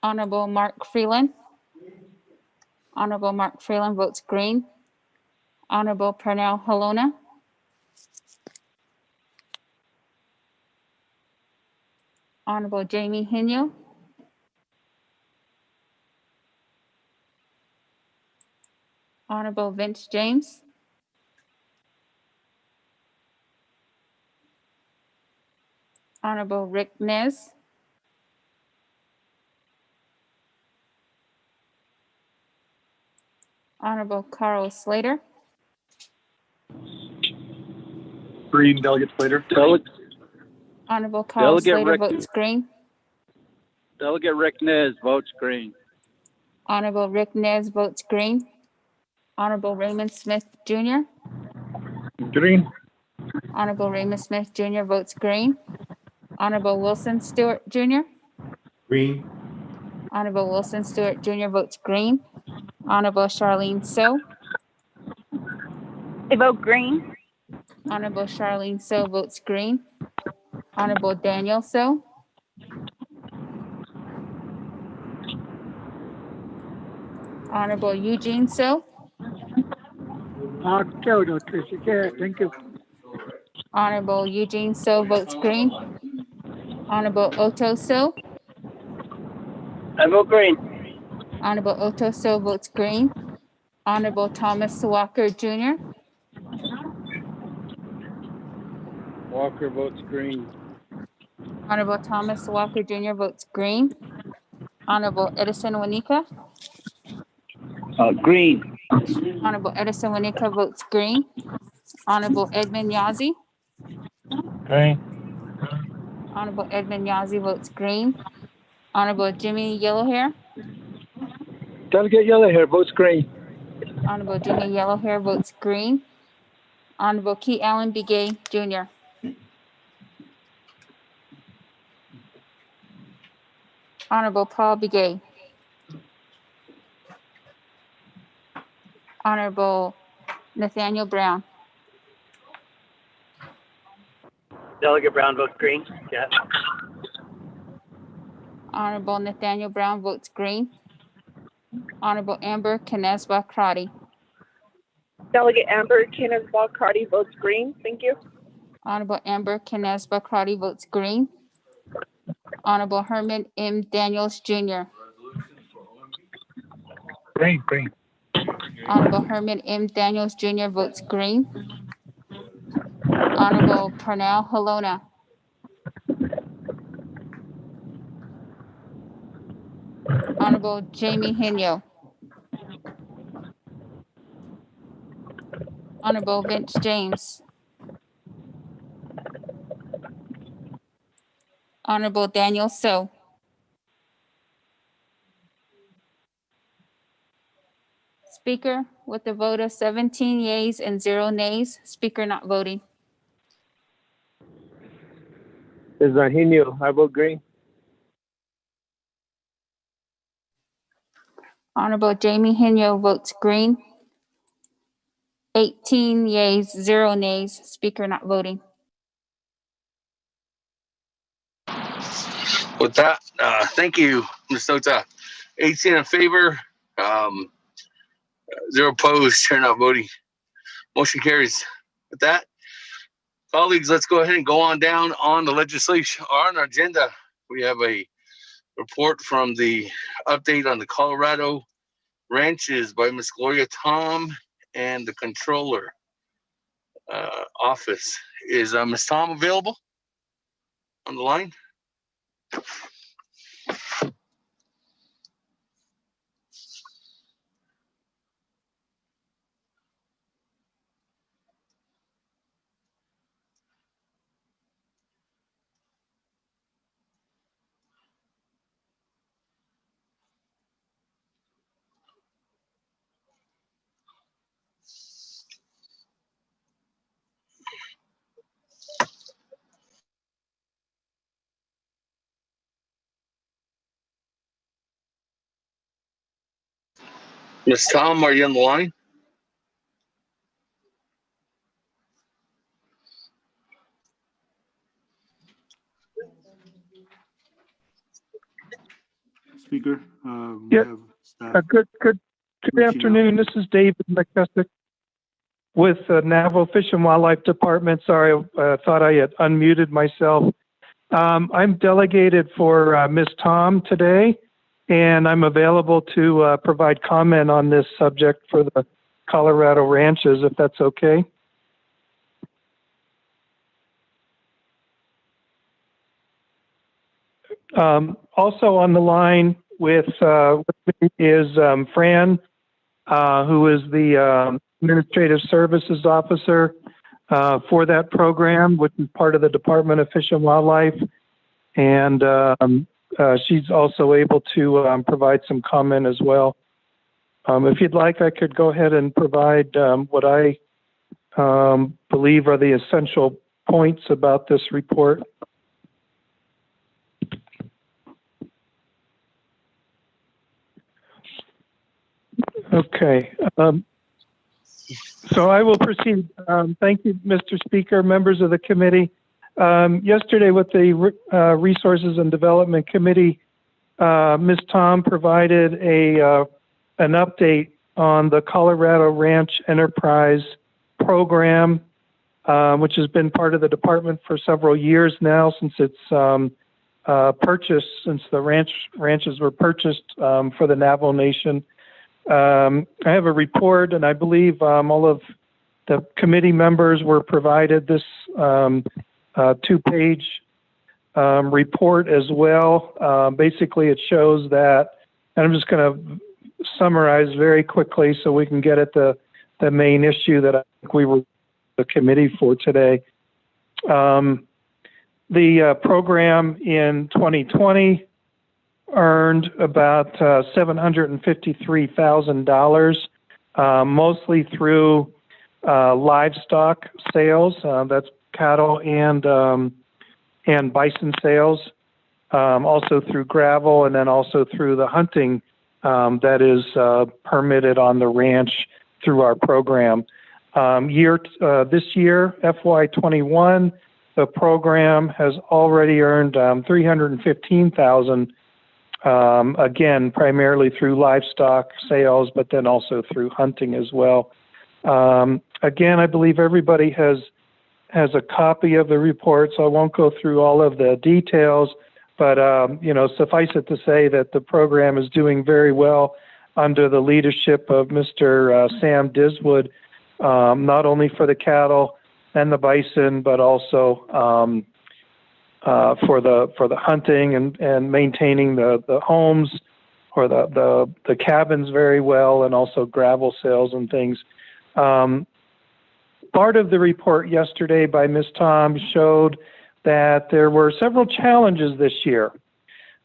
S16: Honorable Mark Freeland. Honorable Mark Freeland votes green. Honorable Pernell Halona. Honorable Jamie Hino. Honorable Vince James. Honorable Rick Nez. Honorable Carl Slater.
S11: Green, Delegate Slater.
S16: Honorable Carl
S7: Delegate
S16: Slater
S7: Rick-
S16: votes green.
S7: Delegate Rick Nez votes green.
S16: Honorable Rick Nez votes green. Honorable Raymond Smith Jr.
S11: Green.
S16: Honorable Raymond Smith Jr. votes green. Honorable Wilson Stewart Jr.
S12: Green.
S16: Honorable Wilson Stewart Jr. votes green. Honorable Charlene So.
S14: I vote green.
S16: Honorable Charlene So votes green. Honorable Daniel So. Honorable Eugene So.
S19: Thank you.
S16: Honorable Eugene So votes green. Honorable Otto So.
S8: I vote green.
S16: Honorable Otto So votes green. Honorable Thomas Walker Jr.
S5: Walker votes green.
S16: Honorable Thomas Walker Jr. votes green. Honorable Edison Wanika.
S8: Green.
S16: Honorable Edison Wanika votes green. Honorable Edmund Yazzie.
S5: Green.
S16: Honorable Edmund Yazzie votes green. Honorable Jimmy Yellowhair.
S22: Delegate Yellowhair votes green.
S16: Honorable Jimmy Yellowhair votes green. Honorable Key Allen Begay Jr. Honorable Paul Begay. Honorable Nathaniel Brown.
S8: Delegate Brown votes green. Yeah.
S16: Honorable Nathaniel Brown votes green. Honorable Amber Knezba Crotty.
S18: Delegate Amber Knezba Crotty votes green. Thank you.
S16: Honorable Amber Knezba Crotty votes green. Honorable Herman M. Daniels Jr.
S11: Green.
S16: Honorable Herman M. Daniels Jr. votes green. Honorable Pernell Halona. Honorable Jamie Hino. Honorable Vince James. Honorable Daniel So. Speaker, with a vote of 17 yeas and 0 nays, speaker not voting.
S3: This is Argenio. I vote green.
S16: Honorable Jamie Hino votes green. 18 yeas, 0 nays, speaker not voting.
S1: With that, thank you, Ms. Nota. 18 in favor, 0 opposed, chair not voting. Motion carries. With that, colleagues, let's go ahead and go on down on the legislation. On our agenda, we have a report from the update on the Colorado ranches by Ms. Gloria Tom and the controller office. Is Ms. Tom available on the line? Ms. Tom, are you on the line?
S10: Speaker,
S22: Yeah.
S10: we have staff.
S22: Good afternoon. This is David McCusick with the Navajo Fish and Wildlife Department. Sorry, I thought I had unmuted myself. I'm delegated for Ms. Tom today, and I'm available to provide comment on this subject for the Colorado ranches, if that's okay. Also on the line with me is Fran, who is the Administrative Services Officer for that program, which is part of the Department of Fish and Wildlife. And she's also able to provide some comment as well. If you'd like, I could go ahead and provide what I believe are the essential points about this report. Okay. So I will proceed. Thank you, Mr. Speaker, members of the committee. Yesterday with the Resources and Development Committee, Ms. Tom provided an update on the Colorado Ranch Enterprise Program, which has been part of the department for several years now since its purchase, since the ranches were purchased for the Navajo Nation. I have a report, and I believe all of the committee members were provided this 2-page report as well. Basically, it shows that, and I'm just going to summarize very quickly so we can get at the main issue that I think we were the committee for today. The program in 2020 earned about $753,000, mostly through livestock sales. That's cattle and bison sales, also through gravel, and then also through the hunting that is permitted on the ranch through our program. This year, FY21, the program has already earned $315,000. Again, primarily through livestock sales, but then also through hunting as well. Again, I believe everybody has a copy of the report, so I won't go through all of the details, but suffice it to say that the program is doing very well under the leadership of Mr. Sam Diswood, not only for the cattle,
S15: and the bison, but also for the hunting and maintaining the homes or the cabins very well, and also gravel sales and things. Part of the report yesterday by Ms. Tom showed that there were several challenges this year,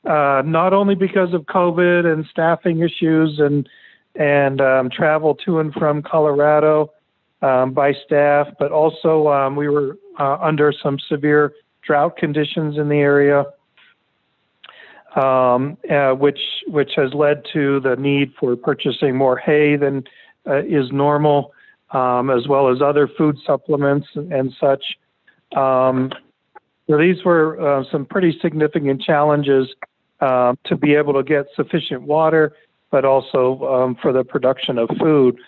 S15: not only because of COVID and staffing issues and travel to and from Colorado by staff, but also we were under some severe drought conditions in the area, which has led to the need for purchasing more hay than is normal, as well as other food supplements and such. So these were some pretty significant challenges to be able to get sufficient water, but also for the production of food,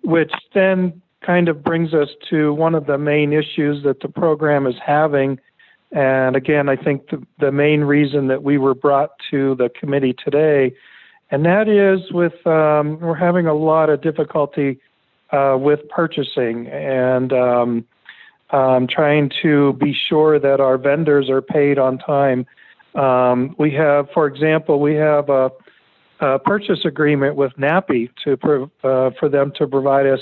S15: which then kind of brings us to one of the main issues that the program is having. And again, I think the main reason that we were brought to the committee today, and that is with we're having a lot of difficulty with purchasing and trying to be sure that our vendors are paid on time. We have, for example, we have a purchase agreement with NAPI for them to provide us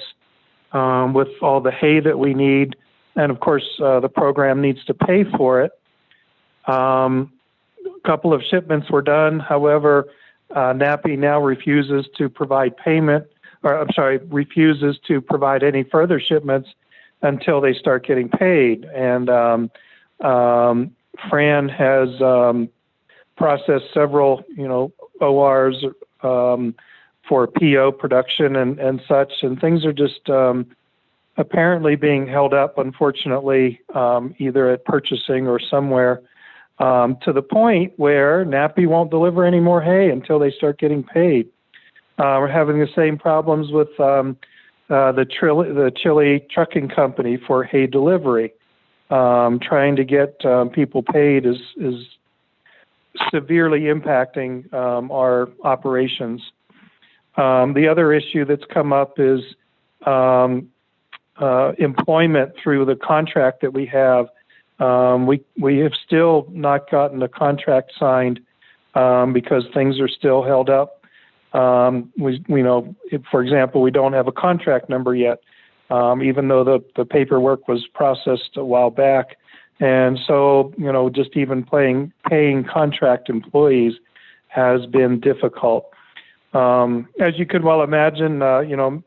S15: with all the hay that we need. And of course, the program needs to pay for it. A couple of shipments were done. However, NAPI now refuses to provide payment, or I'm sorry, refuses to provide any further shipments until they start getting paid. And Fran has processed several, ORs for PO production and such, and things are just apparently being held up, unfortunately, either at purchasing or somewhere, to the point where NAPI won't deliver any more hay until they start getting paid. We're having the same problems with the Chile trucking company for hay delivery. Trying to get people paid is severely impacting our operations. The other issue that's come up is employment through the contract that we have. We have still not gotten a contract signed because things are still held up. We know, for example, we don't have a contract number yet, even though the paperwork was processed a while back. And so, just even paying contract employees has been difficult. As you could well imagine, many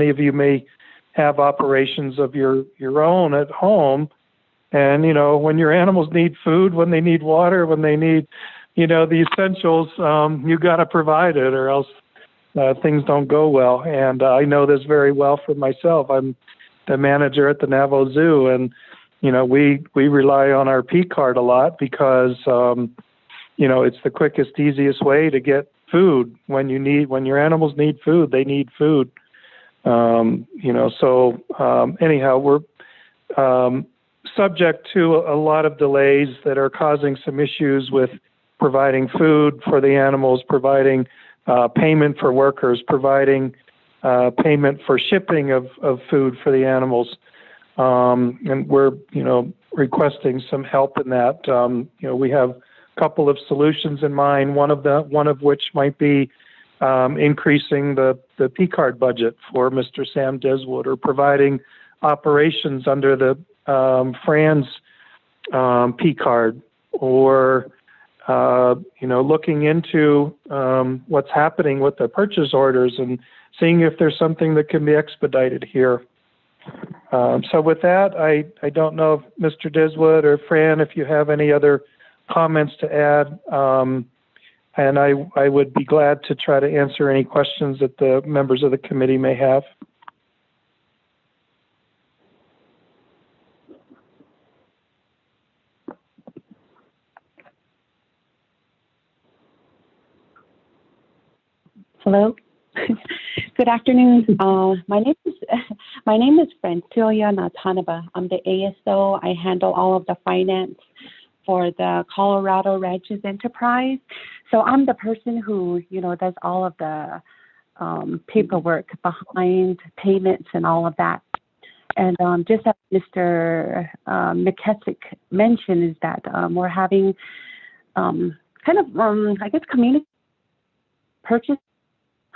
S15: of you may have operations of your own at home. And, when your animals need food, when they need water, when they need, the essentials, you got to provide it, or else things don't go well. And I know this very well for myself. I'm the manager at the Navajo Zoo, and we rely on our P card a lot because it's the quickest, easiest way to get food. When your animals need food, they need food. Anyhow, we're subject to a lot of delays that are causing some issues with providing food for the animals, providing payment for workers, providing payment for shipping of food for the animals. And we're, requesting some help in that. We have a couple of solutions in mind, one of which might be increasing the P card budget for Mr. Sam Deswood, or providing operations under the Fran's P card, or looking into what's happening with the purchase orders and seeing if there's something that can be expedited here. So with that, I don't know if Mr. Deswood or Fran, if you have any other comments to add, and I would be glad to try to answer any questions that the members of the committee may have.
S20: Hello. Good afternoon. My name is Francilia Natanaba. I'm the ASO. I handle all of the finance for the Colorado Ranches Enterprise. So I'm the person who, does all of the paperwork behind payments and all of that. And just as Mr. McKessick mentioned, is that we're having I guess, community purchase.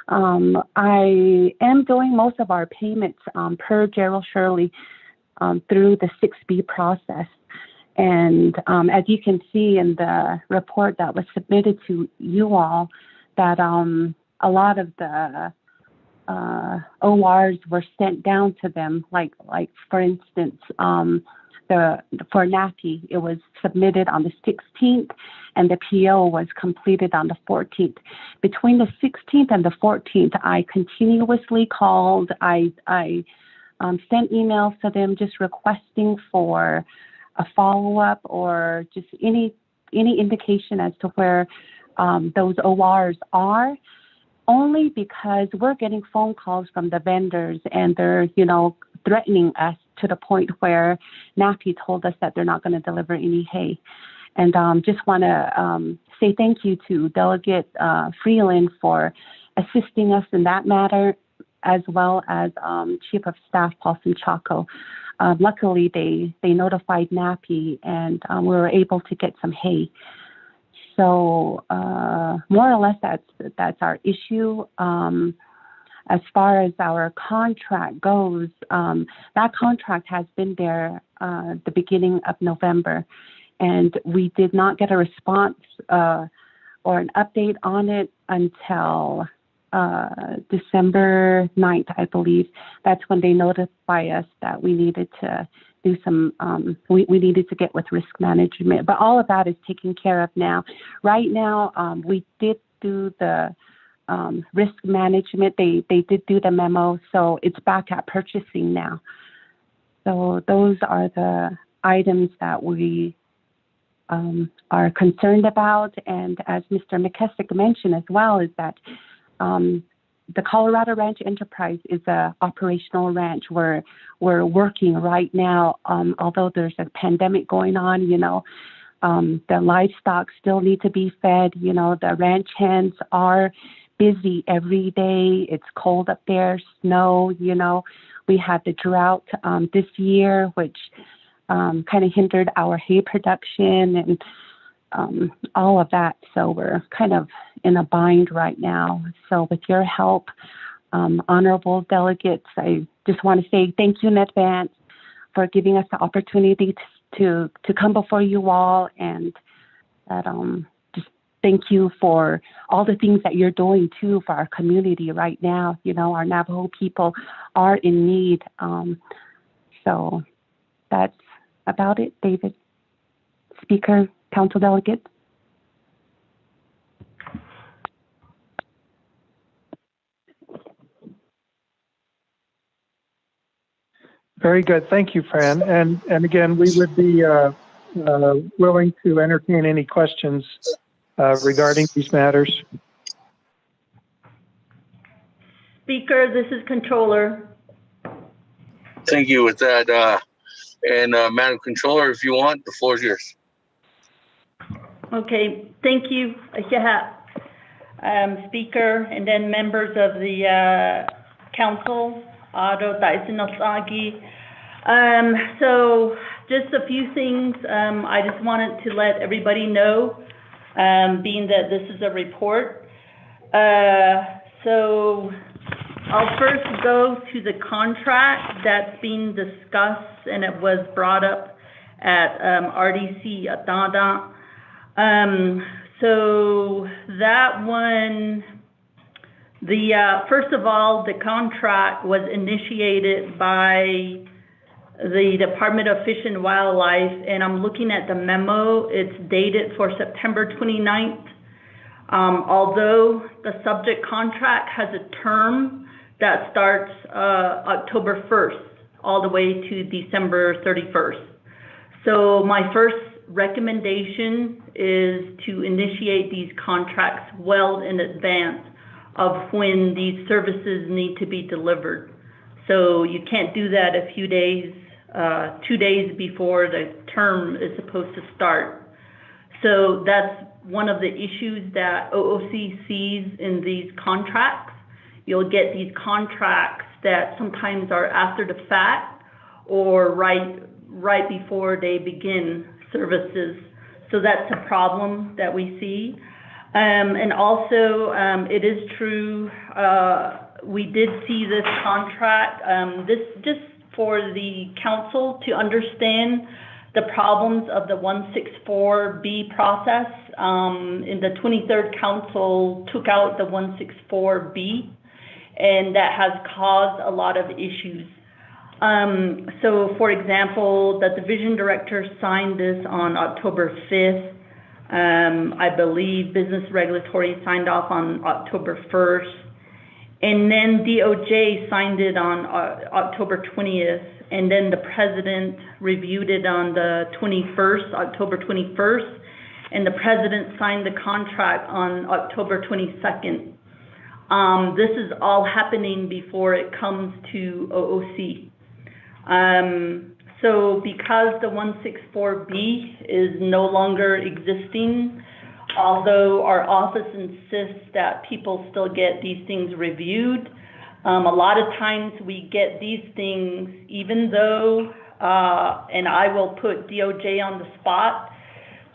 S20: I am doing most of our payments per Gerald Shirley through the 6B process. And as you can see in the report that was submitted to you all, that a lot of the ORs were sent down to them, like for instance, for NAPI, it was submitted on the 16th and the PO was completed on the 14th. Between the 16th and the 14th, I continuously called. I sent emails to them just requesting for a follow-up or just any indication as to where those ORs are, only because we're getting phone calls from the vendors and they're, threatening us to the point where NAPI told us that they're not going to deliver any hay. And just want to say thank you to Delegate Freeland for assisting us in that matter, as well as Chief of Staff Paulson Chaco. Luckily, they notified NAPI and we were able to get some hay. So more or less, that's our issue. As far as our contract goes, that contract has been there the beginning of November, and we did not get a response or an update on it until December 9th, I believe. That's when they notified us that we needed to do some, we needed to get with risk management. But all of that is taken care of now. Right now, we did do the risk management. They did do the memo, so it's back at purchasing now. So those are the items that we are concerned about. And as Mr. McKessick mentioned as well, is that the Colorado Ranch Enterprise is a operational ranch where we're working right now, although there's a pandemic going on, the livestock still need to be fed. The ranch hands are busy every day. It's cold up there, snow, we had the drought this year, which kind of hindered our hay production and all of that. So we're kind of in a bind right now. So with your help, honorable delegates, I just want to say thank you in advance for giving us the opportunity to come before you all, and that just thank you for all the things that you're doing too for our community right now. Our Navajo people are in need. So that's about it, David. Speaker, Council Delegate.
S15: Very good. Thank you, Fran. And again, we would be willing to entertain any questions regarding these matters.
S9: Speaker, this is Controller.
S1: Thank you with that. And Madam Controller, if you want, the floor is yours.
S9: Okay, thank you, Speaker, and then members of the Council. So just a few things. I just wanted to let everybody know, being that this is a report. So I'll first go to the contract that's being discussed, and it was brought up at RDC Atada. So that one, first of all, the contract was initiated by the Department of Fish and Wildlife, and I'm looking at the memo. It's dated for September 29th. Although the subject contract has a term that starts October 1st all the way to December 31st. So my first recommendation is to initiate these contracts well in advance of when these services need to be delivered. So you can't do that a few days, 2 days before the term is supposed to start. So that's one of the issues that OOC sees in these contracts. You'll get these contracts that sometimes are after the fact, or right before they begin services. So that's a problem that we see. And also, it is true, we did see this contract, this just for the council to understand the problems of the 164B process. In the 23rd Council took out the 164B, and that has caused a lot of issues. So, for example, the division director signed this on October 5th. I believe Business Regulatory signed off on October 1st. And then DOJ signed it on October 20th. And then the president reviewed it on the 21st, October 21st. And the president signed the contract on October 22nd. This is all happening before it comes to OOC. So because the 164B is no longer existing, although our office insists that people still get these things reviewed, a lot of times we get these things even though, and I will put DOJ on the spot,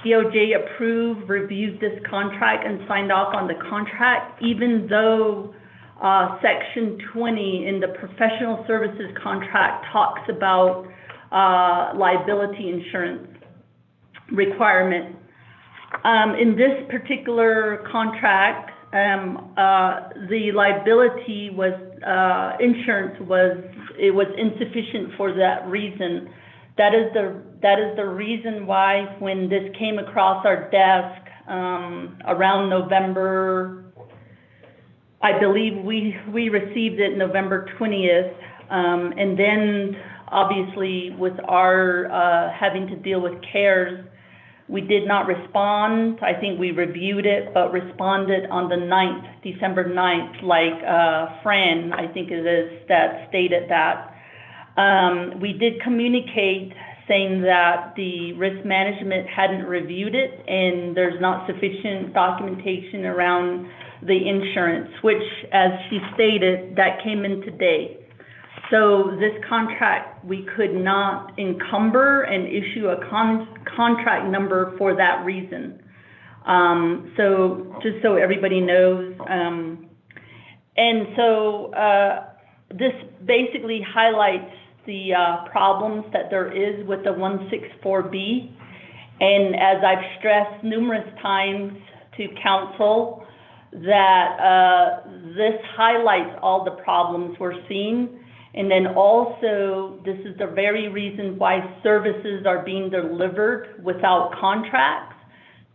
S9: DOJ approved, reviewed this contract and signed off on the contract, even though Section 20 in the professional services contract talks about liability insurance requirement. In this particular contract, the liability was, insurance was insufficient for that reason. That is the reason why when this came across our desk around November, I believe we received it November 20th, and then obviously with our having to deal with CARES, we did not respond. I think we reviewed it, but responded on the 9th, December 9th, like Fran, I think it is, that stated that. We did communicate saying that the risk management hadn't reviewed it and there's not sufficient documentation around the insurance, which, as she stated, that came in today. So this contract, we could not encumber and issue a contract number for that reason. So just so everybody knows. And so this basically highlights the problems that there is with the 164B. And as I've stressed numerous times to council, that this highlights all the problems we're seeing. And then also, this is the very reason why services are being delivered without contracts.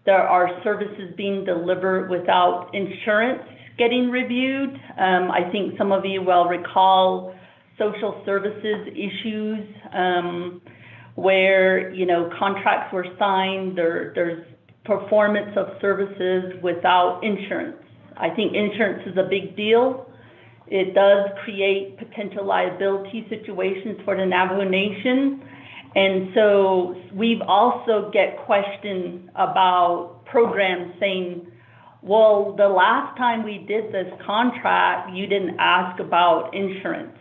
S9: There are services being delivered without insurance getting reviewed. I think some of you will recall social services issues where, you know, contracts were signed, there's performance of services without insurance. I think insurance is a big deal. It does create potential liability situations for the Navajo Nation. And so we've also get questioned about programs saying, well, the last time we did this contract, you didn't ask about insurance.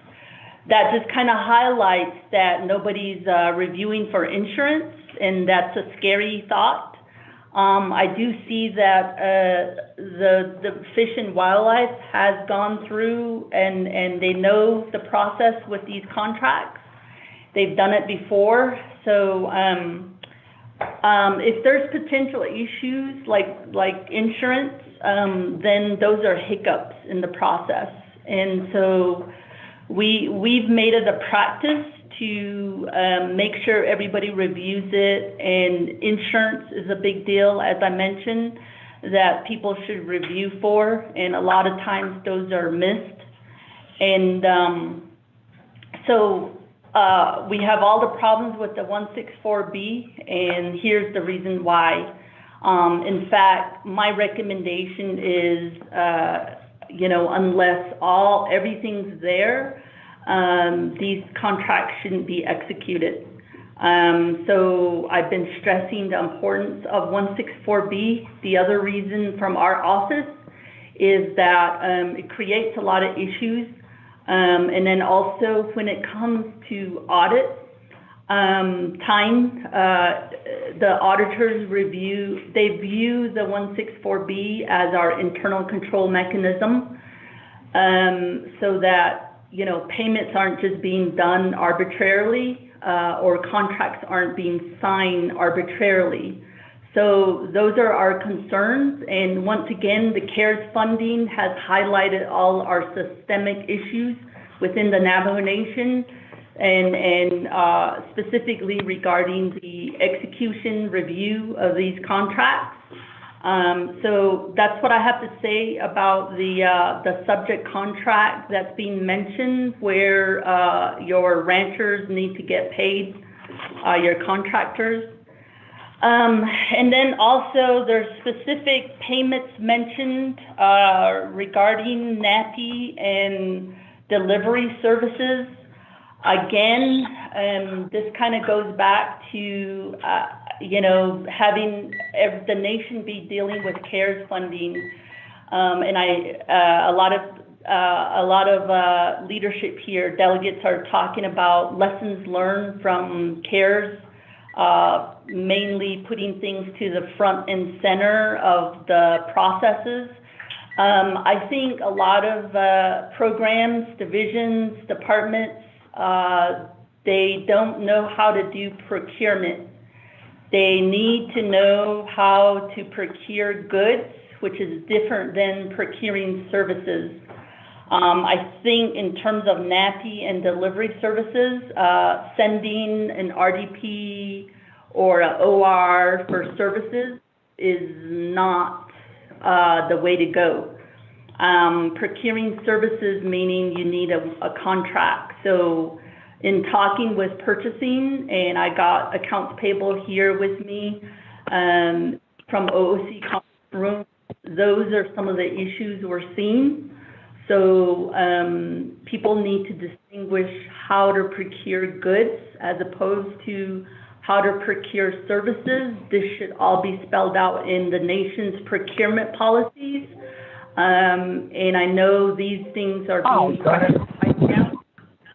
S9: That just kind of highlights that nobody's reviewing for insurance, and that's a scary thought. I do see that the Fish and Wildlife has gone through and they know the process with these contracts. They've done it before. So if there's potential issues like insurance, then those are hiccups in the process. And so we've made it a practice to make sure everybody reviews it, and insurance is a big deal, as I mentioned, that people should review for, and a lot of times those are missed. And so we have all the problems with the 164B, and here's the reason why. In fact, my recommendation is, you know, unless everything's there, these contracts shouldn't be executed. So I've been stressing the importance of 164B. The other reason from our office is that it creates a lot of issues. And then also when it comes to audits, time. The auditors they view the 164B as our internal control mechanism, so that, payments aren't just being done arbitrarily, or contracts aren't being signed arbitrarily. So those are our concerns. And once again, the CARES funding has highlighted all our systemic issues within the Navajo Nation, and specifically regarding the execution review of these contracts. So that's what I have to say about the subject contract that's being mentioned, where your ranchers need to get paid, your contractors. And then also there's specific payments mentioned regarding NAPI and delivery services. Again, this kind of goes back to, having the nation be dealing with CARES funding. And a lot of leadership here, delegates are talking about lessons learned from CARES, mainly putting things to the front and center of the processes. I think a lot of programs, divisions, departments, they don't know how to do procurement. They need to know how to procure goods, which is different than procuring services. I think in terms of NAPI and delivery services, sending an RDP or an OR for services is not the way to go. Procuring services, meaning you need a contract. So in talking with purchasing, and I got accounts payable here with me from OOC conference room, those are some of the issues we're seeing. So people need to distinguish how to procure goods as opposed to how to procure services. This should all be spelled out in the nation's procurement policies. And I know these things are being questioned right now.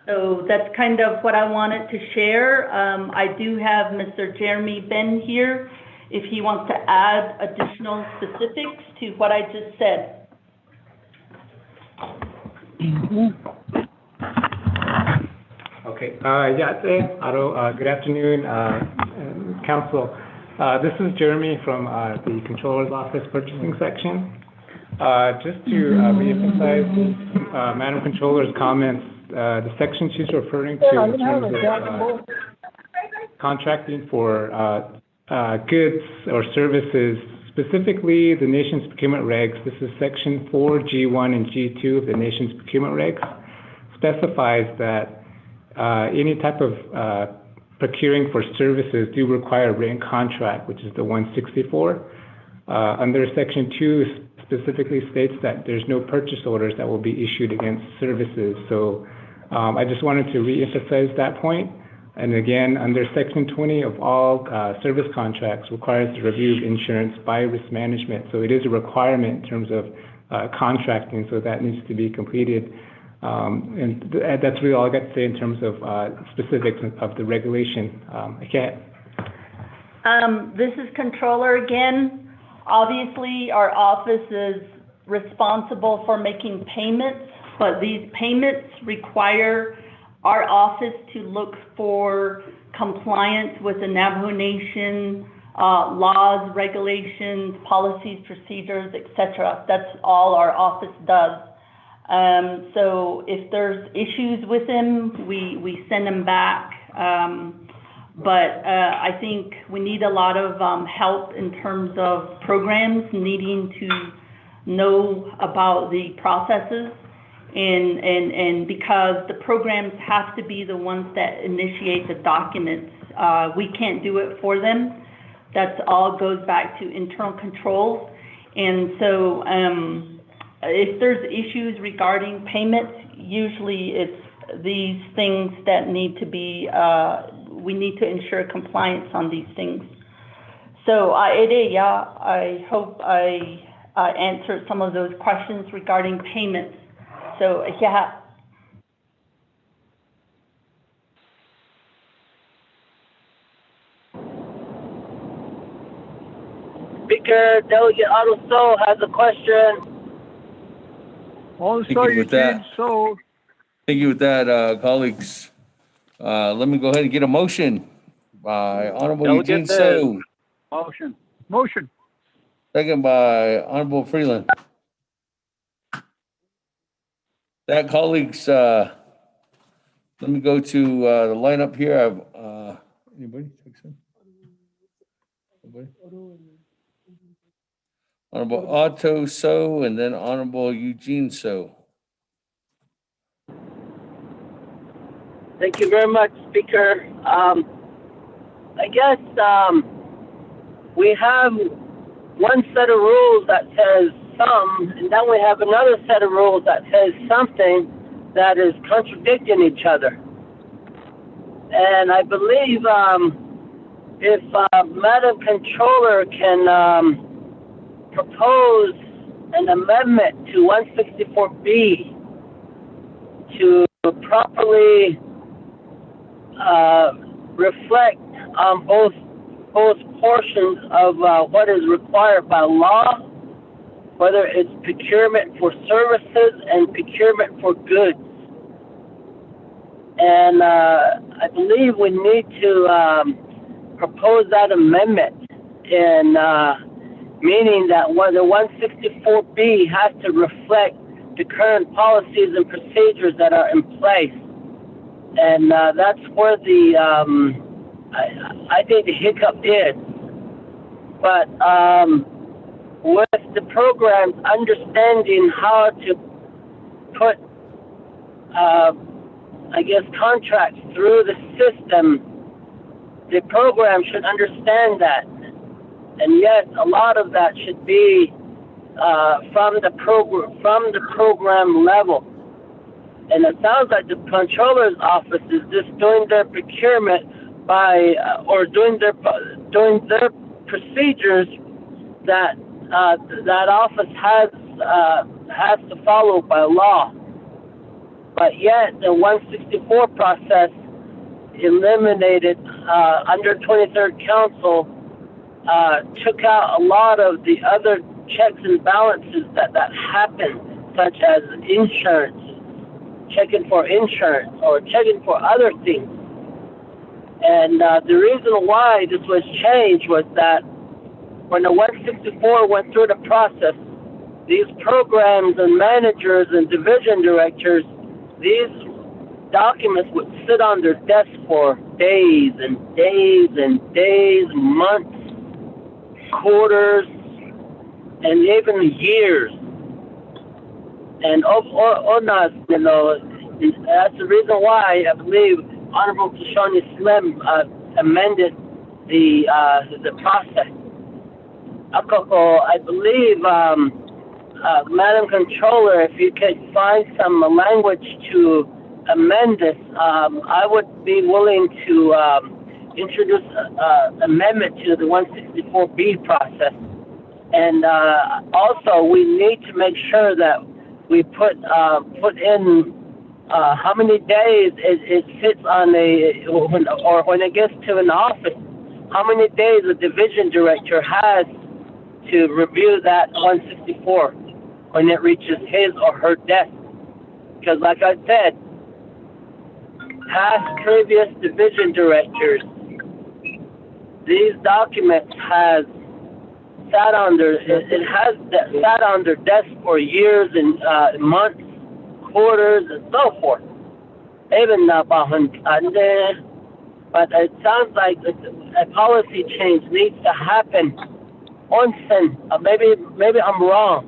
S9: So that's kind of what I wanted to share. I do have Mr. Jeremy Ben here if he wants to add additional specifics to what I just said.
S4: Okay. Good afternoon, Council. This is Jeremy from the Controller's Office Purchasing Section. Just to reemphasize Madam Controller's comments, the section she's referring to in terms of contracting for goods or services, specifically the nation's procurement regs. This is section 4, G1 and G2 of the nation's procurement regs, specifies that any type of procuring for services do require a written contract, which is the 164. Under section 2 specifically states that there's no purchase orders that will be issued against services. So I just wanted to reemphasize that point. And again, under section 20 of all service contracts requires the review of insurance by risk management. So it is a requirement in terms of contracting, so that needs to be completed. And that's really all I got to say in terms of specifics of the regulation.
S9: This is Controller again. Obviously, our office is responsible for making payments, but these payments require our office to look for compliance with the Navajo Nation laws, regulations, policies, procedures, etc. That's all our office does. So if there's issues with them, we send them back. But I think we need a lot of help in terms of programs needing to know about the processes, and because the programs have to be the ones that initiate the documents. We can't do it for them. That's all goes back to internal controls. And so if there's issues regarding payments, usually it's these things that need to be, we need to ensure compliance on these things. So I hope I answered some of those questions regarding payments. So
S8: Speaker Delegate Otto So has a question.
S1: Thank you with that. Thank you with that, colleagues. Let me go ahead and get a motion by Honorable Eugene So.
S11: Motion.
S1: Second by Honorable Freeland. That, colleagues, let me go to the lineup here. I have anybody? Nobody? Honorable Otto So, and then Honorable Eugene So.
S8: Thank you very much, Speaker. I guess we have one set of rules that says some, and then we have another set of rules that says something that is contradicting each other. And I believe if Madam Controller can propose an amendment to 164B to properly reflect on both portions of what is required by law, whether it's procurement for services and procurement for goods. And I believe we need to propose that amendment, in meaning that the 164B has to reflect the current policies and procedures that are in place. And that's where I think the hiccup is. But with the programs understanding how to put, contracts through the system, the program should understand that. And yes, a lot of that should be from the program level. And it sounds like the controller's office is just doing their procurement by or doing their procedures that that office has to follow by law. But yet the 164 process eliminated under 23rd Council took out a lot of the other checks and balances that happen, such as insurance, checking for insurance or checking for other things. And the reason why this was changed was that when the 164 went through the process, these programs and managers and division directors, these documents would sit on their desk for days and days and days, months, quarters, and even years. And that's the reason why I believe Honorable Kishani Slim amended the process. I believe, Madam Controller, if you could find some language to amend this, I would be willing to introduce amendment to the 164B process. And also, we need to make sure that we put in how many days it sits on when it gets to an office, how many days a division director has to review that 164 when it reaches his or her desk. Because like I said, past previous division directors, these documents has sat on their desk for years and months, quarters, and so forth. Even but it sounds like a policy change needs to happen. Maybe I'm wrong.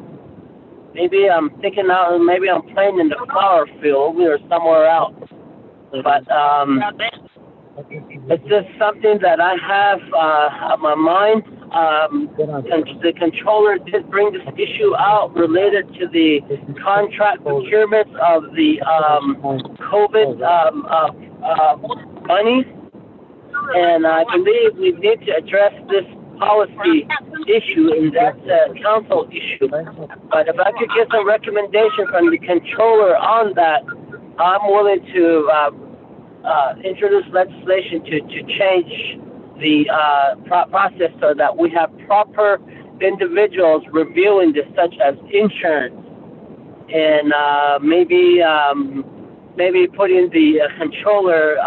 S8: Maybe I'm thinking out. Maybe I'm playing in the flower field or somewhere else. But it's just something that I have on my mind. The controller did bring this issue out related to the contract procurement of the COVID monies, and I believe we need to address this policy issue, and that's a council issue. But if I could get some recommendation from the controller on that, I'm willing to introduce legislation to change the process so that we have proper individuals reviewing this, such as insurance, and maybe putting the controller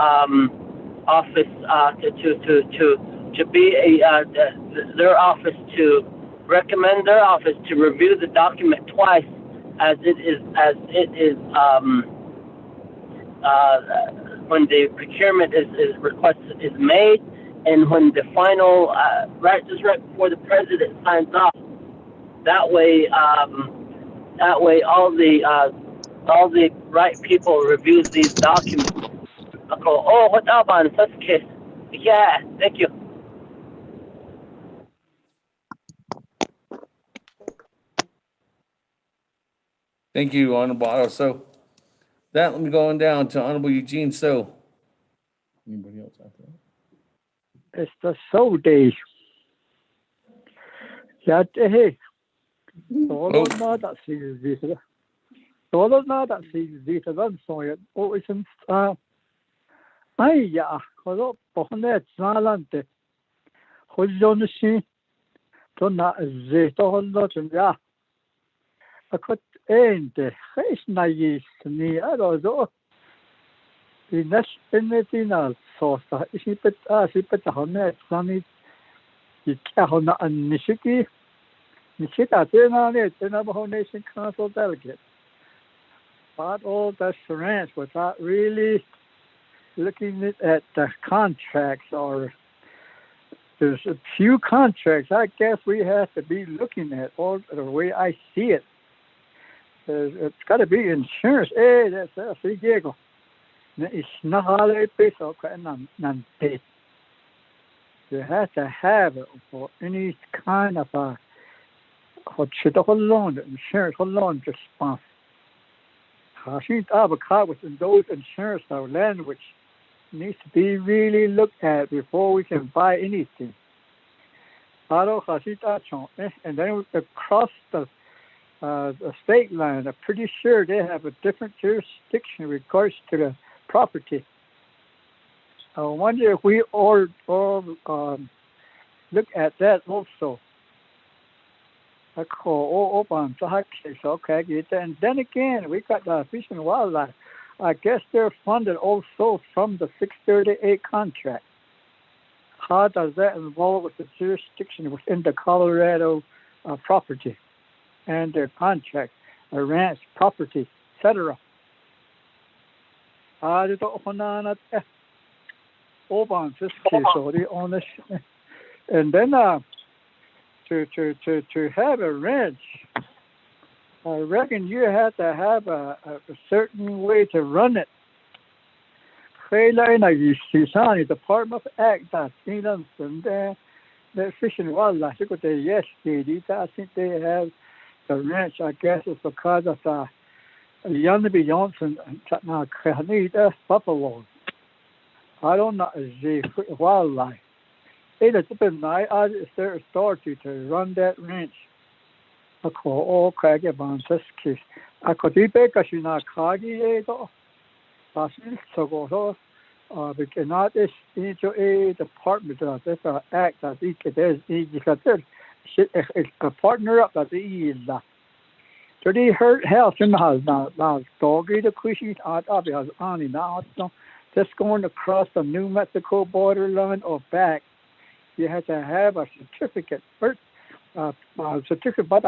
S8: office to be their office, to recommend their office to review the document twice, as it is when the procurement request is made, and when the final just right before the president signs off. That way all the right people review these documents. Oh, what about in such a case? Yeah, thank you.
S1: Thank you, Honorable Otto. So that, let me go on down to Honorable Eugene. So anybody else out there?
S19: It's the soul days. Ya hey. Todo nada se visita. Todo nada se visita. Dan so ya. O isn't ay ya. Kodo pohne zalante. Hojon si. To na ze to hollo ya. Akot ente. Heis na yis ni arozo. Inas penetina sosta. Isipet honne zani. Hona Nishiki. Nishita Tenabo Nation Council delegate. But all the ranch without really looking at the contracts, or there's a few contracts I guess we have to be looking at, or the way I see it. It's got to be insurance. Hey, that's free Diego. It's not all a peso. You have to have it for any kind of insurance response. I think within those insurance language needs to be really looked at before we can buy anything. And then across the state line, I'm pretty sure they have a different jurisdiction in regards to the property. I wonder if we all look at that also. Okay. And then again, we got the Fish and Wildlife. I guess they're funded also from the 638 contract. How does that involve with the jurisdiction within the Colorado property and their contract, a ranch property, etc.? This case, and then to have a ranch, I reckon you have to have a certain way to run it. The Department of Ag, the Fish and Wildlife, yes, I think they have the ranch. I guess it's because of the Yannabe Johnson and buffalo. I don't know the wildlife. It has been it's their authority to run that ranch. I call all craggy bonds this case. I could be back as you not caggy though. I think so. We cannot into a department of this act as each is a partner up as he is. So they hurt health in the house now. Doggy the question out of his on now. Just going across the New Mexico borderline or back, you have to have a certificate. Certificate, but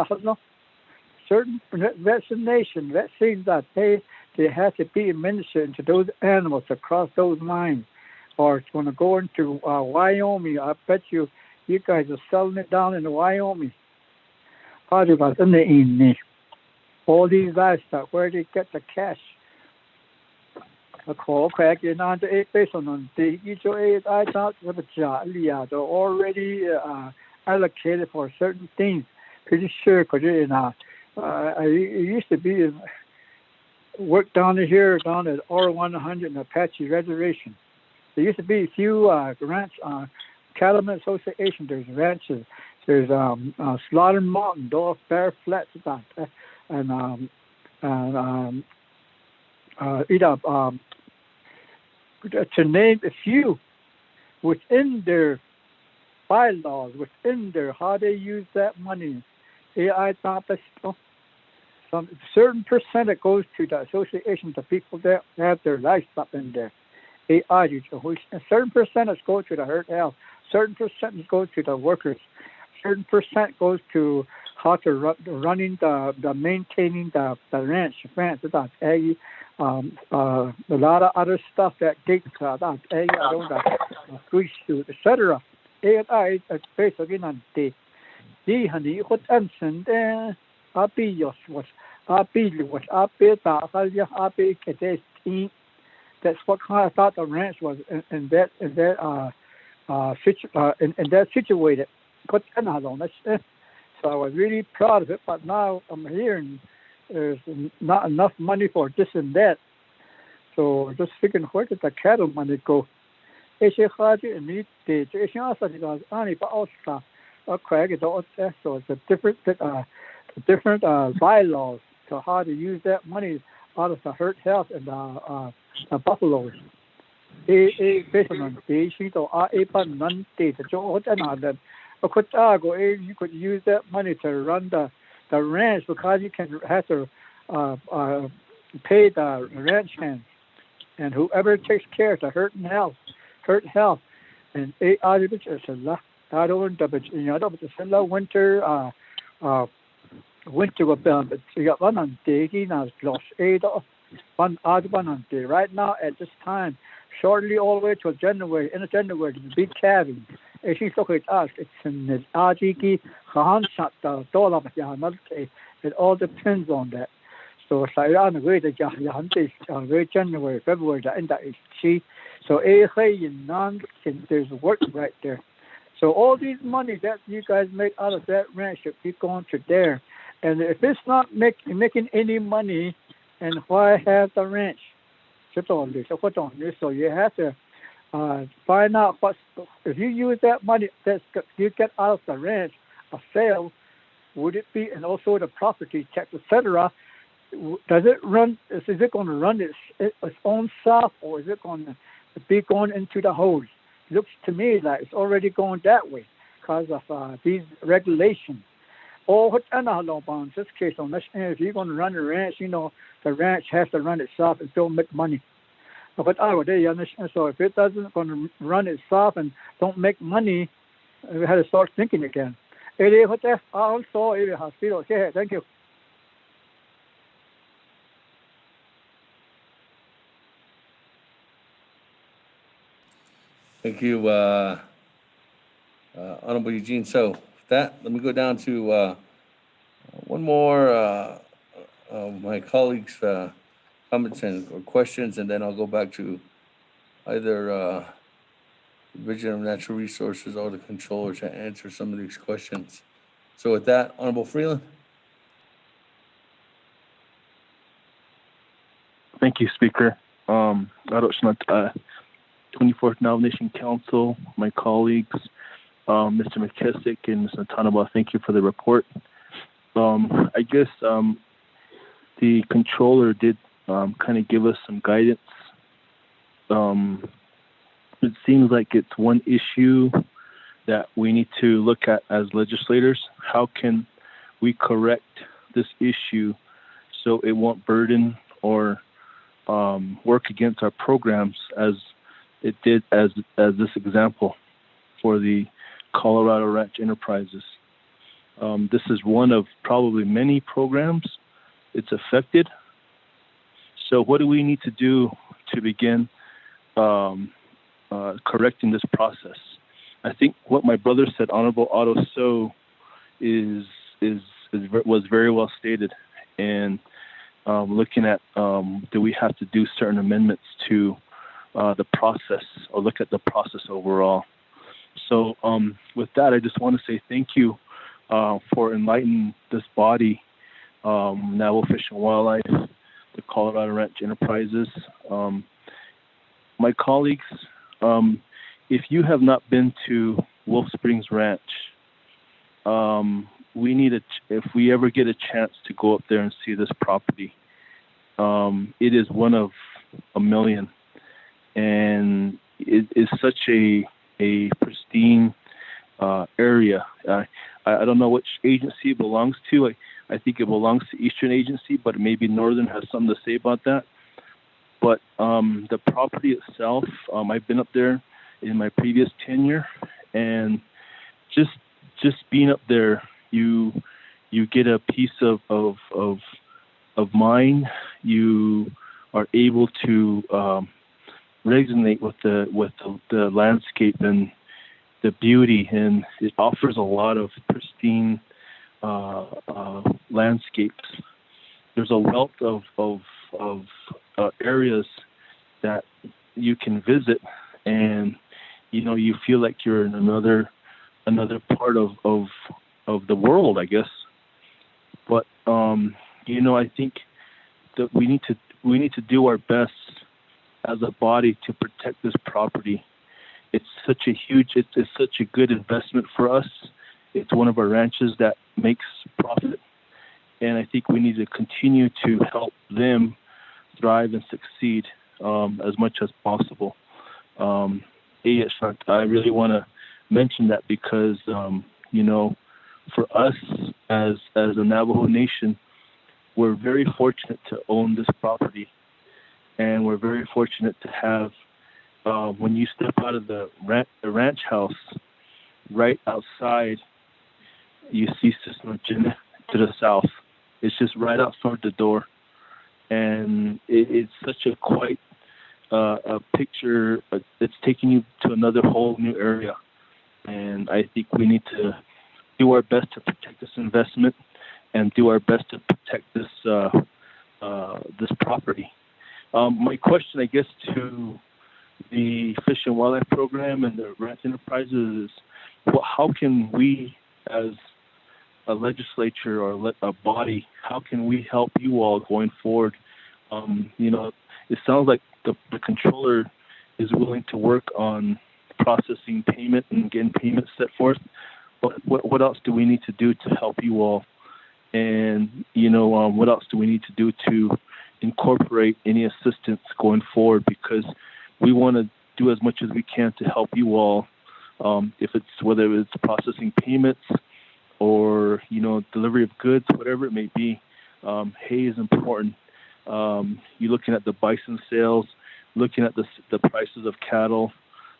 S19: certain vaccination vaccines that they have to be administered to those animals across those lines. Or it's going to go into Wyoming. I bet you guys are selling it down in Wyoming. All these livestock, where they get the cash. A call crack in on the 8 based on the each I thought with a job. They're already allocated for certain things. Pretty sure, because I used to be work down here down at R100 in Apache Reservation. There used to be a few ranch cattlemen association. There's ranches. There's Slaughter Mountain, Dolph Bear Flats, and to name a few within their bylaws within there, how they use that money. AI some certain percentage goes to the association, the people that have their livestock in there. AI, a certain percentage goes to the herd health, certain percentage goes to the workers, certain percent goes to how to running the maintaining the ranch, a lot of other stuff that gate fish food, etc. AI is basically on the honey what Anson there. That's what kind of thought the ranch was in that situated. So I was really proud of it, but now I'm hearing there's not enough money for this and that. So just figuring where did the cattle money go? So it's a different bylaws to how to use that money out of the herd health and the buffaloes. Based on you could use that money to run the ranch because you can have to pay the ranch hands and whoever takes care of the herd health and winter right now at this time, shortly all the way till January, end of January, the big calving. It's in the it all depends on that. So on the way that January, February, the end of so there's work right there. So all these money that you guys make out of that ranch should be going to there. And if it's not making any money, and why have the ranch? So you have to find out if you use that money that you get out of the ranch, a sale, would it be, and also the property tax, etc. Does it run? Is it going to run its own self, or is it going to be going into the hole? It looks to me like it's already going that way because of these regulations. Or in this case, if you're going to run a ranch, the ranch has to run itself and still make money. But so if it doesn't going to run itself and don't make money, we had to start thinking again. Thank you.
S1: Thank you, Honorable Eugene. So with that, let me go down to one more of my colleagues' comments or questions, and then I'll go back to either Division of Natural Resources or the Controller to answer some of these questions. So with that, Honorable Freeland.
S6: Thank you, Speaker. 24th Nomination Council, my colleagues, Mr. McKessick and Ms. Natanaba, thank you for the report. I guess the Controller did kind of give us some guidance. It seems like it's one issue that we need to look at as legislators. How can we correct this issue so it won't burden or work against our programs as it did as this example for the Colorado Ranch Enterprises. This is one of probably many programs it's affected. So what do we need to do to begin correcting this process? I think what my brother said, Honorable Otto So, was very well stated. And looking at do we have to do certain amendments to the process or look at the process overall. So with that, I just want to say thank you for enlightening this body, Navajo Fish and Wildlife, the Colorado Ranch Enterprises. My colleagues, if you have not been to Wolf Springs Ranch, we need if we ever get a chance to go up there and see this property, it is one of a million. And it is such a pristine area. I don't know which agency it belongs to. I think it belongs to Eastern Agency, but maybe Northern has something to say about that. But the property itself, I've been up there in my previous tenure, and just being up there, you get a piece of mind. You are able to resonate with the landscape and the beauty, and it offers a lot of pristine landscapes. There's a wealth of areas that you can visit, and you feel like you're in another part of the world, I guess. But I think that we need to do our best as a body to protect this property. It's such a good investment for us. It's one of our ranches that makes profit, and I think we need to continue to help them thrive and succeed as much as possible. I really want to mention that because for us as a Navajo Nation, we're very fortunate to own this property, and we're very fortunate to have when you step out of the ranch house, right outside, you see Sisnojin to the south. It's just right outside the door, and it's such a quite a picture. It's taking you to another whole new area, and I think we need to do our best to protect this investment and do our best to protect this this property. My question, I guess, to the Fish and Wildlife Program and the ranch enterprises is, how can we, as a legislature or a body, how can we help you all going forward? It sounds like the controller is willing to work on processing payment and getting payments set forth. But what else do we need to do to help you all? And what else do we need to do to incorporate any assistance going forward? Because we want to do as much as we can to help you all. Whether it's processing payments or delivery of goods, whatever it may be, hay is important. You're looking at the bison sales, looking at the prices of cattle,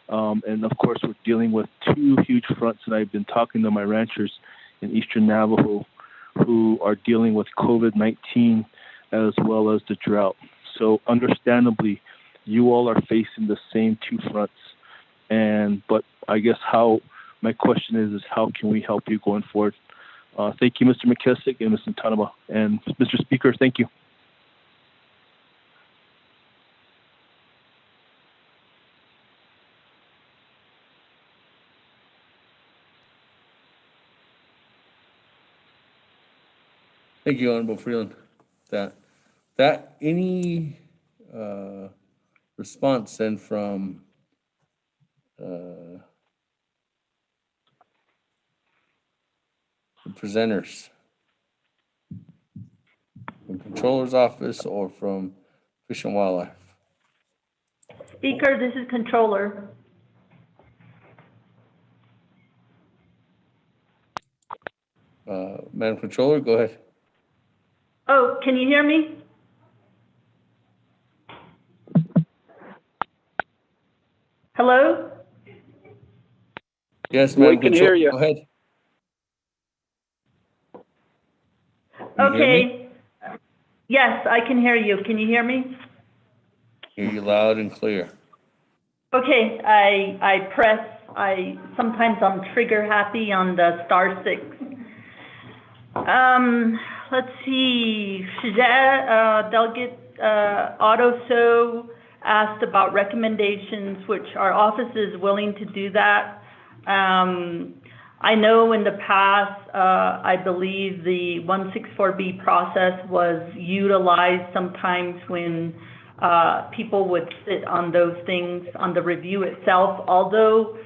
S6: and of course we're dealing with two huge fronts. And I've been talking to my ranchers in Eastern Navajo who are dealing with COVID-19 as well as the drought. So understandably, you all are facing the same two fronts. But I guess my question is how can we help you going forward? Thank you, Mr. McKessick and Mr. Tanaba. And Mr. Speaker, thank you.
S1: Thank you, Honorable Freeland. That any response then from the presenters, from Controller's Office or from Fish and Wildlife?
S9: Speaker, this is Controller.
S1: Madam Controller, go ahead.
S9: Oh, can you hear me? Hello?
S1: Yes, Madam
S22: We can
S1: Controller,
S22: hear you.
S1: go ahead.
S9: Okay. Yes, I can hear you. Can you hear me?
S1: Hear you loud and clear.
S9: Okay, sometimes I'm trigger happy on the *6. Let's see, Delegate Otto asked about recommendations, which our office is willing to do that. I know in the past, I believe the 164B process was utilized sometimes when people would sit on those things on the review itself, although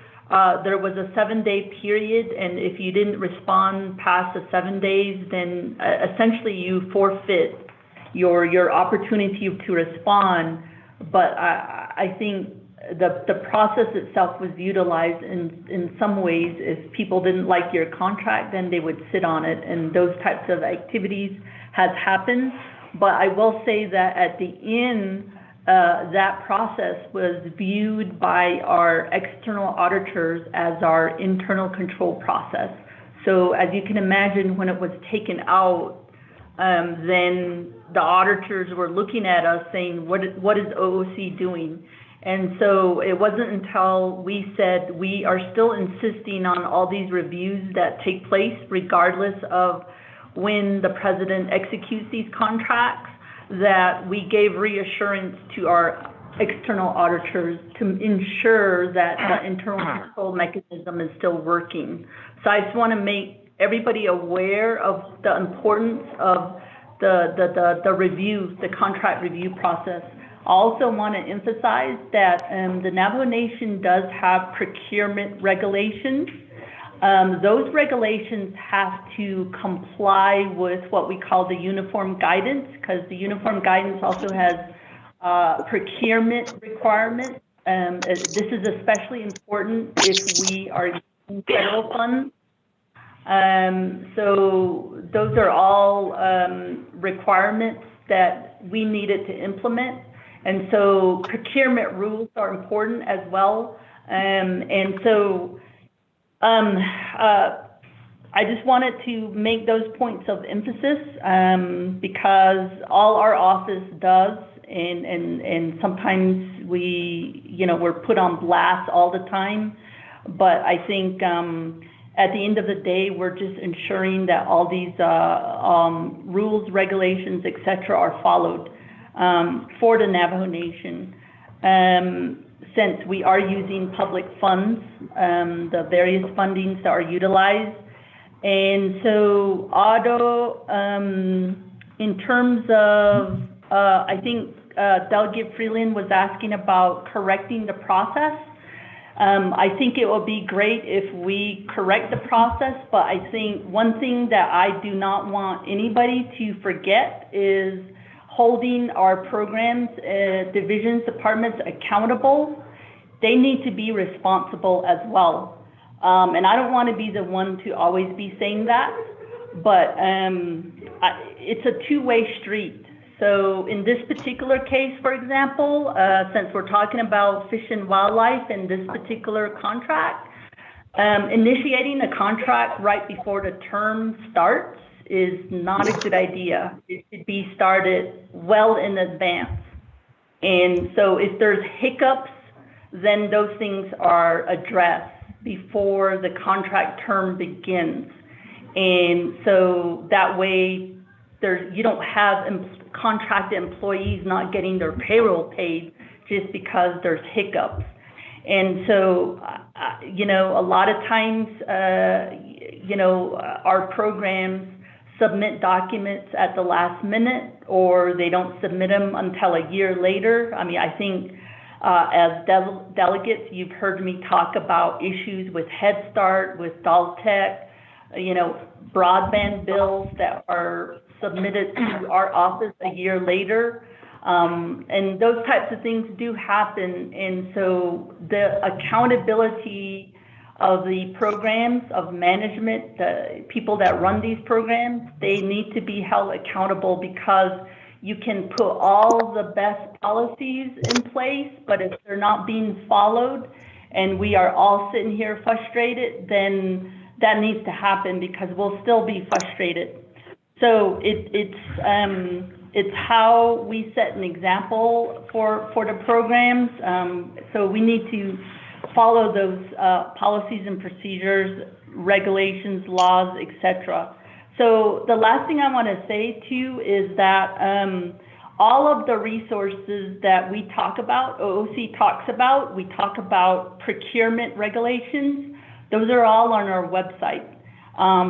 S9: there was a 7-day period, and if you didn't respond past the 7 days, then essentially you forfeit your opportunity to respond. But I think the process itself was utilized in some ways. If people didn't like your contract, then they would sit on it, and those types of activities has happened. But I will say that at the end, that process was viewed by our external auditors as our internal control process. So as you can imagine, when it was taken out, then the auditors were looking at us saying, what is OOC doing? And so it wasn't until we said we are still insisting on all these reviews that take place regardless of when the president executes these contracts, that we gave reassurance to our external auditors to ensure that the internal control mechanism is still working. So I just want to make everybody aware of the importance of the review, the contract review process. I also want to emphasize that the Navajo Nation does have procurement regulations. Those regulations have to comply with what we call the uniform guidance, because the uniform guidance also has procurement requirements. This is especially important if we are using federal funds. So those are all requirements that we needed to implement. And so procurement rules are important as well. And so I just wanted to make those points of emphasis because all our office does, and sometimes we're put on blast all the time. But I think at the end of the day, we're just ensuring that all these rules, regulations, et cetera, are followed for the Navajo Nation. Since we are using public funds, the various fundings that are utilized. And so, Otto, in terms of, I think Delegate Freeland was asking about correcting the process. I think it would be great if we correct the process, but I think one thing that I do not want anybody to forget is holding our programs, divisions, departments accountable. They need to be responsible as well. And I don't want to be the one to always be saying that, but it's a two-way street. So in this particular case, for example, since we're talking about Fish and Wildlife in this particular contract, initiating a contract right before the term starts is not a good idea. It should be started well in advance. And so if there's hiccups, then those things are addressed before the contract term begins. And so that way you don't have contracted employees not getting their payroll paid just because there's hiccups. And so, a lot of times, our programs submit documents at the last minute, or they don't submit them until a year later. I mean, I think as delegates, you've heard me talk about issues with Head Start, with DALTech, broadband bills that are submitted to our office a year later. And those types of things do happen. And so the accountability of the programs, of management, the people that run these programs, they need to be held accountable, because you can put all the best policies in place, but if they're not being followed and we are all sitting here frustrated, then that needs to happen, because we'll still be frustrated. So it's how we set an example for the programs. So we need to follow those policies and procedures, regulations, laws, etc. So the last thing I want to say too is that all of the resources that we talk about, OOC talks about, we talk about procurement regulations, those are all on our website.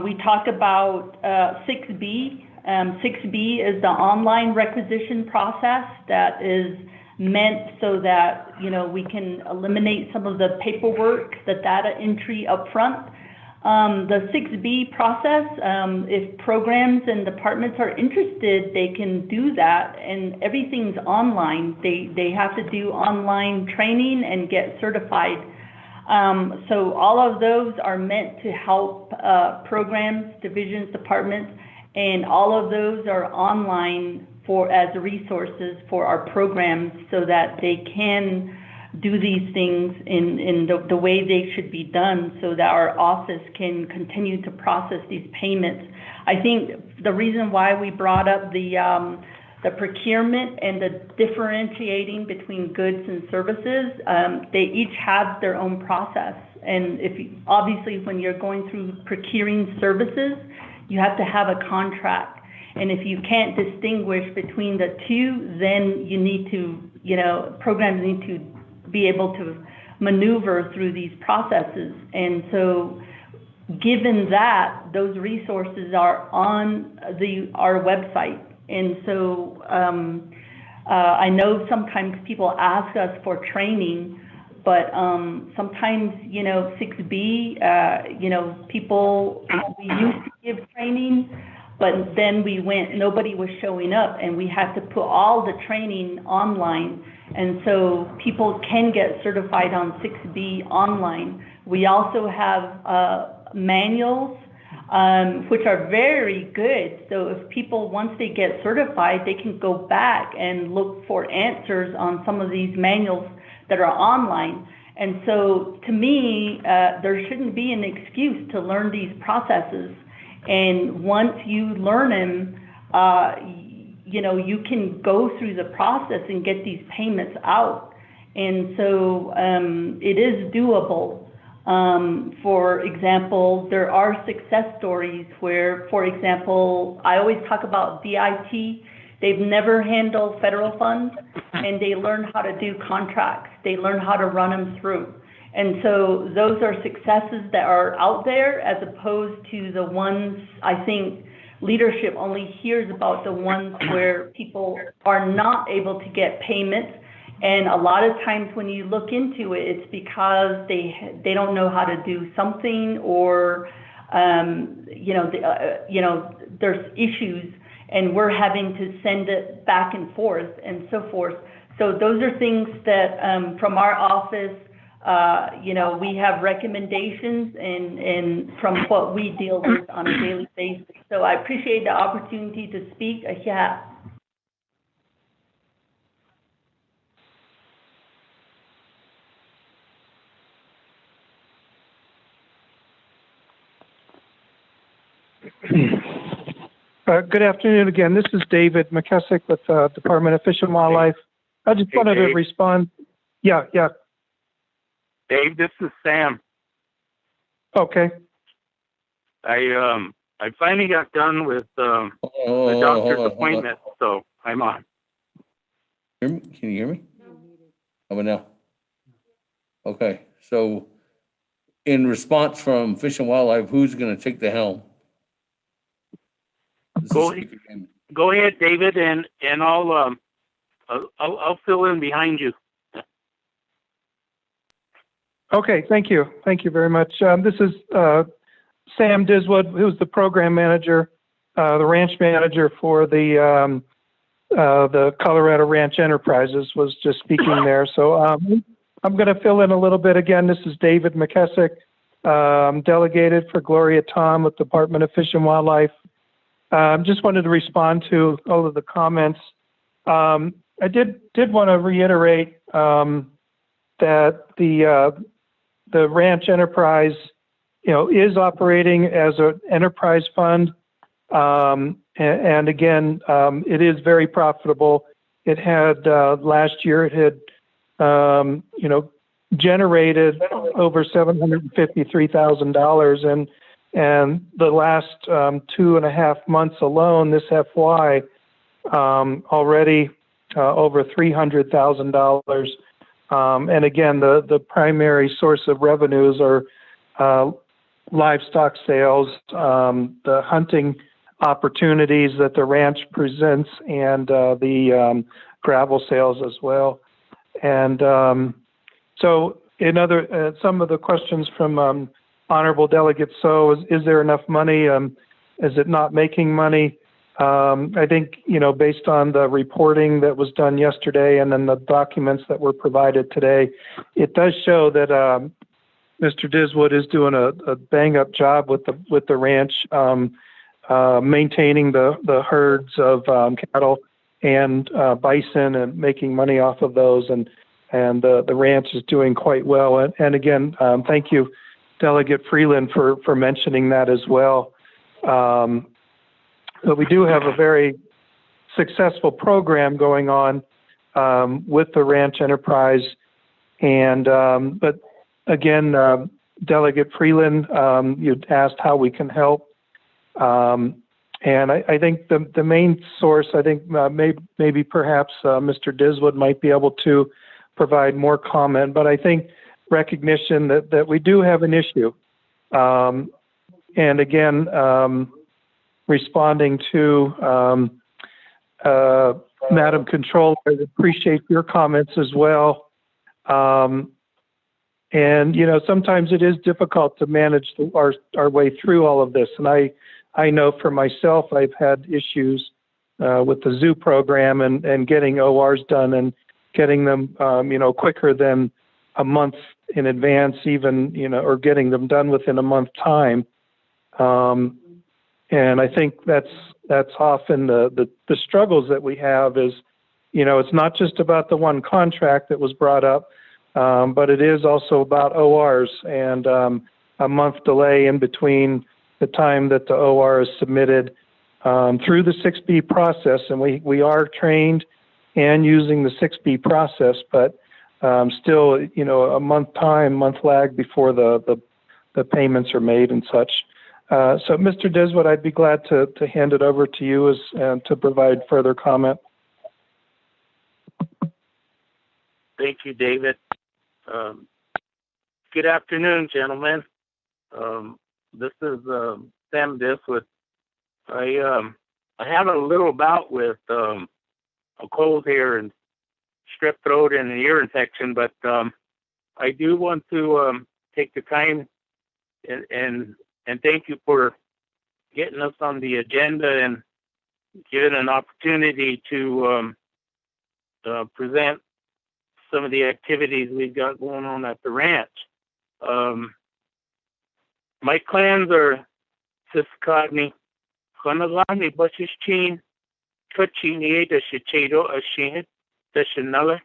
S9: We talk about 6B. 6B is the online requisition process that is meant so that we can eliminate some of the paperwork, the data entry up front. The 6B process, if programs and departments are interested, they can do that, and everything's online. They have to do online training and get certified. So all of those are meant to help programs, divisions, departments, and all of those are online as resources for our programs so that they can do these things in the way they should be done so that our office can continue to process these payments. I think the reason why we brought up the procurement and the differentiating between goods and services, they each have their own process. And obviously when you're going through procuring services, you have to have a contract. And if you can't distinguish between the two, then you need to, programs need to be able to maneuver through these processes. And so given that, those resources are on our website. And so I know sometimes people ask us for training, but sometimes, 6B, people, we used to give training, but then nobody was showing up, and we had to put all the training online. And so people can get certified on 6B online. We also have manuals, which are very good. So if people, once they get certified, they can go back and look for answers on some of these manuals that are online. And so to me, there shouldn't be an excuse to learn these processes. And once you learn them, you can go through the process and get these payments out. And so it is doable. For example, there are success stories where, for example, I always talk about DIT. They've never handled federal funds, and they learn how to do contracts. They learn how to run them through. And so those are successes that are out there, as opposed to the ones, I think, leadership only hears about the ones where people are not able to get payments. And a lot of times when you look into it, it's because they don't know how to do something, or there's issues, and we're having to send it back and forth and so forth. So those are things that from our office, we have recommendations and from what we deal with on a daily basis. So I appreciate the opportunity to speak. Yeah.
S15: Good afternoon again. This is David McKessick with Department of Fish and Wildlife. I just wanted to respond. Yeah.
S5: Dave, this is Sam.
S15: Okay.
S5: I finally got done with the doctor's appointment, so I'm on.
S1: Can you hear me? How about now? Okay. So in response from Fish and Wildlife, who's going to take the helm?
S5: Go ahead, David, and I'll fill in behind you.
S15: Okay, thank you. Thank you very much. This is Sam Diswood, who's the program manager, the ranch manager for the Colorado Ranch Enterprises, was just speaking there. So I'm going to fill in a little bit again. This is David McKessick, delegated for Gloria Tom with Department of Fish and Wildlife. Just wanted to respond to all of the comments. I did want to reiterate that the ranch enterprise, is operating as an enterprise fund, and again, it is very profitable. It had last year it had generated over $753,000, and the last 2.5 months alone, this FY, already over $300,000. And again, the primary source of revenues are livestock sales, the hunting opportunities that the ranch presents, and the gravel sales as well. And so some of the questions from Honorable Delegate So, is there enough money? Is it not making money? I think, based on the reporting that was done yesterday and then the documents that were provided today, it does show that Mr. Diswood is doing a bang-up job with the ranch, maintaining the herds of cattle and bison and making money off of those, and the ranch is doing quite well. And again, thank you, Delegate Freeland, for mentioning that as well. But we do have a very successful program going on with the ranch enterprise, and but again, Delegate Freeland, you asked how we can help. And I think the main source, I think maybe perhaps Mr. Diswood might be able to provide more comment, but I think recognition that we do have an issue. And again, responding to Madam Controller, I appreciate your comments as well. And, sometimes it is difficult to manage our way through all of this. And I know for myself, I've had issues with the zoo program and getting ORs done and getting them, quicker than a month in advance, even, or getting them done within a month time. And I think that's often the struggles that we have is, it's not just about the one contract that was brought up, but it is also about ORs and a month delay in between the time that the OR is submitted through the 6B process. And we are trained and using the 6B process, but still, a month lag before the payments are made and such. So, Mr. Diswood, I'd be glad to hand it over to you to provide further comment.
S17: Thank you, David. Good afternoon, gentlemen. This is Sam Diswood. I have a little bout with a cold here and strep throat and an ear infection, but I do want to take the time and thank you for getting us on the agenda and giving an opportunity to present some of the activities we've got going on at the ranch. My clans are Siskagni, Hanagani, Bashishchin, Kachini, the Shichedo, Ashin, the Shinala.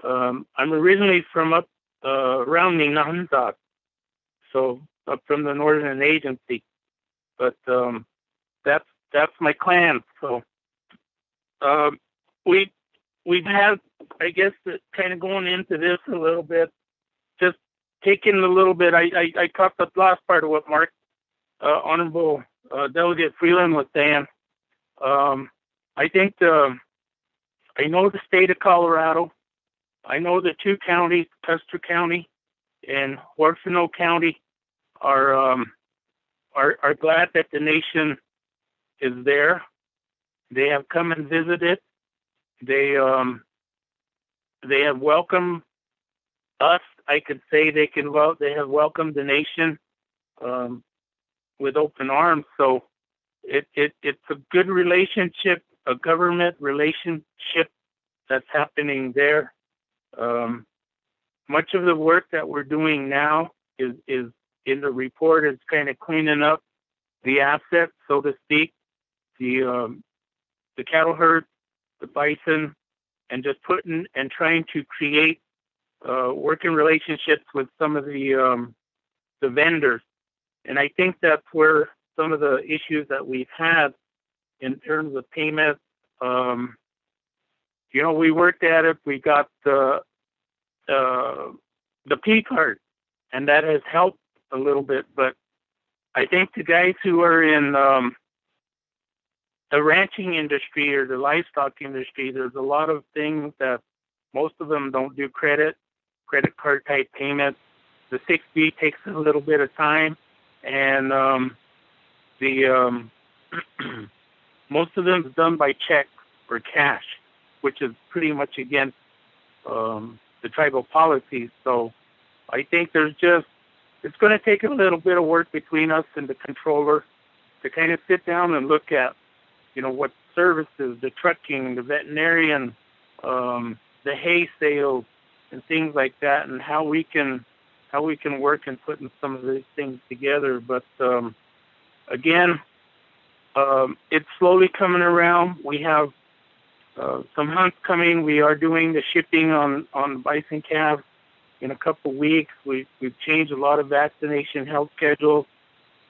S17: I'm originally from up around Ninanzak, so up from the Northern Agency, but that's my clan. So we've had, I guess, kind of going into this a little bit, just taking a little bit. I caught the last part of what Honorable Delegate Freeland was saying. I think I know the state of Colorado. I know the two counties, Custer County and Huerfano County, are glad that the nation is there. They have come and visited. They have welcomed us. I could say they have welcomed the nation with open arms. So it's a good relationship, a government relationship that's happening there. Much of the work that we're doing now is in the report is kind of cleaning up the assets, so to speak, the cattle herd, the bison, and just trying to create working relationships with some of the vendors. And I think that's where some of the issues that we've had in terms of payment. We worked at it. We got the P card, and that has helped a little bit. But I think the guys who are in the ranching industry or the livestock industry, there's a lot of things that most of them don't do credit card type payments. The 6B takes a little bit of time, and the most of them is done by check or cash, which is pretty much against the tribal policies. So I think there's just it's going to take a little bit of work between us and the controller to kind of sit down and look at, what services, the trucking, the veterinarian, the hay sales, and things like that, and how we can work in putting some of these things together. But again, it's slowly coming around. We have some hunts coming. We are doing the shipping on bison calves in a couple weeks. We've changed a lot of vaccination health schedules.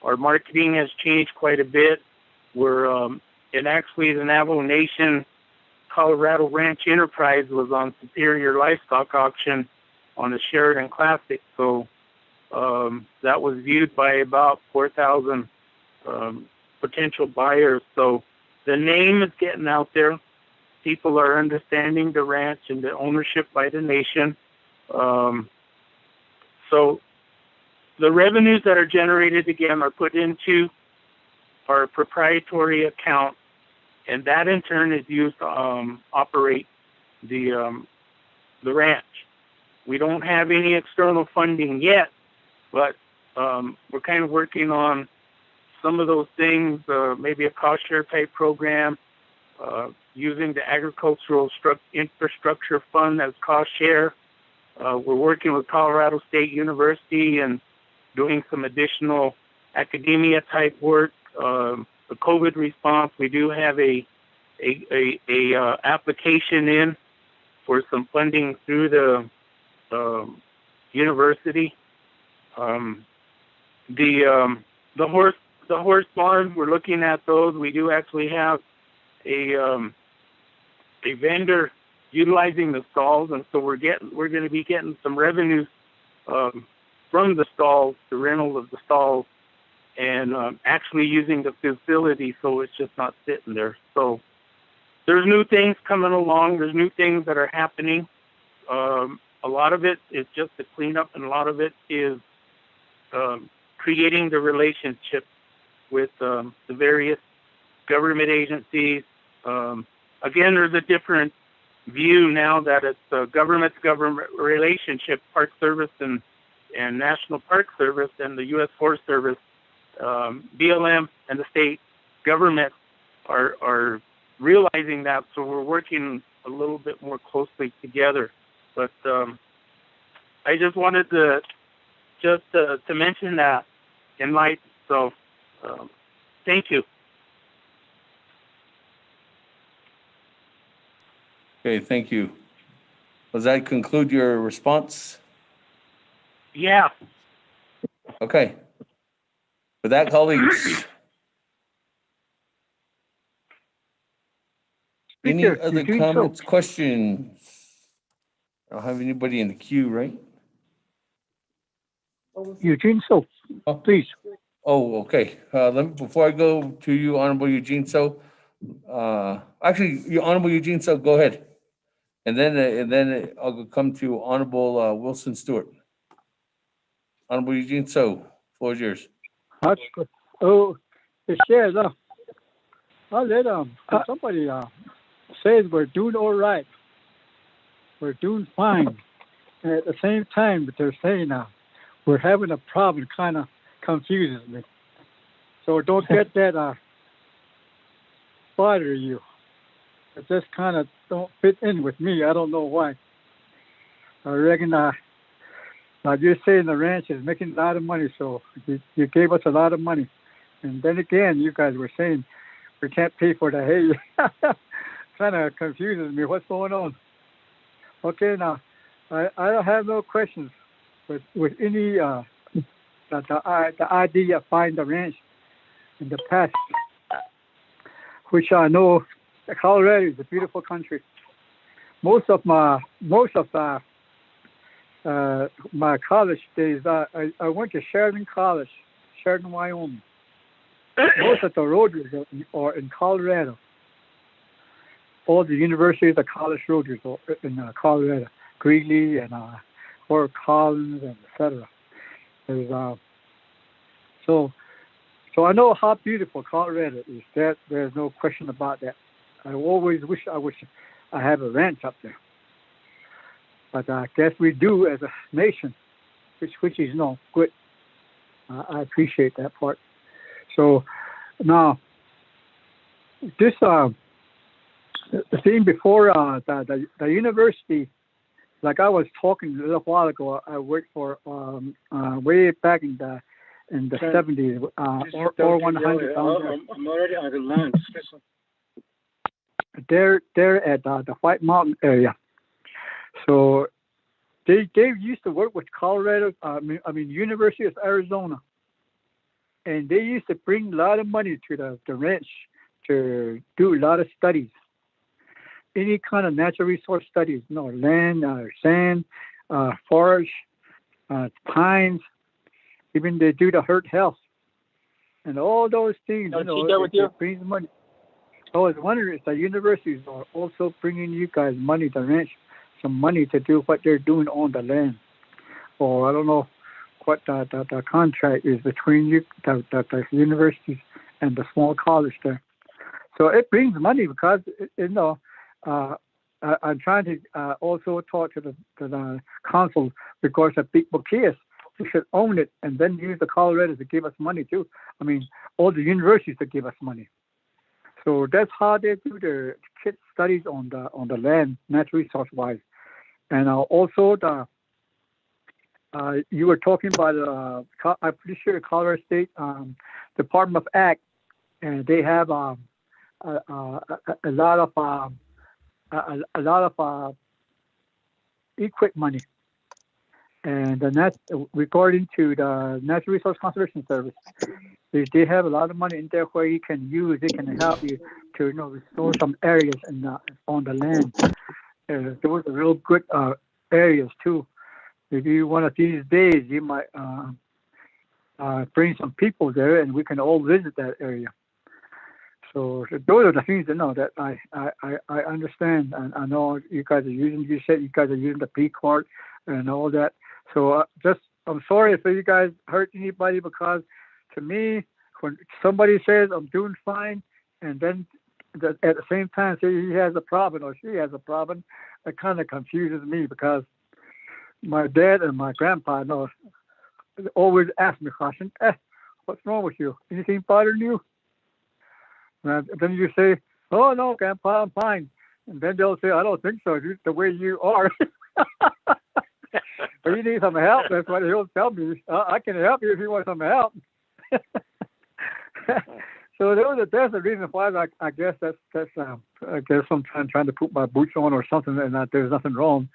S17: Our marketing has changed quite a bit. We're and actually the Navajo Nation Colorado Ranch Enterprise was on Superior Livestock Auction on the Sheridan Classic. So that was viewed by about 4,000 potential buyers. So the name is getting out there. People are understanding the ranch and the ownership by the nation. So the revenues that are generated, again, are put into our proprietary account, and that in turn is used to operate the ranch. We don't have any external funding yet, but we're kind of working on some of those things, maybe a cost share type program, using the agricultural infrastructure fund as cost share. We're working with Colorado State University and doing some additional academia type work. The COVID response, we do have a application in for some funding through the university. The horse barn, we're looking at those. We do actually have a vendor utilizing the stalls, and so we're going to be getting some revenues from the stalls, the rental of the stalls, and actually using the facility, so it's just not sitting there. So there's new things coming along. There's new things that are happening. A lot of it is just the cleanup, and a lot of it is creating the relationship with the various government agencies. Again, there's a different view now that it's government relationship, Park Service and National Park Service and the U.S. Forest Service, BLM and the state government are realizing that, so we're working a little bit more closely together. But I just wanted to mention that in light. So thank you.
S1: Okay, thank you. Does that conclude your response?
S17: Yeah.
S1: Okay. With that, colleagues, any other comments, questions? I don't have anybody in the queue, right?
S19: Eugene So, please.
S1: Oh, okay. Before I go to you, Honorable Eugene So, actually, Honorable Eugene So, go ahead. And then I'll come to Honorable Wilson Stewart. Honorable Eugene So, floor is yours.
S19: That's good. Oh, it says, I'll let somebody says we're doing all right. We're doing fine. And at the same time, but they're saying we're having a problem, kind of confuses me. So don't get that bother you. It just kind of don't fit in with me. I don't know why. I reckon you're saying the ranch is making a lot of money, so you gave us a lot of money. And then again, you guys were saying we can't pay for the hay. Kind of confuses me. What's going on? Okay, now, I don't have no questions with any the idea of buying the ranch in the past, which I know Colorado is a beautiful country. Most of my college days, I went to Sheridan College, Sheridan, Wyoming. Most of the roads are in Colorado. All the universities, the college roads are in Colorado, Greeley and Fort Collins and etc. So I know how beautiful Colorado is. There's no question about that. I always wish I had a ranch up there. But I guess we do as a nation, which is good. I appreciate that part. So now, this the thing before the university, like I was talking a little while ago, I worked for way back in the 70s, or 100 down there.
S22: I'm already on the lunch.
S19: They're at the White Mountain area. So they used to work with Colorado, University of Arizona, and they used to bring a lot of money to the ranch to do a lot of studies, any kind of natural resource studies, land, sand, forest, pines, even they do the herd health, and all those things. It brings money. I was wondering if the universities are also bringing you guys money, the ranch, some money to do what they're doing on the land. Or I don't know what the contract is between you, the universities and the small college there. So it brings money because, I'm trying to also talk to the council because the people case, we should own it and then use the Colorado to give us money too. I mean, all the universities to give us money. So that's how they do their kid studies on the land, natural resource wise. And also you were talking about I'm pretty sure Colorado State Department of Ag, and they have a lot of equip money, and regarding to the Natural Resource Conservation Service, they have a lot of money in there where you can use. They can help you to restore some areas on the land. Those are real good areas too. Maybe one of these days you might bring some people there, and we can all visit that area. So those are the things that I understand, and I know you guys are using. You said you guys are using the P card and all that. So I'm sorry if you guys hurt anybody, because to me, when somebody says I'm doing fine, and then at the same time say he has a problem or she has a problem, it kind of confuses me, because my dad and my grandpa always ask me question, what's wrong with you? Anything bothering you? And then you say, oh no, Grandpa, I'm fine. And then they'll say, I don't think so, just the way you are. But you need some help. That's what he'll tell me. I can help you if you want some help. So that's the reason why I guess that's I guess I'm trying to put my boots on or something, and that there's nothing wrong.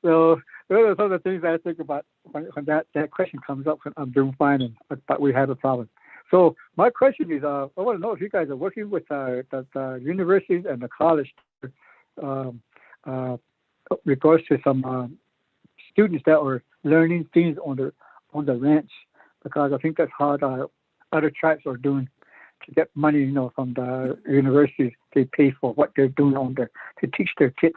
S19: So those are some of the things I think about when that question comes up. When I'm doing fine, but we have a problem. So my question is, I want to know if you guys are working with the universities and the college regards to some students that are learning things on the ranch, because I think that's how the other tribes are doing to get money, from the universities. They pay for what they're doing to teach their kids.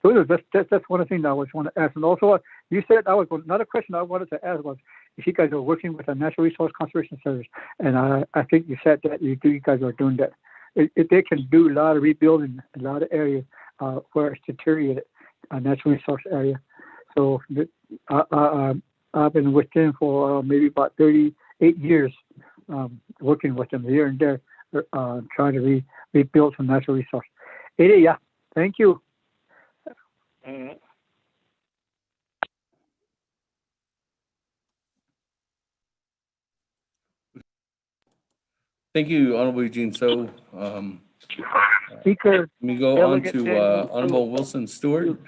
S19: So that's one of the things I always want to ask. And also, you said another question I wanted to ask was if you guys are working with the Natural Resource Conservation Service, and I think you said that you guys are doing that. If they can do a lot of rebuilding, a lot of areas where it's deteriorated, natural resource area. So I've been with them for maybe about 38 years, working with them here and there, trying to rebuild some natural resource. Yeah, thank you.
S1: Thank you, Honorable Eugene. So,
S19: Speaker,
S1: let me go on to Honorable Wilson Stewart.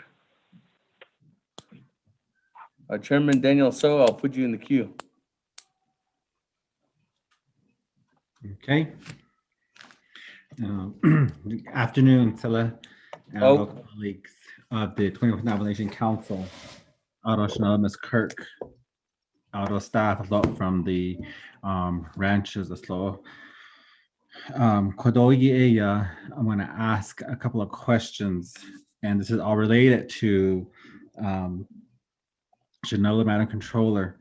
S1: Chairman Daniel So, I'll put you in the queue.
S13: Okay. Good afternoon, Tilla and our colleagues of the 24th Nomination Council. Ms. Kirk, staff, a lot from the ranches as well. I'm going to ask a couple of questions, and this is all related to Shanola, Madam Controller.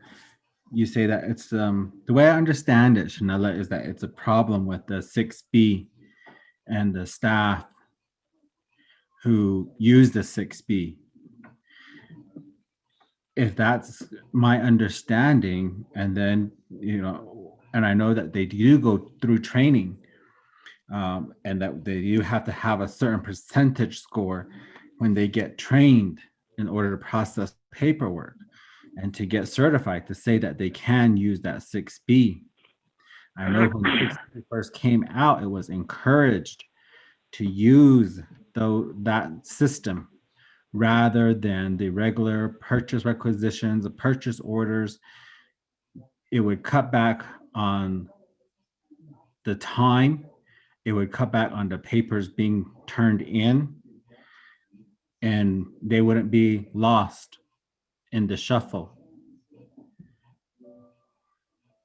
S13: You say that it's the way I understand it, Shanola, is that it's a problem with the 6B and the staff who use the 6B. if that's my understanding, and then, and I know that they do go through training, and that they do have to have a certain percentage score when they get trained in order to process paperwork and to get certified to say that they can use that 6B. I know when 6B first came out, it was encouraged to use that system rather than the regular purchase requisitions, the purchase orders. It would cut back on the time. It would cut back on the papers being turned in, and they wouldn't be lost in the shuffle.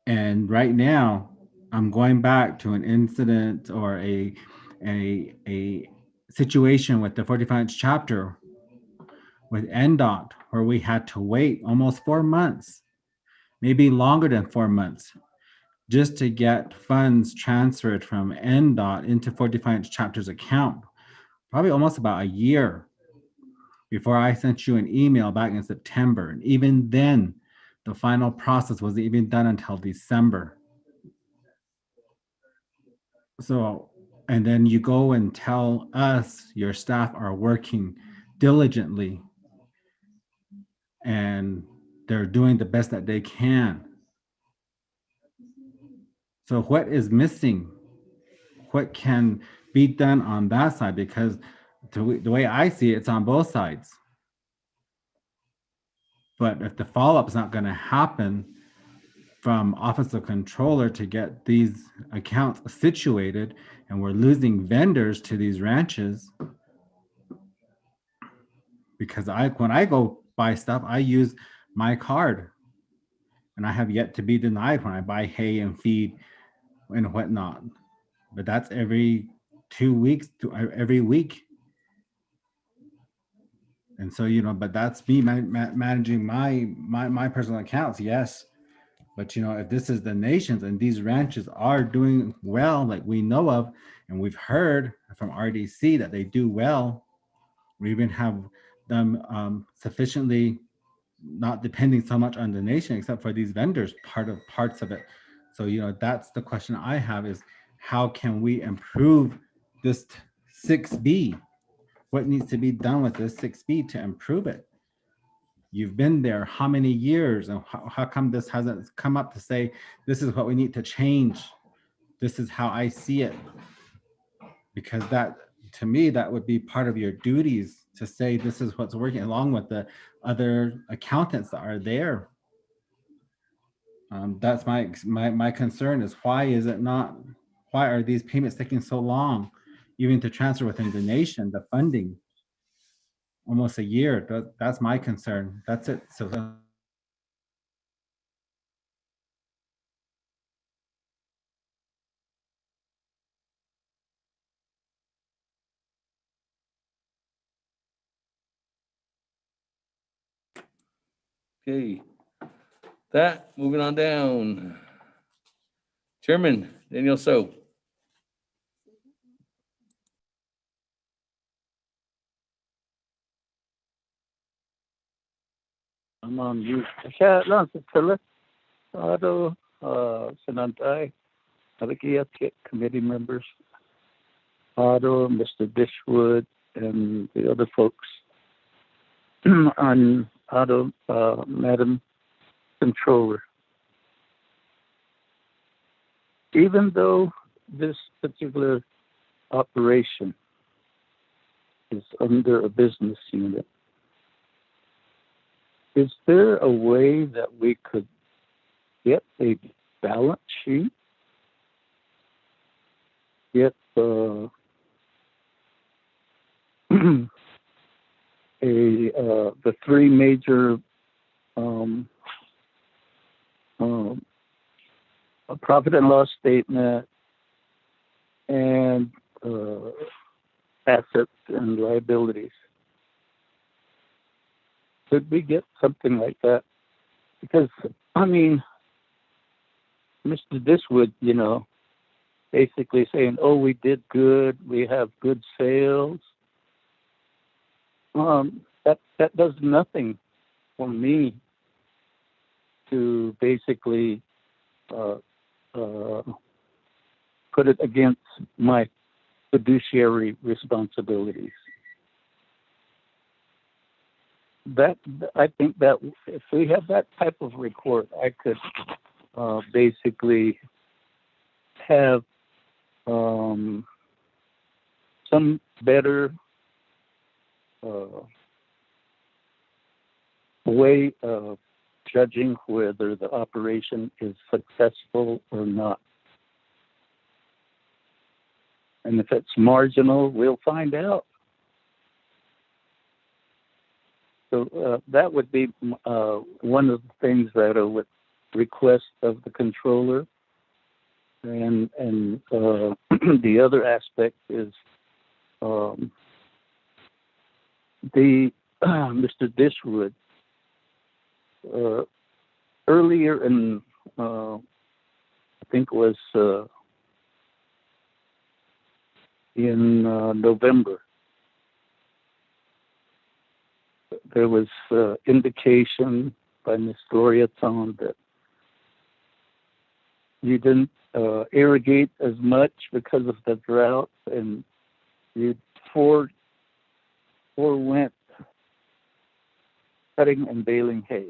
S13: And right now, I'm going back to an incident or a situation with the 45-inch chapter with NDOT, where we had to wait almost 4 months, maybe longer than 4 months, just to get funds transferred from NDOT into 45-inch chapter's account. Probably almost about a year before I sent you an email back in September. And even then, the final process wasn't even done until December. So, and then you go and tell us your staff are working diligently and they're doing the best that they can. So what is missing? What can be done on that side? Because the way I see it, it's on both sides. But if the follow-up is not going to happen from Office of Controller to get these accounts situated, and we're losing vendors to these ranches, because when I go buy stuff, I use my card, and I have yet to be denied when I buy hay and feed and whatnot. But that's every 2 weeks to every week. And so, but that's me managing my personal accounts, yes. But if this is the nation's and these ranches are doing well, like we know of, and we've heard from RDC that they do well, we even have them sufficiently not depending so much on the nation, except for these vendors, parts of it. So, that's the question I have is, how can we improve this 6B? What needs to be done with this 6B to improve it? You've been there how many years, and how come this hasn't come up to say, this is what we need to change? This is how I see it. Because that, to me, that would be part of your duties to say, this is what's working, along with the other accountants that are there. That's my concern is, why are these payments taking so long, even to transfer within the nation, the funding? Almost a year. That's my concern. That's it. So
S1: Okay. Moving on down. Chairman Daniel So.
S2: I'm on mute. Siya lang sa tala. Sanantay, Naabik'íyáti committee members, Mr. Dishwood, and the other folks. On Madam Controller. Even though this particular operation is under a business unit, is there a way that we could get a balance sheet? Get the three major a profit and loss statement and assets and liabilities. Could we get something like that? Because, Mr. Dishwood, basically saying, oh, we did good, we have good sales. That does nothing for me to basically put it against my fiduciary responsibilities. I think that if we have that type of report, I could basically have some better way of judging whether the operation is successful or not. And if it's marginal, we'll find out. So that would be one of the things that I would request of the controller. And the other aspect is Mr. Dishwood, earlier in, I think it was in November, there was indication by Ms. Gloria Thon that you didn't irrigate as much because of the drought, and you forewent cutting and baling hay.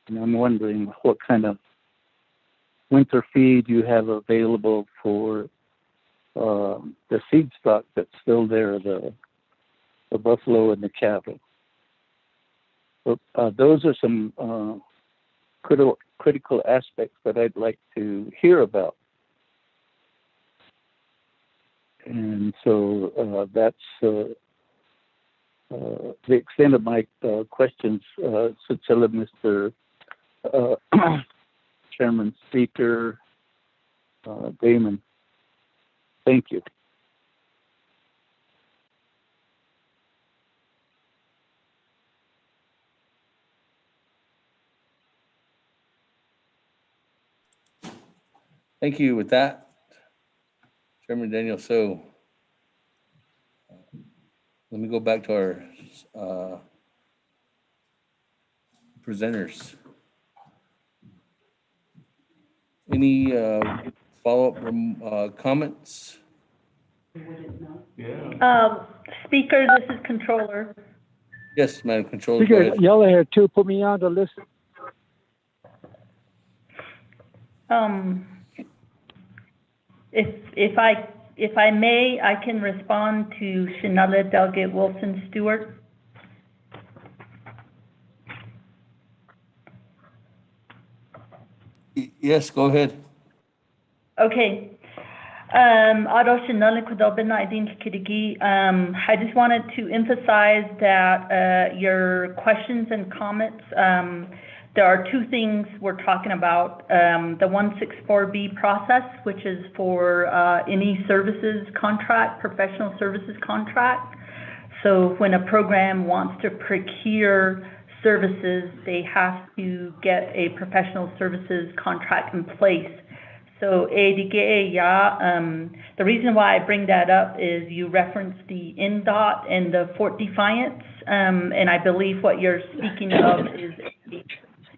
S2: And I'm wondering what kind of winter feed you have available for the seed stock that's still there, the buffalo and the cattle. So those are some critical aspects that I'd like to hear about. And so that's the extent of my questions, Cecilia, Mr. Chairman, Speaker, Damon. Thank you.
S1: Thank you. With that, Chairman Daniel, so let me go back to our presenters. Any follow-up comments?
S9: Speaker, this is Controller.
S1: Yes, Madam Controller.
S19: Speaker, y'all here too. Put me on the list.
S9: If I may, I can respond to Shanella Delegate Wilson Stewart.
S1: Yes, go ahead.
S9: Okay. I just wanted to emphasize that your questions and comments, there are two things we're talking about. The 164B process, which is for any services contract, professional services contract. So when a program wants to procure services, they have to get a professional services contract in place. So the reason why I bring that up is you referenced the NDOT and the Fort Defiance, and I believe what you're speaking of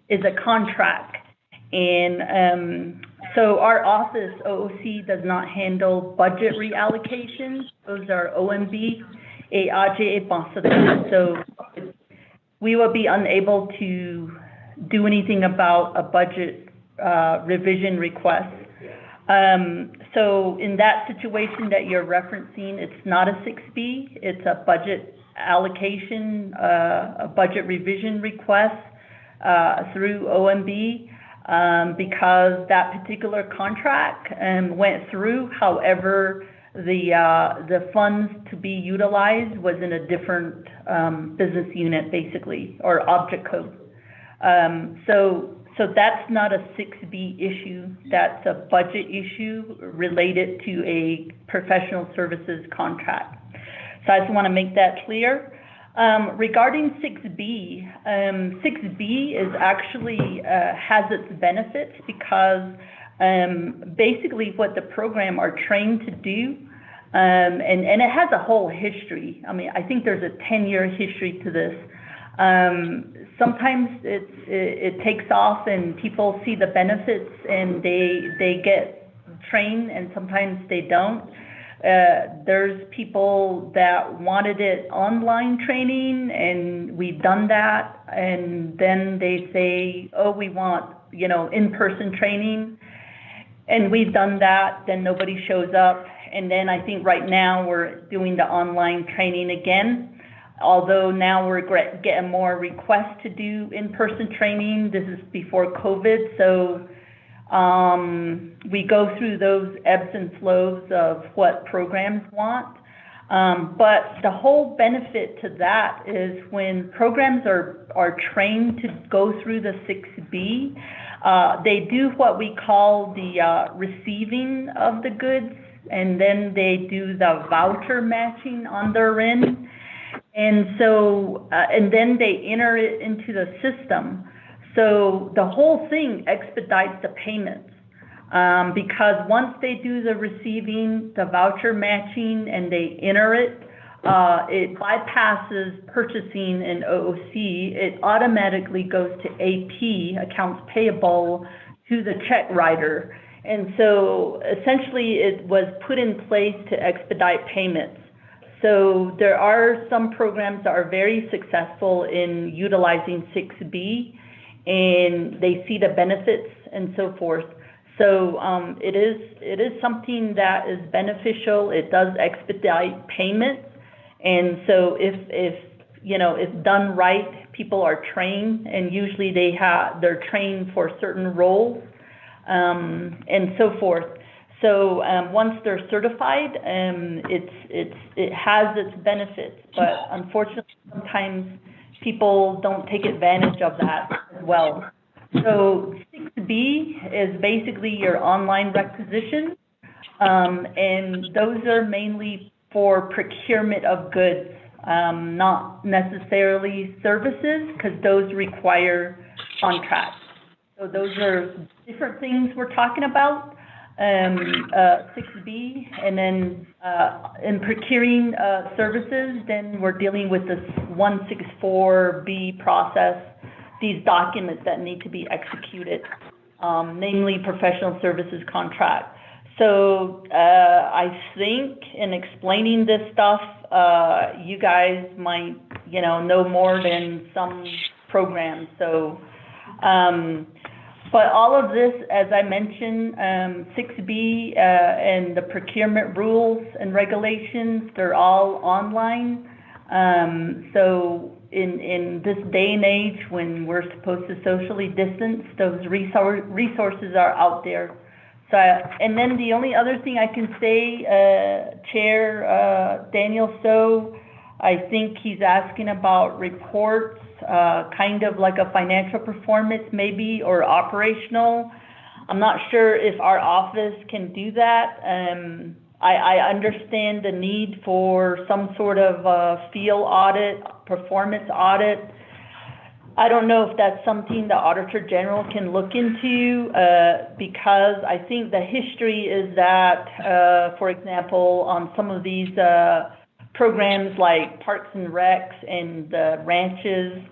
S9: is a contract. And so our office, OOC, does not handle budget reallocations. Those are OMB, so we will be unable to do anything about a budget revision request. So in that situation that you're referencing, it's not a 6B, it's a budget allocation, a budget revision request through OMB because that particular contract went through. However, the funds to be utilized was in a different business unit, basically, or object code. So that's not a 6B issue. That's a budget issue related to a professional services contract. So I just want to make that clear. Regarding 6B, 6B is actually has its benefits because basically what the program are trained to do, and it has a whole history. I mean, I think there's a 10-year history to this. sometimes it takes off and people see the benefits and they get trained, and sometimes they don't. There's people that wanted it online training, and we've done that, and then they say, oh, we want, in-person training, and we've done that, then nobody shows up. And then I think right now we're doing the online training again, although now we're getting more requests to do in-person training. This is before COVID, so we go through those ebbs and flows of what programs want. But the whole benefit to that is when programs are trained to go through the 6B, they do what we call the receiving of the goods, and then they do the voucher matching on their end. And so, and then they enter it into the system. So the whole thing expedites the payments, because once they do the receiving, the voucher matching, and they enter it, it bypasses purchasing and OOC. It automatically goes to AP, accounts payable, to the check writer. And so essentially it was put in place to expedite payments. So there are some programs that are very successful in utilizing 6B, and they see the benefits and so forth. So it is something that is beneficial. It does expedite payments, and so if done right, people are trained, and usually they're trained for certain roles, and so forth. So once they're certified, it has its benefits, but unfortunately sometimes people don't take advantage of that as well. So 6B is basically your online requisition, and those are mainly for procurement of goods, not necessarily services, because those require contracts. So those are different things we're talking about. 6B, and then in procuring services, then we're dealing with this 164B process, these documents that need to be executed, namely professional services contract. So I think in explaining this stuff, you guys might, know more than some programs. So, but all of this, as I mentioned, 6B and the procurement rules and regulations, they're all online. So in this day and age when we're supposed to socially distance, those resources are out there. So, and then the only other thing I can say, Chair Daniel So, I think he's asking about reports, kind of like a financial performance maybe, or operational. I'm not sure if our office can do that. I understand the need for some sort of field audit, performance audit. I don't know if that's something the Auditor General can look into, because I think the history is that, for example, on some of these programs like Parks and Recs and ranches,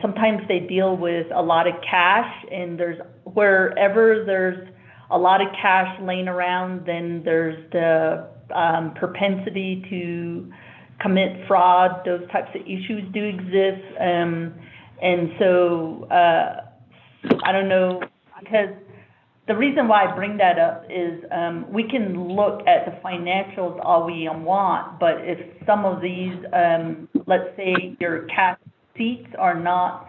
S9: sometimes they deal with a lot of cash, and wherever there's a lot of cash laying around, then there's the propensity to commit fraud. Those types of issues do exist. And so I don't know, because the reason why I bring that up is we can look at the financials all we want, but if some of these, let's say your cash receipts are not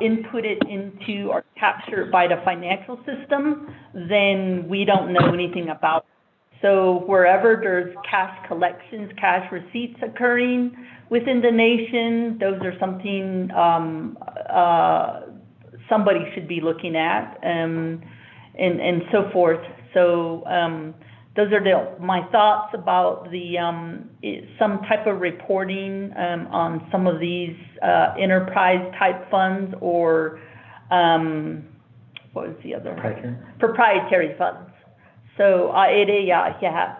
S9: inputted into or captured by the financial system, then we don't know anything about it. So wherever there's cash collections, cash receipts occurring within the nation, those are something somebody should be looking at, and so forth. So those are my thoughts about the some type of reporting on some of these enterprise type funds, or what was the other? Proprietary funds. So yeah.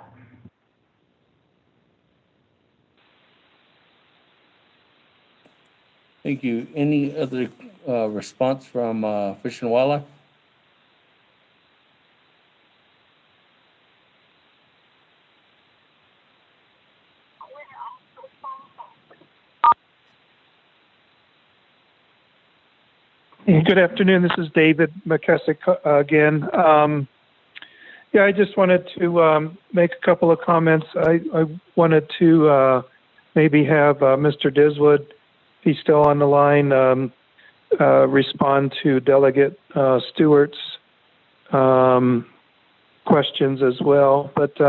S1: Thank you. Any other response from Fish and Wildlife?
S15: Good afternoon. This is David McKessick again. Yeah, I just wanted to make a couple of comments. I wanted to maybe have Mr. Diswood, if he's still on the line, respond to Delegate Stewart's questions as well. But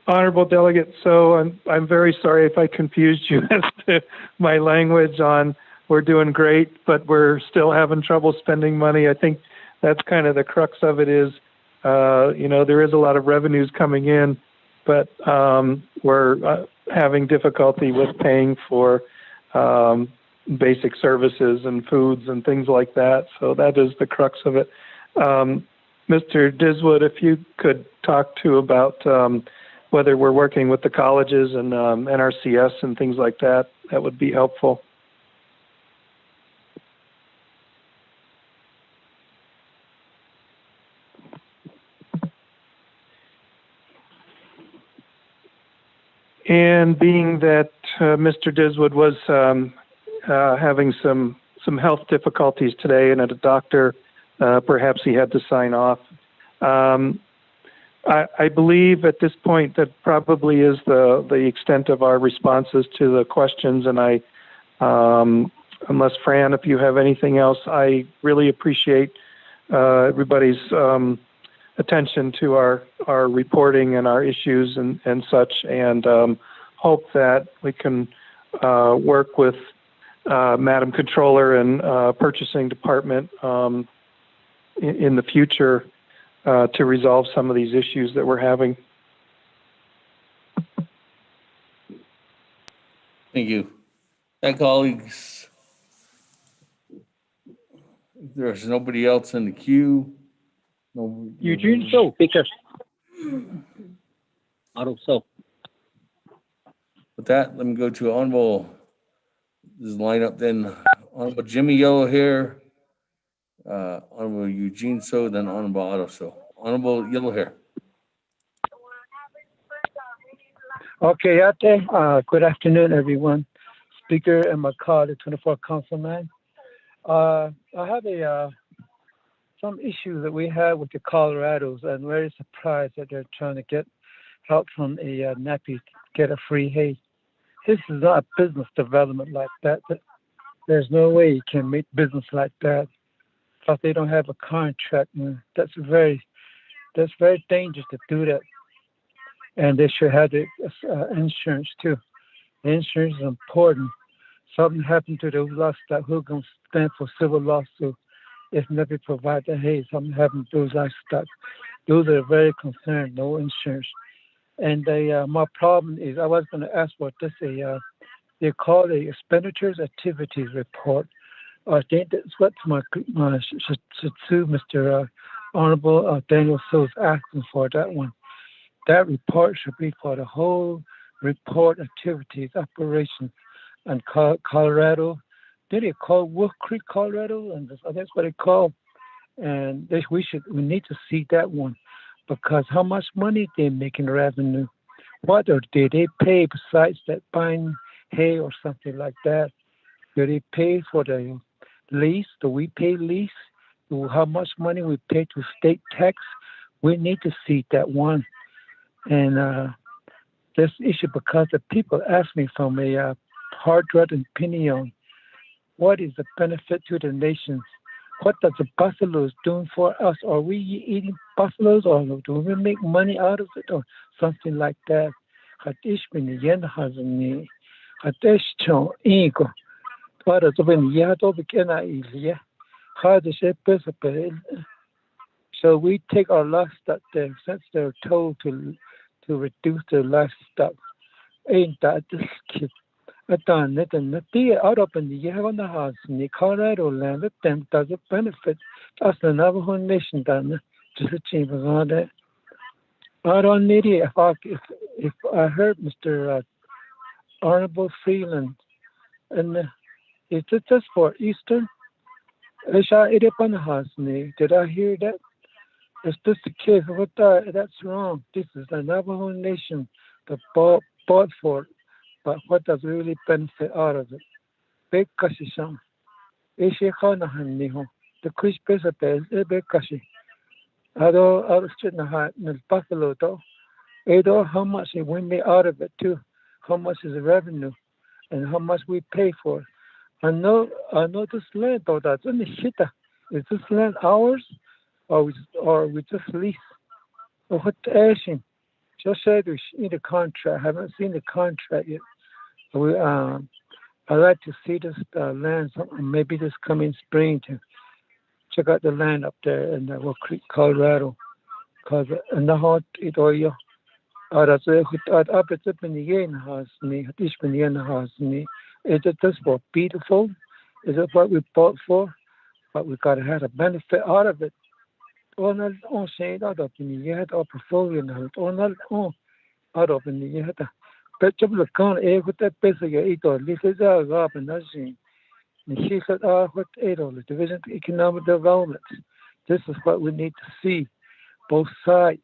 S15: Honorable Delegate, so I'm very sorry if I confused you as to my language on we're doing great, but we're still having trouble spending money. I think that's kind of the crux of it is, there is a lot of revenues coming in, but we're having difficulty with paying for basic services and foods and things like that. So that is the crux of it. Mr. Diswood, if you could talk to about whether we're working with the colleges and NRCS and things like that, that would be helpful. And being that Mr. Diswood was having some health difficulties today and at a doctor, perhaps he had to sign off. I believe at this point that probably is the extent of our responses to the questions. And unless Fran, if you have anything else, I really appreciate everybody's attention to our reporting and our issues and such, and hope that we can work with Madam Controller and Purchasing Department in the future to resolve some of these issues that we're having.
S1: Thank you. Hey, colleagues. If there's nobody else in the queue.
S22: Eugene So, Speaker. So.
S1: With that, let me go to Honorable, this is line up then, Honorable Jimmy Yellow Hair, Honorable Eugene So, then Honorable Otto So. Honorable Yellow Hair.
S22: Okay, good afternoon, everyone. Speaker and my colleague, 24 Councilman. I have some issues that we have with the Colorados. I'm very surprised that they're trying to get help from a NAPI to get a free hay. This is not business development like that. There's no way you can make business like that because they don't have a contract. That's very dangerous to do that. And they should have the insurance too. The insurance is important. Something happened to those livestock, who's going to stand for civil lawsuit if never provide the hay? Something happened to those livestock. Those are very concerned, no insurance. And my problem is, I was going to ask what this they call the expenditures activities report. I think that's what my Mr. Honorable Daniel Sills asking for that one. That report should be for the whole report activities, operations, and Colorado. Did they call Wolf Creek, Colorado? And that's what they call. And we need to see that one, because how much money they make in revenue? What do they pay besides that buying hay or something like that? Do they pay for the lease? Do we pay lease? How much money we pay to state tax? We need to see that one. And this issue, because the people ask me from a hard drug opinion, what is the benefit to the nations? What does the buffaloes doing for us? Are we eating buffaloes, or do we make money out of it, or something like that? So we take our livestock there, since they're told to reduce their livestock. Ain't that this kid? I done it, and the out up in the year on the house in the Colorado land, it then does it benefit us, the Navajo Nation done just a chamber on that. I don't need it. If I heard Mr. Honorable Freeland and Is it just for Easter? Did I hear that? Is this the case? That's wrong. This is the Navajo Nation that fought for it, but what does really benefit out of it? Big Kashishan. The Kush Pesapes, Big Kashi. Ado Buffalo though. How much we made out of it too? How much is the revenue, and how much we pay for it? I know this land though. That's in the shita. Is this land ours, or we just lease? Or what the action? Just said we need a contract. I haven't seen the contract yet. I'd like to see this land. Maybe this coming spring to check out the land up there in Wolf Creek, Colorado. Cause in the hot it all you. Is it just for beautiful? Is it what we bought for? But we gotta have a benefit out of it. On saying out of the yet or portfolio out of the yet. But the con with that basic eight or little up and nothing. And she said, what 8 or the Division of Economic Development. This is what we need to see. Both sides.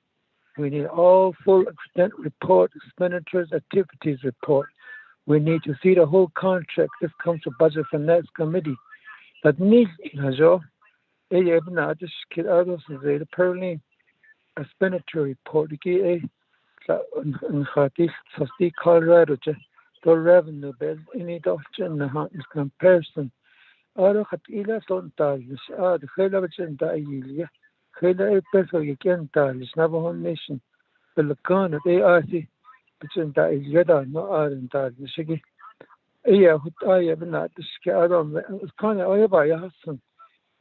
S22: We need all full extent report, expenditures, activities report. We need to see the whole contract. This comes to Budget Finance Committee. That needs, just kid others the permanent expenditure report. In Colorado, the revenue base, any doctrine in comparison. The peso Navajo Nation. The Lacan at ARC, which is that no Ireland, Michigan. I have not discovered on it kind of over your husband.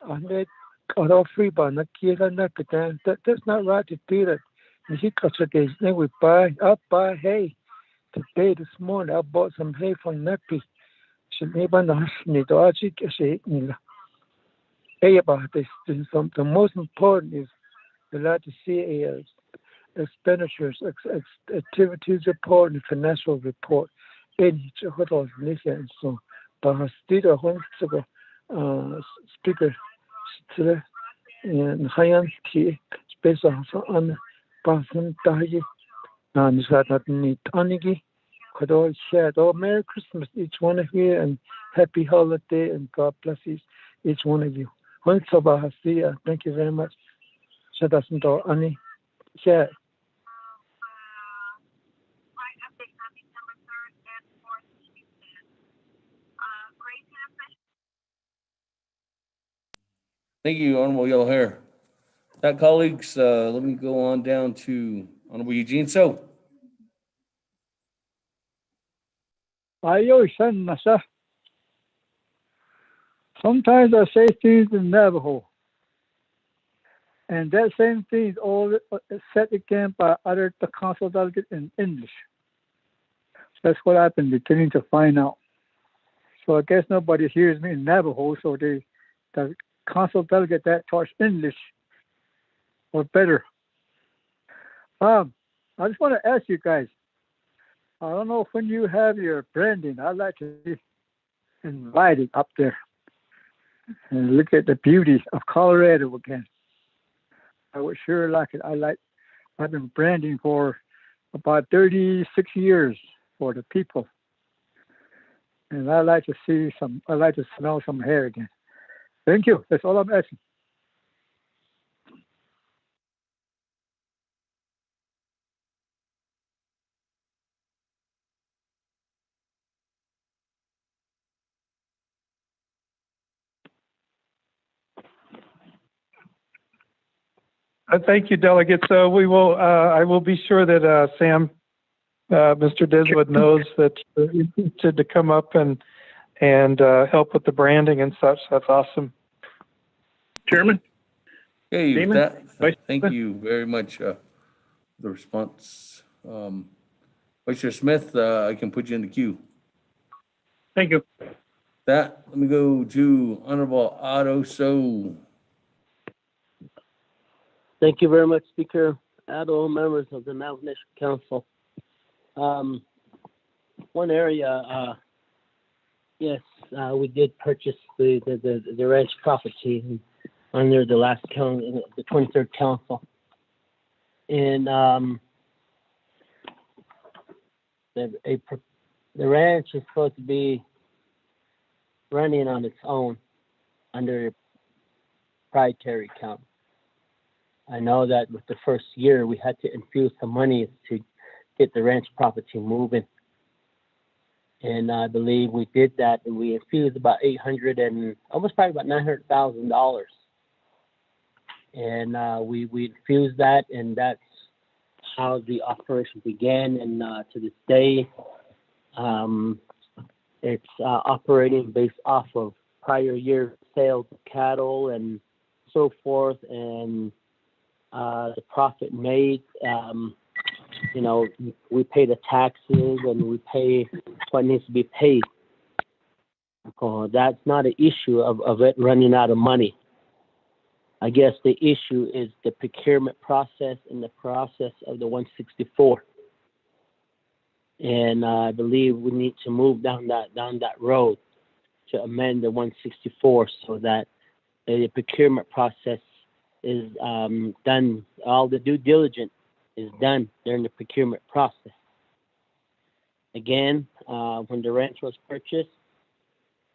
S22: I made all free by Nakira Nakatan. That's not right to do that. He got a day's name we buy hay. Today, this morning, I bought some hay from Nappy. Should never know to actually get about this. The most important is we like to see expenditures, activities report, and financial report. In each of those nations, so but still a speaker in Haiyan T space on person Tahi and Tanigi. Could all share Merry Christmas each one of you and happy holiday and God bless each one of you. Thank you very much. Ani share.
S1: Thank you, Honorable Yellow Hair. That, colleagues, let me go on down to Honorable Eugene. So,
S19: sometimes I say things in Navajo, and that same thing is all said again by other the council delegates in English. That's what I've been beginning to find out. So I guess nobody hears me in Navajo, so the council delegate that talks English or better. I just want to ask you guys, I don't know if when you have your branding, I'd like to be invited up there and look at the beauty of Colorado again. I would sure like it. I've been branding for about 36 years for the people. And I'd like to smell some hair again. Thank you. That's all I'm asking.
S15: Thank you, Delegate. So we will. I will be sure that Sam, Mr. Diswood knows that you're interested to come up and help with the branding and such. That's awesome.
S22: Chairman.
S1: Okay, with
S22: Damon?
S1: that, thank you very much for the response. Vice Chair Smith, I can put you in the queue.
S22: Thank you.
S1: That, let me go to Honorable Otto So.
S8: Thank you very much, Speaker. All members of the Navajo Nation Council. One area Yes, we did purchase the ranch property under the last council, the 23rd council. And the ranch is supposed to be running on its own under proprietary account. I know that with the first year we had to infuse some money to get the ranch property moving. And I believe we did that, and we infused about $800 and almost probably about $900,000. And we infused that, and that's how the operation began. And to this day, it's operating based off of prior year sales of cattle and so forth, and the profit made. You know, we pay the taxes and we pay what needs to be paid. That's not an issue of it running out of money. I guess the issue is the procurement process and the process of the 164. And I believe we need to move down that road to amend the 164 so that the procurement process is done. All the due diligence is done during the procurement process. Again, when the ranch was purchased,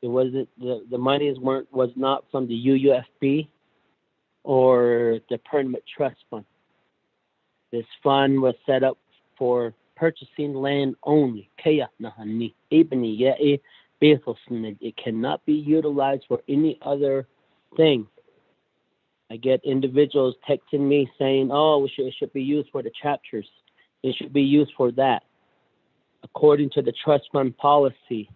S8: it wasn't the monies was not from the UUFB or the permanent trust fund. This fund was set up for purchasing land only. It cannot be utilized for any other thing. I get individuals texting me saying, oh, it should be used for the chapters. It should be used for that. According to the trust fund policy,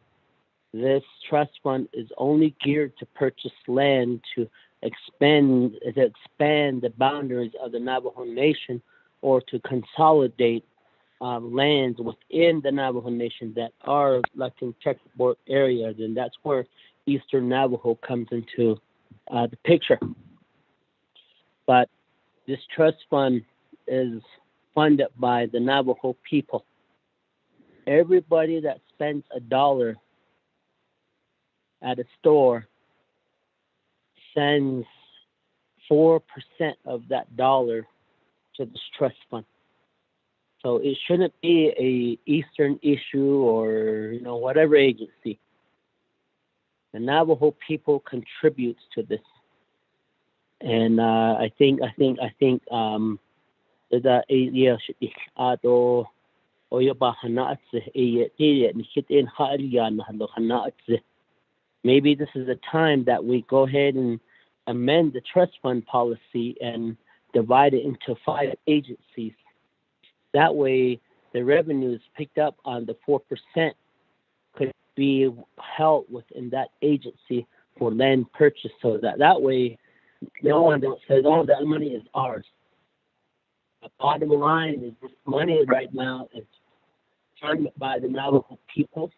S8: this trust fund is only geared to purchase land to expand the boundaries of the Navajo Nation, or to consolidate lands within the Navajo Nation that are like in checkerboard areas, and that's where Eastern Navajo comes into the picture. But this trust fund is funded by the Navajo people. Everybody that spends $1 at a store sends 4% of that dollar to this trust fund. So it shouldn't be a Eastern issue or whatever agency. The Navajo people contributes to this. And I think maybe this is a time that we go ahead and amend the trust fund policy and divide it into 5 agencies. That way, the revenues picked up on the 4% could be held within that agency for land purchase, so that way, no one that says, oh, that money is ours. The bottom line is this money right now is funded by the Navajo people.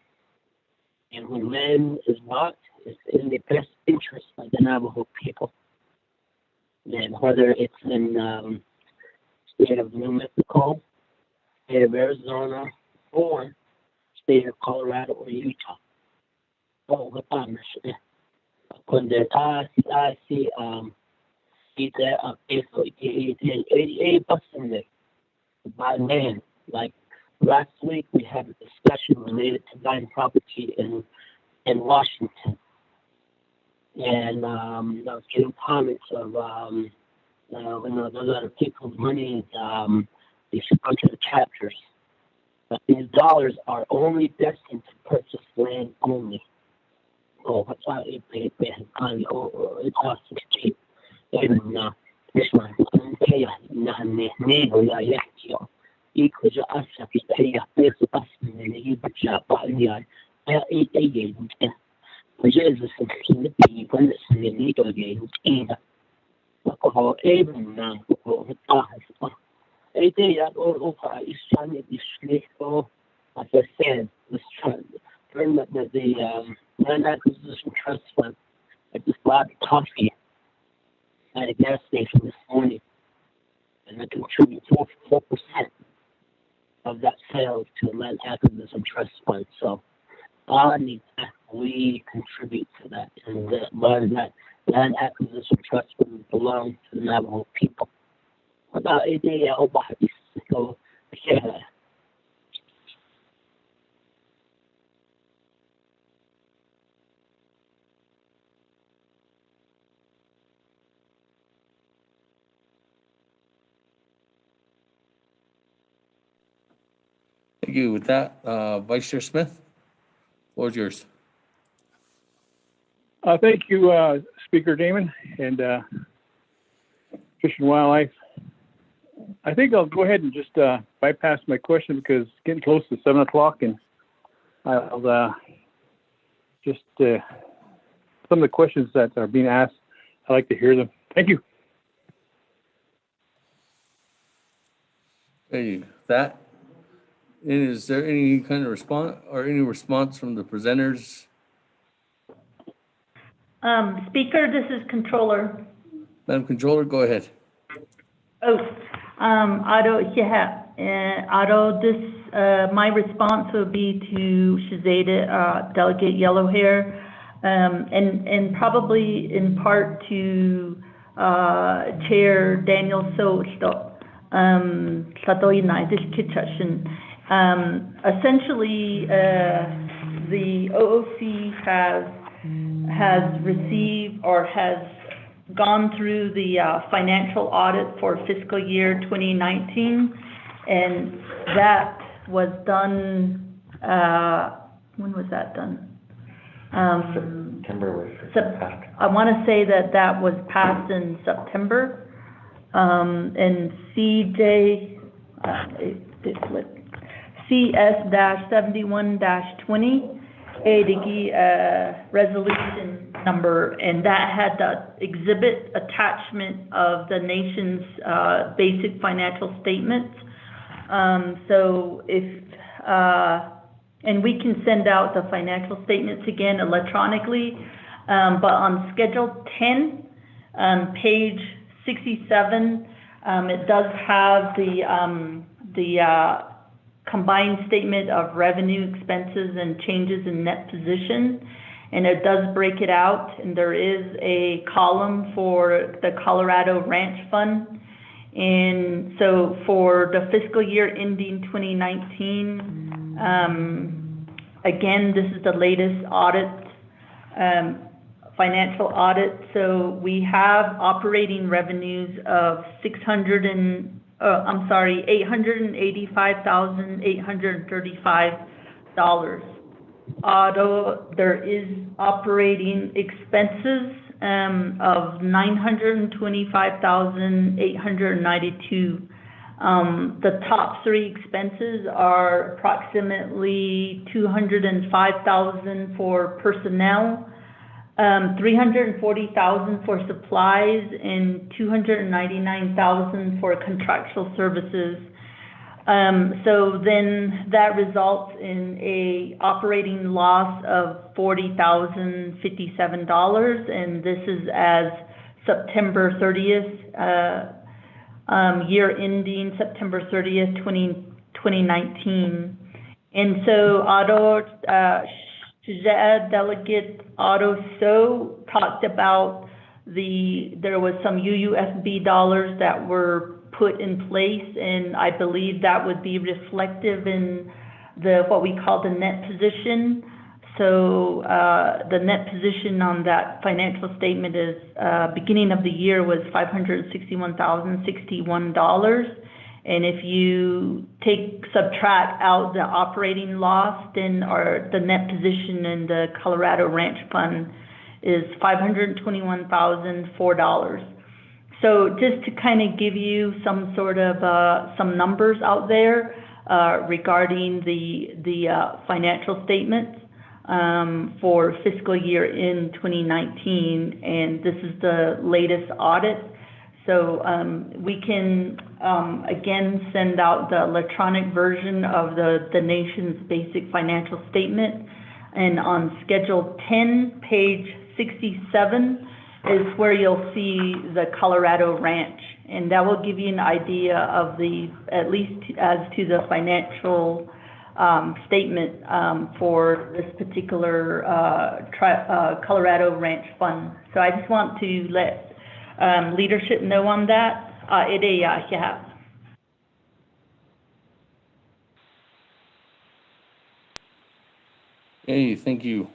S8: And when land is bought, it's in the best interest of the Navajo people. And whether it's in state of New Mexico, state of Arizona, or state of Colorado or Utah. Oh, the partners. When they're I see by land. Like last week, we had a discussion related to buying property in Washington, and I was getting comments of those other people's money they should go to the chapters. But these dollars are only destined to purchase land only. Oh, what's why it costs cheap. And this one, pay equals us if you pay a bit of us and then you put your body on. Jesus and the people and the little games either. Or even now, as I said, this the land acquisition trust fund. I just bought coffee at a gas station this morning, and I contribute 4% of that sales to land acquisition trust fund. So we contribute to that. And that land acquisition trust would belong to the Navajo people. About so, yeah.
S1: Thank you. With that, Vice Chair Smith, floor is yours.
S22: Thank you, Speaker Damon and Fish and Wildlife. I think I'll go ahead and just bypass my question because it's getting close to 7 o'clock, and I'll just some of the questions that are being asked, I'd like to hear them. Thank you.
S1: Thank you. That. And is there any kind of response or any response from the presenters?
S9: Speaker, this is Controller.
S1: Madam Controller, go ahead.
S9: Otto, my response will be to Shazada, Delegate Yellowhair, and probably in part to Chair Daniel Soto, essentially, the OOC has received or has gone through the financial audit for fiscal year 2019, and that was done, when was that done?
S7: September.
S9: I want to say that was passed in September, and CS-71-20, resolution number, and that had the exhibit attachment of the nation's basic financial statements. So if, and we can send out the financial statements again electronically, but on Schedule 10, page 67, it does have the combined statement of revenue, expenses, and changes in net position, and it does break it out, and there is a column for the Colorado Ranch Fund. And so for the fiscal year ending 2019, again, this is the latest audit, financial audit. So we have operating revenues of $885,835. Although there is operating expenses of $925,892. The top three expenses are approximately $205,000 for personnel, $340,000 for supplies, and $299,000 for contractual services. So then that results in a operating loss of $40,057, and this is as September 30th, year ending September 30th, 2019. And so Delegate Otto So talked about there was some UUSB dollars that were put in place, and I believe that would be reflective in what we call the net position. So the net position on that financial statement is beginning of the year was $561,061. And if you subtract out the operating loss, then the net position in the Colorado Ranch Fund is $521,004. So just to kind of give you some sort of some numbers out there regarding the financial statements for fiscal year in 2019, and this is the latest audit. So we can again send out the electronic version of the nation's basic financial statement, and on Schedule 10, page 67 is where you'll see the Colorado Ranch, and that will give you an idea of at least as to the financial statement for this particular Colorado Ranch Fund. So I just want to let leadership know on that. Yeah.
S1: Hey, thank you.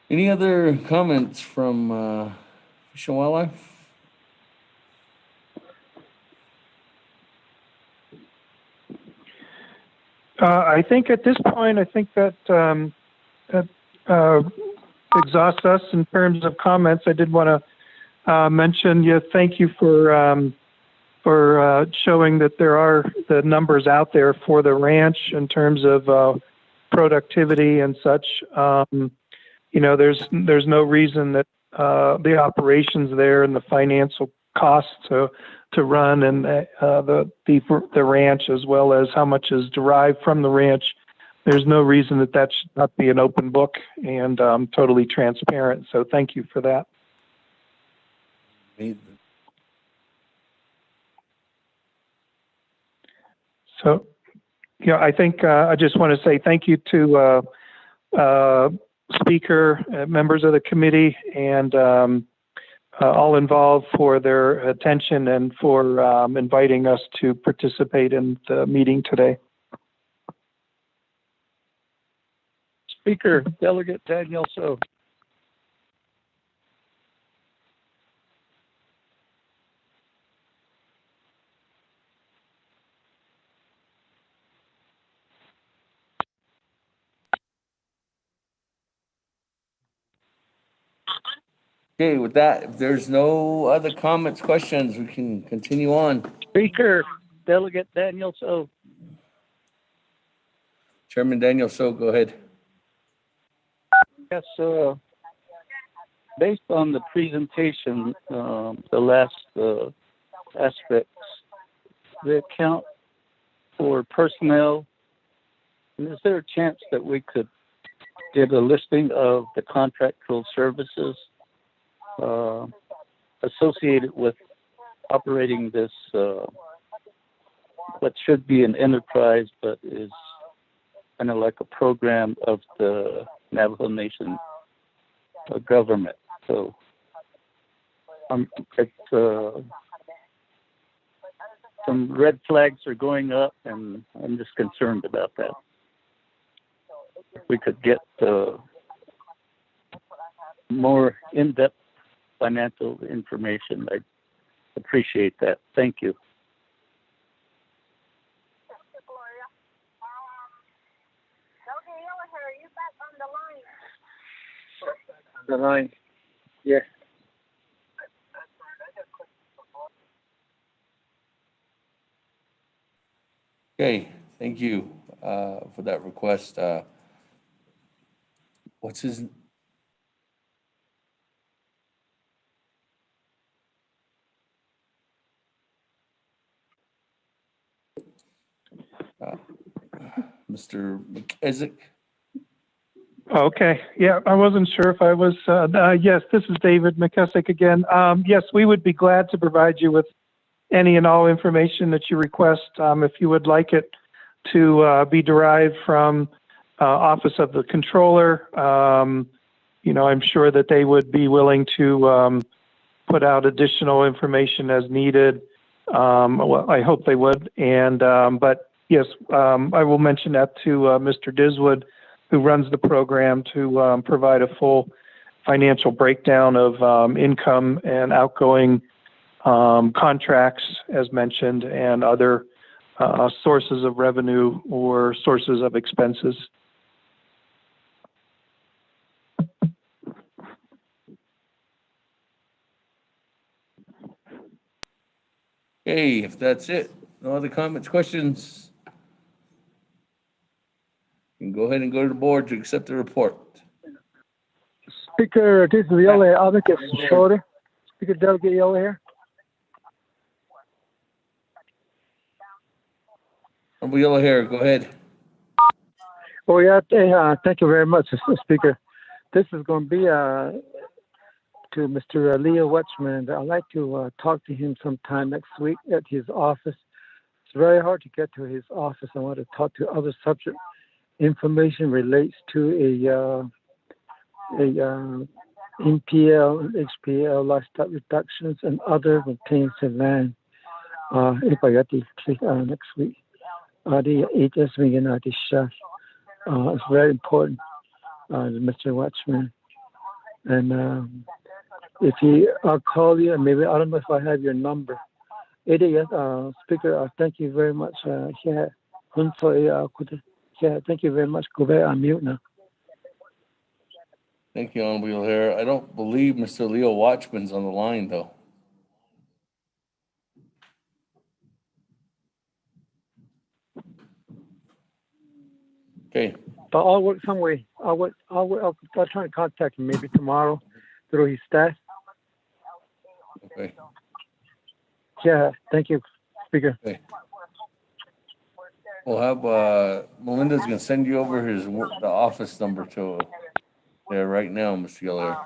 S1: Any other comments from Fish and Wildlife?
S15: I think at this point, I think that exhausts us in terms of comments. I did want to mention, thank you for showing that there are the numbers out there for the ranch in terms of productivity and such. There's no reason that the operations there and the financial costs to run and the ranch, as well as how much is derived from the ranch, there's no reason that should not be an open book and totally transparent. So thank you for that. So, I think I just want to say thank you to Speaker, members of the committee, and all involved for their attention and for inviting us to participate in the meeting today.
S2: Speaker, Delegate Daniel So.
S1: Okay, with that, if there's no other comments, questions, we can continue on.
S2: Speaker, Delegate Daniel So.
S1: Chairman Daniel So, go ahead.
S2: Yes, based on the presentation, the last aspects, the account for personnel, is there a chance that we could get a listing of the contractual services associated with operating this, what should be an enterprise, but is kind of like a program of the Navajo Nation government? So some red flags are going up, and I'm just concerned about that. If we could get more in-depth financial information, I'd appreciate that. Thank you. The line. Yes.
S1: Okay, thank you for that request. What's his? Mr. McKessick.
S15: Okay. Yeah, I wasn't sure if I was. Yes, this is David McKessick again. Yes, we would be glad to provide you with any and all information that you request. If you would like it to be derived from Office of the Controller, I'm sure that they would be willing to put out additional information as needed. Well, I hope they would. And but yes, I will mention that to Mr. Diswood, who runs the program, to provide a full financial breakdown of income and outgoing contracts, as mentioned, and other sources of revenue or sources of expenses.
S1: Okay, if that's it, no other comments, questions, you can go ahead and go to the board to accept the report.
S22: Speaker, this is Yele. I'll make it shorter. Speaker Delegate Yele here.
S1: Honorable Yellow Hair, go ahead.
S22: Oh, yeah. Thank you very much, Speaker. This is going to be to Mr. Leo Wetchman. I'd like to talk to him sometime next week at his office very hard to get to his office. I want to talk to other subject. Information relates to NPL and HPL livestock reductions and other maintains the land. Naabik'íyáti next week. The HS United Chef. It's very important, Mr. Watchman. And if I'll call you, and maybe I don't know if I have your number. Speaker, thank you very much. Thank you very much. Go back on mute now.
S1: Thank you, Honorable O'Hara. I don't believe Mr. Leo Watchman's on the line, though. Okay.
S22: But I'll work some way. I'll try to contact him maybe tomorrow through his staff.
S1: Okay.
S22: Yeah, thank you, Speaker.
S1: Okay. We'll have Melinda's gonna send you over the office number to there right now, Mr. Gallagher.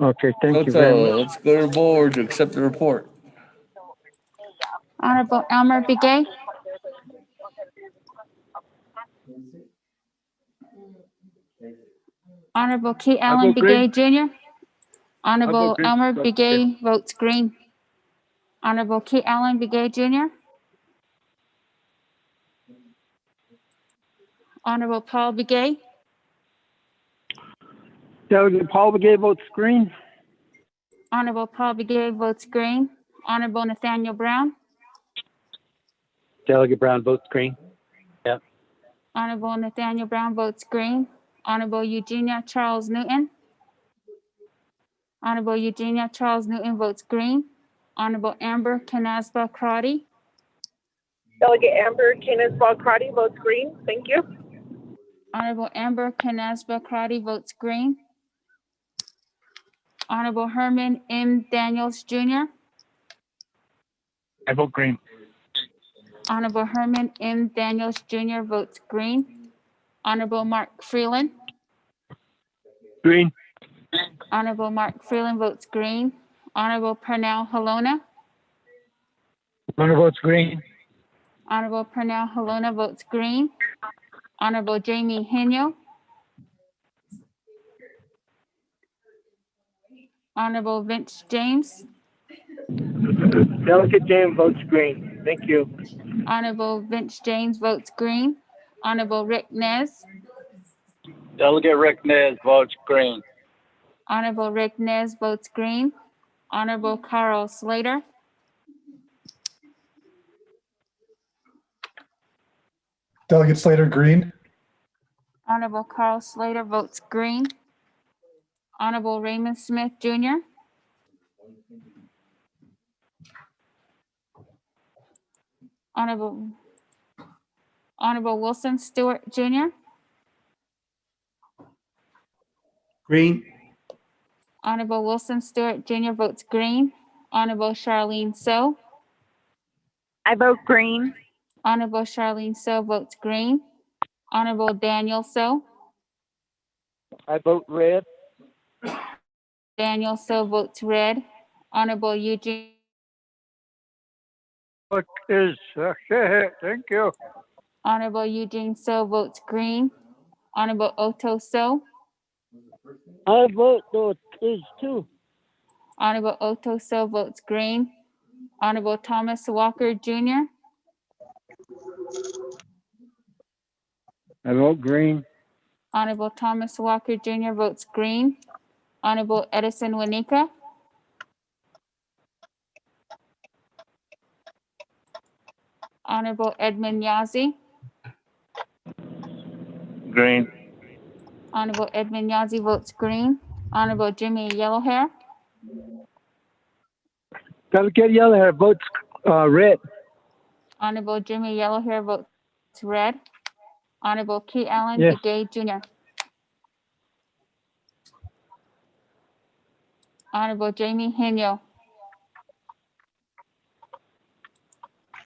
S22: Okay, thank you very much.
S1: Let's go to the board to accept the report.
S16: Honorable Elmer Begay. Honorable Key Allen Begay Jr. Honorable Elmer Begay votes green. Honorable Key Allen Begay Jr. Honorable Paul Begay.
S22: Delegate Paul Begay votes green.
S16: Honorable Paul Begay votes green. Honorable Nathaniel Brown.
S2: Delegate Brown votes green. Yeah.
S16: Honorable Nathaniel Brown votes green. Honorable Eugenia Charles Newton. Honorable Eugenia Charles Newton votes green. Honorable Amber Canasba Crotty.
S18: Delegate Amber Canisbal-Crotty votes green. Thank you.
S16: Honorable Amber Canasba Crotty votes green. Honorable Herman M. Daniels Jr.
S2: I vote green.
S16: Honorable Herman M. Daniels Jr. votes green. Honorable Mark Freeland.
S2: Green.
S16: Honorable Mark Freeland votes green. Honorable Pernell Halona.
S2: Hunter votes green.
S16: Honorable Pernell Halona votes green. Honorable Jamie Henyo. Honorable Vince James.
S2: Delegate James votes green. Thank you.
S16: Honorable Vince James votes green. Honorable Rick Nez.
S2: Delegate Rick Nez votes green.
S16: Honorable Rick Nez votes green. Honorable Carl Slater.
S7: Delegate Slater, green.
S16: Honorable Carl Slater votes green. Honorable Raymond Smith Jr. Honorable Wilson Stewart Jr.
S12: Green.
S16: Honorable Wilson Stewart Jr. votes green. Honorable Charlene So.
S18: I vote green.
S16: Honorable Charlene So votes green. Honorable Daniel So.
S2: I vote red.
S16: Daniel So votes red. Honorable Eugene.
S22: What is thank you.
S16: Honorable Eugene So votes green. Honorable Otto So.
S22: I vote those is too.
S16: Honorable Otto So votes green. Honorable Thomas Walker Jr.
S22: I vote green.
S16: Honorable Thomas Walker Jr. votes green. Honorable Edison Wanika. Honorable Edmund Yazzie.
S2: Green.
S16: Honorable Edmund Yazzie votes green. Honorable Jimmy Yellowhair.
S22: Delegate Yellowhair votes red.
S16: Honorable Jimmy Yellowhair votes red. Honorable Key Allen
S22: Yes.
S16: Begay Jr. Honorable Jamie Henyo.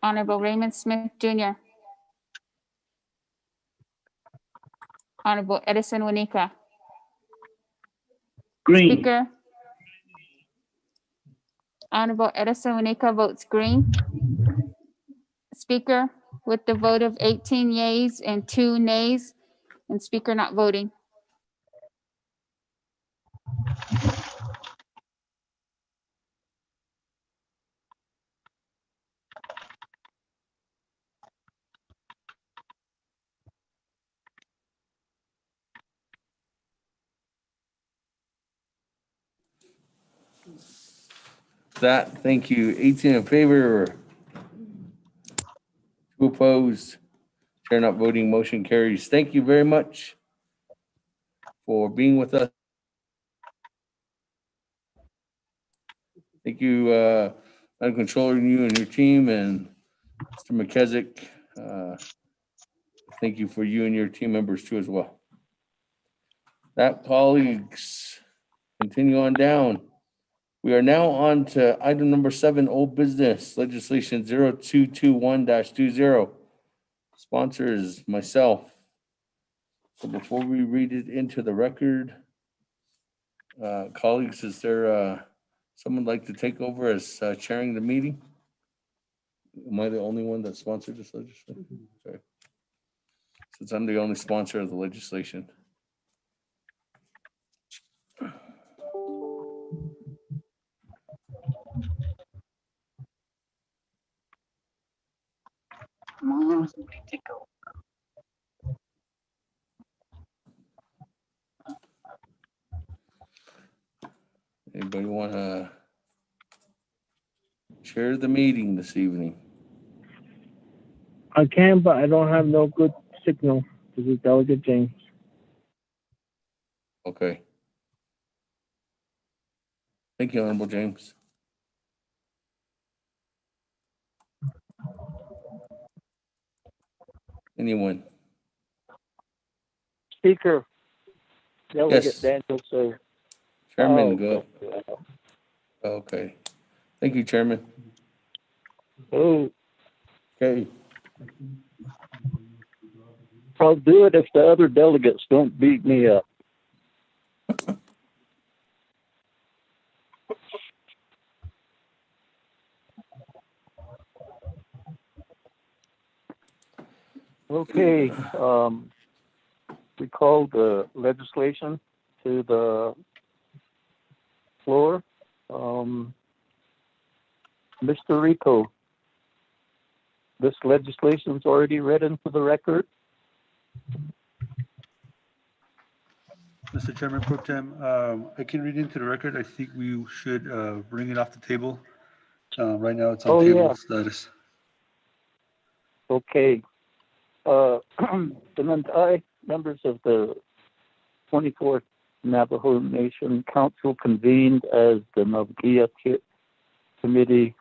S16: Honorable Raymond Smith Jr. Honorable Edison Wanika.
S2: Green.
S16: Speaker. Honorable Edison Wanika votes green. Speaker with the vote of 18 yeas and 2 nays, and Speaker not voting.
S1: Thank you. 18 in favor, 2 opposed. Chair not voting, motion carries. Thank you very much for being with us. Thank you, Madam Controller, you and your team, and Mr. McKezick. Thank you for you and your team members too as well. That, colleagues, continue on down. We are now on to item number 7, old business, legislation 0221-20. Sponsor is myself. So before we read it into the record, colleagues, is there someone like to take over as chairing the meeting? Am I the only one that sponsored this legislation? Sorry. Since I'm the only sponsor of the legislation. Anybody want to chair the meeting this evening?
S14: I can, but I don't have no good signal. This is Delegate James.
S1: Okay. Thank you, Honorable James. Anyone?
S2: Speaker, Delegate
S1: Yes.
S2: Daniel, sir.
S1: Chairman,
S2: Oh,
S1: go. Okay. Thank you, Chairman.
S2: Oh,
S1: Okay.
S2: I'll do it if the other delegates don't beat me up. Okay, we called the legislation to the floor. Mr. Rico, this legislation's already read into the record.
S10: Mr. Chairman Pro Tem, I can read into the record. I think we should bring it off the table. Right now, it's on table status.
S2: Okay. And I, members of the 24th Navajo Nation Council, convened as the Naabik'íyáti Committee.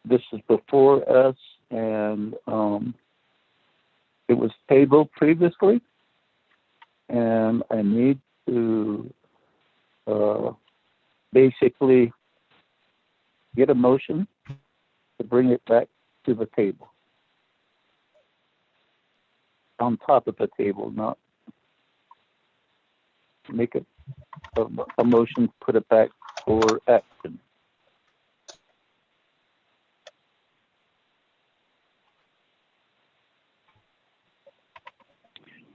S2: This is before us, and it was tabled previously, and I need to basically get a motion to bring it back to the table. On top of the table, not make it a motion to put it back for action.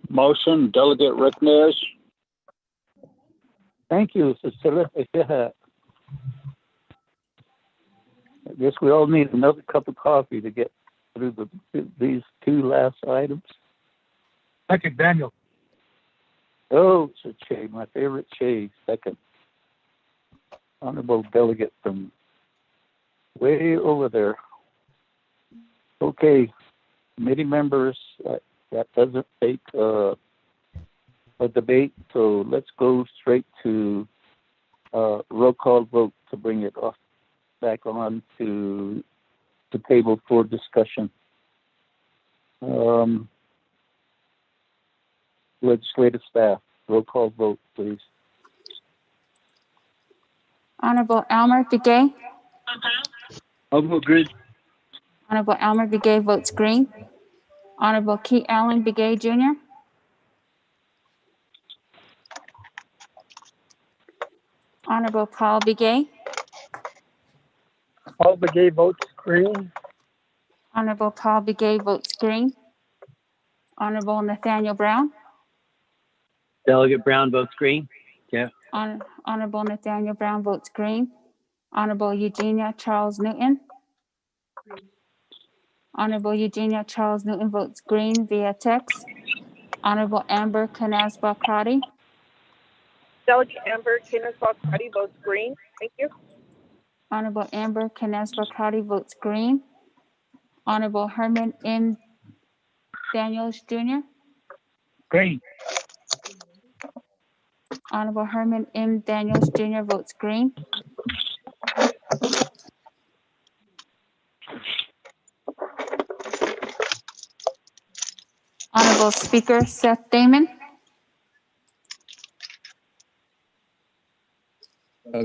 S21: Motion, Delegate Rickness.
S2: Thank you, Cecilia. I guess we all need another cup of coffee to get through these 2 last items.
S19: Second, Daniel.
S2: Oh, it's a Che, my favorite Che, second. Honorable delegate from way over there. Okay, committee members, that doesn't take a debate, so let's go straight to roll call vote to bring it off back on to the table for discussion. Legislative staff, roll call vote, please.
S16: Honorable Elmer Begay.
S2: I'll vote green.
S16: Honorable Elmer Begay votes green. Honorable Keith Allen Begay Jr. Honorable Paul Begay.
S14: Paul Begay votes green.
S16: Honorable Paul Begay votes green. Honorable Nathaniel Brown.
S3: Delegate Brown votes green. Yeah.
S16: Honorable Nathaniel Brown votes green. Honorable Eugenia Charles Newton. Honorable Eugenia Charles Newton votes green via text. Honorable Amber Canasba Crotty.
S18: Delegate Amber Canisbalk-Crotty votes green. Thank you.
S16: Honorable Amber Canasba Crotty votes green. Honorable Herman M. Daniels Jr.
S22: Green.
S16: Honorable Herman M. Daniels Jr. votes green. Honorable Speaker Seth Damon.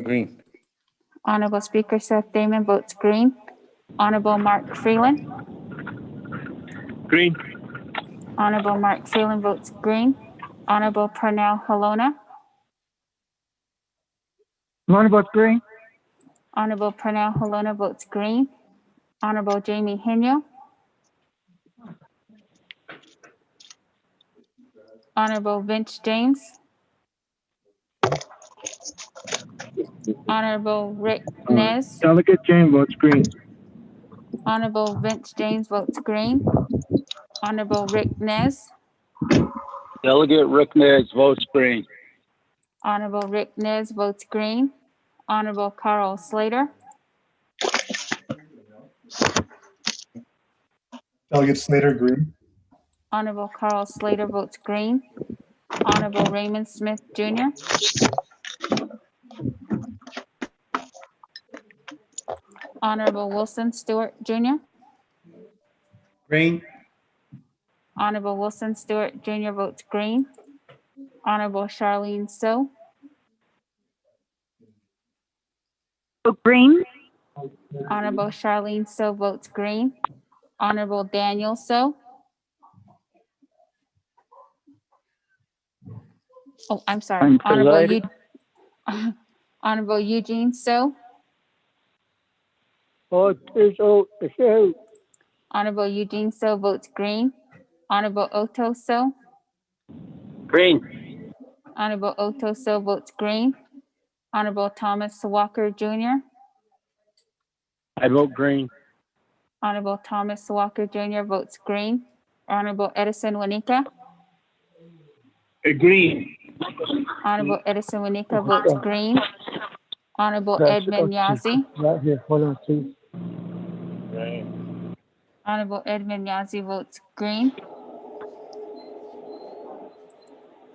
S1: Green.
S16: Honorable Speaker Seth Damon votes green. Honorable Mark Freeland.
S3: Green.
S16: Honorable Mark Freeland votes green. Honorable Pernell Halona.
S19: Lorna votes green.
S16: Honorable Pernell Halona votes green. Honorable Jamie Henyo. Honorable Vince James. Honorable Rick Nez.
S14: Delegate James votes green.
S16: Honorable Vince James votes green. Honorable Rick Nez.
S21: Delegate Rick Nez votes green.
S16: Honorable Rick Nez votes green. Honorable Carl Slater.
S7: Delegate Slater, green.
S16: Honorable Carl Slater votes green. Honorable Raymond Smith Jr. Honorable Wilson Stewart Jr.
S12: Green.
S16: Honorable Wilson Stewart Jr. votes green. Honorable Charlene So.
S20: Green.
S16: Honorable Charlene So votes green. Honorable Daniel So. Oh, I'm sorry. Honorable Eugene So. Honorable Eugene So votes green. Honorable Otto So.
S3: Green.
S16: Honorable Otto So votes green. Honorable Thomas Walker Jr.
S3: I vote green.
S16: Honorable Thomas Walker Jr. votes green. Honorable Edison Wanika.
S3: Green.
S16: Honorable Edison Wanika votes green. Honorable Edmund Yazzie.
S14: Right here, hold on, please.
S16: Honorable Edmund Yazzie votes green.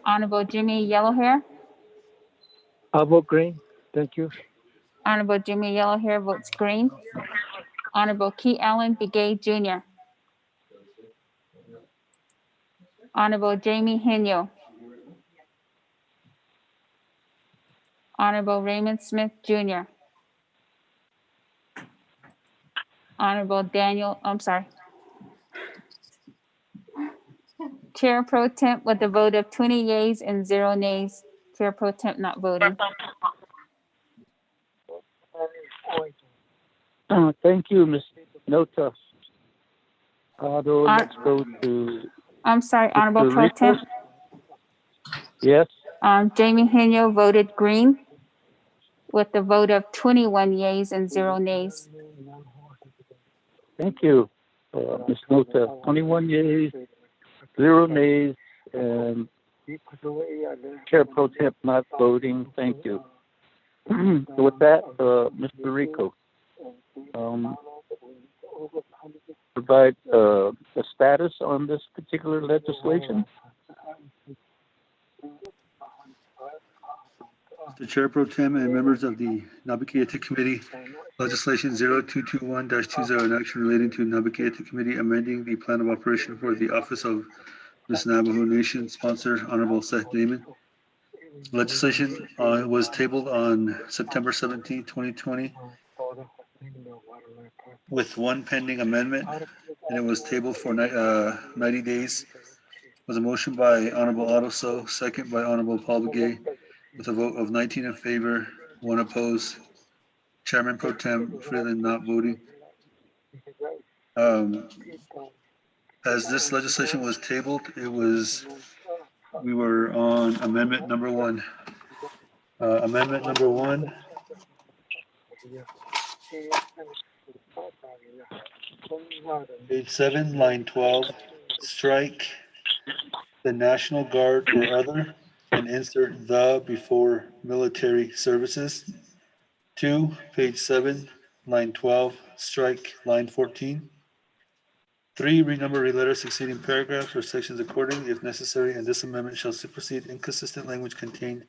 S16: Honorable Jimmy Yellowhair.
S14: I'll vote green. Thank you.
S16: Honorable Jimmy Yellowhair votes green. Honorable Key Allen Begay Jr. Honorable Jamie Henyo. Honorable Raymond Smith Jr. Honorable Chair Pro Temp with a vote of 20 yeas and 0 nays. Chair Pro Temp not voting.
S2: Thank you, Ms. Nota. Let's go to.
S16: I'm sorry, Honorable Pro Temp.
S2: Yes.
S16: Jamie Henyo voted green with a vote of 21 yeas and 0 nays.
S2: Thank you, Ms. Nota. 21 yeas, 0 nays, and Chair Pro Temp not voting. Thank you. So with that, Mr. Rico, provide a status on this particular legislation.
S10: Mr. Chair Pro Tem and members of the Naabik'íyáti Committee, Legislation 0221-20, an action relating to Naabik'íyáti Committee amending the plan of operation for the Office of Miss Navajo Nation, sponsor Honorable Seth Damon. Legislation was tabled on September 17, 2020, with one pending amendment, and it was tabled for 90 days. It was a motion by Honorable Otto So, second by Honorable Paul Begay, with a vote of 19 in favor, 1 opposed, Chairman Pro Tem Freeland not voting. As this legislation was tabled, we were on amendment number 1. Amendment number 1. Page 7, line 12, strike the National Guard or other and insert the before military services. 2, page 7, line 12, strike line 14. 3, renumber letters succeeding paragraphs or sections accordingly if necessary, and this amendment shall supersede inconsistent language contained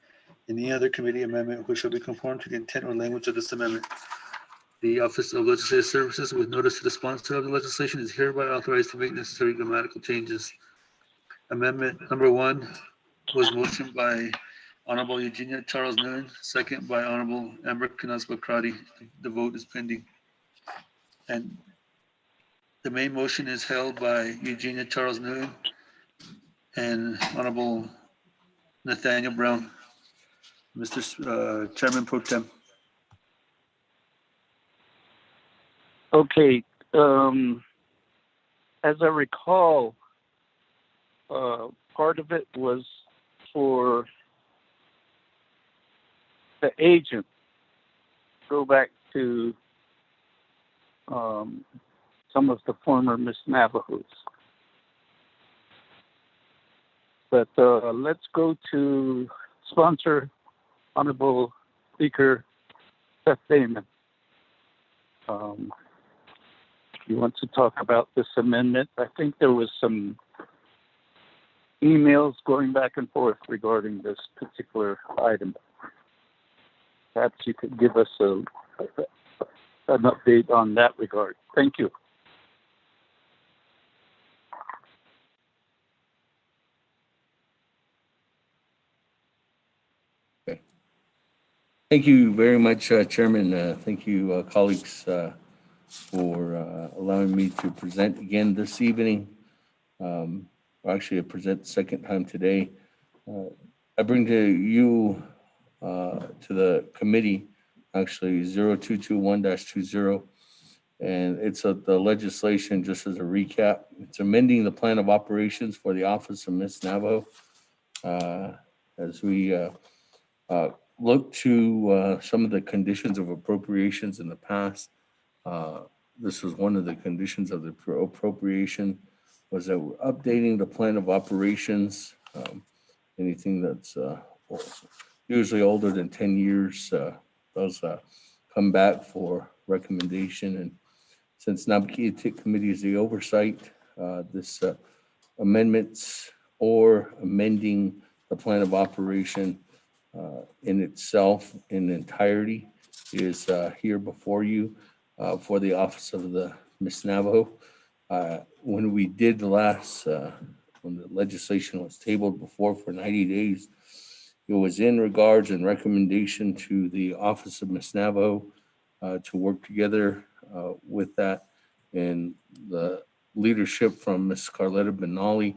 S10: in any other committee amendment which shall be conformed to the intent or language of this amendment. The Office of Legislative Services, with notice to the sponsor of the legislation, is hereby authorized to make necessary grammatical changes. Amendment number 1 was motioned by Honorable Eugenia Charles Nguyen, second by Honorable Amber Canaz-Bakrati. The vote is pending. And the main motion is held by Eugenia Charles Nguyen and Honorable Nathaniel Brown. Mr. Chairman Pro Tem.
S5: Okay. As I recall, part of it was for the agent. Go back to some of the former Miss Navajos. But let's go to sponsor, Honorable Speaker Seth Damon. You want to talk about this amendment? I think there was some emails going back and forth regarding this particular item. Perhaps you could give us an update on that regard. Thank you.
S1: Okay. Thank you very much, Chairman. Thank you, colleagues, for allowing me to present again this evening. Actually, I present the second time today. I bring to you, to the committee, actually 0221-20, and it's the legislation, just as a recap. It's amending the plan of operations for the Office of Miss Navajo. As we look to some of the conditions of appropriations in the past, this was one of the conditions of the appropriation, was that we're updating the plan of operations. Anything that's usually older than 10 years, those come back for recommendation. And since Naabik'íyáti Committee is the oversight, this amendments or amending the plan of operation in itself in entirety is here before you for the Office of the Miss Navajo. When we did last, when the legislation was tabled before for 90 days, it was in regards and recommendation to the Office of Miss Navajo to work together with that, and the leadership from Ms. Carletta Benali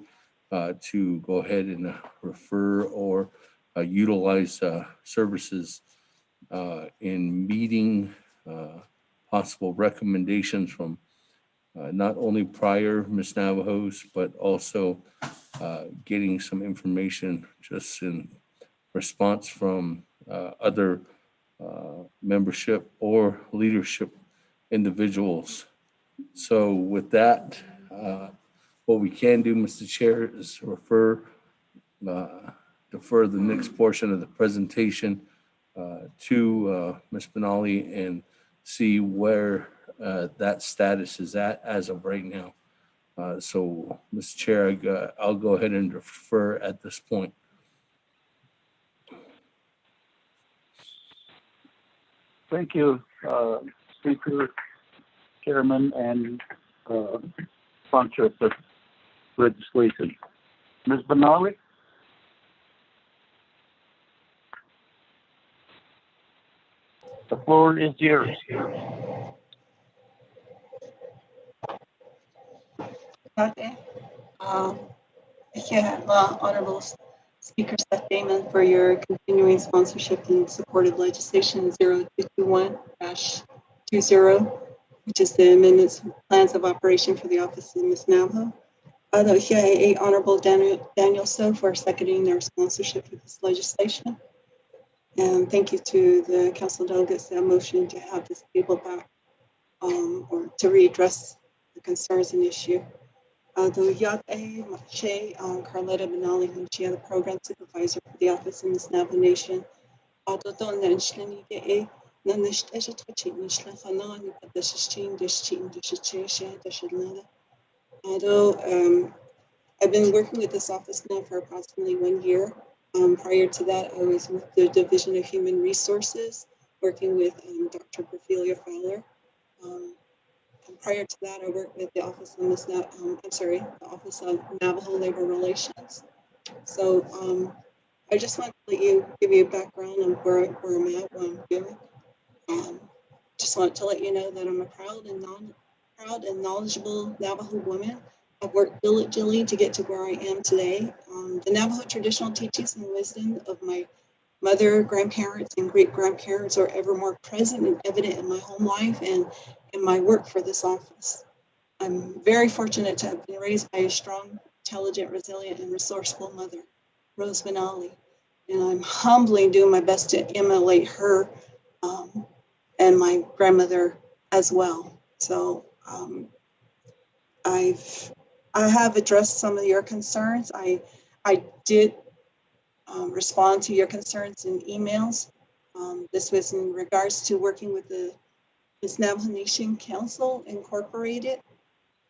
S1: to go ahead and refer or utilize services in meeting possible recommendations from not only prior Miss Navajos, but also getting some information just in response from other membership or leadership individuals. So with that, what we can do, Mr. Chair, is defer the next portion of the presentation to Ms. Benali and see where that status is at as of right now. So, Mr. Chair, I'll go ahead and defer at this point.
S5: Thank you, Speaker, Chairman, and sponsor of the legislation. Ms. Benali? The floor is yours.
S4: Okay. Thank you, Honorable Speaker Seth Damon, for your continuing sponsorship and support of legislation 0221. 24-20, which is the amendments plans of operation for the office of Ms. Navajo. Honorable Daniel So for seconding their sponsorship of this legislation. And thank you to the council delegates that motioned to have this table back or to readdress the concerns and issue. Carletta Benali, whom she the program supervisor for the office in this Navajo Nation. I've been working with this office now for approximately 1 year. Prior to that, I was with the Division of Human Resources, working with Dr. Perfilia Fowler. Prior to that, I worked with the Office of the Office of Navajo Labor Relations. So I just want to give you a background on where I'm at, what I'm doing. Just want to let you know that I'm a proud and knowledgeable Navajo woman. I've worked diligently to get to where I am today. The Navajo traditional teachings and wisdom of my mother, grandparents, and great-grandparents are ever more present and evident in my home life and in my work for this office. I'm very fortunate to have been raised by a strong, intelligent, resilient, and resourceful mother, Rose Benali, and I'm humbly doing my best to emulate her and my grandmother as well. So I have addressed some of your concerns. I did respond to your concerns in emails. This was in regards to working with the Navajo Nation Council Incorporated.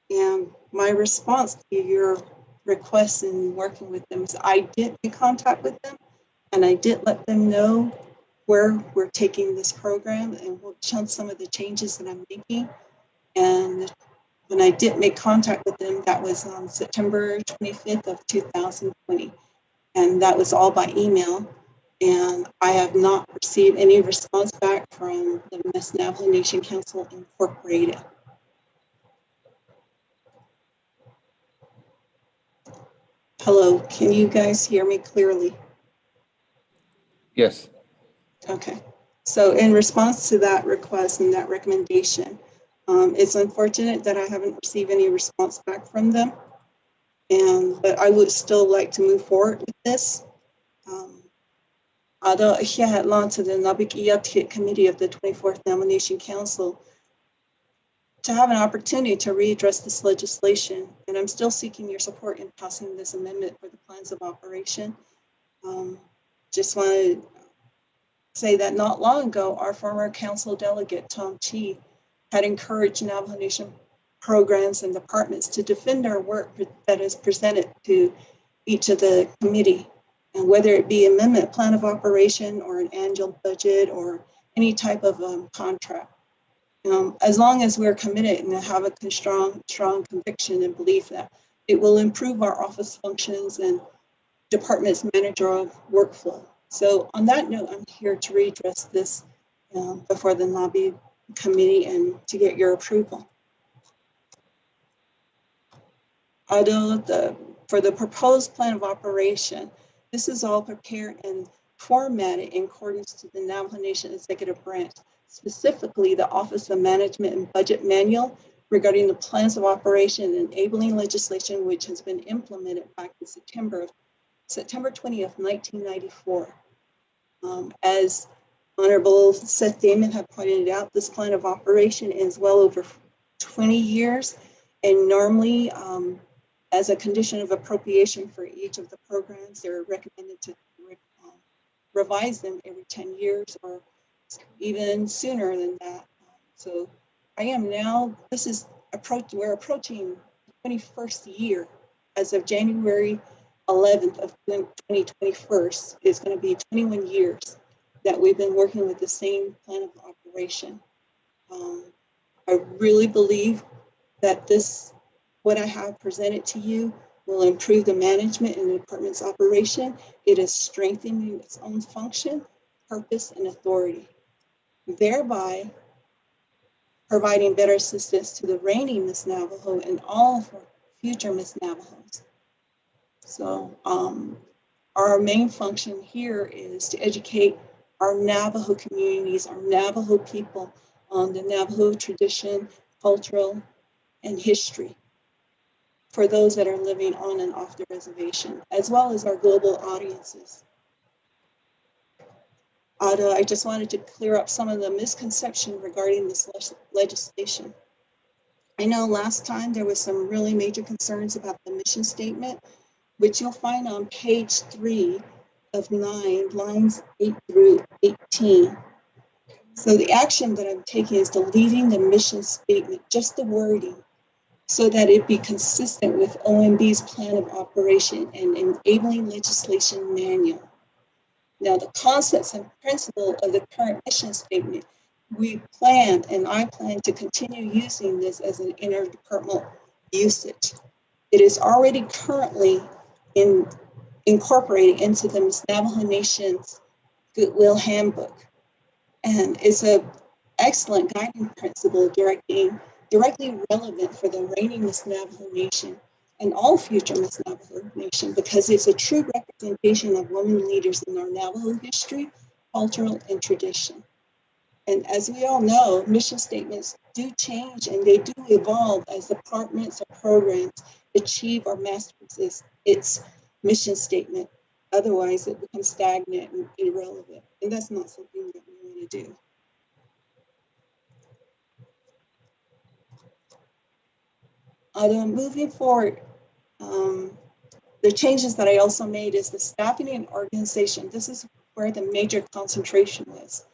S4: And my response to your requests in working with them is I did make contact with them and I did let them know where we're taking this program and what some of the changes that I'm making. And when I did make contact with them, that was on September 25th of 2020. And that was all by email. And I have not received any response back from the Miss Navajo Nation Council Incorporated. Hello, can you guys hear me clearly?
S1: Yes.
S4: Okay. So in response to that request and that recommendation, it's unfortunate that I haven't received any response back from them. But I would still like to move forward with this. Although here had launched to the Naabik'íyáti committee of the 24th Nomination Council to have an opportunity to readdress this legislation, and I'm still seeking your support in passing this amendment for the plans of operation. Just want to say that not long ago, our former council delegate, Tom Chi, had encouraged Navajo Nation programs and departments to defend our work that is presented to each of the committee. And whether it be amendment, plan of operation, or an annual budget, or any type of contract. As long as we're committed and have a strong conviction and belief that it will improve our office functions and department's managerial workflow. So on that note, I'm here to redress this before the lobby committee and to get your approval. Although for the proposed plan of operation, this is all prepared and formatted in accordance to the Navajo Nation Executive Branch, specifically the Office of Management and Budget Manual regarding the plans of operation and enabling legislation, which has been implemented back in September 20th, 1994. As Honorable Seth Damon had pointed out, this plan of operation is well over 20 years, and normally as a condition of appropriation for each of the programs, they're recommended to revise them every 10 years or even sooner than that. So I am now, we're approaching the 21st year. As of January 11th of 2021 is going to be 21 years that we've been working with the same plan of operation. I really believe that what I have presented to you will improve the management and the department's operation. It is strengthening its own function, purpose, and authority, thereby providing better assistance to the reigning Miss Navajo and all of our future Miss Navajos. So our main function here is to educate our Navajo communities, our Navajo people, the Navajo tradition, cultural, and history for those that are living on and off the reservation, as well as our global audiences. I just wanted to clear up some of the misconception regarding this legislation. I know last time there was some really major concerns about the mission statement, which you'll find on page 3 of 9, lines 8 through 18. So the action that I'm taking is deleting the mission statement, just the wording, so that it be consistent with OMB's plan of operation and enabling legislation manual. Now, the concepts and principle of the current mission statement, we plan, and I plan to continue using this as an interdepartmental usage. It is already currently incorporated into the Navajo Nation's Goodwill Handbook. And it's an excellent guiding principle directly relevant for the reigning Miss Navajo Nation and all future Miss Navajo Nation, because it's a true representation of women leaders in our Navajo history, cultural, and tradition. And as we all know, mission statements do change and they do evolve as departments or programs achieve or master its mission statement. Otherwise, it becomes stagnant and irrelevant. And that's not something that we want to do. Moving forward, the changes that I also made is the staffing and organization. This is where the major concentration was.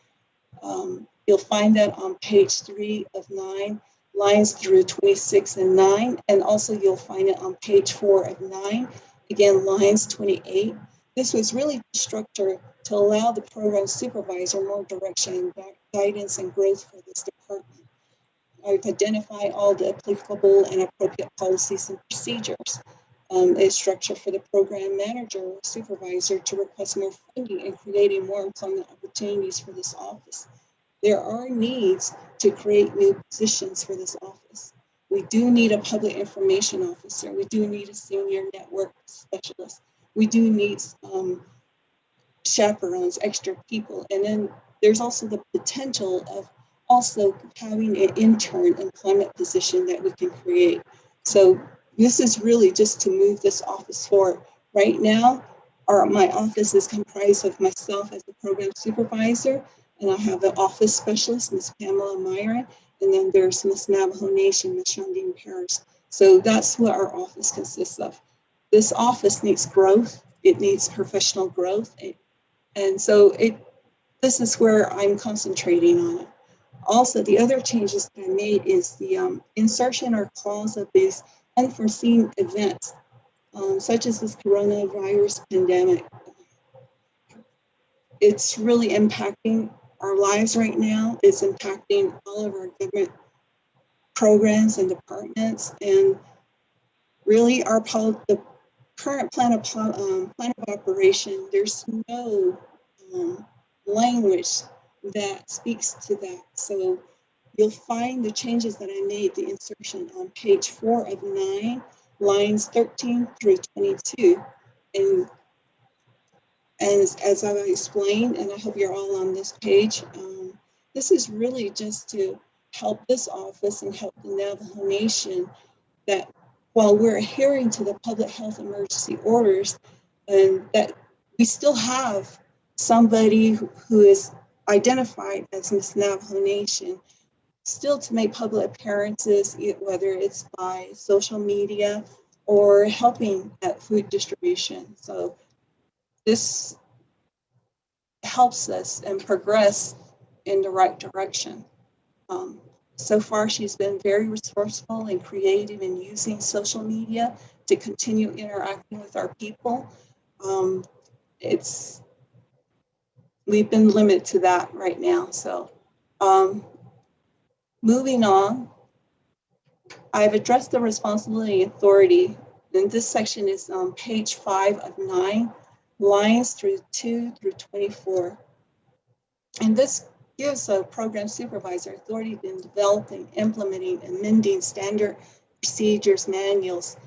S4: You'll find that on page 3 of 9, lines through 26 and 9, and also you'll find it on page 4 of 9, again, lines 28. This was really the structure to allow the program supervisor more direction, guidance, and growth for this department. I've identified all the applicable and appropriate policies and procedures. A structure for the program manager or supervisor to request more funding and creating more employment opportunities for this office. There are needs to create new positions for this office. We do need a public information officer. We do need a senior network specialist. We do need chaperones, extra people. And then there's also the potential of also having an intern employment position that we can create. So this is really just to move this office forward. Right now, my office is comprised of myself as the program supervisor, and I have an office specialist, Ms. Pamela Myron, and then there's Ms. Navajo Nation, Ms. Shondine Paris. So that's what our office consists of. This office needs growth. It needs professional growth. And so this is where I'm concentrating on it. Also, the other changes that I made is the insertion or clause of these unforeseen events, such as this coronavirus pandemic. It's really impacting our lives right now. It's impacting all of our government programs and departments. And really, the current plan of operation, there's no language that speaks to that. So you'll find the changes that I made, the insertion on page 4 of 9, lines 13 through 22. And as I explained, and I hope you're all on this page, this is really just to help this office and help the Navajo Nation, that while we're adhering to the public health emergency orders, and that we still have somebody who is identified as Miss Navajo Nation, still to make public appearances, whether it's by social media or helping at food distribution. So this helps us and progress in the right direction. So far, she's been very resourceful and creative in using social media to continue interacting with our people. We've been limited to that right now. So moving on, I've addressed the responsibility and authority, and this section is on page 5 of 9, lines 2 through 24. And this gives a program supervisor authority in developing, implementing, amending standard procedures, manuals,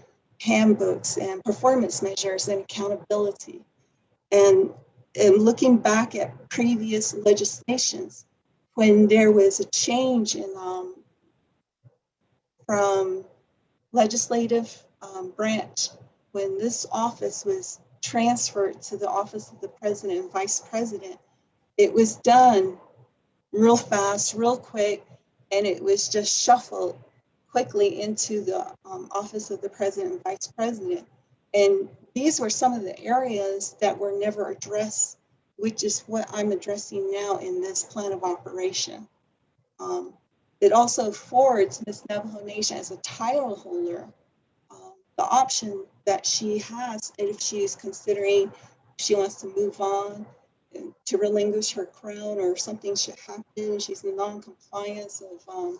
S4: handbooks, and performance measures and accountability. And am looking back at previous legislations when there was a change in from legislative branch, when this office was transferred to the office of the president and vice president. It was done real fast, real quick, and it was just shuffled quickly into the office of the president and vice president. And these were some of the areas that were never addressed, which is what I'm addressing now in this plan of operation. It also affords Ms. Navajo Nation as a title holder the option that she has if she's considering, if she wants to move on, to relinquish her crown or something should happen, she's in non-compliance of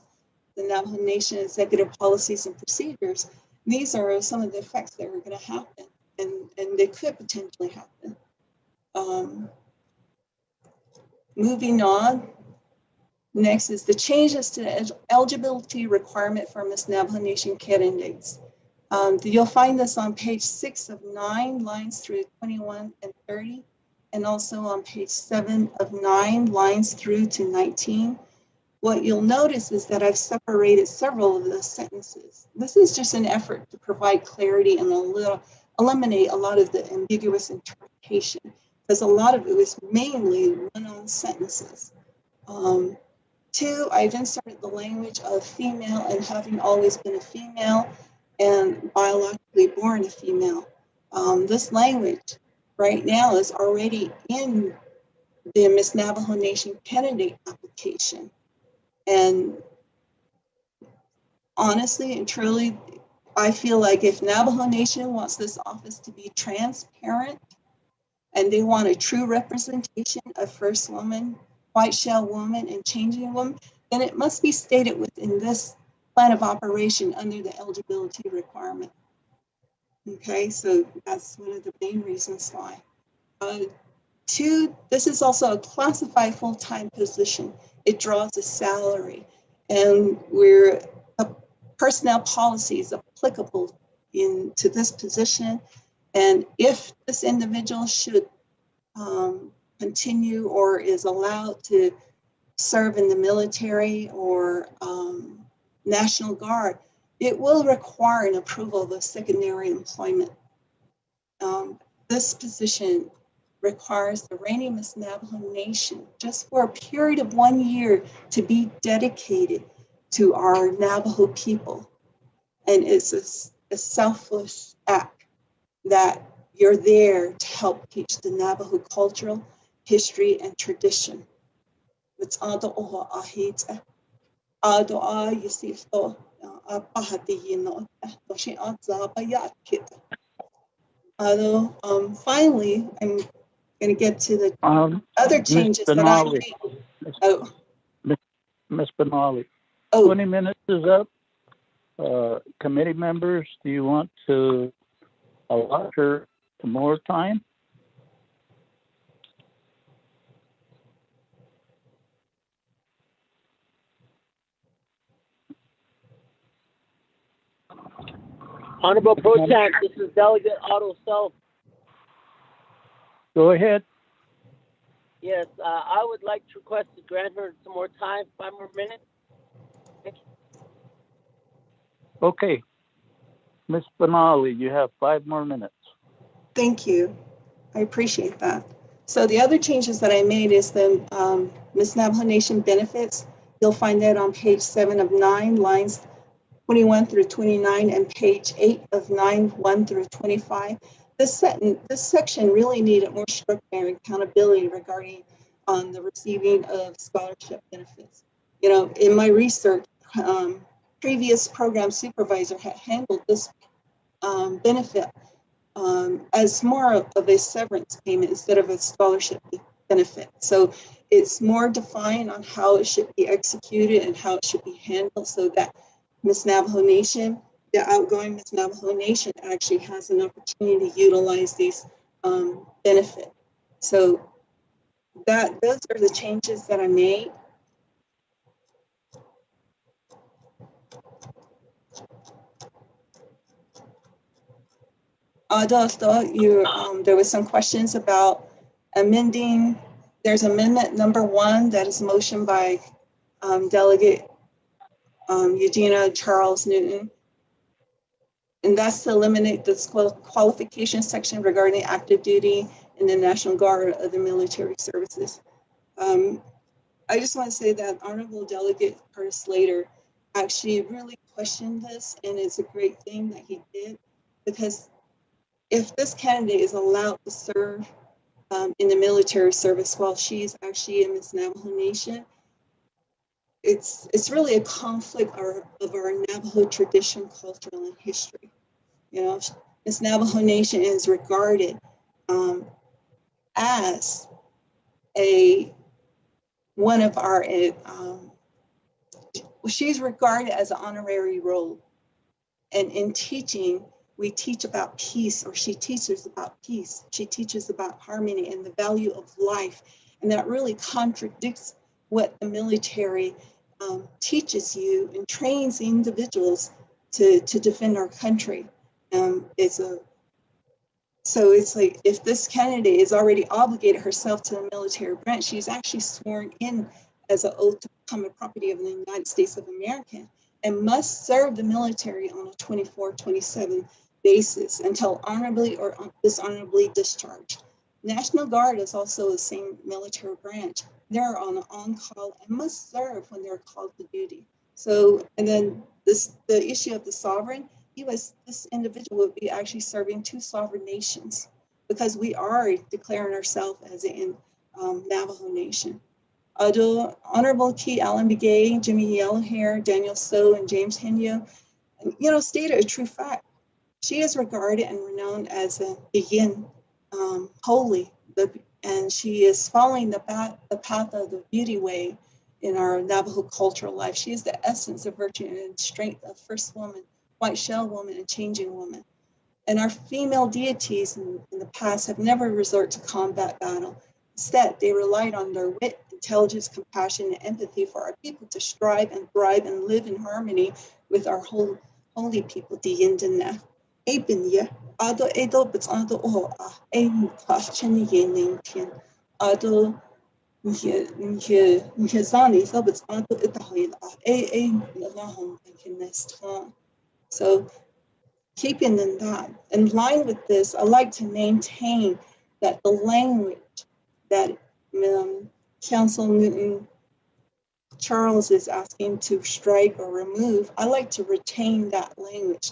S4: the Navajo Nation executive policies and procedures. These are some of the effects that are going to happen, and they could potentially happen. Moving on, next is the changes to the eligibility requirement for Miss Navajo Nation candidates. You'll find this on page 6 of 9, lines through 21 and 30, and also on page 7 of 9, lines through to 19. What you'll notice is that I've separated several of the sentences. This is just an effort to provide clarity and eliminate a lot of the ambiguous interpretation, because a lot of it was mainly run-on sentences. 2, I've inserted the language of female and having always been a female and biologically born a female. This language right now is already in the Miss Navajo Nation candidate application. And honestly and truly, I feel like if Navajo Nation wants this office to be transparent and they want a true representation of First Woman, White Shell Woman, and Changing Woman, then it must be stated within this plan of operation under the eligibility requirement. Okay, so that's one of the main reasons why. 2, this is also a classified full-time position. It draws a salary, and personnel policy is applicable to this position. And if this individual should continue or is allowed to serve in the military or National Guard, it will require an approval of a secondary employment. This position requires the reigning Miss Navajo Nation just for a period of 1 year to be dedicated to our Navajo people. And it's a selfless act that you're there to help teach the Navajo cultural history and tradition. It's ado oho ahita, ado a yisifto apahati yino, doshi atzabayat kita. Finally, I'm going to get to the other changes that I made. Oh,
S2: Ms. Benali,
S4: oh.
S2: 20 minutes is up. Committee members, do you want to allot her some more time?
S8: Honorable Pro Tem, this is Delegate Otto Self.
S2: Go ahead.
S8: Yes, I would like to request to grant her some more time, 5 more minutes. Thank you.
S2: Okay. Ms. Benali, you have 5 more minutes.
S4: Thank you. I appreciate that. So the other changes that I made is the Miss Navajo Nation benefits. You'll find that on page 7 of 9, lines 21 through 29, and page 8 of 9, 1 through 25. This section really needed more structure and accountability regarding the receiving of scholarship benefits. You know, in my research, previous program supervisor had handled this benefit as more of a severance payment instead of a scholarship benefit. So it's more defined on how it should be executed and how it should be handled, so that Miss Navajo Nation, the outgoing Miss Navajo Nation, actually has an opportunity to utilize these benefits. So those are the changes that I made. There was some questions about amending, there's amendment number 1 that is motioned by Delegate Eugenia Charles Newton. And that's to eliminate the qualification section regarding active duty in the National Guard of the Military Services. I just want to say that Honorable Delegate Curtis Slater actually really questioned this, and it's a great thing that he did, because if this candidate is allowed to serve in the military service while she's actually in Miss Navajo Nation, it's really a conflict of our Navajo tradition, culture, and history. You know, Miss Navajo Nation is regarded as one of our, she's regarded as an honorary role. And in teaching, we teach about peace, or she teaches about peace. She teaches about harmony and the value of life. And that really contradicts what the military teaches you and trains individuals to defend our country. So it's like, if this candidate is already obligated herself to the military branch, she's actually sworn in as an oath to become a property of the United States of America, and must serve the military on a 24/27 basis until honorably or dishonorably discharged. National Guard is also the same military branch. They're on call and must serve when they're called to duty. So, and then the issue of the sovereign, this individual would be actually serving 2 sovereign nations, because we are declaring ourselves as a Navajo Nation. Honorable Key Allen Begay, Jimmy Yellowhair, Daniel So, and James Henyo, stated a true fact. She is regarded and renowned as a Yin, holy, and she is following the path of the beauty way in our Navajo cultural life. She is the essence of virtue and strength of first woman, white shell woman, and changing woman. And our female deities in the past have never resorted to combat battle. Instead, they relied on their wit, intelligence, compassion, and empathy for our people to strive and thrive and live in harmony with our holy people, the Yindana. Abinya, Ado Edo, but Ado O, Ain Kwashin Yin, Ado Nhezani, so but Ado Itahoil, Ain Lahon, and Neston. So, keeping in line with this, I like to maintain that the language that Council Newton Charles is asking to strike or remove, I like to retain that language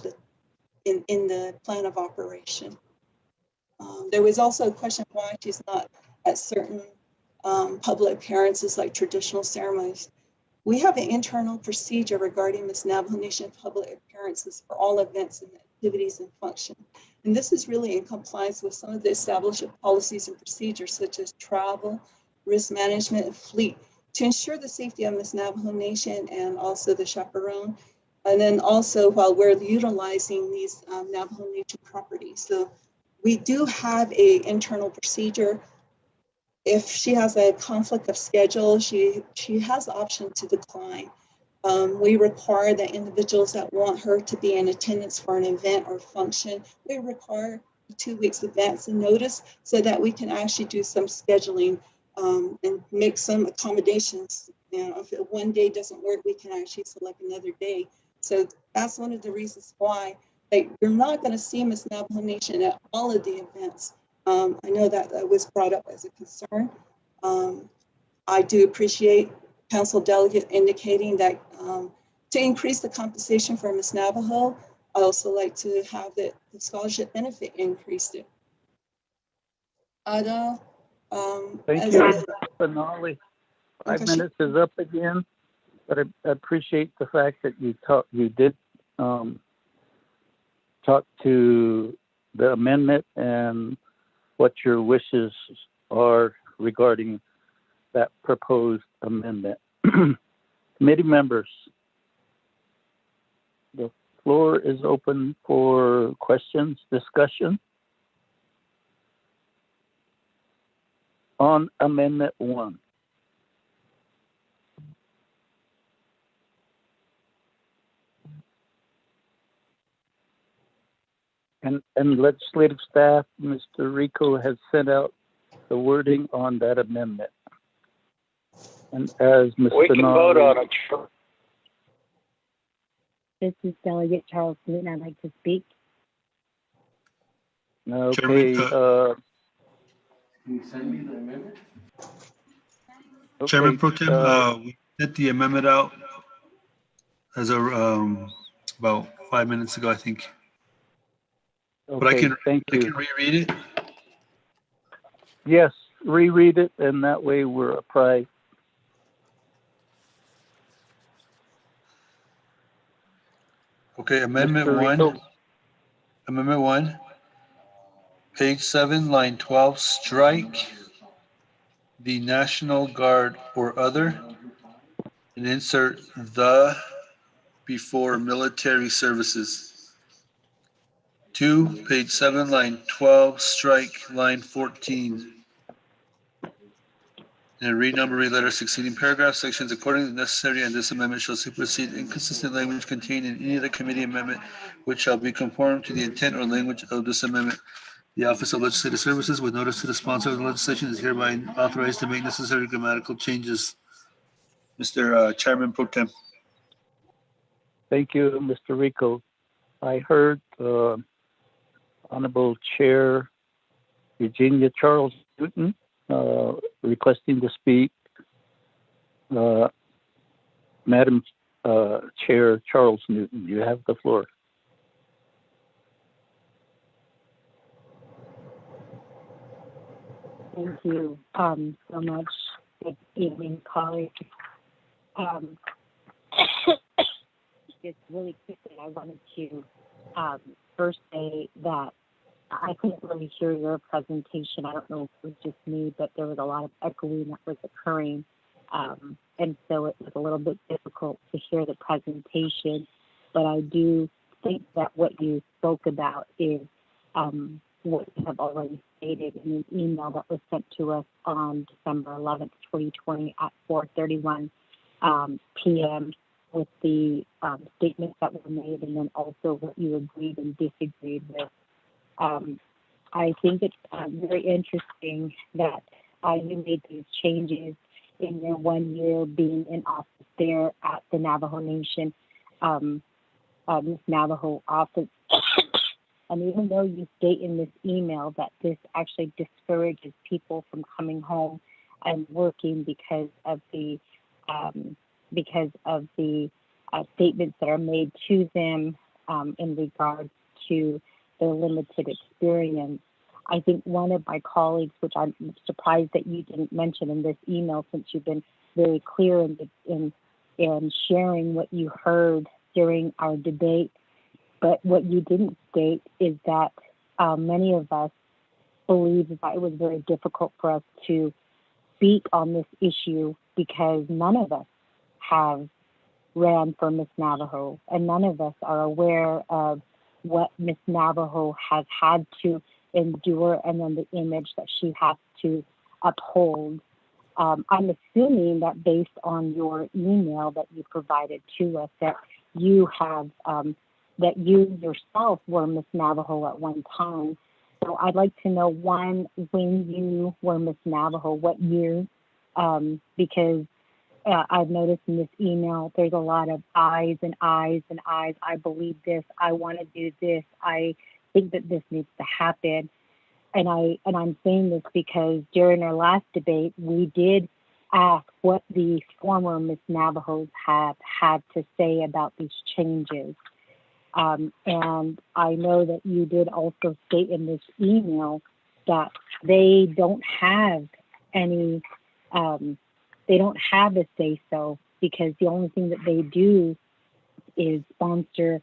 S4: in the plan of operation. There was also a question why she's not at certain public appearances like traditional ceremonies. We have an internal procedure regarding Miss Navajo Nation public appearances for all events and activities and function. And this is really in compliance with some of the established policies and procedures, such as travel, risk management, and fleet, to ensure the safety of Miss Navajo Nation and also the chaperone. And then also while we're utilizing these Navajo Nation properties. So we do have an internal procedure. If she has a conflict of schedule, she has the option to decline. We require that individuals that want her to be in attendance for an event or function, we require 2 weeks advance and notice so that we can actually do some scheduling and make some accommodations. If one day doesn't work, we can actually select another day. So that's one of the reasons why you're not going to see Miss Navajo Nation at all of the events. I know that was brought up as a concern. I do appreciate Council Delegate indicating that to increase the compensation for Miss Navajo, I also like to have the scholarship benefit increased. Ada,
S2: thank you, Finale. 5 minutes is up again, but I appreciate the fact that you did talk to the amendment and what your wishes are regarding that proposed amendment. Committee members, the floor is open for questions, discussion on Amendment 1. And legislative staff, Mr. Rico has sent out the wording on that amendment. And as Mr.
S21: We can vote on it.
S11: This is Delegate Charles Newton. I'd like to speak.
S2: Okay.
S10: Can you send me the amendment? Chairman Pro Tem, we sent the amendment out as a about 5 minutes ago, I think. But I can reread it.
S2: Yes, reread it, and that way we're apprised.
S10: Okay, Amendment 1. Amendment 1. Page 7, line 12, strike the National Guard or other and insert the before military services. 2, page 7, line 12, strike line 14. And renumber letter succeeding paragraph sections according to necessary, and this amendment shall supersede inconsistent language contained in any other committee amendment which shall be conform to the intent or language of this amendment. The Office of Legislative Services, with notice to the sponsor of the legislation, is hereby authorized to make necessary grammatical changes. Mr. Chairman Pro Tem.
S2: Thank you, Mr. Rico. I heard Honorable Chair Virginia Charles Newton requesting to speak. Madam Chair Charles Newton, you have the floor.
S11: Thank you so much. Good evening, colleagues. Just really quickly, I wanted to first say that I couldn't really hear your presentation. I don't know if it was just me, but there was a lot of echoing that was occurring. And so it was a little bit difficult to hear the presentation. But I do think that what you spoke about is what you have already stated in an email that was sent to us on December 11th, 2020 at 4:31 p.m. with the statements that were made, and then also what you agreed and disagreed with. I think it's very interesting that you made these changes in your 1 year being in office there at the Navajo Nation, Miss Navajo office. And even though you state in this email that this actually discourages people from coming home and working because of the statements that are made to them in regards to their limited experience, I think one of my colleagues, which I'm surprised that you didn't mention in this email, since you've been very clear in sharing what you heard during our debate, but what you didn't state is that many of us believe that it was very difficult for us to speak on this issue because none of us have ran for Miss Navajo, and none of us are aware of what Miss Navajo has had to endure and then the image that she has to uphold. I'm assuming that based on your email that you provided to us that you have that you yourself were Miss Navajo at one time. So I'd like to know, one, when you were Miss Navajo, what year, because I've noticed in this email there's a lot of I's and I's and I's. I believe this. I want to do this. I think that this needs to happen. And I'm saying this because during our last debate, we did ask what the former Miss Navajos have had to say about these changes. And I know that you did also state in this email that they don't have any, they don't have a say-so because the only thing that they do is sponsor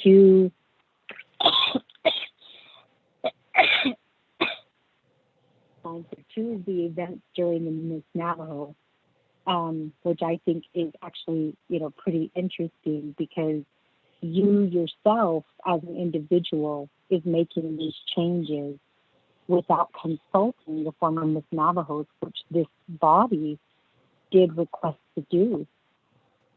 S11: two of the events during the Miss Navajo, which I think is actually, pretty interesting because you yourself as an individual is making these changes without consulting the former Miss Navajos, which this body did request to do.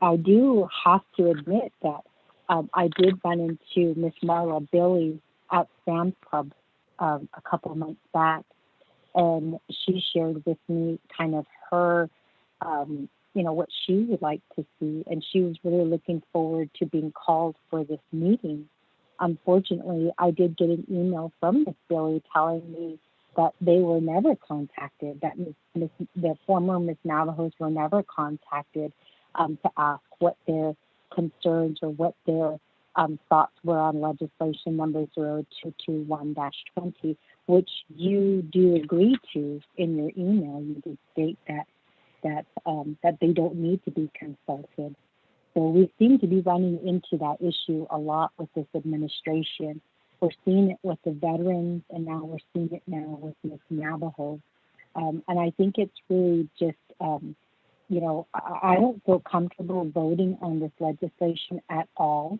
S11: I do have to admit that I did run into Miss Marla Billy at Sam's Club a couple of months back, and she shared with me kind of her, what she would like to see, and she was really looking forward to being called for this meeting. Unfortunately, I did get an email from Miss Billy telling me that they were never contacted, that the former Miss Navajos were never contacted to ask what their concerns or what their thoughts were on legislation number 0221-20, which you do agree to in your email. You did state that they don't need to be consulted. So we seem to be running into that issue a lot with this administration. We're seeing it with the veterans, and now we're seeing it now with Miss Navajo. And I think it's really just, I don't feel comfortable voting on this legislation at all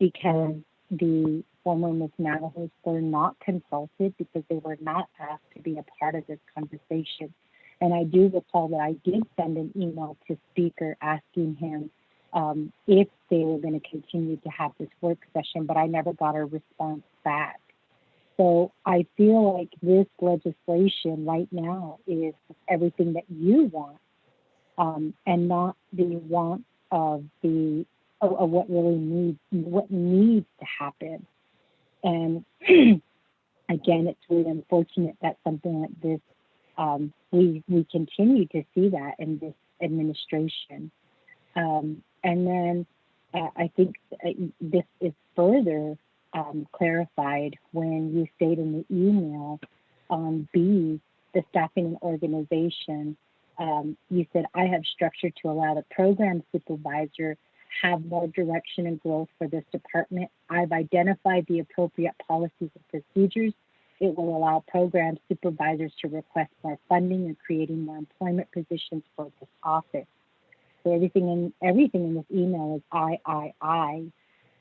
S11: because the former Miss Navajos were not consulted, because they were not asked to be a part of this conversation. And I do recall that I did send an email to Speaker asking him if they were going to continue to have this work session, but I never got a response back. So I feel like this legislation right now is everything that you want, and not the want of what really needs to happen. And again, it's really unfortunate that something like this, we continue to see that in this administration. And then I think this is further clarified when you state in the email on B, the staffing and organization. You said, I have structured to allow the program supervisor have more direction and growth for this department. I've identified the appropriate policies and procedures. It will allow program supervisors to request more funding and creating more employment positions for this office. So everything in this email is I.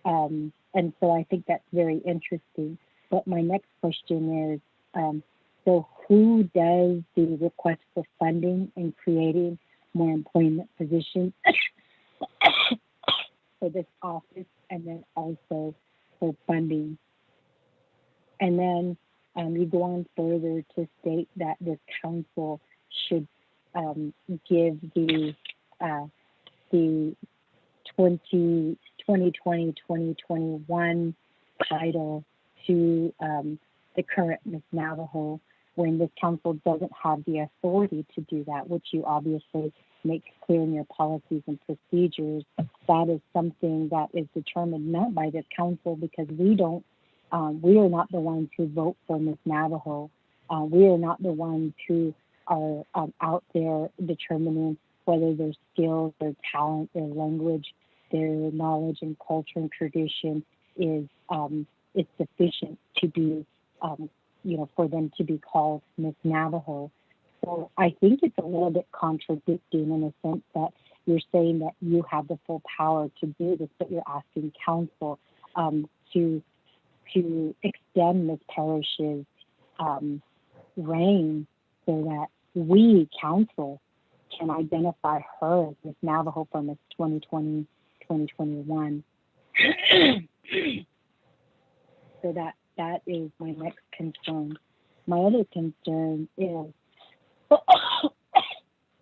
S11: And so I think that's very interesting. But my next question is, so who does the request for funding and creating more employment positions for this office, and then also for funding? And then you go on further to state that this council should give the 2020-2021 title to the current Miss Navajo, when this council doesn't have the authority to do that, which you obviously make clear in your policies and procedures. That is something that is determined not by this council, because we are not the ones who vote for Miss Navajo. We are not the ones who are out there determining whether their skills, their talent, their language, their knowledge and culture and tradition is sufficient to be, for them to be called Miss Navajo. So I think it's a little bit contradicting in a sense that you're saying that you have the full power to do this, but you're asking council to extend Miss Parrish's reign so that we, council, can identify her as Miss Navajo for Miss 2020-2021. So that is my next concern. My other concern is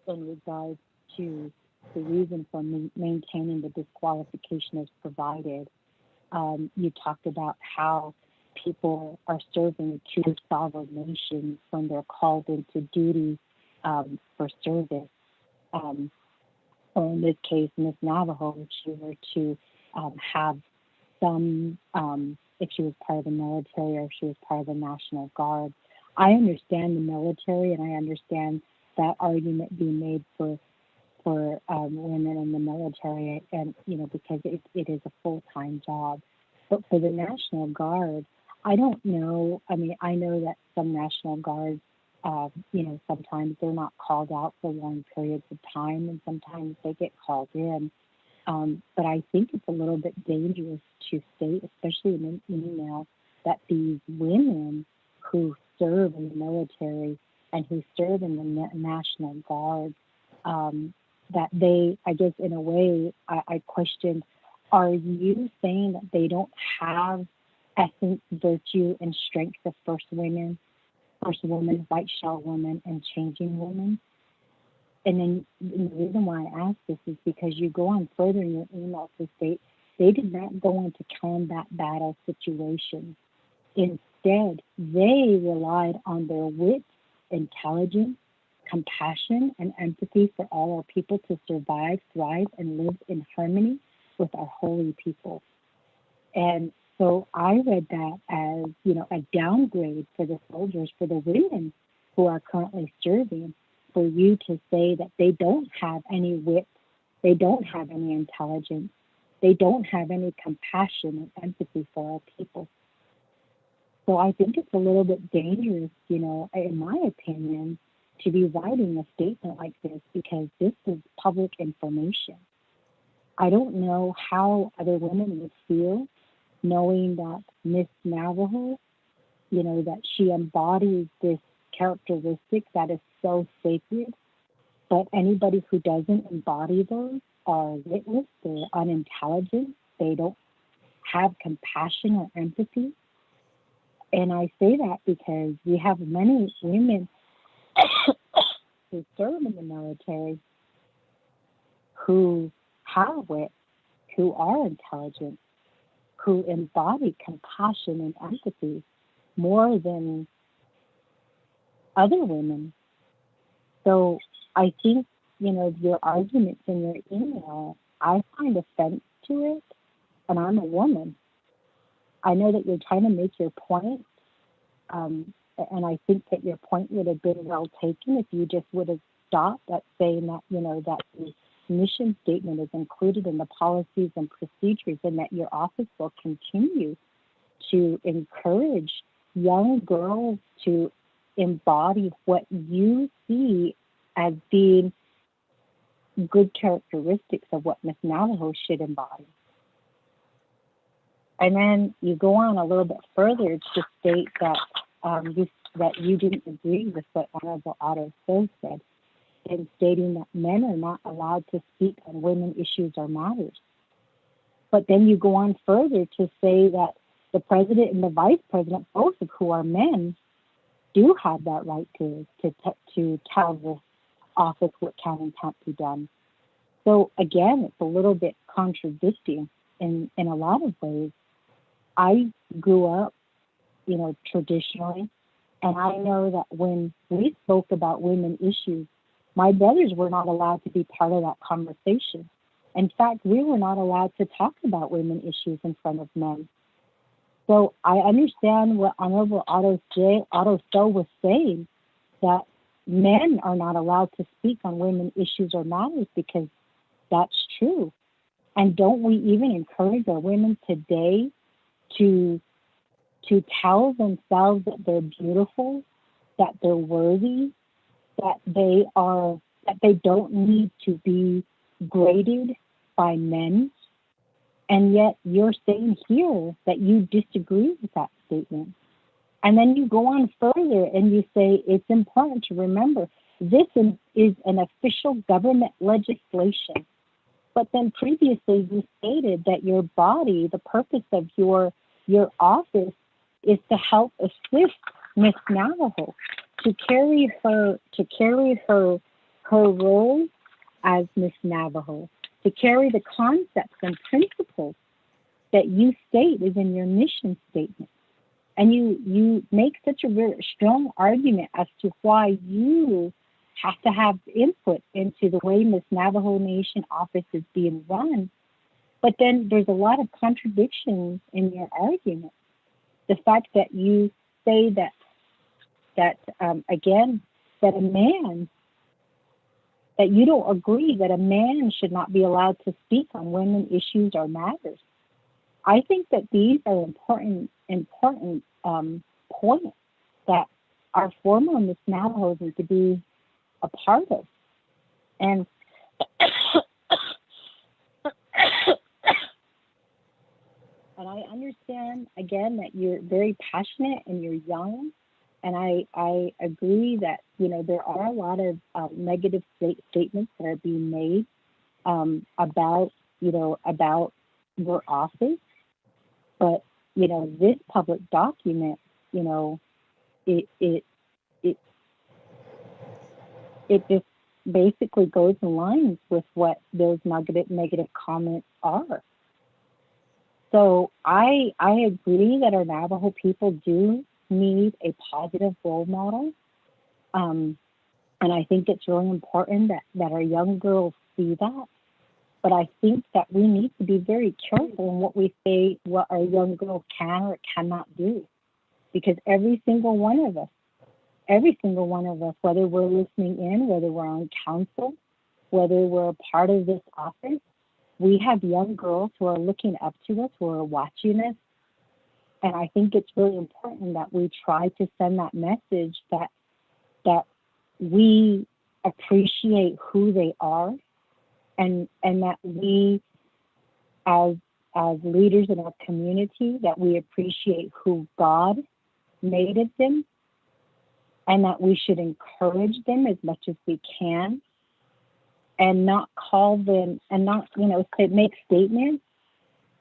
S11: in regards to the reason for maintaining the disqualification as provided. You talked about how people are serving two sovereign nations when they're called into duty for service. Or in this case, Miss Navajo, if she were to have some, if she was part of the military or if she was part of the National Guard. I understand the military, and I understand that argument being made for women in the military, and because it is a full-time job. But for the National Guard, I don't know. I mean, I know that some National Guards, sometimes they're not called out for long periods of time, and sometimes they get called in. But I think it's a little bit dangerous to state, especially in an email, that these women who serve in the military and who serve in the National Guard, that they, I guess in a way, I questioned, are you saying that they don't have essence, virtue, and strength of first women? First Woman, White Shell Woman, and Changing Woman. And then the reason why I ask this is because you go on further in your email to state they did not go into combat battle situations. Instead, they relied on their wit, intelligence, compassion, and empathy for all our people to survive, thrive, and live in harmony with our holy people. And so I read that as, you know, a downgrade for the soldiers, for the women who are currently serving, for you to say that they don't have any wit, they don't have any intelligence, they don't have any compassion and empathy for our people. So I think it's a little bit dangerous, you know, in my opinion, to be writing a statement like this, because this is public information. I don't know how other women would feel knowing that Miss Navajo, you know, that she embodies this characteristic that is so sacred, but anybody who doesn't embody those are witless, they're unintelligent, they don't have compassion or empathy. And I say that because we have many women who serve in the military who have wit, who are intelligent, who embody compassion and empathy more than other women. So I think, you know, your arguments in your email, I find offense to it, and I'm a woman. I know that you're trying to make your point, and I think that your point would have been well taken if you just would have stopped at saying that, you know, that the mission statement is included in the policies and procedures, and that your office will continue to encourage young girls to embody what you see as being good characteristics of what Miss Navajo should embody. And then you go on a little bit further to state that that you didn't agree with what Honorable Otto So said, in stating that men are not allowed to speak on women issues or matters. But then you go on further to say that the president and the vice president, both of who are men, do have that right to tell the office what can and can't be done. So again, it's a little bit contradicting in a lot of ways. I grew up, you know, traditionally, and I know that when we spoke about women issues, my brothers were not allowed to be part of that conversation. In fact, we were not allowed to talk about women issues in front of men. So I understand what Honorable Otto So was saying, that men are not allowed to speak on women issues or matters, because that's true. And don't we even encourage our women today to tell themselves that they're beautiful, that they're worthy, that they don't need to be graded by men? And yet you're saying here that you disagree with that statement. And then you go on further and you say it's important to remember this is an official government legislation. But then previously you stated that your body, the purpose of your office, is to help assist Miss Navajo to carry her role as Miss Navajo, to carry the concepts and principles that you state is in your mission statement. And you make such a very strong argument as to why you have to have input into the way Miss Navajo Nation office is being run. But then there's a lot of contradictions in your argument. The fact that you say that again, that a man, that you don't agree that a man should not be allowed to speak on women issues or matters. I think that these are important points that our former Miss Navajos need to be a part of. And and I understand again that you're very passionate and you're young, and I agree that, you know, there are a lot of negative statements that are being made about your office. But, you know, this public document, you know, it it just basically goes in line with what those negative comments are. So I agree that our Navajo people do need a positive role model. And I think it's really important that our young girls see that. But I think that we need to be very careful in what we say, what our young girls can or cannot do. Because every single one of us, whether we're listening in, whether we're on council, whether we're a part of this office, we have young girls who are looking up to us, who are watching us. And I think it's really important that we try to send that message that we appreciate who they are, and that we, as leaders in our community, that we appreciate who God made of them, and that we should encourage them as much as we can, and not call them, and not, make statements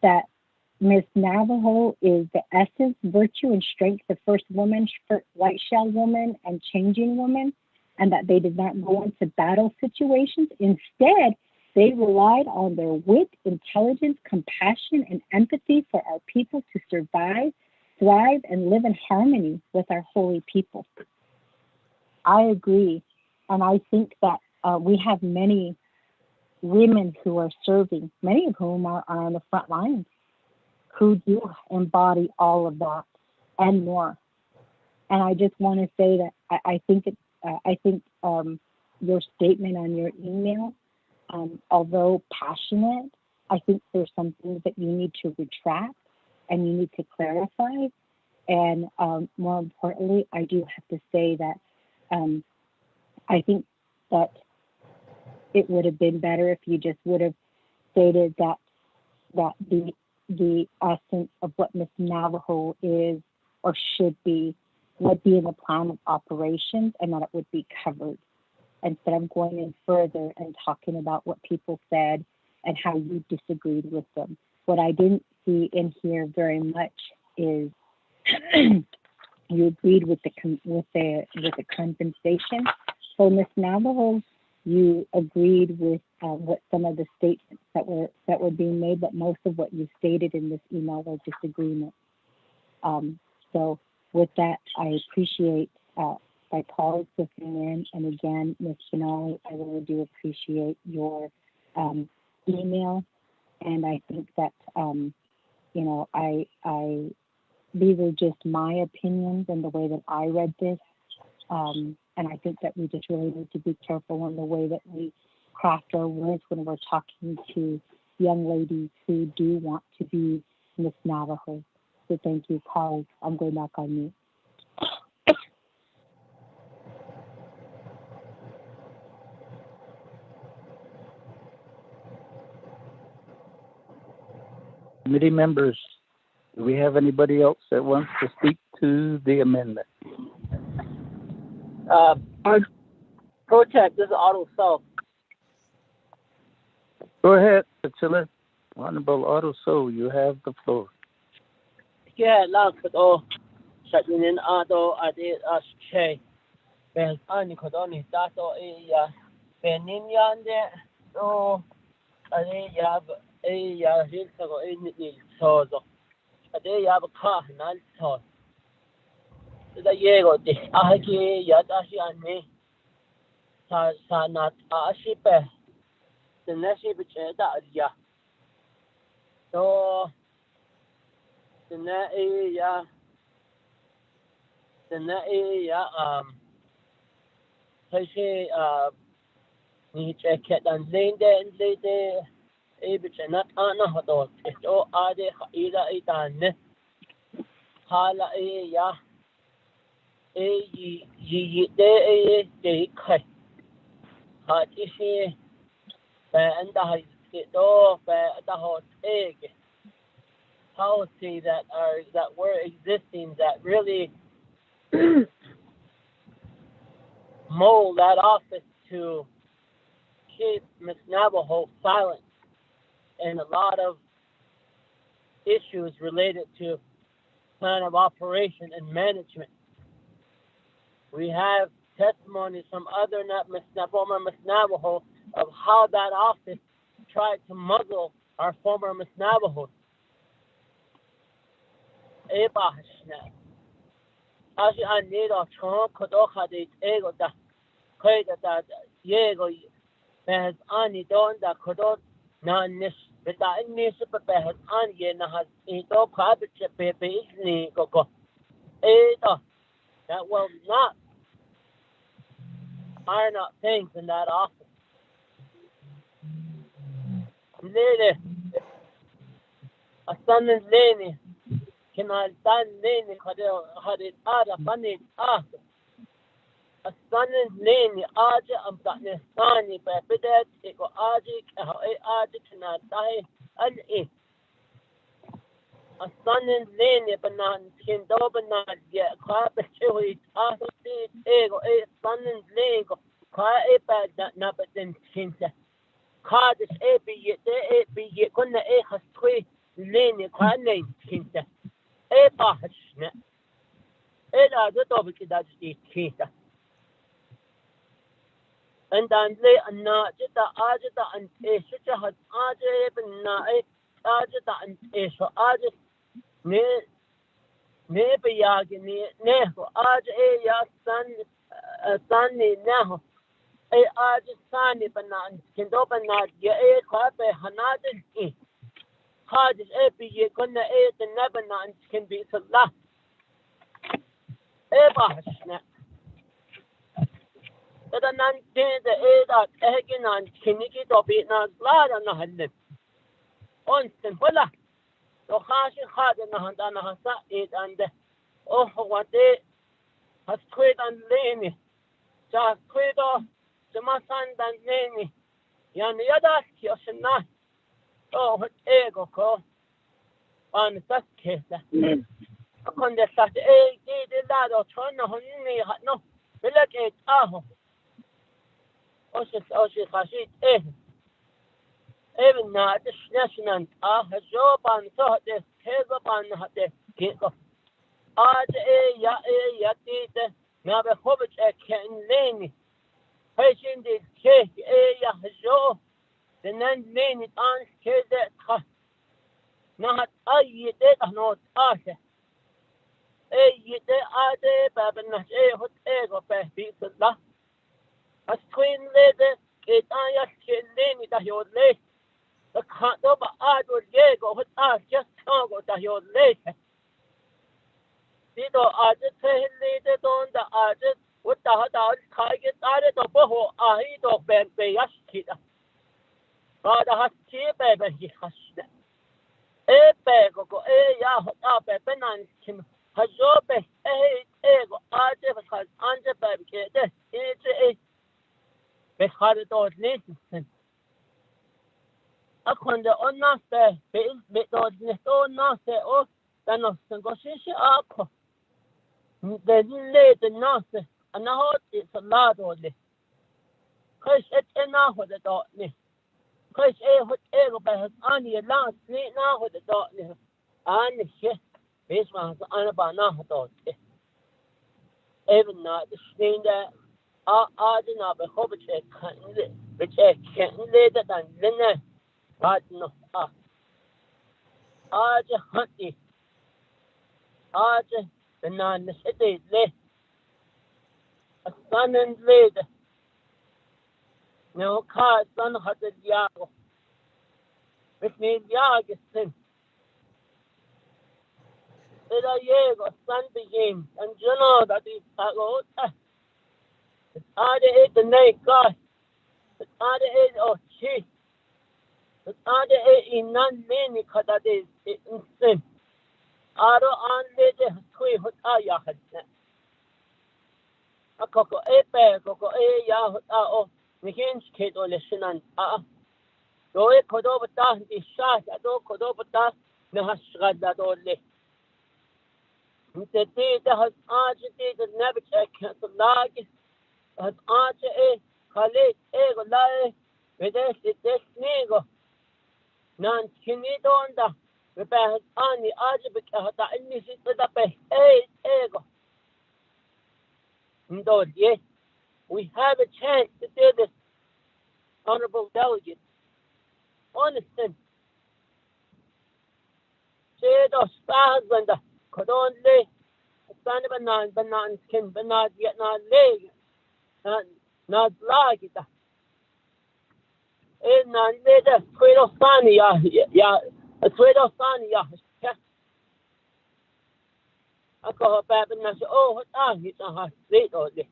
S11: that Miss Navajo is the essence, virtue, and strength, the first woman, white shell woman, and changing woman, and that they did not go into battle situations. Instead, they relied on their wit, intelligence, compassion, and empathy for our people to survive, thrive, and live in harmony with our holy people. I agree. And I think that we have many women who are serving, many of whom are on the front lines, who do embody all of that and more. And I just want to say that I think your statement on your email, although passionate, I think there's some things that you need to retract and you need to clarify. And more importantly, I do have to say that I think that it would have been better if you just would have stated that the essence of what Miss Navajo is or should be would be in the plan of operations, and that it would be covered, instead of going in further and talking about what people said and how you disagreed with them. What I didn't see in here very much is you agreed with the compensation. So Miss Navajo, you agreed with what some of the statements that were being made, but most of what you stated in this email was disagreement. So with that, I appreciate my colleagues listening in, and again, Ms. Finale, I really do appreciate your email, and I think that these are just my opinions and the way that I read this. And I think that we just really need to be careful in the way that we craft our words when we're talking to young ladies who do want to be Miss Navajo. So thank you, colleagues. I'm going back on mute.
S2: Committee members, do we have anybody else that wants to speak to the amendment?
S8: Protect, this is Otto South.
S2: Go ahead, Priscilla. Honorable Otto So, you have the floor.
S8: Yeah, last ago, Shadinin Ado Ade Asche. Ben Anicodoni, Tato Beniniande, no Ade Yab a Hilsago in Sozo. Ade Yab Kah Nalto. The Yego, the Ahaki Yadashi and me. Sanat Ashipe. The Nashi Bicheda, yeah. So the ni check and lady a bit not another. It's all Ade Ida Idan Hala ye de kai. Hat is and the hot egg policy that were existing that really mold that office to keep Miss Navajo silent and a lot of issues related to plan of operation and management. We have testimonies from other former Miss Navajo of how that office tried to muzzle our former Miss Navajos. Ashi anido chon kodocha de ego da koida da yego behas ani don da kodot na nis beta nis behas ani ye na has ito kabit pepe isni koko ito that will not iron out things in that office. Lele asanin lene kinal tan lene hadit ada panit asanin lene aja am takne sani pepedet eko aji aji kinal tahe an asanin lene banan kindo banan ya kape chui ahti ego asanin lego ka pa na baden kinta kadis be kunna hastui lene kwane kinta bahashna la the topic that is kinta and then le anna jita ajita and esha has aje na ajita and esha aje ne biyagi ne aje ya san ni na aje sani banan kindo banan ya kape hanadin hadis be kunna the nebanan can be salah bahashna da nan de da eginan kiniki to be na glada na halin on simple to khashi khada na handa na hasa and oh what they has quit and leni just quit ma san dan leni yani yada kiyashna oh ego ko on tas kesa kon de sat de da do chona honni no bilak aho oshi khashi even na the national job on so this heza ban hate kiko ya tite na be hobich ken leni patient de ke ya jo the nan leni on ke de kha na hat ay de no ase de ade babna hot ego pe bi la as queen lede it ya ke leni da yo le the can't go but I would go with us just can't go to your lake. Dito I just say later on the I just what the hell I get out of the boho I don't bend the yashkita. But I have cheap baby he has that. Bag go ya up a banan kim has your best ego I just has under baby kid. It's a hard to listen. Akonde onnaste be do onnaste o danos ngoshishi ako de le naste anahot it's a lot of le kaish et enaho de do ni kaish hot ego be ani last ni na ho de do ni an he bes man an ba na ho do even not the stain that did not be hobit kan which can le that then but no aja hunty aja the non city le a son and lead no car son had the yago with me yagistin it a yego son begin and you know that is the night god it's oh she it's in non many kadades in sin aro an lede kui hot aya hadna akoko koko ya hot o nihin skate o lesson do kodo bata di sha do kodo bata na hasgada do le mtete da has ajite da nabi check to lag has aje khale go lai vedes des nego nan kini donda be ani aje be hata inni sit da pe ego ndo ye we have a chance to do this, honorable delegate. Honestly, Shadow stars and the Kodonle, Sana Banan, Skin Banat, yet not leg, not like it. And none later, Twiddle Sunny, yeah, a Twiddle Sunny, yeah. I call her back and I said, oh, what are you to have sweet or this?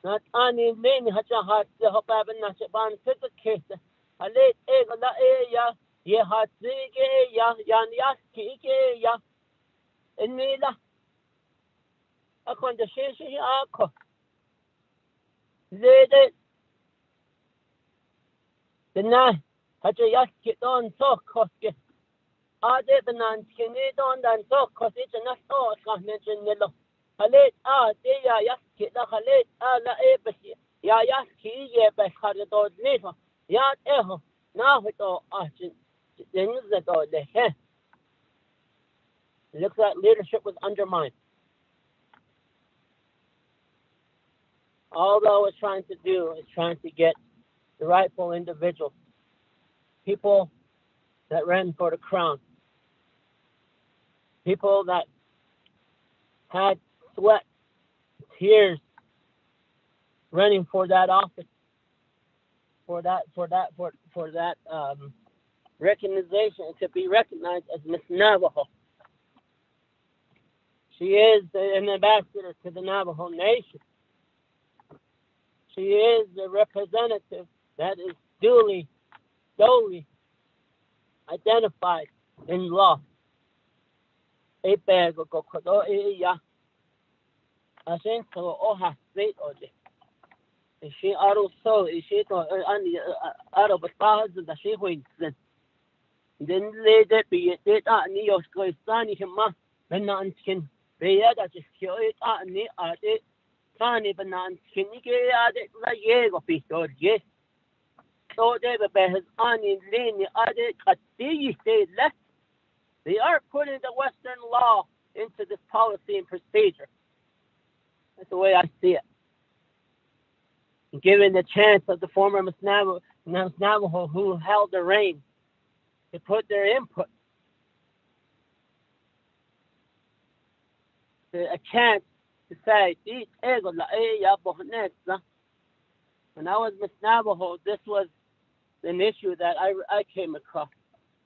S8: Not any name, had a heart to her back and I said, Ban took a kiss. I laid egg on the air, ye had zig, ya, yan yaski, ya, and Nila. I can't change it. Later, the night, had a yaski on talk, Koski. I did the non skinny on and talk, cause it's enough thought, I mentioned Nilo. Halet, dear yaski, the Halet, la ebasi, ya yaski, ye best had it all later. Yat eho, now it all arching, then that all the hair. Looks like leadership was undermined. All I was trying to do is trying to get the rightful individuals, people that ran for the crown, people that had sweat, tears, running for that office, for that recognition, to be recognized as Miss Navajo. She is an ambassador to the Navajo Nation. She is a representative that is duly identified in law. I think so. Oha state ode. She also she to out of the she wins. Then later be it New York Sani hima benan skin. Be that just kill it ni ade. Sani benan skin ni ade la yego pistor yes. So they has on in lane ade kati say left. They are putting the Western law into this policy and procedure. That's the way I see it. Given the chance of the former Miss Navajo who held the reign to put their input, a chance to say, when I was Miss Navajo, this was an issue that I came across.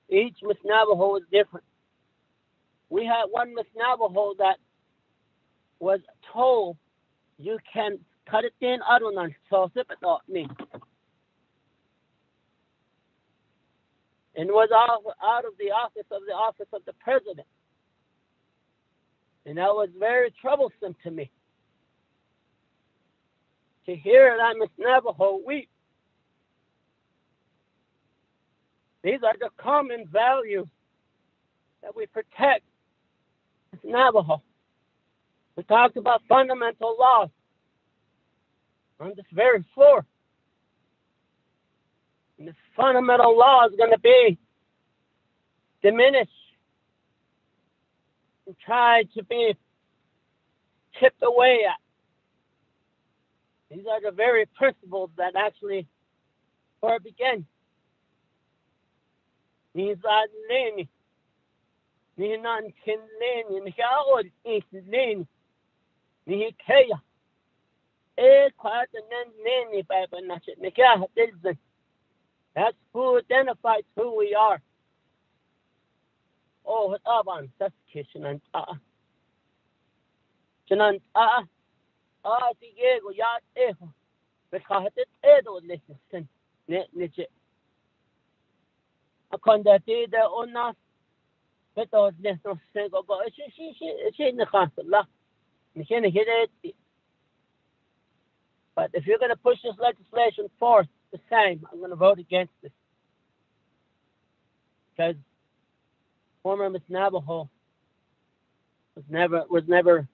S8: Each Miss Navajo was different. We had one Miss Navajo that was told, you can cut it in, I don't know, so sip it off me. And was out of the office of the president. And that was very troublesome to me. To hear that Miss Navajo weep. These are the common values that we protect as Navajo. We talked about fundamental laws on this very floor. And this fundamental law is going to be diminished and tried to be chipped away at. These are the very principles that actually, or begin. These are Leni. Nihinan kin Leni. Nihiaod is Leni. Nihikea. Quite and then Leni, Baba Natchet. Nikia Dilson. That's who identifies who we are. Oh, what Aban, that's kitchen and Janan Diego, Yat Eho. Because it's Edo listen. Legit. I conducted the onas. But those little single go. She in the castle. But if you're going to push this legislation forth, the same, I'm going to vote against this. Because former Miss Navajo was never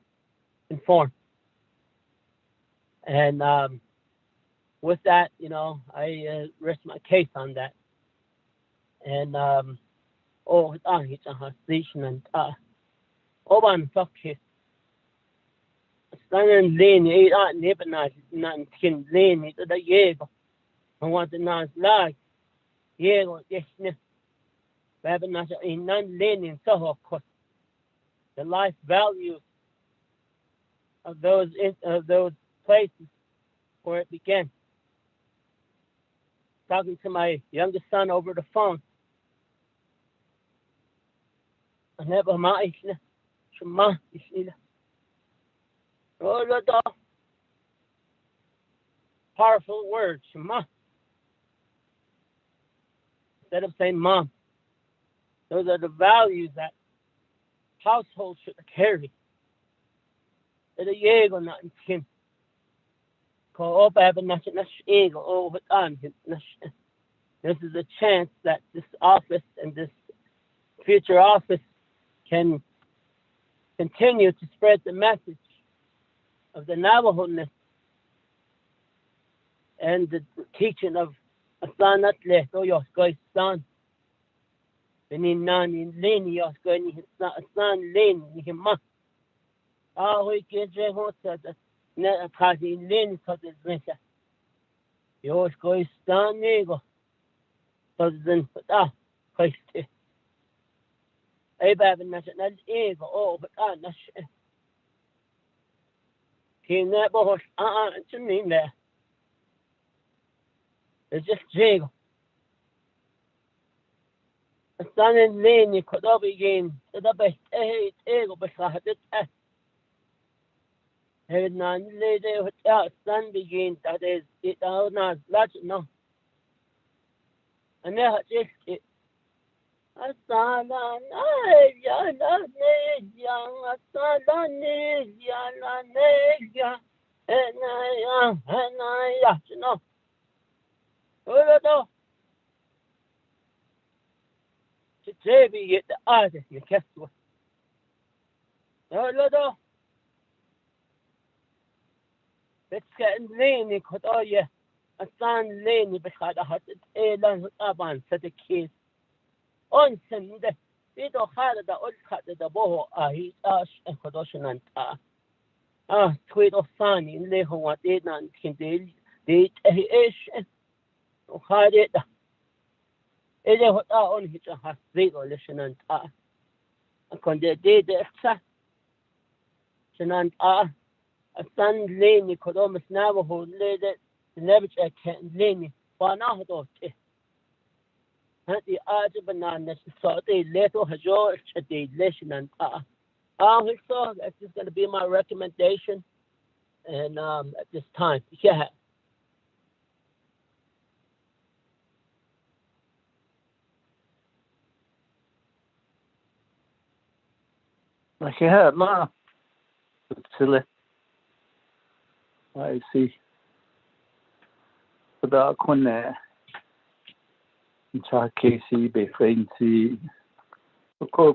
S8: informed. And with that, I rest my case on that. And it's a station and Oban fuck Stan Lane, eight neighbor, not kin lane, to the Yego. I want the non lag. Yego, yes, Babinasa in non lane in Soho, the life values of those places where it began. Talking to my youngest son over the phone. I never mind. Shema, powerful words, Shema. Instead of saying mom, those are the values that households should carry. This is a chance that this office and this future office can continue to spread the message of the Navajo-ness and the teaching of Asanatle, Toyoskoy son. Beninani Leni Yoskoy Asan Leni Hima. Ah, we get Jehota that Netakazi Leni Kotzmesa. Yoskoy son Nego. Cousin, Christ. Abab National Ego, oh, but Nash. He never to me there. It's just Jago. A son and lane you could all begin to the best ego beside it. Had none lady without son begin, that is, it all not large no. And now just it. A son and I, you know. Today we get the artist, you catch what? Let's get in lane, you could all yeah. A son lane, you beside a hot airline with Aban, said the kids. On Sunday, we don't have the old cut the boho, he asked and Kodoshan and tweet of funny in Leho, what they done can they ish. Hide it. It is what our own hitch has legal listen and a conde did the exact. Shanant a son lane could almost never hold laid it, never check lane, but now don't it. And the other bananas saw they little Hajo, they listen and we saw that's just going to be my recommendation. And at this time, yeah.
S2: Yeah, ma. Silly. I see. But Kone, Casey, Befraincy.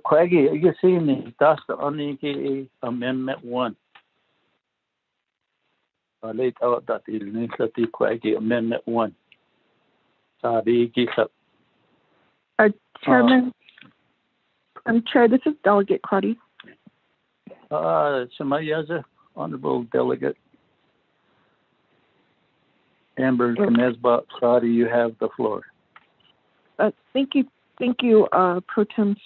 S2: Craggy, you see me, that's the only Amendment 1. I laid out that initiative Craggy Amendment 1. Sorry,
S18: Chairman, Chair, this is Delegate Crotty.
S2: Shemayaza, Honorable Delegate Amber Knezbot Crotty, you have the floor.
S18: Thank you, Pro Tem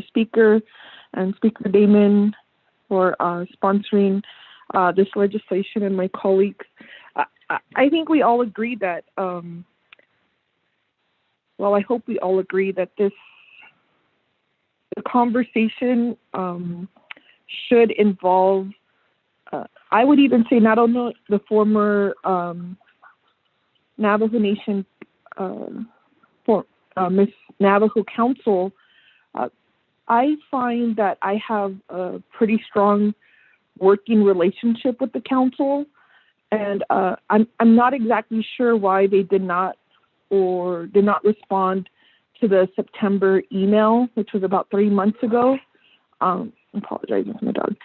S18: Speaker and Speaker Damon for sponsoring this legislation and my colleagues. I think we all agree that, I hope we all agree that the conversation should involve, I would even say not only the former Navajo Nation Miss Navajo Council. I find that I have a pretty strong working relationship with the council, and I'm not exactly sure why they did not respond to the September email, which was about 3 months ago. I'm apologizing for my dog.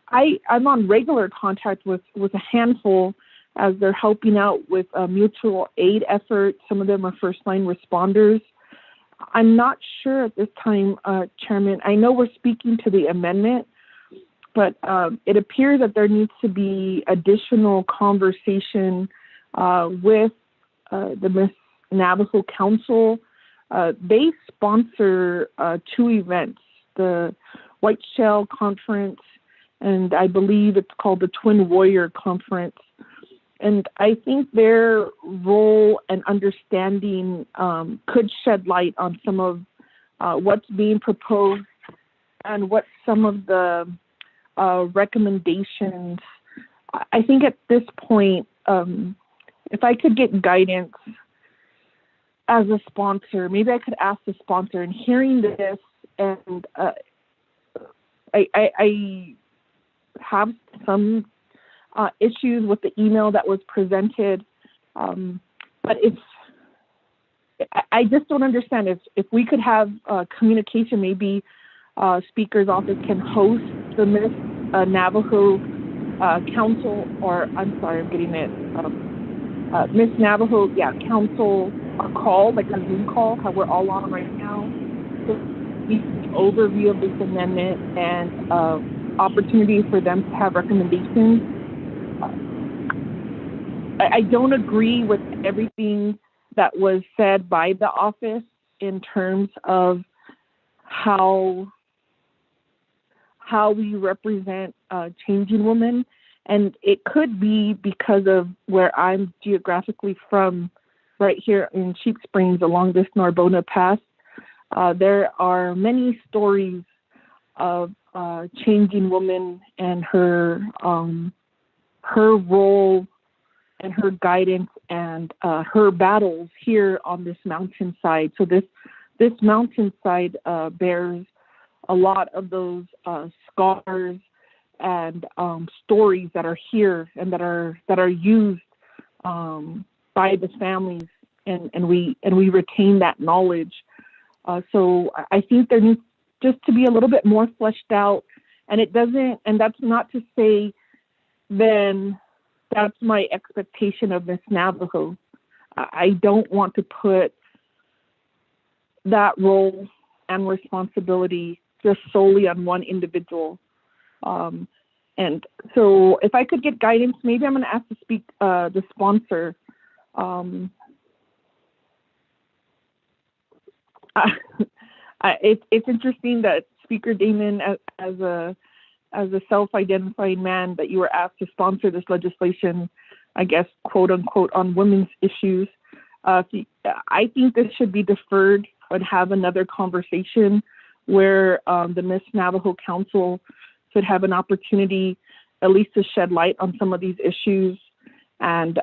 S18: I'm on regular contact with a handful as they're helping out with a mutual aid effort. Some of them are first-line responders. I'm not sure at this time, Chairman. I know we're speaking to the amendment, but it appears that there needs to be additional conversation with the Miss Navajo Council. They sponsor 2 events, the White Shell Conference, and I believe it's called the Twin Warrior Conference. And I think their role and understanding could shed light on some of what's being proposed and what some of the recommendations. I think at this point, if I could get guidance as a sponsor, maybe I could ask the sponsor, and hearing this, and I have some issues with the email that was presented, but I just don't understand if we could have communication. Maybe Speaker's office can host the Miss Navajo Council, or I'm sorry, I'm getting it. Miss Navajo, Council call, like a Zoom call, how we're all on right now. So the overview of this amendment and opportunity for them to have recommendations. I don't agree with everything that was said by the office in terms of how we represent changing women. And it could be because of where I'm geographically from, right here in Sheep Springs along this Narbona Pass. There are many stories of changing woman and her role and her guidance and her battles here on this mountainside. So this mountainside bears a lot of those scars and stories that are here and that are used by the families, and we retain that knowledge. So I think there needs just to be a little bit more fleshed out, and that's not to say then that's my expectation of Miss Navajo. I don't want to put that role and responsibility just solely on one individual. And so if I could get guidance, maybe I'm going to ask the sponsor. It's interesting that Speaker Damon, as a self-identifying man, that you were asked to sponsor this legislation, I guess, quote unquote, on women's issues. I think this should be deferred and have another conversation where the Miss Navajo Council could have an opportunity at least to shed light on some of these issues. And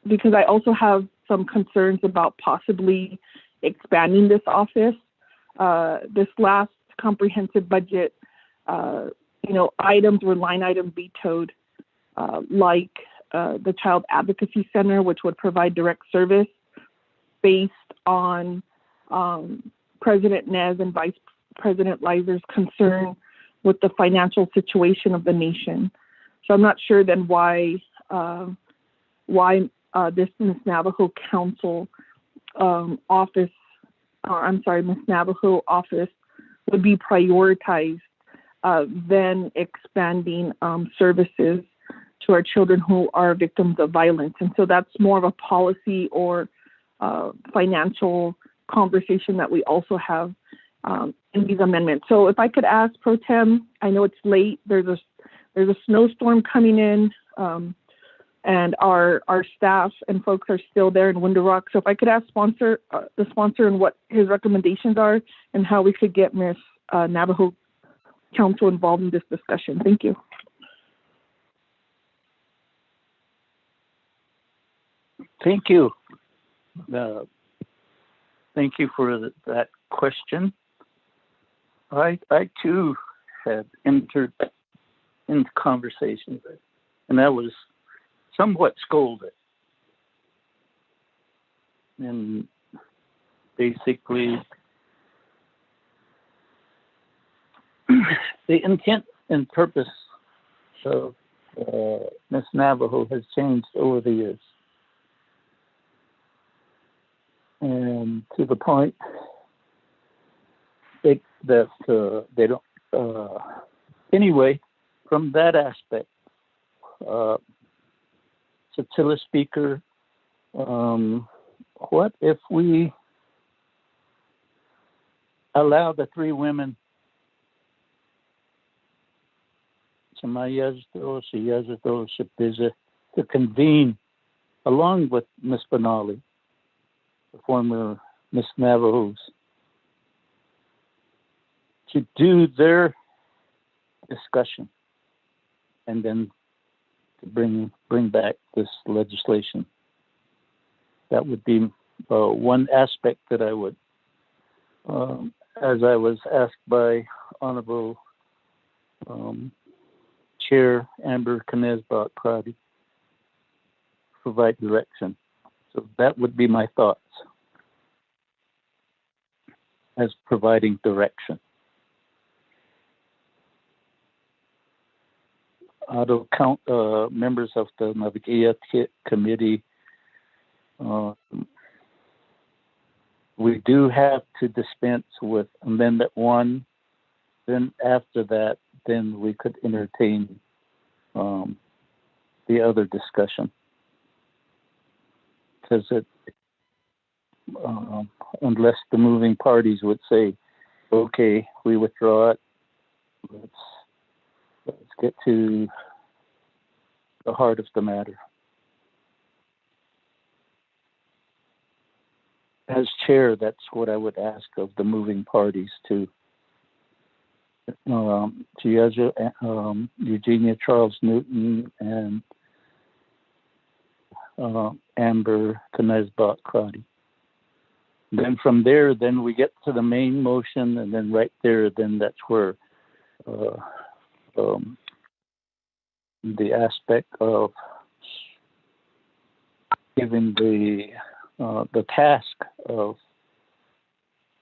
S18: because I also have some concerns about possibly expanding this office. This last comprehensive budget, items were line item vetoed, like the Child Advocacy Center, which would provide direct service based on President Nez and Vice President Leiser's concern with the financial situation of the nation. So I'm not sure then why this Miss Navajo Council office, Miss Navajo office would be prioritized than expanding services to our children who are victims of violence. And so that's more of a policy or financial conversation that we also have in these amendments. So if I could ask Pro Tem, I know it's late, there's a snowstorm coming in, and our staff and folks are still there in Window Rock. So if I could ask the sponsor and what his recommendations are and how we could get Miss Navajo Council involved in this discussion. Thank you.
S2: Thank you. Thank you for that question. I too had entered into conversations, and I was somewhat scolded. And basically, the intent and purpose of Miss Navajo has changed over the years. And to the point that they don't, anyway, from that aspect, Cecilia Speaker, what if we allow the three women, Samayazdo, Siyazdo, Shapiza, to convene along with Miss Benali, the former Miss Navajos, to do their discussion and then to bring back this legislation. That would be one aspect that I would, as I was asked by Honorable Chair Amber Knezbach Pradi, provide direction. So that would be my thoughts as providing direction. I'll count members of the Naabik'íyáti committee. We do have to dispense with Amendment 1. Then after that, then we could entertain the other discussion. Because unless the moving parties would say, okay, we withdraw it, let's get to the heart of the matter. As chair, that's what I would ask of the moving parties to Eugenia Charles Newton and Amber Knezbach Crotty. Then from there, then we get to the main motion, and then right there, then that's where the aspect of giving the task of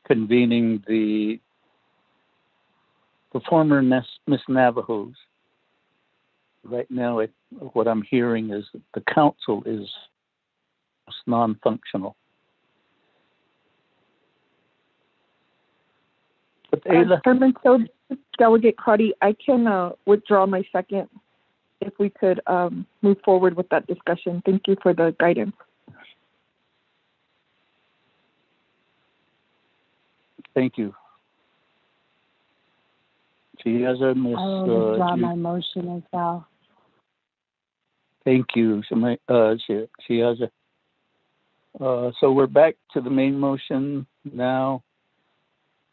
S2: convening the former Miss Navajos. Right now, what I'm hearing is that the council is non-functional. But
S18: Chairman, so Delegate Crotty, I can withdraw my second if we could move forward with that discussion. Thank you for the guidance.
S2: Thank you. Shiaza, Miss.
S11: I will withdraw my motion as well.
S2: Thank you, Shiaza. So we're back to the main motion now.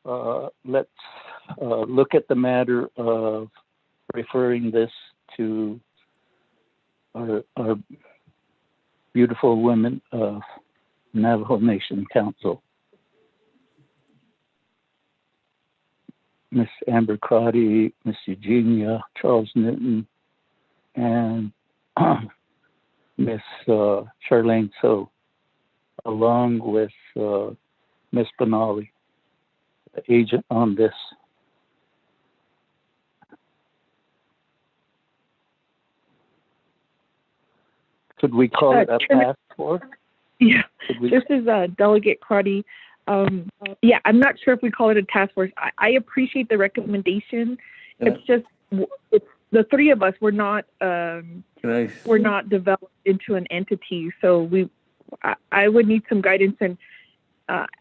S2: Let's look at the matter of referring this to our beautiful women of Navajo Nation Council. Miss Amber Crotty, Miss Eugenia Charles Newton, and Miss Charlene So, along with Miss Benali, the agent on this. Could we call it a task force?
S18: Yeah, this is Delegate Crotty. Yeah, I'm not sure if we call it a task force. I appreciate the recommendation. Yeah. It's just it's the three of us. We're not developed into an entity, so I would need some guidance. And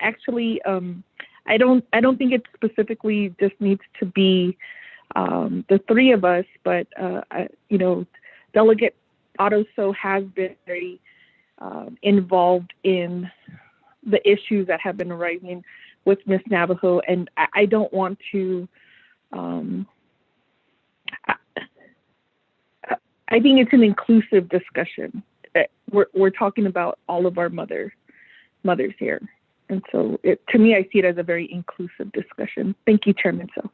S18: actually, I don't think it specifically just needs to be the three of us, but Delegate Otto has been very involved in the issues that have been arising with Miss Navajo, and I don't want to. I think it's an inclusive discussion. We're talking about all of our mothers here, and so to me, I see it as a very inclusive discussion. Thank you, Chairman. So,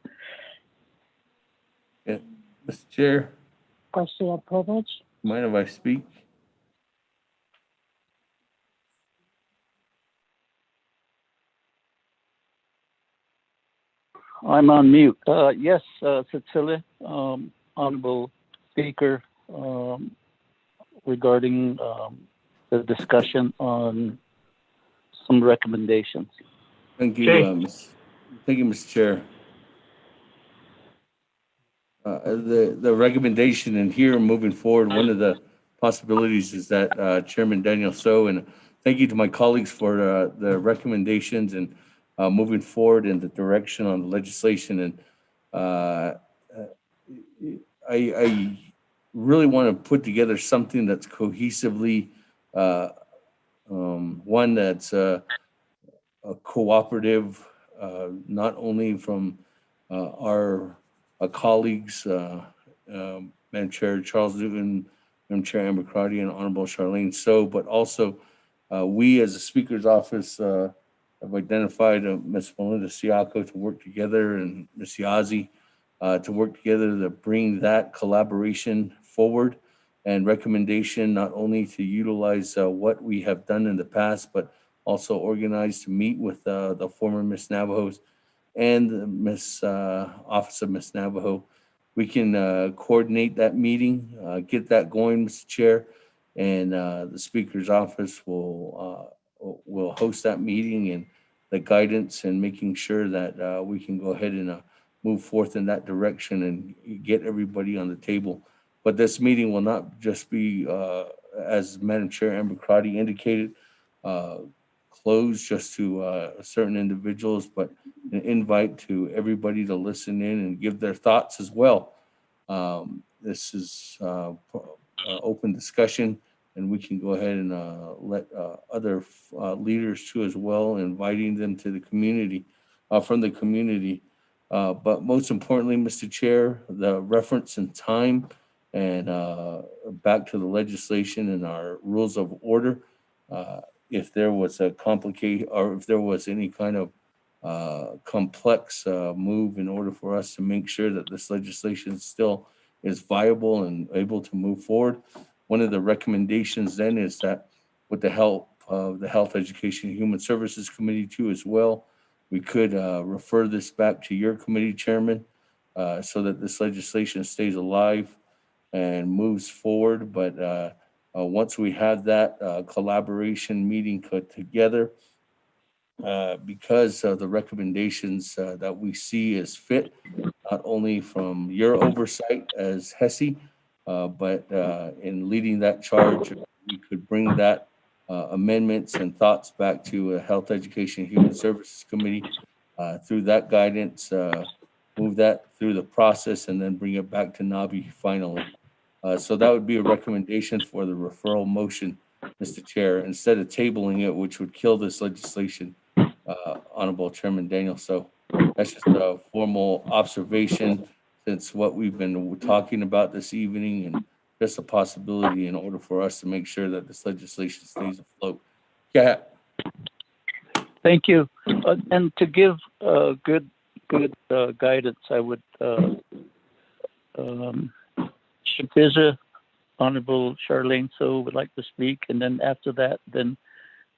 S1: yeah, Mr. Chair.
S11: Question of privilege.
S1: Mind if I speak?
S2: I'm on mute. Yes, Cecilia, Honorable Speaker, regarding the discussion on some recommendations.
S1: Thank you, thank you, Mr. Chair. the recommendation in here moving forward, one of the possibilities is that Chairman Daniel So, and thank you to my colleagues for the recommendations and moving forward in the direction on the legislation. And I really want to put together something that's cohesively one that's a cooperative, not only from our colleagues, Madam Chair Charles Newton, Madam Chair Amber Crotty, and Honorable Charlene So, but also we as the Speaker's Office have identified Ms. Melinda Siaco to work together, and Ms. Yazzie to work together to bring that collaboration forward and recommendation, not only to utilize what we have done in the past, but also organized to meet with the former Miss Navajos and the Miss Office of Miss Navajo. We can coordinate that meeting, get that going, Mr. Chair, and the Speaker's Office will host that meeting and the guidance and making sure that we can go ahead and move forth in that direction and get everybody on the table. But this meeting will not just be, as Madam Chair Amber Crotty indicated, closed just to certain individuals, but an invite to everybody to listen in and give their thoughts as well. This is open discussion, and we can go ahead and let other leaders too as well, inviting them to the community, from the community. But most importantly, Mr. Chair, the reference in time and back to the legislation and our rules of order. If there was a or if there was any kind of complex move in order for us to make sure that this legislation still is viable and able to move forward. One of the recommendations then is that with the help of the Health, Education, and Human Services Committee too as well, we could refer this back to your committee, Chairman, so that this legislation stays alive and moves forward. But once we have that collaboration meeting put together, because of the recommendations that we see as fit, not only from your oversight as HESI, but in leading that charge, we could bring that amendments and thoughts back to Health, Education, and Human Services Committee through that guidance, move that through the process, and then bring it back to NABI finally. So that would be a recommendation for the referral motion, Mr. Chair, instead of tabling it, which would kill this legislation, Honorable Chairman Daniel. So that's just a formal observation since what we've been talking about this evening, and just a possibility in order for us to make sure that this legislation stays afloat. Yeah.
S2: Thank you. And to give good guidance, I would Shapiza, Honorable Charlene So would like to speak, and then after that, then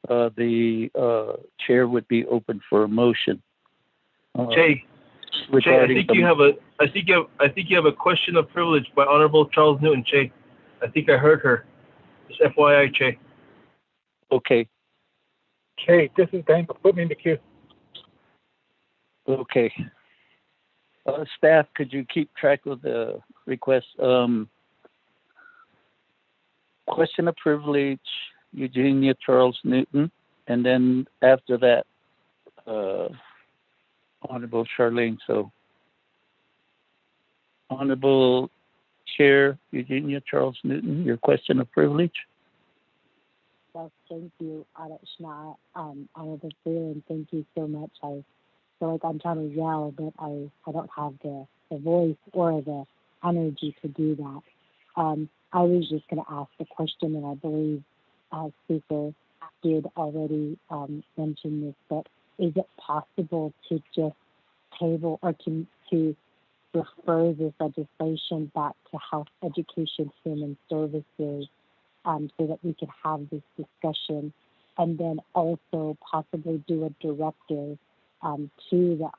S2: the chair would be open for a motion.
S6: Jay, I think you have a question of privilege by Honorable Charles Newton, Jay. I think I heard her. Just FYI, Jay.
S2: Okay.
S19: Okay, this is Dan. Put me in the queue.
S2: Okay. Staff, could you keep track of the request? Question of privilege, Eugenia Charles Newton, and then after that, Honorable Charlene So. Honorable Chair Eugenia Charles Newton, your question of privilege.
S11: Yes, thank you, Arashna. Honorable Chair, and thank you so much. I feel like I'm trying to yell, but I don't have the voice or the energy to do that. I was just going to ask the question, and I believe Speaker did already mention this, but is it possible to just table or to refer this legislation back to Health, Education, Human Services so that we can have this discussion, and then also possibly do a directive to the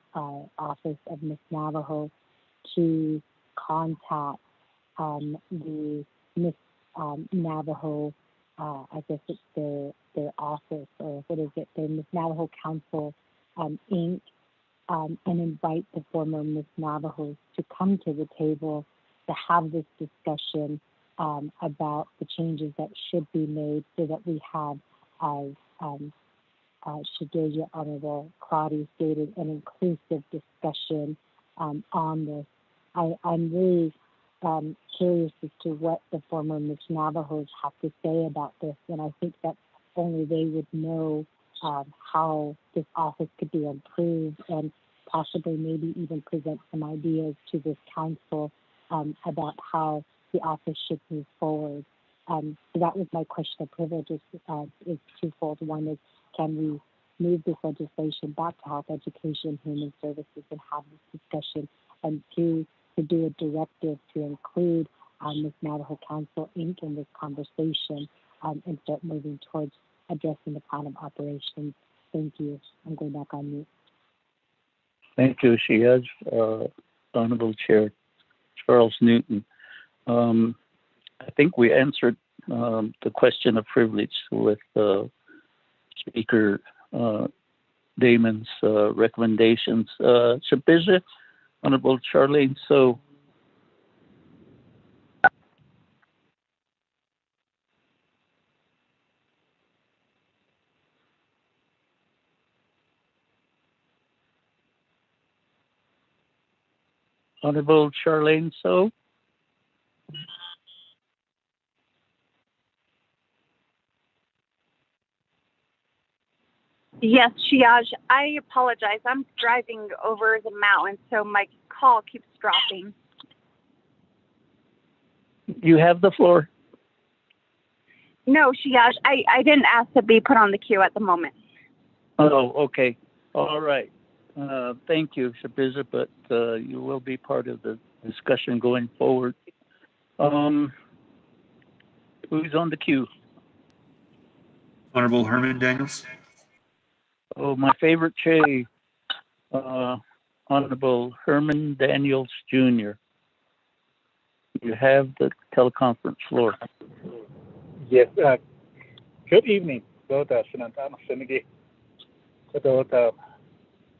S11: Office of Miss Navajo to contact the Miss Navajo, I guess it's their office, or what is it, the Miss Navajo Council, Inc., and invite the former Miss Navajos to come to the table to have this discussion about the changes that should be made so that we have, as Shadeja Honorable Claudia stated, an inclusive discussion on this. I'm really curious as to what the former Miss Navajos have to say about this, and I think that only they would know how this office could be improved and possibly maybe even present some ideas to this council about how the office should move forward. So that was my question of privilege is twofold. One is, can we move this legislation back to Health, Education, Human Services and have this discussion? And two, to do a directive to include Ms. Navajo Council Inc. in this conversation and start moving towards addressing the plan of operations. Thank you. I'm going back on mute.
S2: Thank you, Shiaz. Honorable Chair Charles Newton. I think we answered the question of privilege with Speaker Damon's recommendations. Shabeja, Honorable Charlene, so Honorable Charlene, so
S17: Yes, Shiaj, I apologize. I'm driving over the mountain, so my call keeps dropping.
S2: you have the floor.
S17: No, Shiaj, I didn't ask to be put on the queue at the moment.
S2: Oh, okay. All right. Thank you, Shabeja, but you will be part of the discussion going forward. Who's on the queue?
S10: Honorable Herman Daniels.
S2: Oh, my favorite Che, Honorable Herman Daniels Jr. You have the teleconference floor.
S20: Yes, good evening. Go to Shanantana Senegi. Go to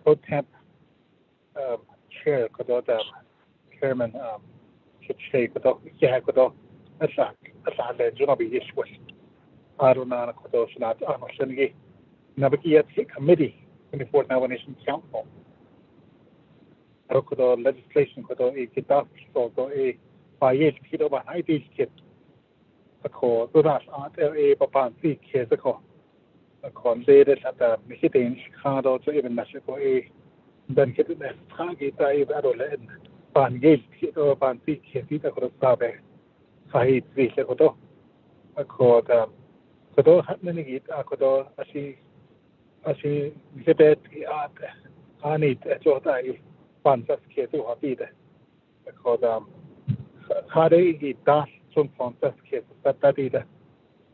S20: Pro Temp Chair, go to Chairman Che, go to Asa, Junobi Yishwas. Aruna, go to Shanantana Senegi. Naabik'íyáti Committee, 24th Navajo Nation Council. Go legislation, go a kitab, go a fayet, kid over ideas kit. A call, do not a papan, see kids a call. A considered at the Michigan, Chicago, to even Mexico a then get the target adolescent. Pan gate, kid over pan, see kids, a call sabe. Fayet, see a call. A call, Kodo happening it, a Kodo, as he said, I need a Jota Pansas K to Habida. Because Hade dash some Pansas K that either.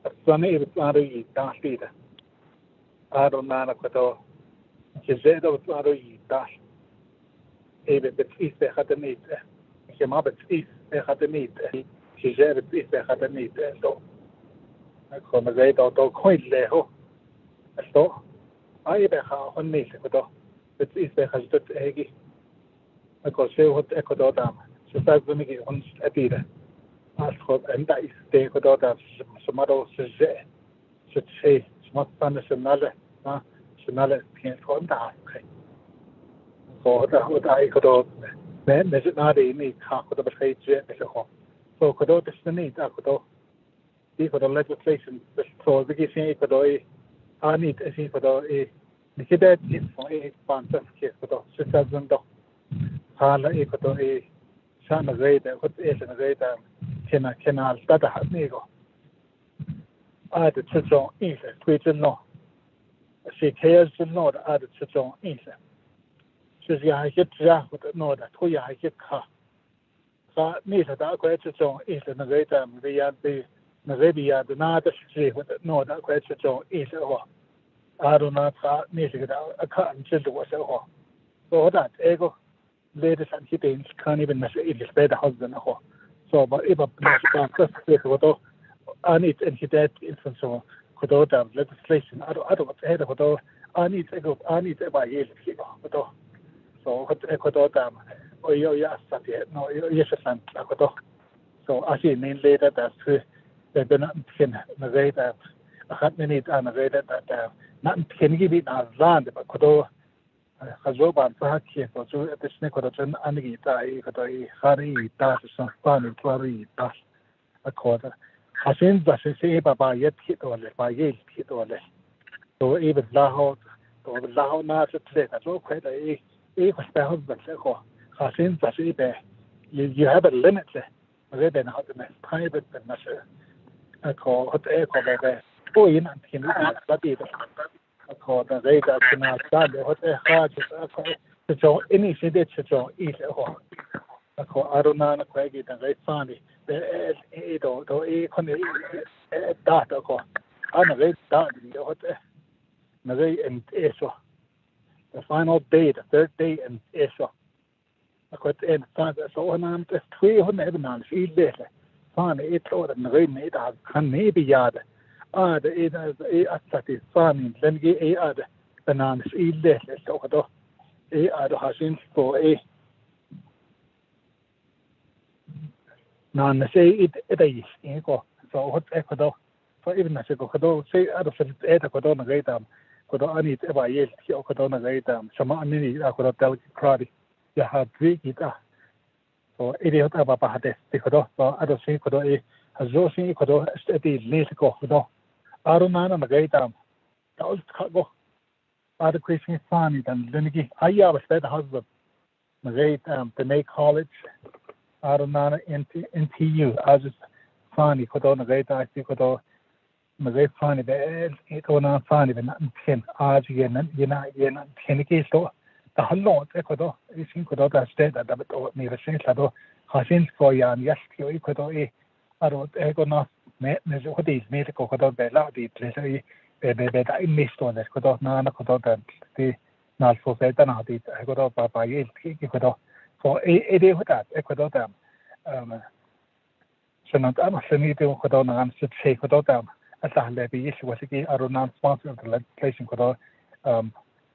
S20: A sunny is Lari dash either. I don't know Kodo. Jazed of Lari dash. Even the feast they had a need. Himabit feast they had a need. Jazed feast they had a need. So I come as I don't quite leho. So I have on me, but if they have stood eggy, I could say what Ecuador dam. So that's when we get on a bit. As for and that is the Ecuador dam, some other should say, smart fun is another, another can't hold that. For the Ecuador, then there's not any car for the trade jet as a whole. So Ecuador is the need, Ecuador. Ecuador legislation, so we can say Ecuador. I need a thing for the Nikidat is for a Pansas case for the Switzerland. Hala Ecuador a Sana Reda, what is a Reda, Canal, that I have nego. I did Chichon East, which is no. She cares to know that I did Chichon East. She's ya hit Jack with the North, Toya hit car. So, Nisa, that quite Chichon East and the Reda, the Arabia, the Nada Street with the North, that quite Chichon East. I do not need to get a car and children was at all. So that ego, ladies and kittens can't even necessarily spare the husband. So, but if a I need to that infant so could order legislation. I don't head of I need to go, I need to buy years. So hot Ecuador dam. Oyo ya sati no yesan Ecuador. So asi nin later that they do not pin na that I had many an that not pin give it na land but Ecuador Hazoban Fahaki for so at the snake of the Anigita Ekadoi Hari Das some fun Flori Das a quarter. Hasin das say by yet hit or less by yet hit or less. So even Laho or Laho not to say that no quite a was the husband. Hasin das you have a limit there. Then how to make private and measure a call hot air cover. Oh, you know, but I call the radar to not start the hot air hard to show any city to show each I call Aruna Craggy and they found it. The data call. I'm a red dot in the hot air. And ESO. The final day, the third day in ESO. I could end so I'm just 300 on field later. Find it or the rain it can maybe yard. The at farming, then get a other bananas field later. So a other hashing for a non say it is in go. So what Ecuador for even as a go say other Ecuador and Gatam. Could I need ever yes, Ecuador and Gatam. Some money I could have dealt with. You have 3 guitars. So, idiot about Bahade, Ecuador, or other thing could has no thing Ecuador, steady, later go, Arunan and the great dam. That was go. Other Christian funny than Lenigi. I have a state husband. The great the May College, Arunan, NTU. I just funny, could on the great I think could all the great funny, the 8 or 9 funny, but not 10. Again, you're not 10 case store. The whole Ecuador is in Ecuador state that never since Hasin for Yan yes, Ecuador. I don't echo not what is medical Ecuador Bella, the treasury, the missed on Ecuador, Nana Ecuador, the not for Satan, the Ecuador by Ecuador. For a day with that, Ecuador dam. So not I'm a Senate Ecuador and should say Ecuador dam. As I have the issue was again, I don't know sponsor of the legislation Ecuador.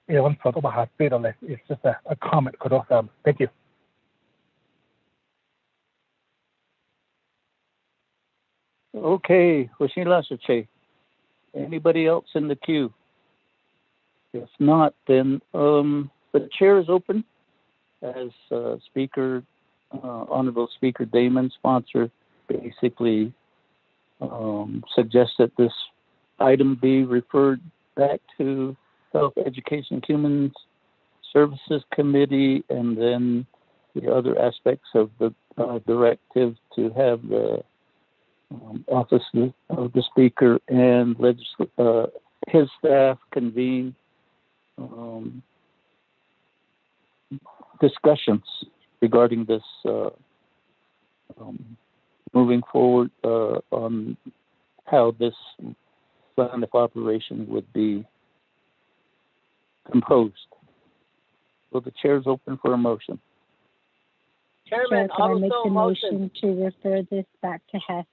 S20: One sort of a hospital, it's just a comment. Thank you.
S2: Okay, anybody else in the queue? If not, then the chair is open as Speaker, Honorable Speaker Damon, sponsor, basically suggests that this item be referred back to Health, Education, Human Services Committee, and then the other aspects of the directive to have the office of the Speaker and his staff convene discussions regarding this moving forward on how this plan of operation would be composed. So the chair is open for a motion.
S11: Chair, can I make the motion to refer this back to Hess?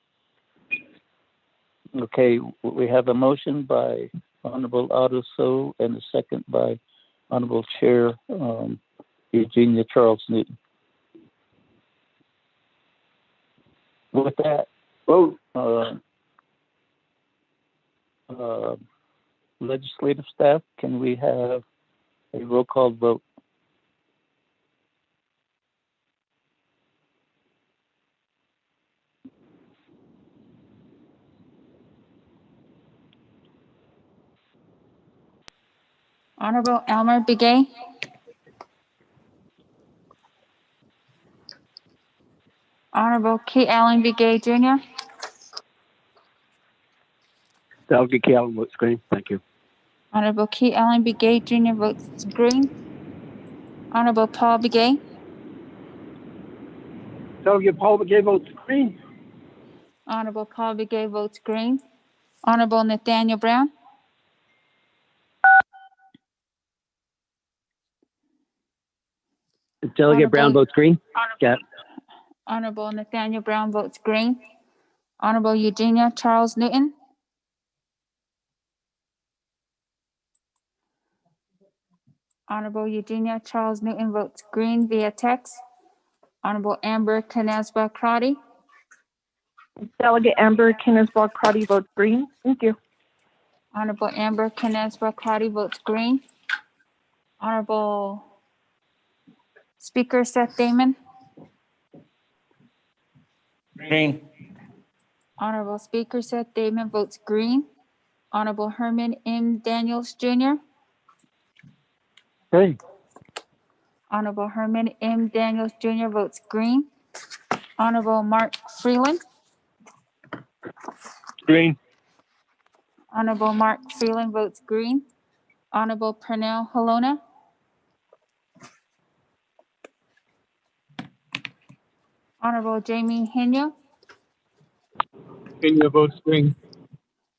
S2: Okay, we have a motion by Honorable Otto and a second by Honorable Chair Eugenia Charles Newton. With that, vote. Legislative staff, can we have a roll call vote?
S16: Honorable Elmer Begay. Honorable Key Allen Begay Jr.
S3: Delegate Key Allen votes green. Thank you.
S16: Honorable Key Allen Begay Jr. votes green. Honorable Paul Begay.
S3: Delegate Paul Begay votes green.
S16: Honorable Paul Begay votes green. Honorable Nathaniel Brown.
S3: Delegate Brown votes green.
S16: Honorable Nathaniel Brown votes green. Honorable Eugenia Charles Newton. Honorable Eugenia Charles Newton votes green via text. Honorable Amber Canasba Crotty.
S18: Delegate Amber Kinsbach Crotty votes green. Thank you.
S16: Honorable Amber Canasba Crotty votes green. Honorable Speaker Seth Damon.
S5: Green.
S16: Honorable Speaker Seth Damon votes green. Honorable Herman M. Daniels Jr.
S19: Green.
S16: Honorable Herman M. Daniels Jr. votes green. Honorable Mark Freeland.
S6: Green.
S16: Honorable Mark Freeland votes green. Honorable Pernell Halona. Honorable Jamie Henyo.
S6: Kenya votes green.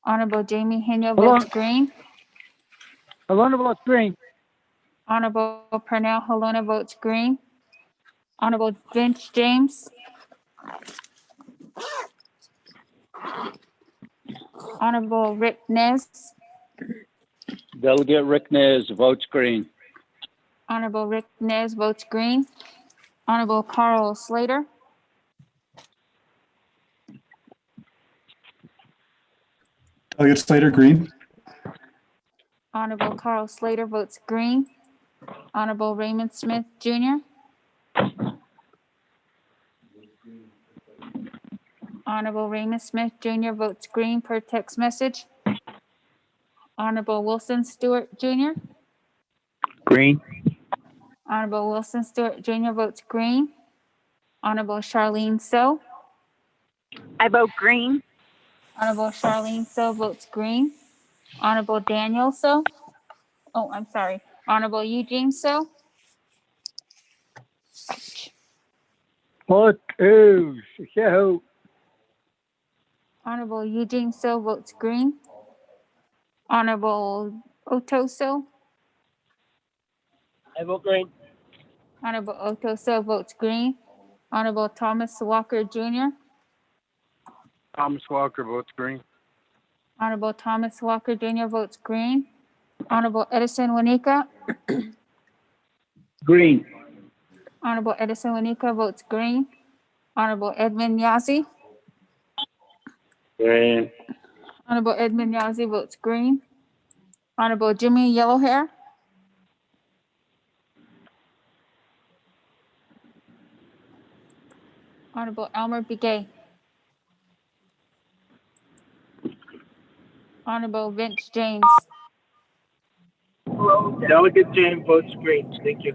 S16: Honorable Jamie Henyo
S19: Hello.
S16: votes green.
S19: Alona votes green.
S16: Honorable Pernell Halona votes green. Honorable Vince James. Honorable Rick Nez.
S21: Delegate Rick Nez votes green.
S16: Honorable Rick Nez votes green. Honorable Carl Slater.
S7: Delegate Slater, green.
S16: Honorable Carl Slater votes green. Honorable Raymond Smith Jr. Honorable Raymond Smith Jr. votes green per text message. Honorable Wilson Stewart Jr.
S21: Green.
S16: Honorable Wilson Stewart Jr. votes green. Honorable Charlene So.
S17: I vote green.
S16: Honorable Charlene So votes green. Honorable Daniel So. Oh, I'm sorry. Honorable Eugene So.
S19: What is so?
S16: Honorable Eugene So votes green. Honorable Otto So.
S6: I vote green.
S16: Honorable Otto So votes green. Honorable Thomas Walker Jr.
S22: Thomas Walker votes green.
S16: Honorable Thomas Walker Jr. votes green. Honorable Edison Wanika.
S21: Green.
S16: Honorable Edison Wanika votes green. Honorable Edmund Yazzie.
S5: Green.
S16: Honorable Edmund Yazzie votes green. Honorable Jimmy Yellowhair. Honorable Elmer Begay. Honorable Vince James.
S6: Delegate James votes green. Thank you.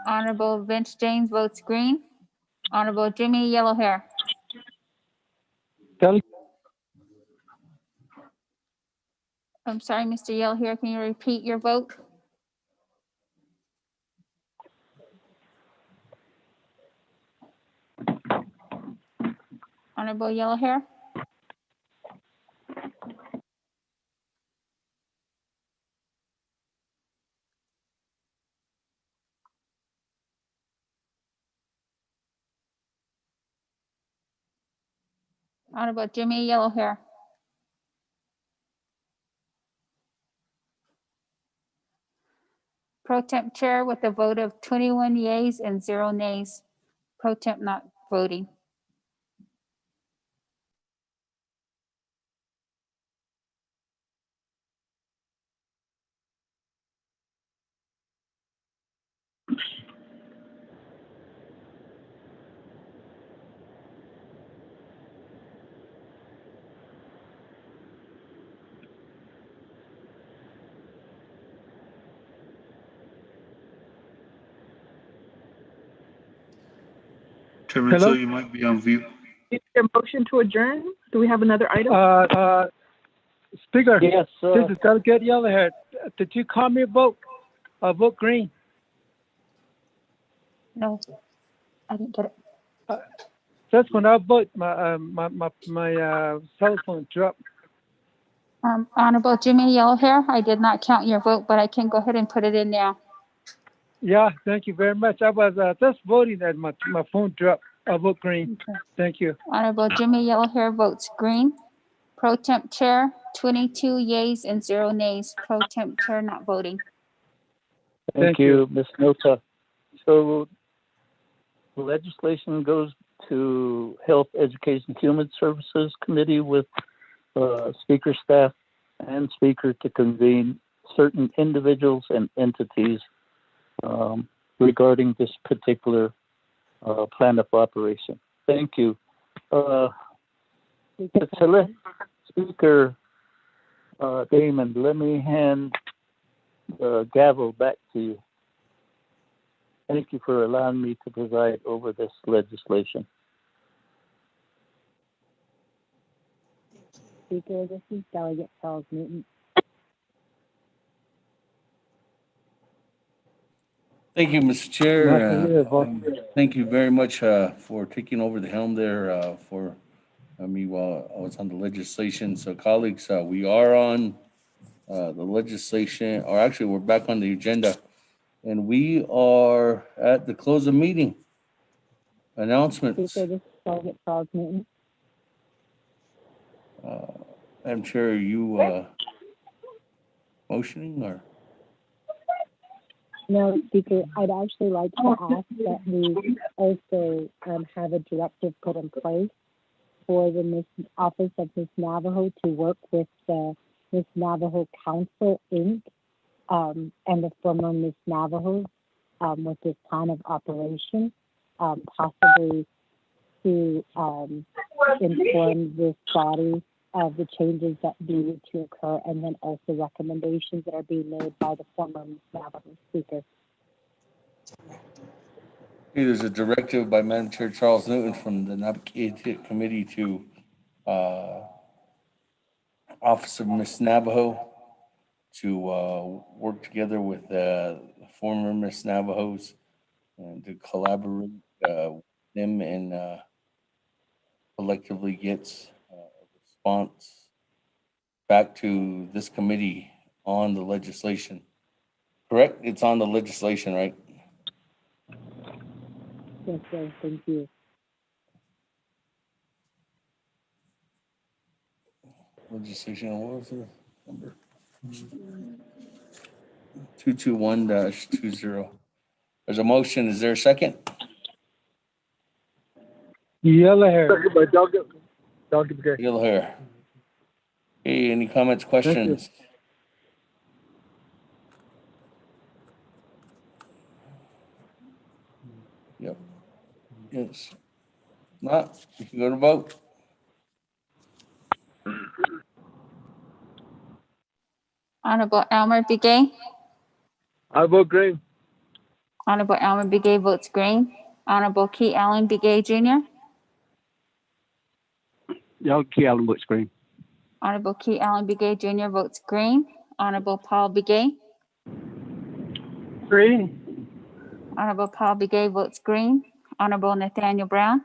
S16: Honorable Vince James votes green. Honorable Jimmy Yellowhair. I'm sorry, Mr. Yellowhair, can you repeat your vote? Honorable Yellowhair. Honorable Jimmy Yellowhair. Pro Temp Chair with a vote of 21 yeas and 0 nays. Pro Temp not voting.
S10: Chairman,
S19: Hello?
S10: so you might be on mute.
S18: Is there a motion to adjourn? Do we have another item?
S19: Speaker.
S22: Yes,
S19: This is Delegate Yellowhead. Did you call me a vote? A vote green.
S16: No, I didn't get it.
S19: That's when I vote. My cell phone dropped.
S16: Honorable Jimmy Yellowhair, I did not count your vote, but I can go ahead and put it in now.
S19: Yeah, thank you very much. I was just voting and my phone dropped. I vote green.
S16: Okay.
S19: Thank you.
S16: Honorable Jimmy Yellowhair votes green. Pro Temp Chair, 22 yeas and 0 nays. Pro Temp Chair not voting.
S2: Thank you, Ms. Nota. So legislation goes to Health, Education, Human Services Committee with speaker staff and speaker to convene certain individuals and entities regarding this particular plan of operation. Thank you. Speaker Damon, let me hand the gavel back to you. Thank you for allowing me to preside over this legislation.
S11: Speaker, this is Delegate Charles Newton.
S1: Thank you, Mr. Chair. Thank you very much for taking over the helm there for me while I was on the legislation. So, colleagues, we are on the legislation, or actually, we're back on the agenda, and we are at the close of meeting. Announcements.
S11: Speaker, this is Delegate Charles Newton.
S1: Madam Chair, are you motioning or?
S11: No, Speaker, I'd actually like to ask that we also have a directive put in place for the Office of Miss Navajo to work with the Miss Navajo Council, Inc., and the former Miss Navajos with this plan of operation, possibly to inform this body of the changes that needed to occur, and then also recommendations that are being made by the former Navajo speaker.
S1: Hey, there's a directive by Madam Chair Charles Newton from the Naabik'íyáti Committee to Office of Miss Navajo to work together with former Miss Navajos and to collaborate with them and collectively get a response back to this committee on the legislation. Correct? It's on the legislation, right?
S11: Yes, sir. Thank you.
S1: Legislation, what was the number? 221-20. There's a motion. Is there a second?
S22: Yellow hair.
S20: Second by Delegate.
S1: Yellow hair. Hey, any comments, questions? Yep. Yes. Not, you can go to vote.
S16: Honorable Elmer Begay.
S20: I vote green.
S16: Honorable Elmer Begay votes green. Honorable Key Allen Begay Jr.
S3: Delegate Key Allen votes green.
S16: Honorable Key Allen Begay Jr. votes green. Honorable Paul Begay.
S22: Green.
S16: Honorable Paul Begay votes green. Honorable Nathaniel Brown.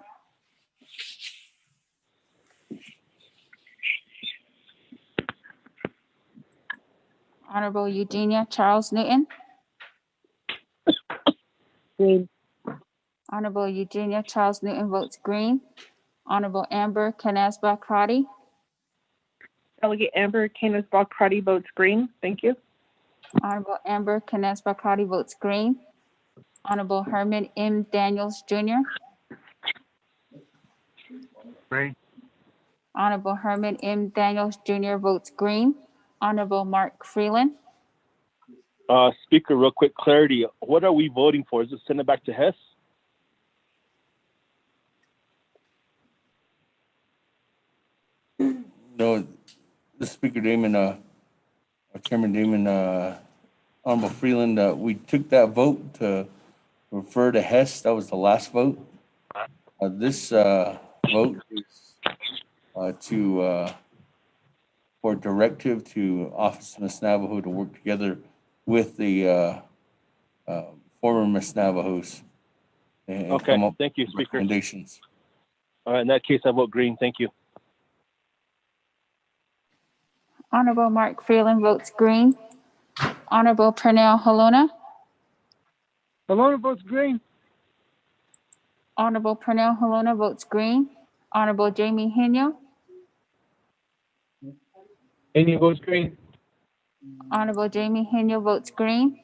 S16: Honorable Eugenia Charles Newton.
S11: Green.
S16: Honorable Eugenia Charles Newton votes green. Honorable Amber Canesba Crotty.
S9: Delegate Amber Canesba Crotty votes green. Thank you.
S16: Honorable Amber Canesba Crotty votes green. Honorable Herman M. Daniels Jr.
S20: Green.
S16: Honorable Herman M. Daniels Jr. votes green. Honorable Mark Freeland.
S6: Speaker, real quick clarity. What are we voting for? Is it send it back to Hess?
S1: No, the Speaker Damon, Chairman Damon, Honorable Freeland, we took that vote to refer to Hess. That was the last vote. This vote is for directive to Office of Miss Navajo to work together with the former Miss Navajos and
S6: Okay,
S1: come up
S6: thank you,
S1: with
S6: Speaker.
S1: recommendations.
S6: All right, in that case, I vote green. Thank you.
S16: Honorable Mark Freeland votes green. Honorable Pernell Halona.
S22: Halona votes green.
S16: Honorable Pernell Halona votes green. Honorable Jamie Henyo.
S20: Any votes green.
S16: Honorable Jamie Henyo votes green.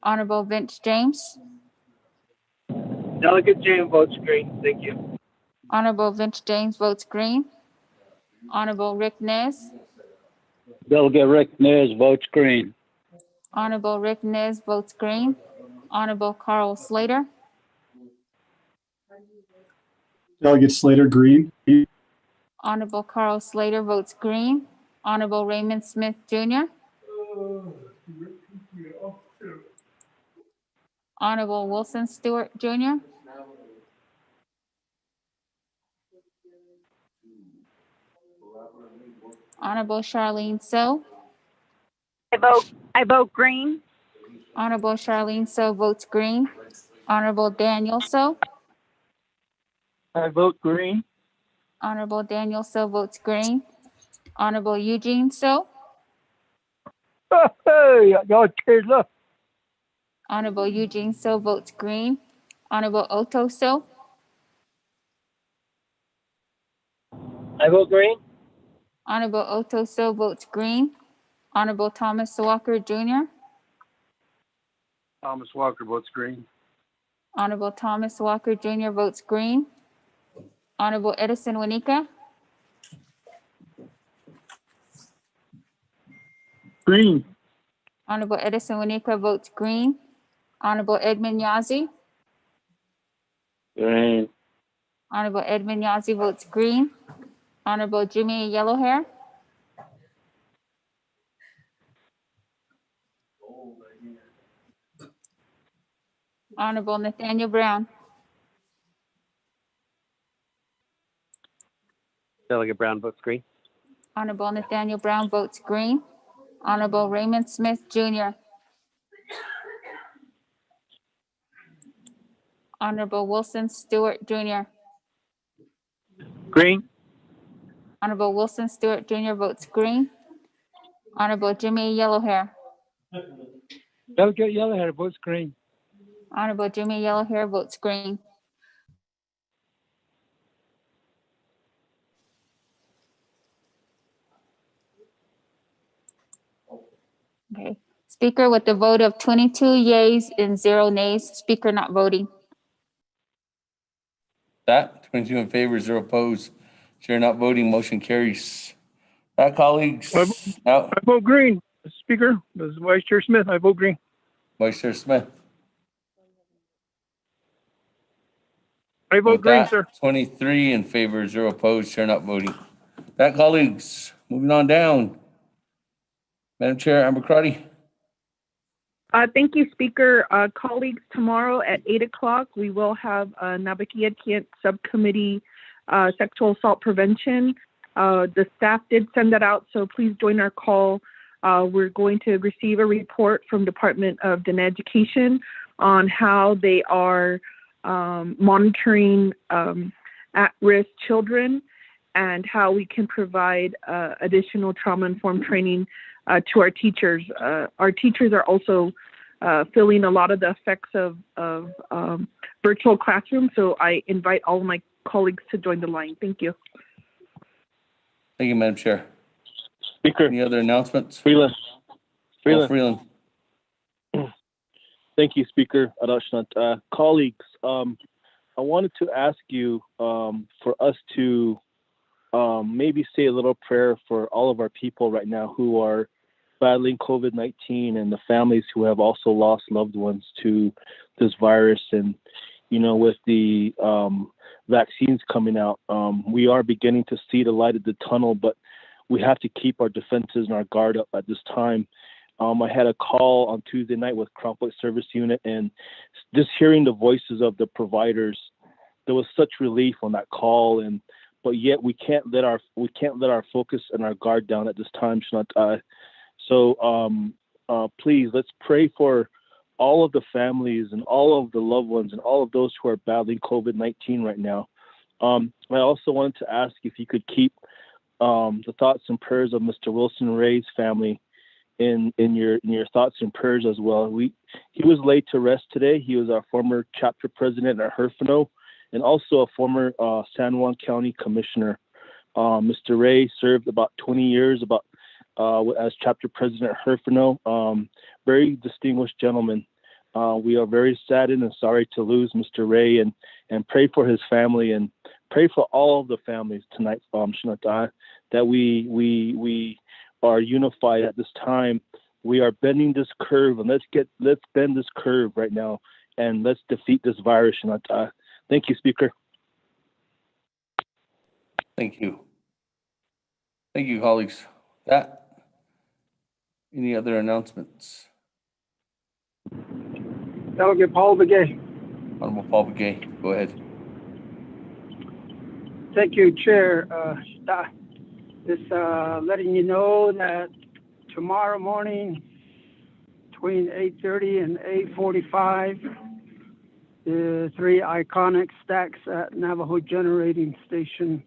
S16: Honorable Vince James.
S6: Delegate James votes green. Thank you.
S16: Honorable Vince James votes green. Honorable Rick Nez.
S21: Delegate Rick Nez votes green.
S16: Honorable Rick Nez votes green. Honorable Carl Slater.
S7: Delegate Slater, green.
S16: Honorable Carl Slater votes green. Honorable Raymond Smith Jr. Honorable Wilson Stewart Jr. Honorable Charlene So.
S17: I vote green.
S16: Honorable Charlene So votes green. Honorable Daniel So.
S22: I vote green.
S16: Honorable Daniel So votes green. Honorable Eugene So.
S19: Hey, y'all cheers up.
S16: Honorable Eugene So votes green. Honorable Otto So.
S6: I vote green.
S16: Honorable Otto So votes green. Honorable Thomas Walker Jr.
S22: Thomas Walker votes green.
S16: Honorable Thomas Walker Jr. votes green. Honorable Edison Wanika.
S22: Green.
S16: Honorable Edison Wanika votes green. Honorable Edmund Yazzie.
S21: Green.
S16: Honorable Edmund Yazzie votes green. Honorable Jimmy Yellowhair. Honorable Nathaniel Brown.
S3: Delegate Brown votes green.
S16: Honorable Nathaniel Brown votes green. Honorable Raymond Smith Jr. Honorable Wilson Stewart Jr.
S22: Green.
S16: Honorable Wilson Stewart Jr. votes green. Honorable Jimmy Yellowhair.
S22: Delegate Yellowhair votes green.
S16: Honorable Jimmy Yellowhair votes green. Okay. Speaker with a vote of 22 yeas and 0 nays. Speaker not voting.
S1: That, 22 in favor, 0 opposed. Chair not voting, motion carries. That, colleagues. Now,
S22: I vote green. Speaker, this is Vice Chair Smith. I vote green.
S1: Vice Chair Smith.
S22: I vote
S1: With
S22: green,
S1: that,
S22: sir.
S1: 23 in favor, 0 opposed. Chair not voting. That, colleagues. Moving on down. Madam Chair, Amber Crotty.
S9: Thank you, Speaker. Colleagues, tomorrow at 8 o'clock, we will have a Naabik'íyáti subcommittee, sexual assault prevention. The staff did send that out, so please join our call. We're going to receive a report from Department of Education on how they are monitoring at-risk children and how we can provide additional trauma-informed training to our teachers. Our teachers are also feeling a lot of the effects of virtual classroom, so I invite all of my colleagues to join the line. Thank you.
S1: Thank you, Madam Chair.
S6: Speaker.
S1: Any other announcements?
S6: Freeland.
S1: Oh, Freeland.
S6: Thank you, Speaker Adashnat. Colleagues, I wanted to ask you for us to maybe say a little prayer for all of our people right now who are battling COVID-19 and the families who have also lost loved ones to this virus. And, you know, with the vaccines coming out, we are beginning to see the light at the tunnel, but we have to keep our defenses and our guard up at this time. I had a call on Tuesday night with Crown Point Service Unit, and just hearing the voices of the providers, there was such relief on that call. But yet we can't let our focus and our guard down at this time, Shanat. So please, let's pray for all of the families and all of the loved ones and all of those who are battling COVID-19 right now. I also wanted to ask if you could keep the thoughts and prayers of Mr. Wilson Ray's family in your thoughts and prayers as well. He was laid to rest today. He was our former chapter president at Herfino and also a former San Juan County commissioner. Mr. Ray served about 20 years as chapter president at Herfino. Very distinguished gentleman. We are very saddened and sorry to lose Mr. Ray, and pray for his family and pray for all of the families tonight, Shanata, that we are unified at this time. We are bending this curve, and let's bend this curve right now, and let's defeat this virus, Shanata. Thank you, Speaker.
S1: Thank you. Thank you, colleagues. Any other announcements?
S22: Delegate Paul Begay.
S1: Honorable Paul Begay, go ahead.
S22: Thank you, Chair. Just letting you know that tomorrow morning between 8:30 and 8:45, the 3 iconic stacks at Navajo Generating Station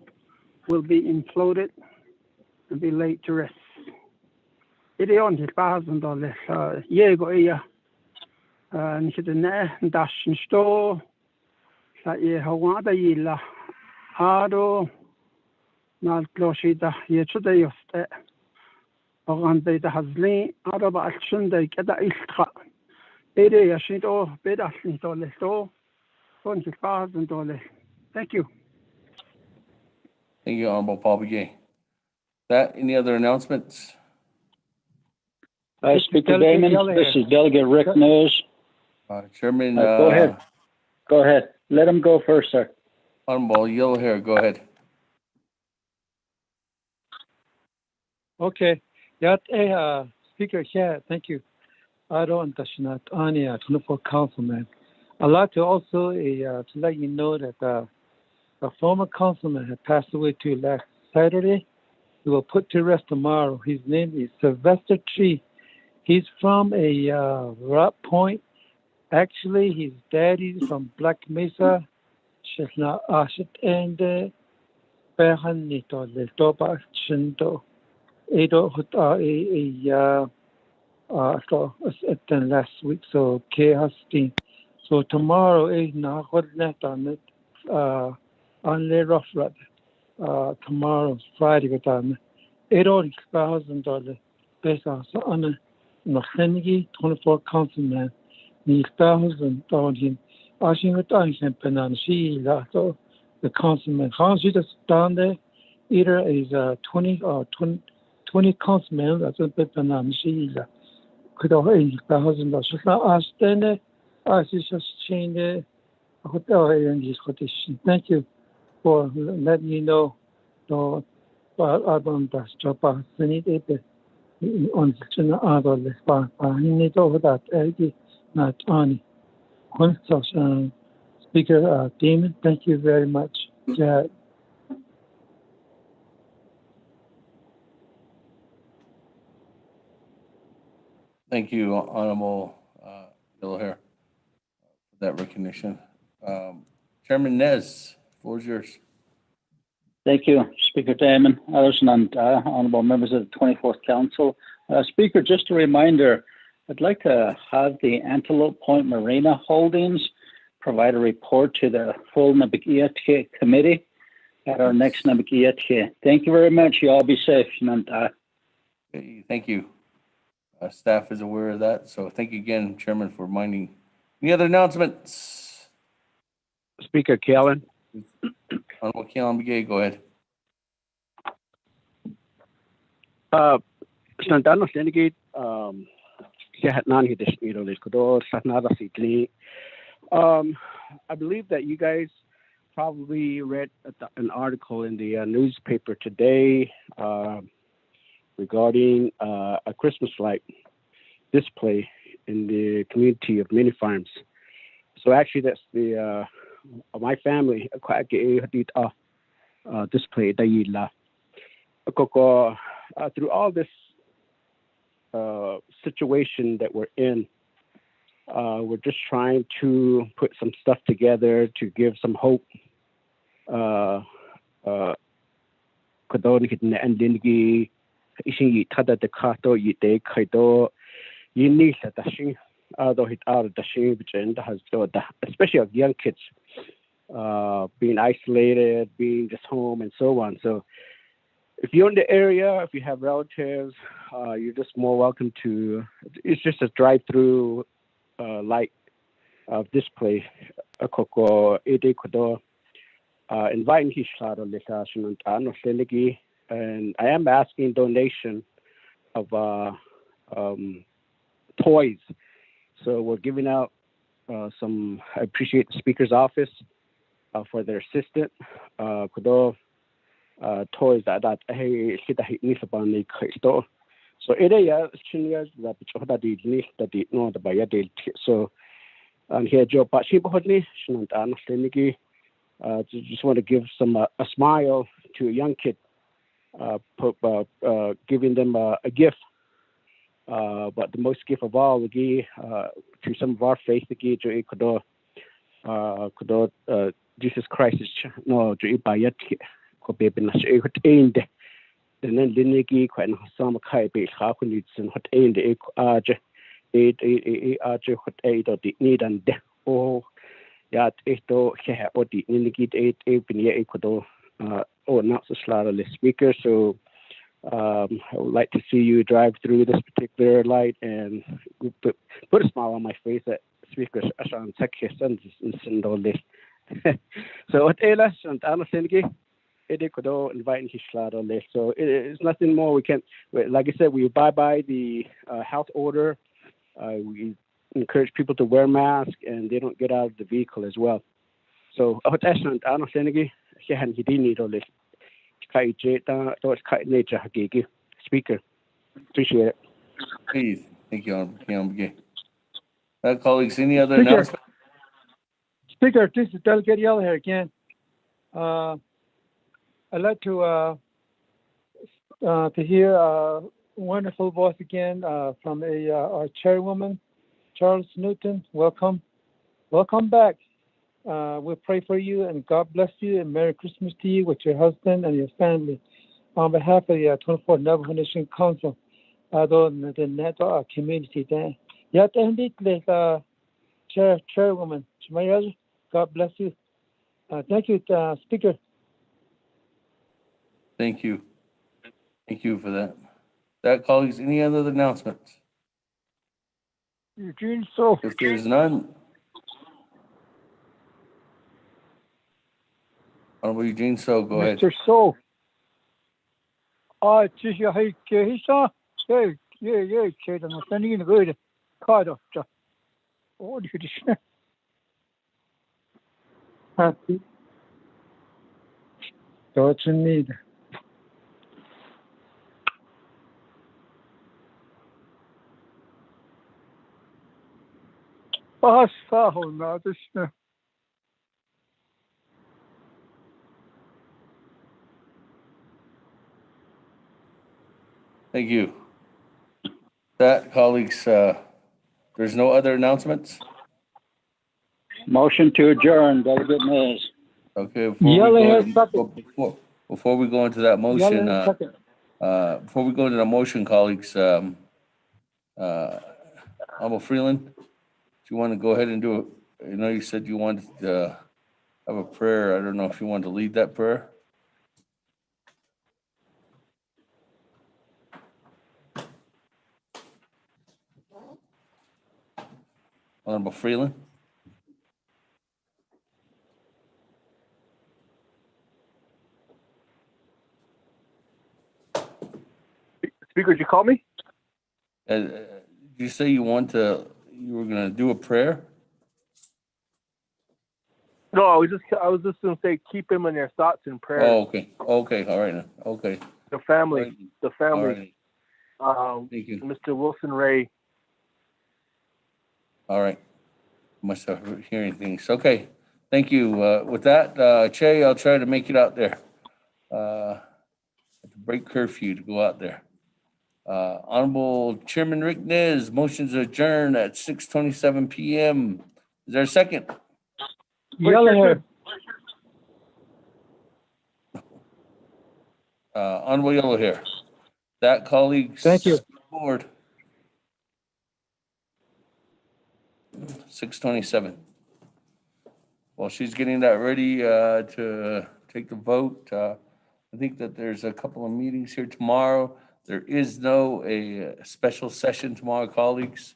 S22: will be imploded and be laid to rest. It is on $1,000. Yeah, Nishitane, Dashin Sto, Hawada Yilla, Ado, Nalcloshida, Yetude Yoste, Orande the Hazli, Araba Sunday, Keda Istra, Ede Yashito, Bedasnito Lesto, $20,000. Thank you.
S1: Thank you, Honorable Paul Begay. Any other announcements?
S21: Speaker Damon, this is Delegate Rick News.
S1: Chairman.
S21: Go ahead. Go ahead. Let him go first, sir.
S1: Honorable Yellow Hair, go ahead.
S22: Okay. Speaker, thank you. I don't understand any 24 councilman. I'd like to also to let you know that a former councilman had passed away last Saturday. He will put to rest tomorrow. His name is Sylvester Tree. He's from a Rock Point. Actually, his daddy from Black Mesa. Shesna Ashit and Behanito de Toba Shindo. Edo so last week, so K-Husting. So tomorrow is not on it. On rough ride. Tomorrow's Friday, $8,000 based on a 24 councilman. $1,000. I think so the councilman, how she just down there, either is 20 or 20 councilmen. That's a bit of she could have $8,000. She's not asking it. I just changed the hotel and this quotation. Thank you for letting me know. So, I'm just dropping it on the other list. I need over that. Not on. Speaker Damon, thank you very much.
S1: Thank you, Honorable Yellow Hair, for that recognition. Chairman Nez, the floor is yours.
S21: Thank you, Speaker Damon, others and honorable members of the 24th Council. Speaker, just a reminder, I'd like to have the Antelope Point Marina Holdings provide a report to the full Naabik'íyáti committee at our next Naabik'íyáti. Thank you very much. You all be safe.
S1: Okay, thank you. Staff is aware of that, so thank you again, Chairman, for reminding. Any other announcements?
S3: Speaker Kalen.
S1: Honorable Kalen Begay, go ahead.
S3: Santana Senegate, I believe that you guys probably read an article in the newspaper today regarding a Christmas light display in the community of Mini Farms. So actually, that's the my family display through all this situation that we're in. We're just trying to put some stuff together to give some hope. Especially of young kids being isolated, being just home and so on. So if you're in the area, if you have relatives, you're just more welcome to. It's just a drive-through light of display koko ede kodo inviting his shadow letation and ano selegi, and I am asking donation of toys. So we're giving out some. I appreciate the speaker's office for their assistant. Kodo toys that hey kita ni sabani kristo. So area seniors that choda di ni that di no the baya del. So and here Joe Pachi bohodni shinant an selegi. Just want to give some a smile to a young kid, giving them a gift. But the most gift of all, we give to some of our faith, we give to Jesus Christ. No, to ibayat ko bebe na siya hot ende. Then linigi ko an sama kai be ha ko ni sin hot ende ko aje hot ende di need and oh. Ja, esto kaya odi niligid binia ecuador not so slowly speaker. So I would like to see you drive through this particular light and put a smile on my face at speakers asan sakhesan sindole. So at elas and anasengi ecuador inviting his slowly. So it's nothing more we can, like I said, we abide by the health order. We encourage people to wear masks and they don't get out of the vehicle as well. So, speaker, appreciate it.
S1: Please, thank you, Honorable. Colleagues, any other announcements?
S22: Speaker, this is Delegate Yell here again. I'd like to hear a wonderful voice again from our chairwoman, Charles Newton. Welcome back. We pray for you and God bless you and Merry Christmas to you with your husband and your family. On behalf of the 24th Navajo Nation Council, the NATO community there. Chairwoman, God bless you. Thank you, Speaker.
S1: Thank you. Thank you for that. Colleagues, any other announcements?
S19: Eugene So.
S1: If there's none, Honorable Eugene So, go ahead.
S19: Mr. So. Just your hate, he saw. Yeah, kid, I'm standing in the good card of just. Oh, you just. Happy. That's in need.
S1: Thank you. That, colleagues, there's no other announcements?
S21: Motion to adjourn, Delegate Mays.
S1: Okay, before we go into that motion, colleagues, Honorable Freeland, do you want to go ahead and do it? I know you said you wanted to have a prayer. I don't know if you want to lead that prayer. Honorable Freeland.
S22: Speaker, did you call me?
S1: Did you say you were going to do a prayer?
S22: No, I was just going to say keep him in your thoughts and prayers.
S1: Oh, okay, all right now. Okay.
S22: The family.
S1: Right.
S22: Thank you. Mr. Wilson Ray.
S1: All right. Must have hearing things. Okay. Thank you. With that, Che, I'll try to make it out there. At the break curfew to go out there. Honorable Chairman Rick Nez, motions adjourned at 6:27 p.m. Is there a second?
S22: Yellow.
S1: Honorable Yellow Hair. That, colleagues.
S22: Thank you.
S1: Board. 6:27. While she's getting that ready to take the vote, I think that there's a couple of meetings here tomorrow. There is a special session tomorrow, colleagues.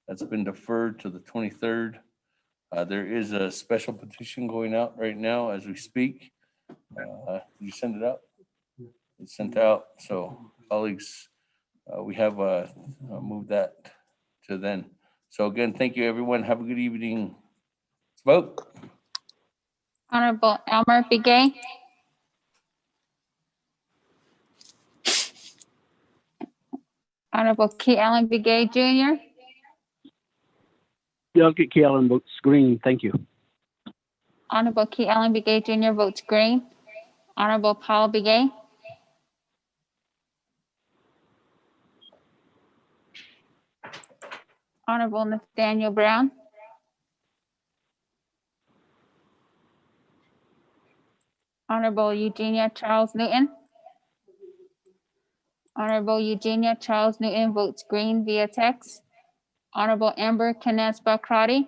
S1: That's been deferred to the 23rd. There is a special petition going out right now as we speak. Did you send it out? It's sent out. So colleagues, we have moved that to then. So again, thank you, everyone. Have a good evening. Let's vote.
S16: Honorable Elmer Begay. Honorable Key Allen Begay Jr.
S3: Delegate Key Allen votes green. Thank you.
S16: Honorable Key Allen Begay Jr. votes green. Honorable Paul Begay. Honorable Nathaniel Brown. Honorable Eugenia Charles Newton. Honorable Eugenia Charles Newton votes green via text. Honorable Amber Canespa Crotty.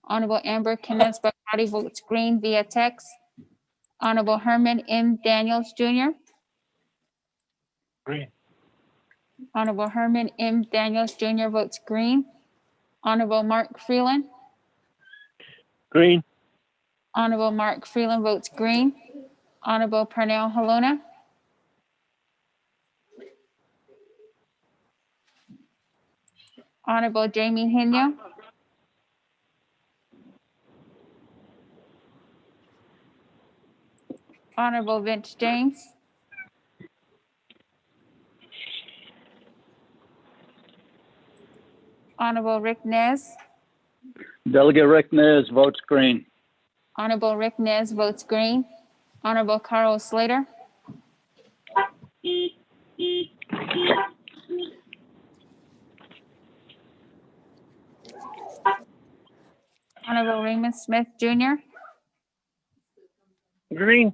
S16: Honorable Amber Canespa Crotty votes green via text. Honorable Herman M. Daniels Jr.
S20: Green.
S16: Honorable Herman M. Daniels Jr. votes green. Honorable Mark Freeland.
S22: Green.
S16: Honorable Mark Freeland votes green. Honorable Parnell Halona. Honorable Jamie Henyo. Honorable Vince James. Honorable Rick Nez.
S21: Delegate Rick Nez votes green.
S16: Honorable Rick Nez votes green. Honorable Carl Slater. Honorable Raymond Smith Jr.
S22: Green.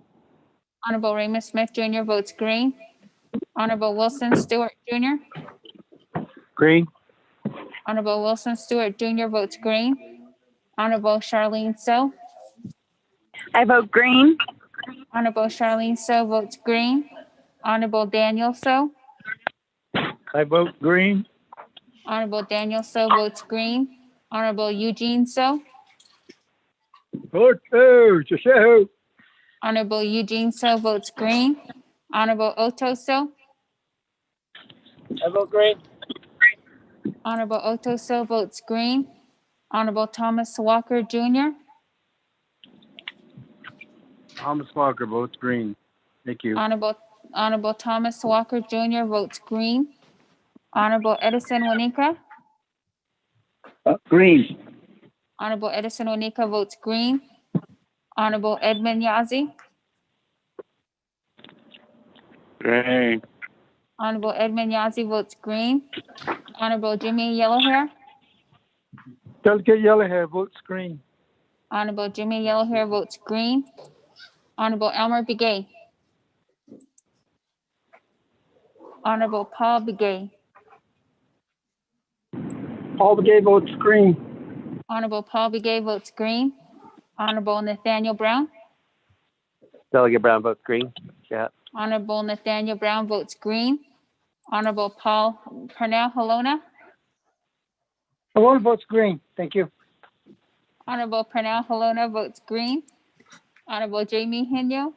S16: Honorable Raymond Smith Jr. votes green. Honorable Wilson Stewart Jr.
S22: Green.
S16: Honorable Wilson Stewart Jr. votes green. Honorable Charlene So.
S17: I vote green.
S16: Honorable Charlene So votes green. Honorable Daniel So.
S22: I vote green.
S16: Honorable Daniel So votes green. Honorable Eugene So.
S22: Vote So.
S16: Honorable Eugene So votes green. Honorable Otto So.
S22: I vote green.
S16: Honorable Otto So votes green. Honorable Thomas Walker Jr.
S22: Thomas Walker votes green. Thank you.
S16: Honorable Thomas Walker Jr. votes green. Honorable Edison Wanika.
S21: Green.
S16: Honorable Edison Wanika votes green. Honorable Edmund Yazi.
S22: Green.
S16: Honorable Edmund Yazi votes green. Honorable Jimmy Yellowhair.
S22: Delegate Yellowhair votes green.
S16: Honorable Jimmy Yellowhair votes green. Honorable Elmer Begay. Honorable Paul Begay.
S22: Paul Begay votes green.
S16: Honorable Paul Begay votes green. Honorable Nathaniel Brown.
S13: Delegate Brown votes green. Yeah.
S16: Honorable Nathaniel Brown votes green. Honorable Paul Parnell Halona.
S22: Halona votes green. Thank you.
S16: Honorable Parnell Halona votes green. Honorable Jamie Henyo.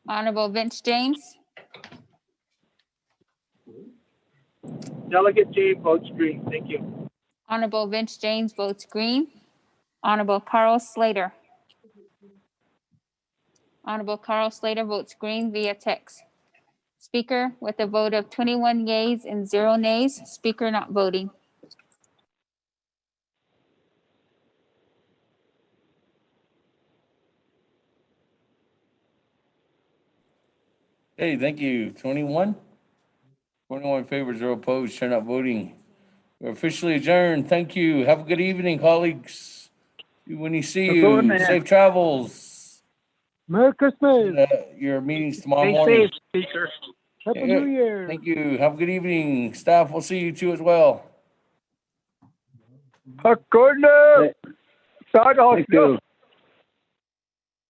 S16: Honorable Vince James.
S22: Delegate James votes green. Thank you.
S16: Honorable Vince James votes green. Honorable Carl Slater. Honorable Carl Slater votes green via text. Speaker with a vote of 21 yeas and 0 nays. Speaker not voting.
S1: Hey, thank you. 21? 21 in favor, 0 opposed, turn out voting. We're officially adjourned. Thank you. Have a good evening, colleagues. When you see you, safe travels.
S22: Merry Christmas.
S1: Your meetings tomorrow
S22: Stay
S1: morning.
S22: safe, Speaker. Happy New Year.
S1: Thank you. Have a good evening. Staff, we'll see you too as well.
S22: Thank you.